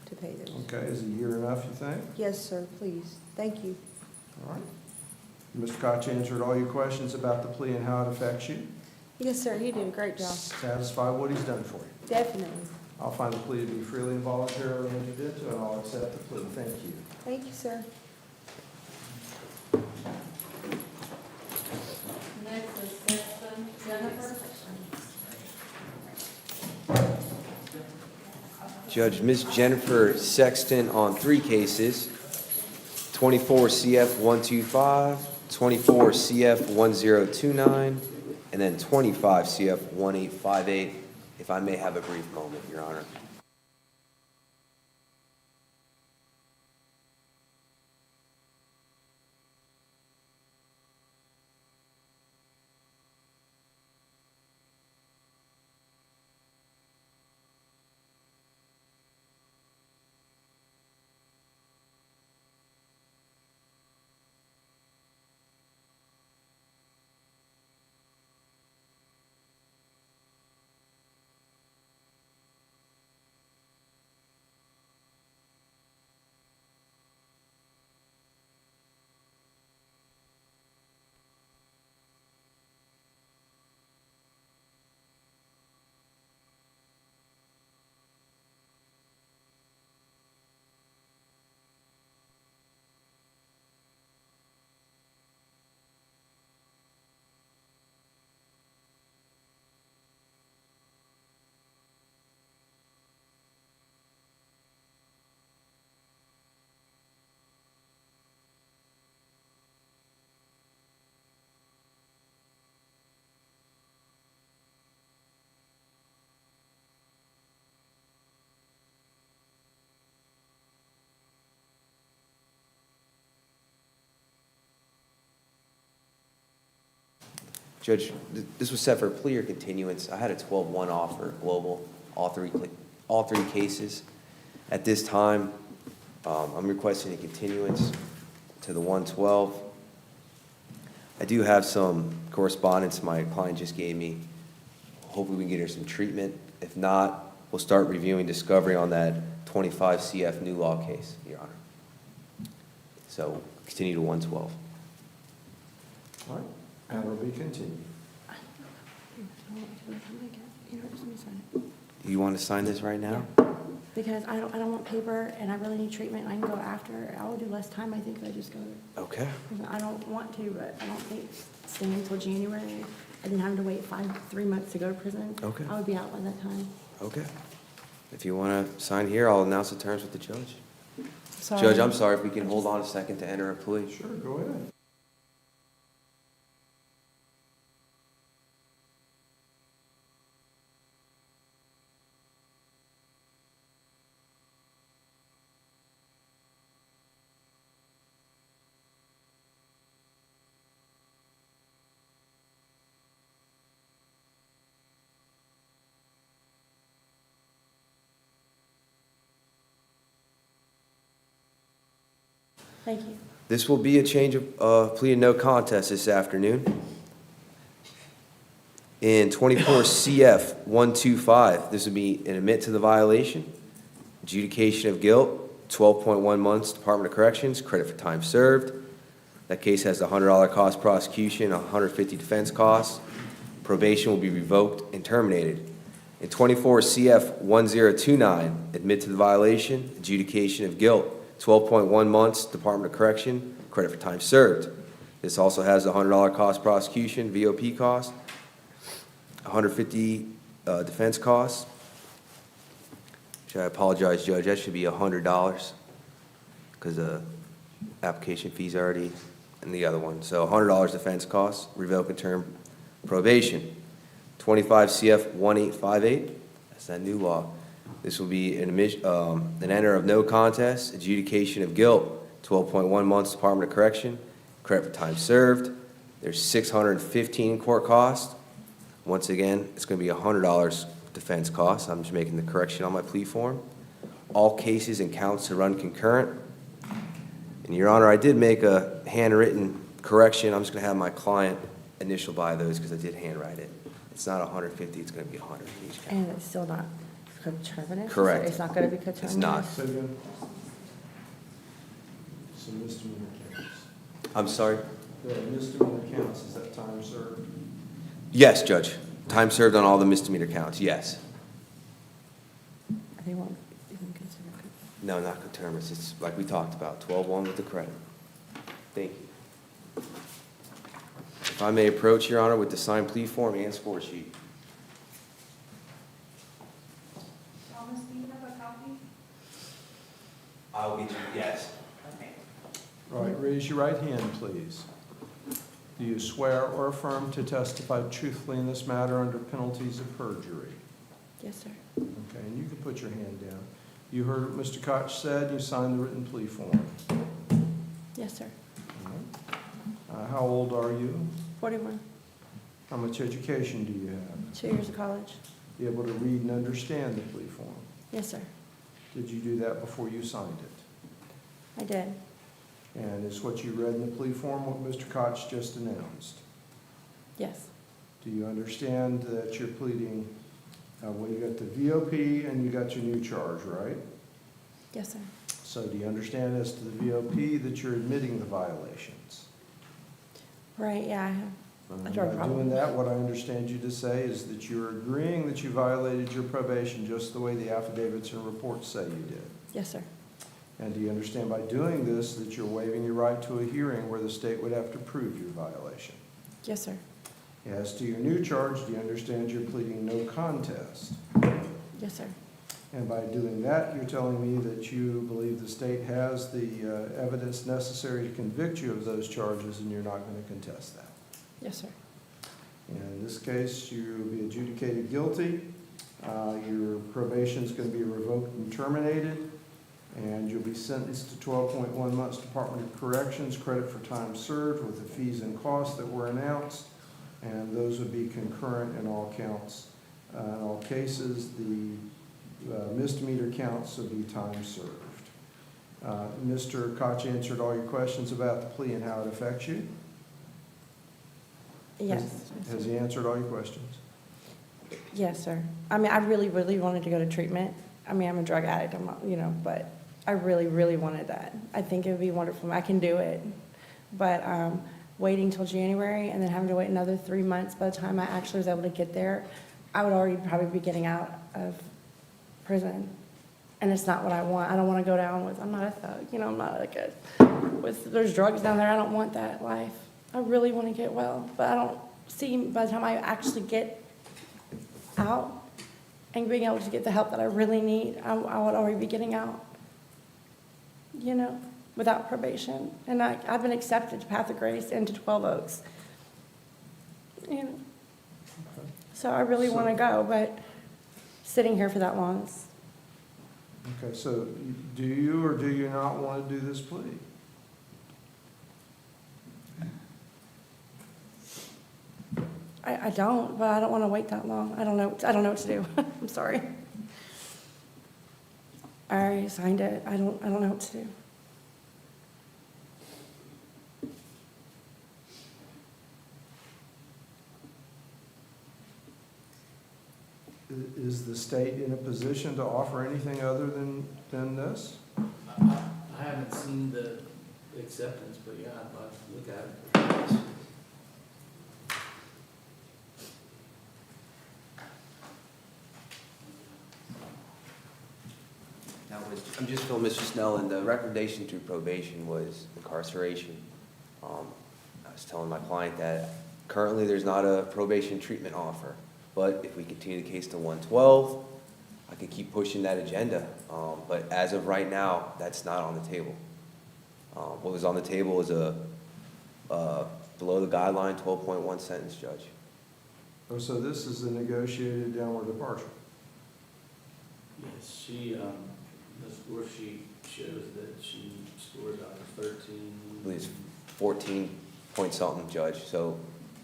to pay those. Okay, is a year enough, you think? Yes, sir, please. Thank you. All right. Mr. Koch answered all your questions about the plea and how it affects you. Yes, sir, he did a great job. Satisfied what he's done for you. Definitely. I'll find the plea to be freely and voluntarily entered into, and I'll accept the plea. Thank you. Thank you, sir. Judge, Ms. Jennifer Sexton on 3 cases, 24 CF 125, 24 CF 1029, and then 25 CF 1858. If I may have a brief moment, Your Honor. Judge, this was set for a plea or continuance. I had a 12-1 offer, global, all three cases. At this time, I'm requesting a continuance to the 112. I do have some correspondence my client just gave me. Hopefully we can get her some treatment. If not, we'll start reviewing discovery on that 25 CF new law case, Your Honor. So continue to 112. All right, matter will be continued. Do you want to sign this right now? Because I don't want paper, and I really need treatment. I can go after. I will do less time, I think, if I just go. Okay. I don't want to, but I don't think staying until January, and then having to wait 3 months to go to prison. Okay. I would be out by that time. Okay. If you want to sign here, I'll announce the terms with the judge. Sorry. Judge, I'm sorry, if we can hold on a second to enter a plea. Sure, go ahead. Thank you. This will be a change of plea and no contest this afternoon. In 24 CF 125, this would be an admit to the violation, adjudication of guilt, 12.1 months, Department of Corrections, credit for time served. That case has a $100 cost prosecution, $150 defense costs. Probation will be revoked and terminated. In 24 CF 1029, admit to the violation, adjudication of guilt, 12.1 months, Department of Correction, credit for time served. This also has a $100 cost prosecution, VOP cost, $150 defense costs. I apologize, Judge, that should be $100 because the application fee's already in the other one. So $100 defense costs, revoke and term probation. 25 CF 1858, that's that new law. This will be an enter of no contest, adjudication of guilt, 12.1 months, Department of Correction, credit for time served. There's 615 court costs. Once again, it's going to be $100 defense costs. I'm just making the correction on my plea form. All cases and counts to run concurrent. And Your Honor, I did make a handwritten correction. I'm just going to have my client initial by those because I did handwrite it. It's not 150, it's going to be 100 in each count. And it's still not coterminous? Correct. It's not going to be coterminous? It's not. Say again. Some misdemeanor counts. I'm sorry? The misdemeanor counts, is that time served? Yes, Judge. Time served on all the misdemeanor counts, yes. They won't even consider it. No, not coterminous. It's like we talked about, 12-1 with the credit. Thank you. If I may approach, Your Honor, with the signed plea form and score sheet. Thomas, do you have a copy? right hand, please. Do you swear or affirm to testify truthfully in this matter under penalties of perjury? Yes, sir. Okay, and you can put your hand down. You heard what Mr. Koch said, you signed the written plea form. Yes, sir. All right. How old are you? 41, How much education do you have? 2 years of college. You able to read and understand the plea form? Yes, sir. Did you do that before you signed it? I did. And is what you read in the plea form what Mr. Koch just announced? Yes. Do you understand that you're pleading, well, you got the VOP and you got your new charge, right? Yes, sir. So do you understand as to the VOP that you're admitting the violations? Right, yeah, I have a And drug by problem. doing that, what I understand you to say is that you're agreeing that you violated your probation just the way the affidavits and reports say you did. Yes, sir. And do you understand by doing this that you're waiving your right to a hearing where the state would have to prove your violation? Yes, sir. As to your new charge, do you understand you're pleading no contest? Yes, sir. And by doing that, you're telling me that you believe the state has the evidence necessary to convict you of those charges and you're not going to contest that. Yes, sir. And in this case, you'll be adjudicated guilty. Your probation is going to be revoked and terminated. And you'll be sentenced to 12.1 months Department of Corrections, credit for time served with the fees and costs that were announced. And those would be concurrent in all counts. In all cases, the misdemeanor counts would be time served. Mr. Koch answered all your questions about the plea and how it affects you? Yes. Has he answered all your questions? Yes, sir. I mean, I really, really wanted to go to treatment. I mean, I'm a drug addict, I'm not, but I really, really wanted that. I think it would be wonderful. I can do it. But waiting till January and then having to wait another 3 months by the time I actually was able to get there, I would already probably be getting out of prison. And it's not what I want. I don't want to go down with, I'm not a thug, I'm not like there's drugs down there. I don't want that life. I really want to get well, but I don't see by the time I actually get out and being able to get the help that I really need, I would already be getting out, without probation. And I've been accepted to Path of Grace and to 12 Oaks. So I really want to go, but sitting here for that long is... Okay, so do you or do you not want to do this plea? I don't, but I don't want to wait that long. I don't know what to do. I'm sorry. I already signed it. I don't know what to do. Is the state in a position to offer anything other than this? I haven't seen the acceptance, but yeah, I'd like to look at it. I'm just filling Mr. Snell, and the recommendation to probation was incarceration. I was telling my client that currently there's not a probation treatment offer, but if we continue the case to 112, I could keep pushing that agenda. But as of right now, that's not on the table. What was on the table is a below the guideline 12.1 sentence, Judge. Oh, so this is a negotiated downward departure? Yes, the score sheet shows that she scored out of 13. I believe it's 14 point something, Judge. So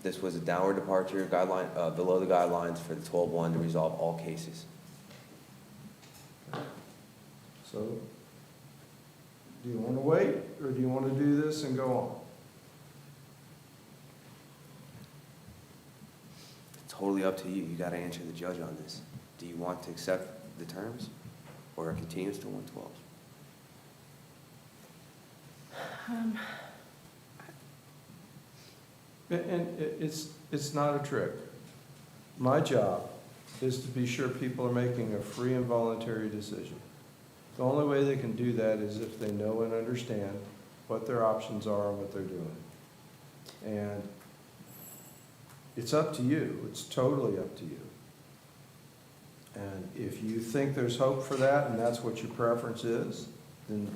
this was a downward departure guideline, below the guidelines for the 12.1 to resolve all cases. So do you want to wait or do you want to do this and go on? It's totally up to you. You got to answer the judge on this. Do you want to accept the terms or a continuance to 112? And it's not a trick. My job is to be sure people are making a free and voluntary decision. The only way they can do that is if they know and understand what their options are and what they're doing. And it's up to you. It's totally up to you. And if you think there's hope for that and that's what your preference is, then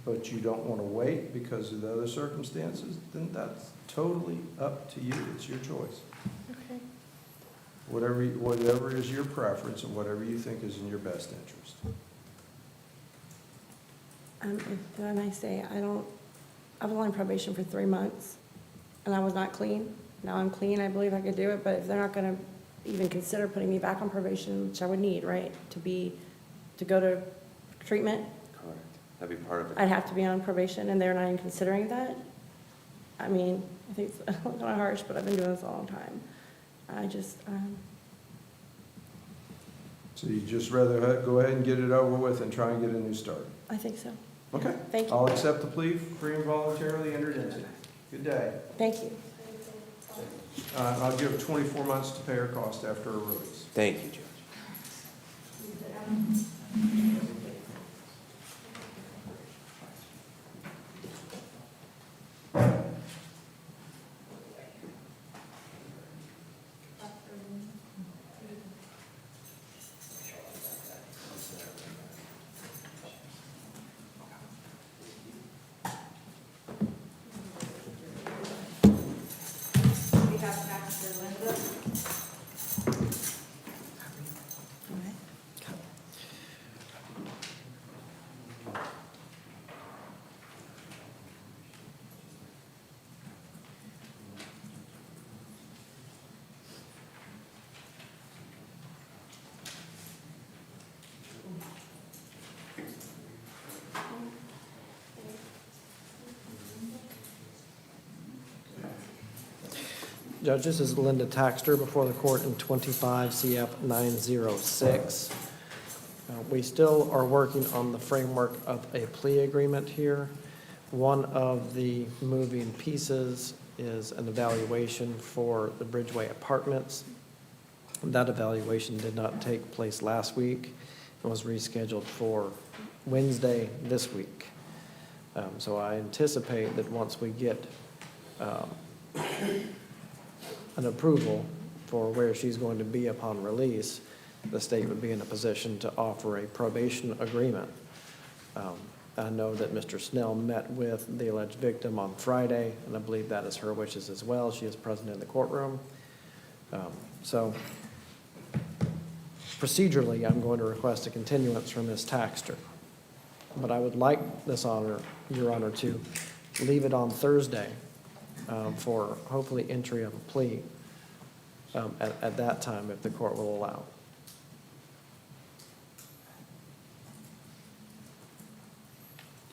but you don't want to wait because of the other circumstances, then that's totally up to you. It's your choice. Okay. Whatever is your preference and whatever you think is in your best interest. If I may say, I was only on probation for 3 months, and I was not clean. Now I'm clean, I believe I could do it, but if they're not gonna even consider putting me back on probation, which I would need, right, to go to treatment, Correct. That'd be part of it. I'd have to be on probation, and they're not even considering that. I mean, I think it's kind of harsh, but I've been doing this a long time. I just, So you'd just rather go ahead and get it over with and try and get a new start? I think so. Okay. Thank you. I'll accept the plea free and voluntarily entered into. Good day. Thank you. I'll give 24 months to pay her cost after her release. Thank you, Judge. We have Pastor Linda. Judge, this is Linda Taxter before the court in 25 CF 906. We still are working on the framework of a plea agreement here. One of the moving pieces is an evaluation for the Bridgeway Apartments. That evaluation did not take place last week and was rescheduled for Wednesday this week. So I anticipate that once we get an approval for where she's going to be upon release, the state would be in a position to offer a probation agreement. I know that Mr. Snell met with the alleged victim on Friday, and I believe that is her wishes as well. She is present in the courtroom. So procedurally, I'm going to request a continuance from Ms. Taxter. But I would like this honor, Your Honor, to leave it on Thursday for hopefully entry of a plea at that time, if the court will allow.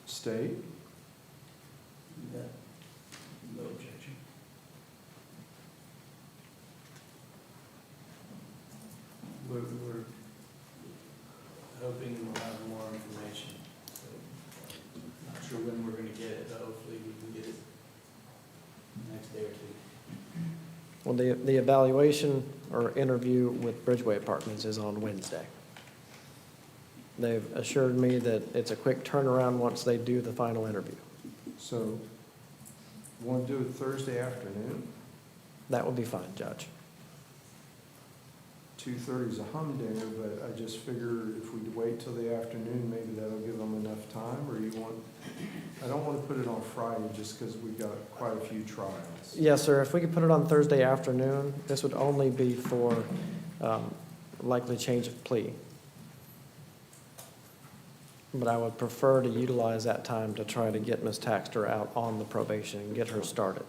State? No objection. We're hoping we'll have more information. So, not sure when we're gonna get it, but hopefully we can get it next day or two. Well, the evaluation or interview with Bridgeway Apartments is on Wednesday. They've assured me that it's a quick turnaround once they do the final interview. So, want to do it Thursday afternoon? That would be fine, Judge. 2:30 is a humdinger, but I just figure if we wait till the afternoon, maybe that'll give them enough time, or you want, I don't want to put it on Friday just because we've got quite a few trials. Yes, sir. If we could put it on Thursday afternoon, this would only be for likely change of plea. But I would prefer to utilize that time to try to get Ms. Taxter out on the probation and get her started.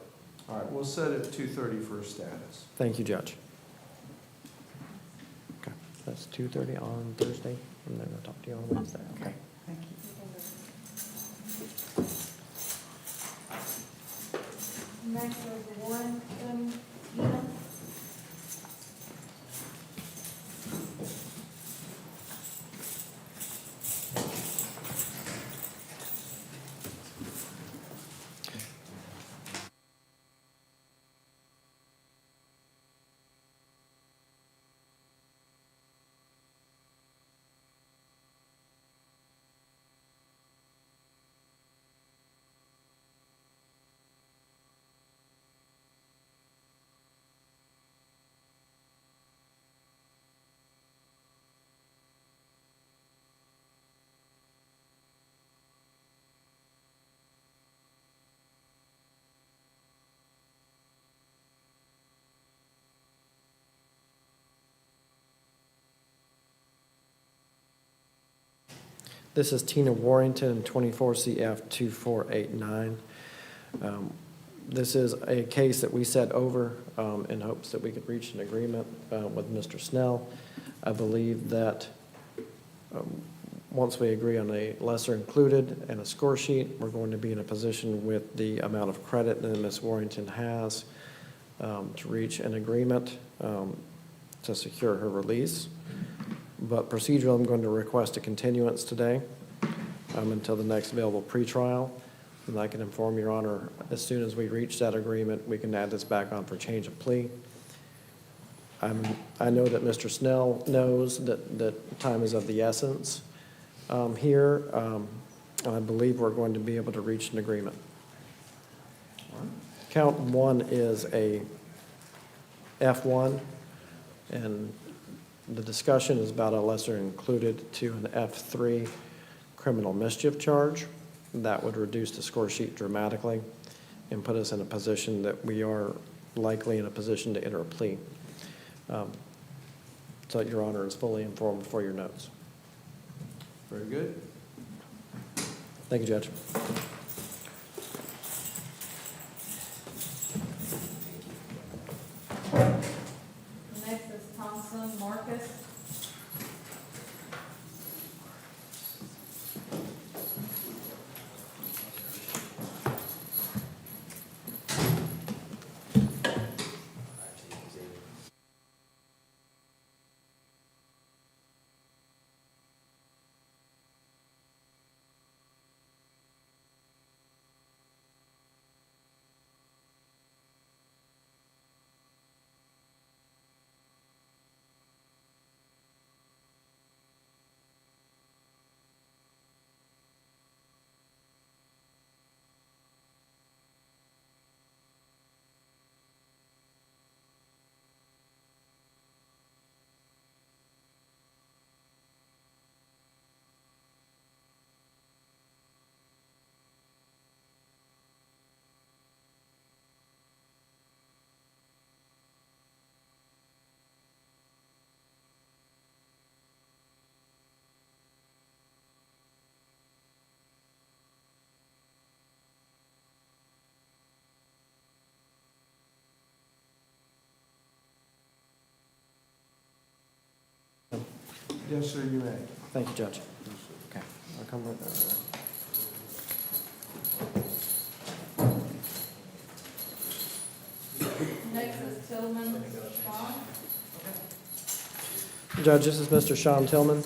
All right, we'll set it at 2:30 for a status. Thank you, Judge. Okay, that's 2:30 on Thursday, and then I'll talk to you on Wednesday. Okay. Thank you. Next is Warren, Tina. This is Tina Warrington, 24 CF 2489. This is a case that we set over in hopes that we could reach an agreement with Mr. Snell. I believe that once we agree on a lesser included and a score sheet, we're going to be in a position with the amount of credit that Ms. Warrington has to reach an agreement to secure her release. But procedurally, I'm going to request a continuance today until the next available pretrial. And I can inform Your Honor, as soon as we reach that agreement, we can add this back on for change of plea. I know that Mr. Snell knows that time is of the essence here, and I believe we're going to be able to reach an agreement. Count 1 is a F1, and the discussion is about a lesser included to an F3 criminal mischief charge. That would reduce the score sheet dramatically and put us in a position that we are likely in a position to enter a plea. So Your Honor is fully informed for your notes. Very good. Thank you, Judge. Next is Thompson Marcus. Yes, sir, you may. Thank you, Judge. Okay, I'll come right there. Next is Tillman Sean. Judge, this is Mr. Sean Tillman.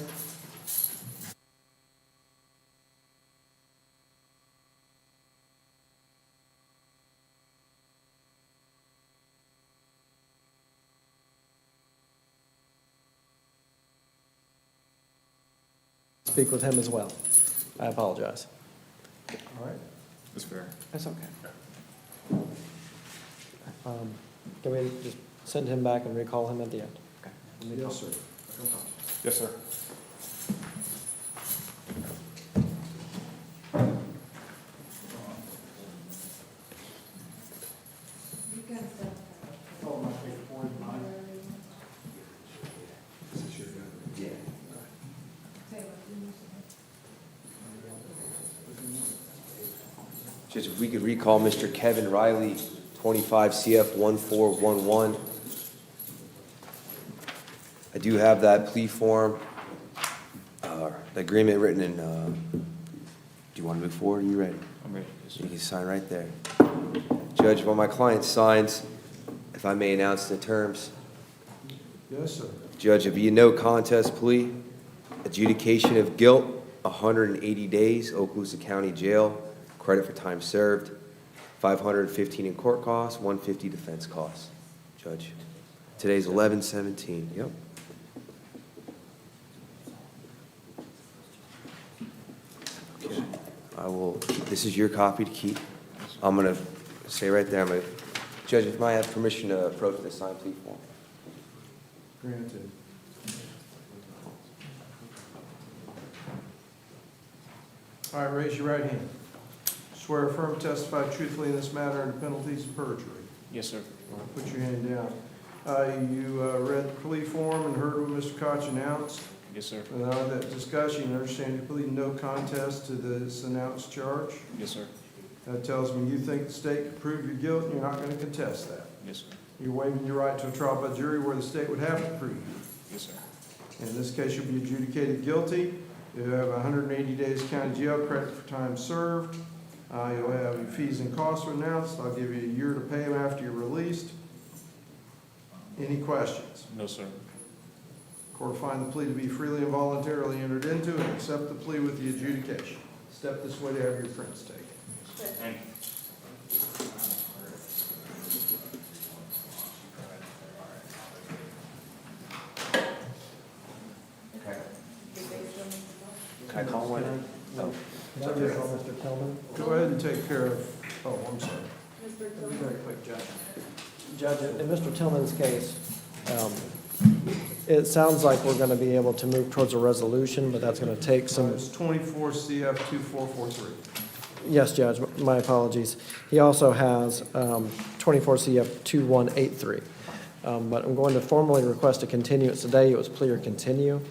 Speak with him as well. I apologize. All right. That's fair. That's okay. Can we just send him back and recall him at the end? Okay. Yes, sir. Yes, sir. You can step. Taylor, Just if we could recall Mr. Kevin Riley, 25 CF 1411. I do have that plea form, the agreement written in, do you want to move forward? Are you ready? I'm ready. You can sign right there. Judge, while my client signs, if I may announce the terms. Yes, sir. Judge, it'll be a no contest plea, adjudication of guilt, 180 days, Okaloosa County Jail, credit for time served, 515 in court costs, 150 defense costs. Judge, today's 11/17, yep. Okay, this is your copy to keep. I'm gonna say right there, Judge, if I have permission to approach the signed plea form. Granted. All right, raise your right hand. Swear affirm testify truthfully in this matter under penalties of perjury. Yes, sir. All right, put your hand down. You read the plea form and heard what Mr. Koch announced. Yes, sir. Now, that discussion, you understand you're pleading no contest to this announced charge? Yes, sir. That tells me you think the state can prove your guilt and you're not going to contest that. Yes, sir. You're waiving your right to a trial by jury where the state would have to prove you. Yes, sir. In this case, you'll be adjudicated guilty. You'll have 180 days county jail credit for time served. You'll have your fees and costs announced. I'll give you a year to pay them after you're released. Any questions? No, sir. Court will find the plea to be freely and voluntarily entered into and accept the plea with the adjudication. Step this way to have your prints taken. Thank you. Can I call one? Oh. Mr. Tillman? Go ahead and take care of, oh, I'm sorry. Very quick, Judge. Judge, in Mr. Tillman's case, it sounds like we're going to be able to move towards a resolution, but that's going to take some. It's 24 CF 2443. Yes, Judge, my apologies. He also has 24 CF 2183. But I'm going to formally request a continuance today. It was plea or continue.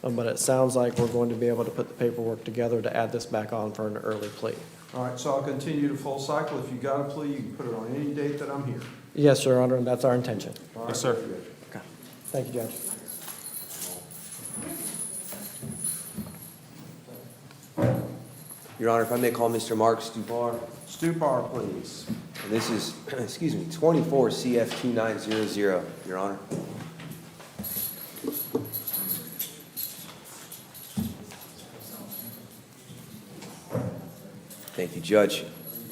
But it sounds like we're going to be able to put the paperwork together to add this back on for an early plea. All right, so I'll continue the full cycle. If you got a plea, you can put it on any date that I'm here. Yes, Your Honor, and that's our intention. All right. Yes, sir. Thank you, Judge. Your Honor, if I may call Mr. Mark Stupar. Stupar, please. And this is, excuse me, 24 CF 2900, Your Honor. Thank you, Judge.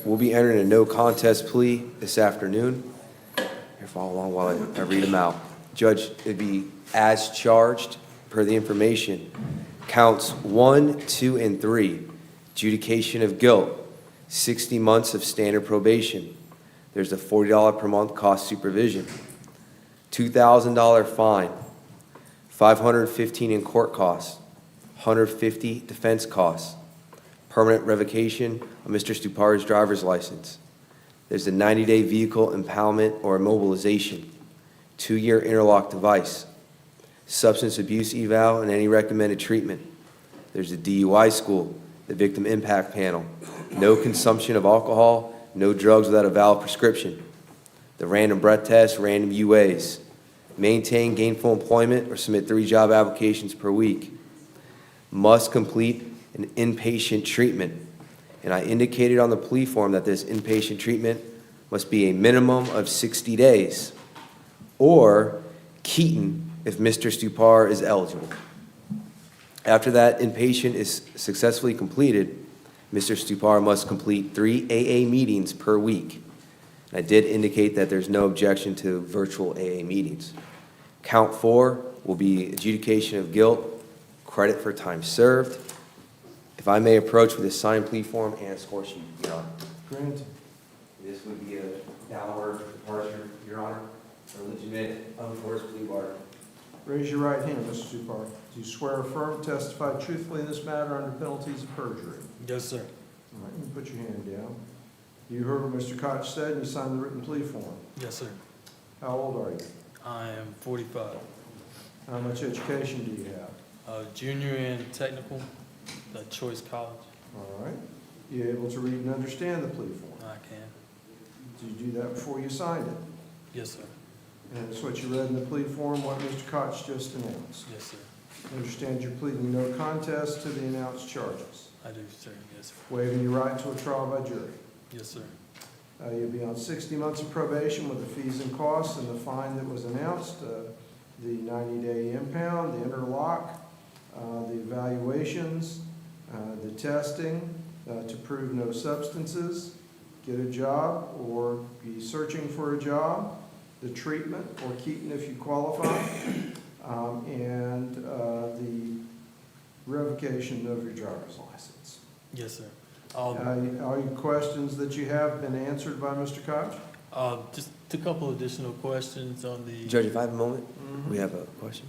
We'll be entering a no contest plea this afternoon. Here, follow along while I read them out. Judge, it'd be as charged per the information. Counts 1, 2, and 3. Adjudication of guilt. 60 months of standard probation. There's a $40 per month cost supervision. $2,000 fine. $515 in court costs. $150 defense costs. Permanent revocation of Mr. Stupar's driver's license. There's a 90-day vehicle impoundment or immobilization. 2-year interlock device. Substance abuse eval and any recommended treatment. There's a DUI school, the victim impact panel. No consumption of alcohol, no drugs without a valid prescription. The random breath test, random UAs. Maintain gainful employment or submit 3 job applications per week. Must complete an inpatient treatment. And I indicated on the plea form that this inpatient treatment must be a minimum of 60 days. Or Keaton if Mr. Stupar is eligible. After that inpatient is successfully completed, Mr. Stupar must complete 3 AA meetings per week. I did indicate that there's no objection to virtual AA meetings. Count 4 will be adjudication of guilt, credit for time served. If I may approach with a signed plea form and a score sheet, Your Honor. Granted. This would be a downward departure, Your Honor, for legitimate, unforced plea bargain. Raise your right hand, Mr. Stupar. Do you swear or affirm to testify truthfully in this matter under penalties of perjury? Yes, sir. All right, you can put your hand down. You heard what Mr. Koch said, and you signed the written plea form. Yes, sir. How old are you? I am 45. How much education do you have? Junior in technical at Choice College. All right. You able to read and understand the plea form? I can. Did you do that before you signed it? Yes, sir. And it's what you read in the plea form, what Mr. Koch just announced? Yes, sir. I understand you're pleading no contest to the announced charges, I do, sir. Yes, sir. waiving your right to a trial by jury. Yes, sir. You'll be on 60 months of probation with the fees and costs and the fine that was announced, the 90-day impound, the interlock, the evaluations, the testing to prove no substances, get a job or be searching for a job, the treatment or Keaton if you qualify, and the revocation of your driver's license. Yes, sir. All your questions that you have been answered by Mr. Koch? Just a couple additional questions on the. Judge, if I have a moment, we have a question.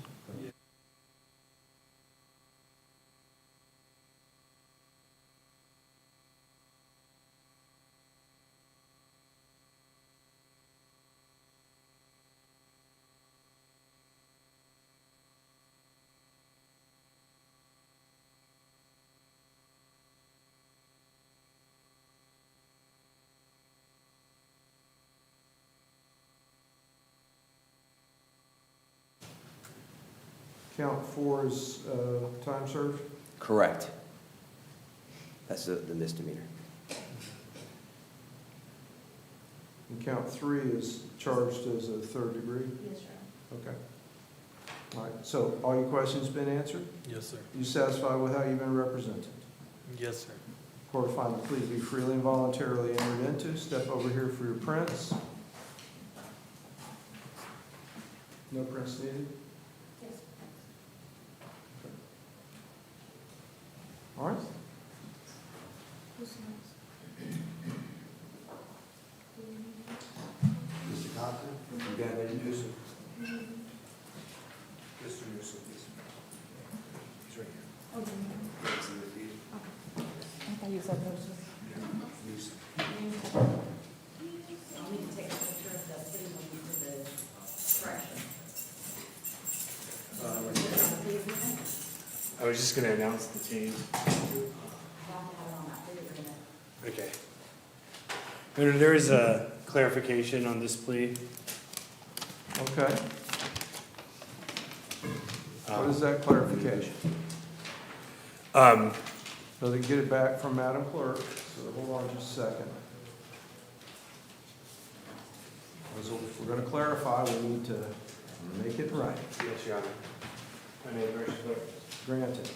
Count 4 is time served? Correct. That's the misdemeanor. And count 3 is charged as a third degree? Yes, sir. Okay. All right, so all your questions been answered? Yes, sir. You satisfied with how you've been represented? Yes, sir. Court will find the plea to be freely and voluntarily entered into. Step over here for your prints. No prints needed? Yes. All right. Mr. Cochran, you got any news? Mr. Newsom, please. He's right here. Oh, yeah. Yes, in the field. I thought you said those. Newsom. I'll need to take a picture of the city one for the correction. I was just gonna announce the change. Okay. There is a clarification on this plea. Okay. What is that clarification? So they get it back from Madam Clerk, so hold on just a second. So if we're gonna clarify, we need to make it right. Yes, Your Honor. My name is Richard Clerk. Granted.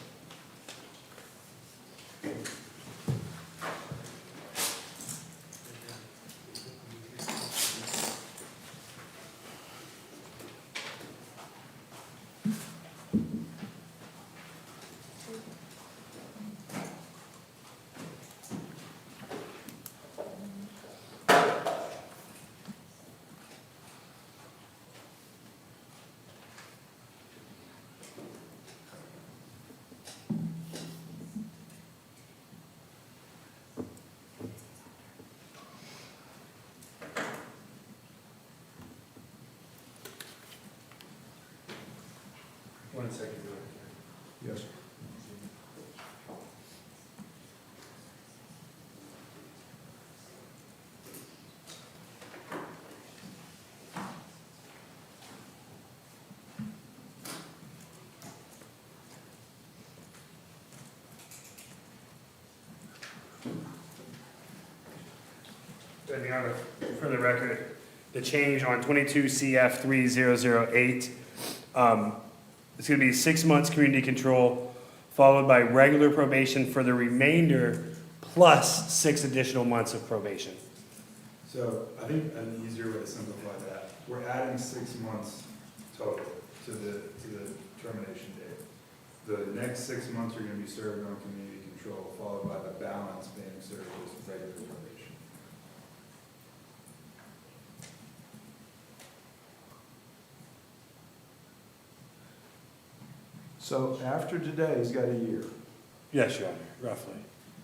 One second. Yes, sir. Your Honor, for the record, the change on 22 CF 3008, it's going to be 6 months community control, followed by regular probation for the remainder, plus 6 additional months of probation. So I think an easier way to simplify that, we're adding 6 months total to the termination date. The next 6 months are gonna be served on community control, followed by the balance being served as regular probation. So after today, he's got a year. Yes, Your Honor, roughly.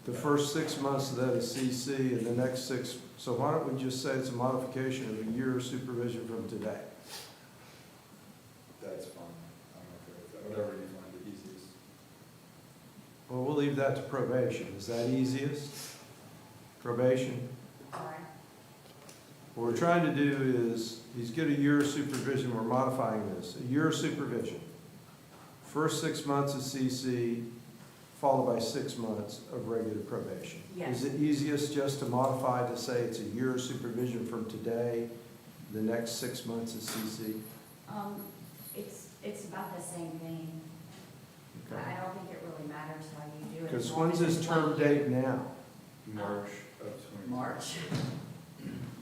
The first 6 months of that is CC, and the next 6, so why don't we just say it's a modification of a year of supervision from today? That's fine, I'm okay with that, whatever you find the easiest. Well, we'll leave that to probation. Is that easiest? Probation? What we're trying to do is, he's got a year of supervision, we're modifying this, a year of supervision. First 6 months of CC, followed by 6 months of regular probation. Yes. Is it easiest just to modify to say it's a year of supervision from today, the next 6 months of CC? It's about the same thing. Okay. I don't think it really matters how you do it. Because as long when's as his it's term 1 year. date now? March of 20. March.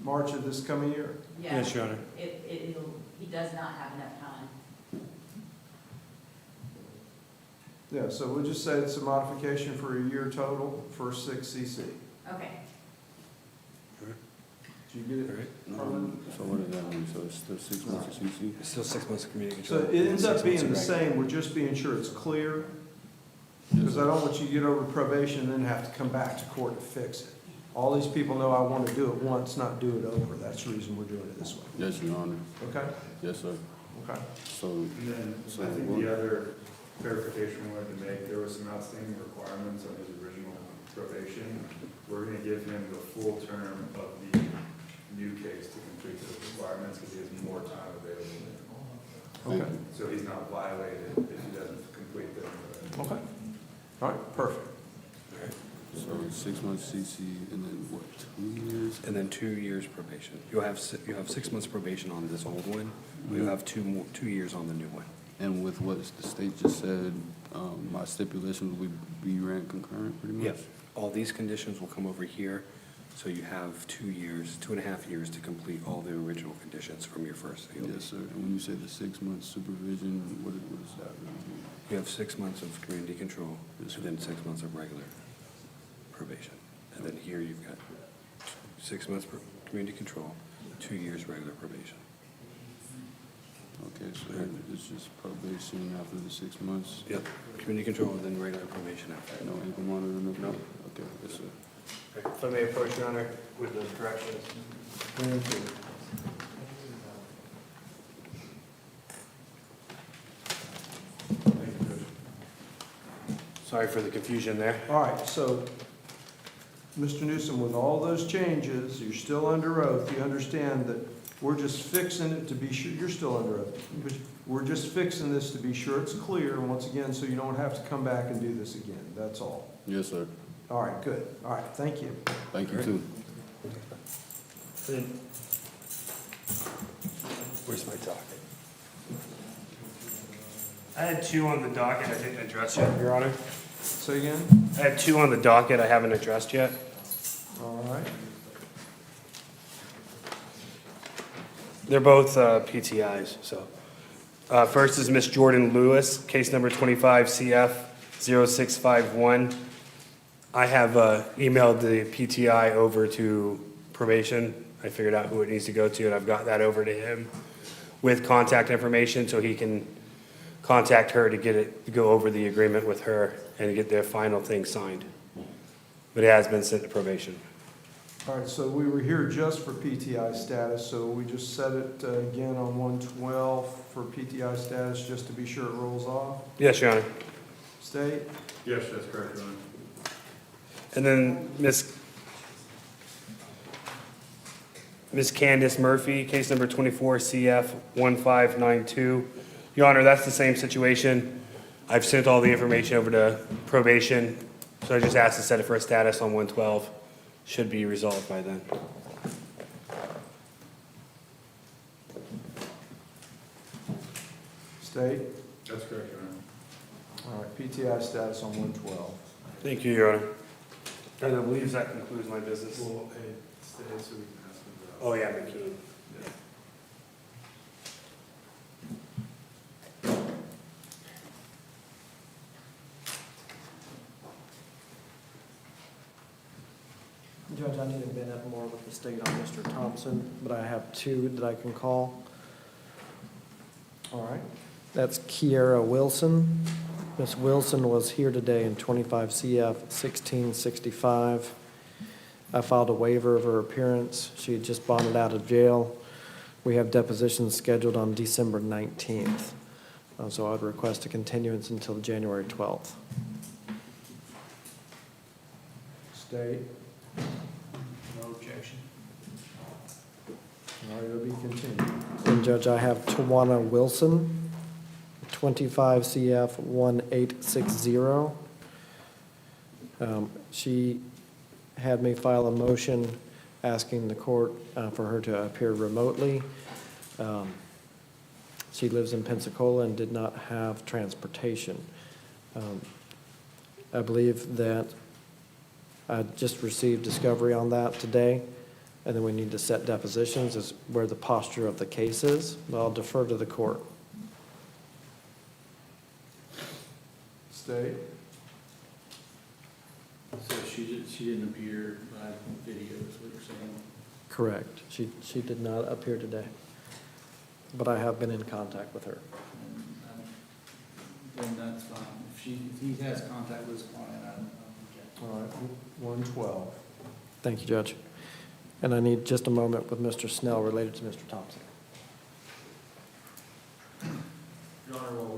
March of this coming year? Yeah. Yes, Your Honor. He does not have enough time. Yeah, so we'll just say it's a modification for a year total, first 6 CC. Okay. Did you get it? Harlan? So what does that mean? So it's still 6 months of CC? It's still 6 months of community So control. it ends up 6 months being of the regular. same, we're just being sure it's clear. Because I don't want you to get over probation and then have to come back to court to fix it. All these people know I want to do it once, not do it over. That's the reason we're doing it this way. Yes, Your Honor. Okay? Yes, sir. Okay. So, And then So I think what- the other clarification we wanted to make, there were some outstanding requirements on his original probation. We're gonna give him the full term of the new case to complete those requirements because he has more time available. Okay. So he's not violated if he doesn't complete them. Okay. All right, perfect. So 6 months CC and then what, 2 years? And then 2 years probation. You'll have 6 months probation on this old one. You'll have 2 years on the new one. And with what the state just said, my stipulations would be ran concurrent pretty much? Yep. All these conditions will come over here, so you have 2 years, 2.5 years to complete all the original conditions from your first COD. Yes, sir. And when you say the 6 months supervision, what is that really mean? You have 6 months of community control, and then 6 months of regular probation. And then here you've got 6 months for community control, 2 years regular probation. Okay, so it's just probation after the 6 months? Yep, community control and then regular probation after. No ankle monitor, no? No. Okay, yes, sir. If I may approach, Your Honor, with those corrections. Sorry for the confusion there. All right, so, Mr. Newsom, with all those changes, you're still under oath. You understand that we're just fixing it to be sure, you're still under oath. But we're just fixing this to be sure it's clear, once again, so you don't have to come back and do this again. That's all. Yes, sir. All right, good. All right, thank you. Thank you, too. Where's my docket? I had 2 on the docket I didn't address yet, Your Honor. Say again? I had 2 on the docket I haven't addressed yet. All right. They're both PTIs, so. First is Miss Jordan Lewis, case number 25 CF 0651. I have emailed the PTI over to probation. I figured out who it needs to go to, and I've got that over to him with contact information so he can contact her to go over the agreement with her and get their final thing signed. But it has been sent to probation. All right, so we were here just for PTI status, so we just set it again on 112 for PTI status, just to be sure it rolls off. Yes, Your Honor. State? Yes, that's correct, Your Honor. And then Miss Candace Murphy, case number 24 CF 1592. Your Honor, that's the same situation. I've sent all the information over to probation, so I just asked to set it for a status on 112. Should be resolved by then. State? That's correct, Your Honor. All right, PTI status on 112. Thank you, Your Honor. And I believe that concludes my business. Well, hey, stay so we can ask him about. Oh, yeah, McKean. Judge, I need to been up more with the state on Mr. Thompson, but I have 2 that I can call. All right. That's Kiara Wilson. Miss Wilson was here today in 25 CF 1665. I filed a waiver of her appearance. She had just bonded out of jail. We have depositions scheduled on December 19th. So I'd request a continuance until January 12th. State? No objection. All right, it'll be continued. And Judge, I have Tawana Wilson, 25 CF 1860. She had me file a motion asking the court for her to appear remotely. She lives in Pensacola and did not have transportation. I believe that I just received discovery on that today, and then we need to set depositions is where the posture of the case is, but I'll defer to the court. State? So she didn't appear by video, is what you're saying? Correct. She did not appear today, but I have been in contact with her. Then that's fine. If he has contact with his client, I don't object. All right, 112. Thank you, Judge. And I need just a moment with Mr. Snell related to Mr. Thompson. Your Honor, while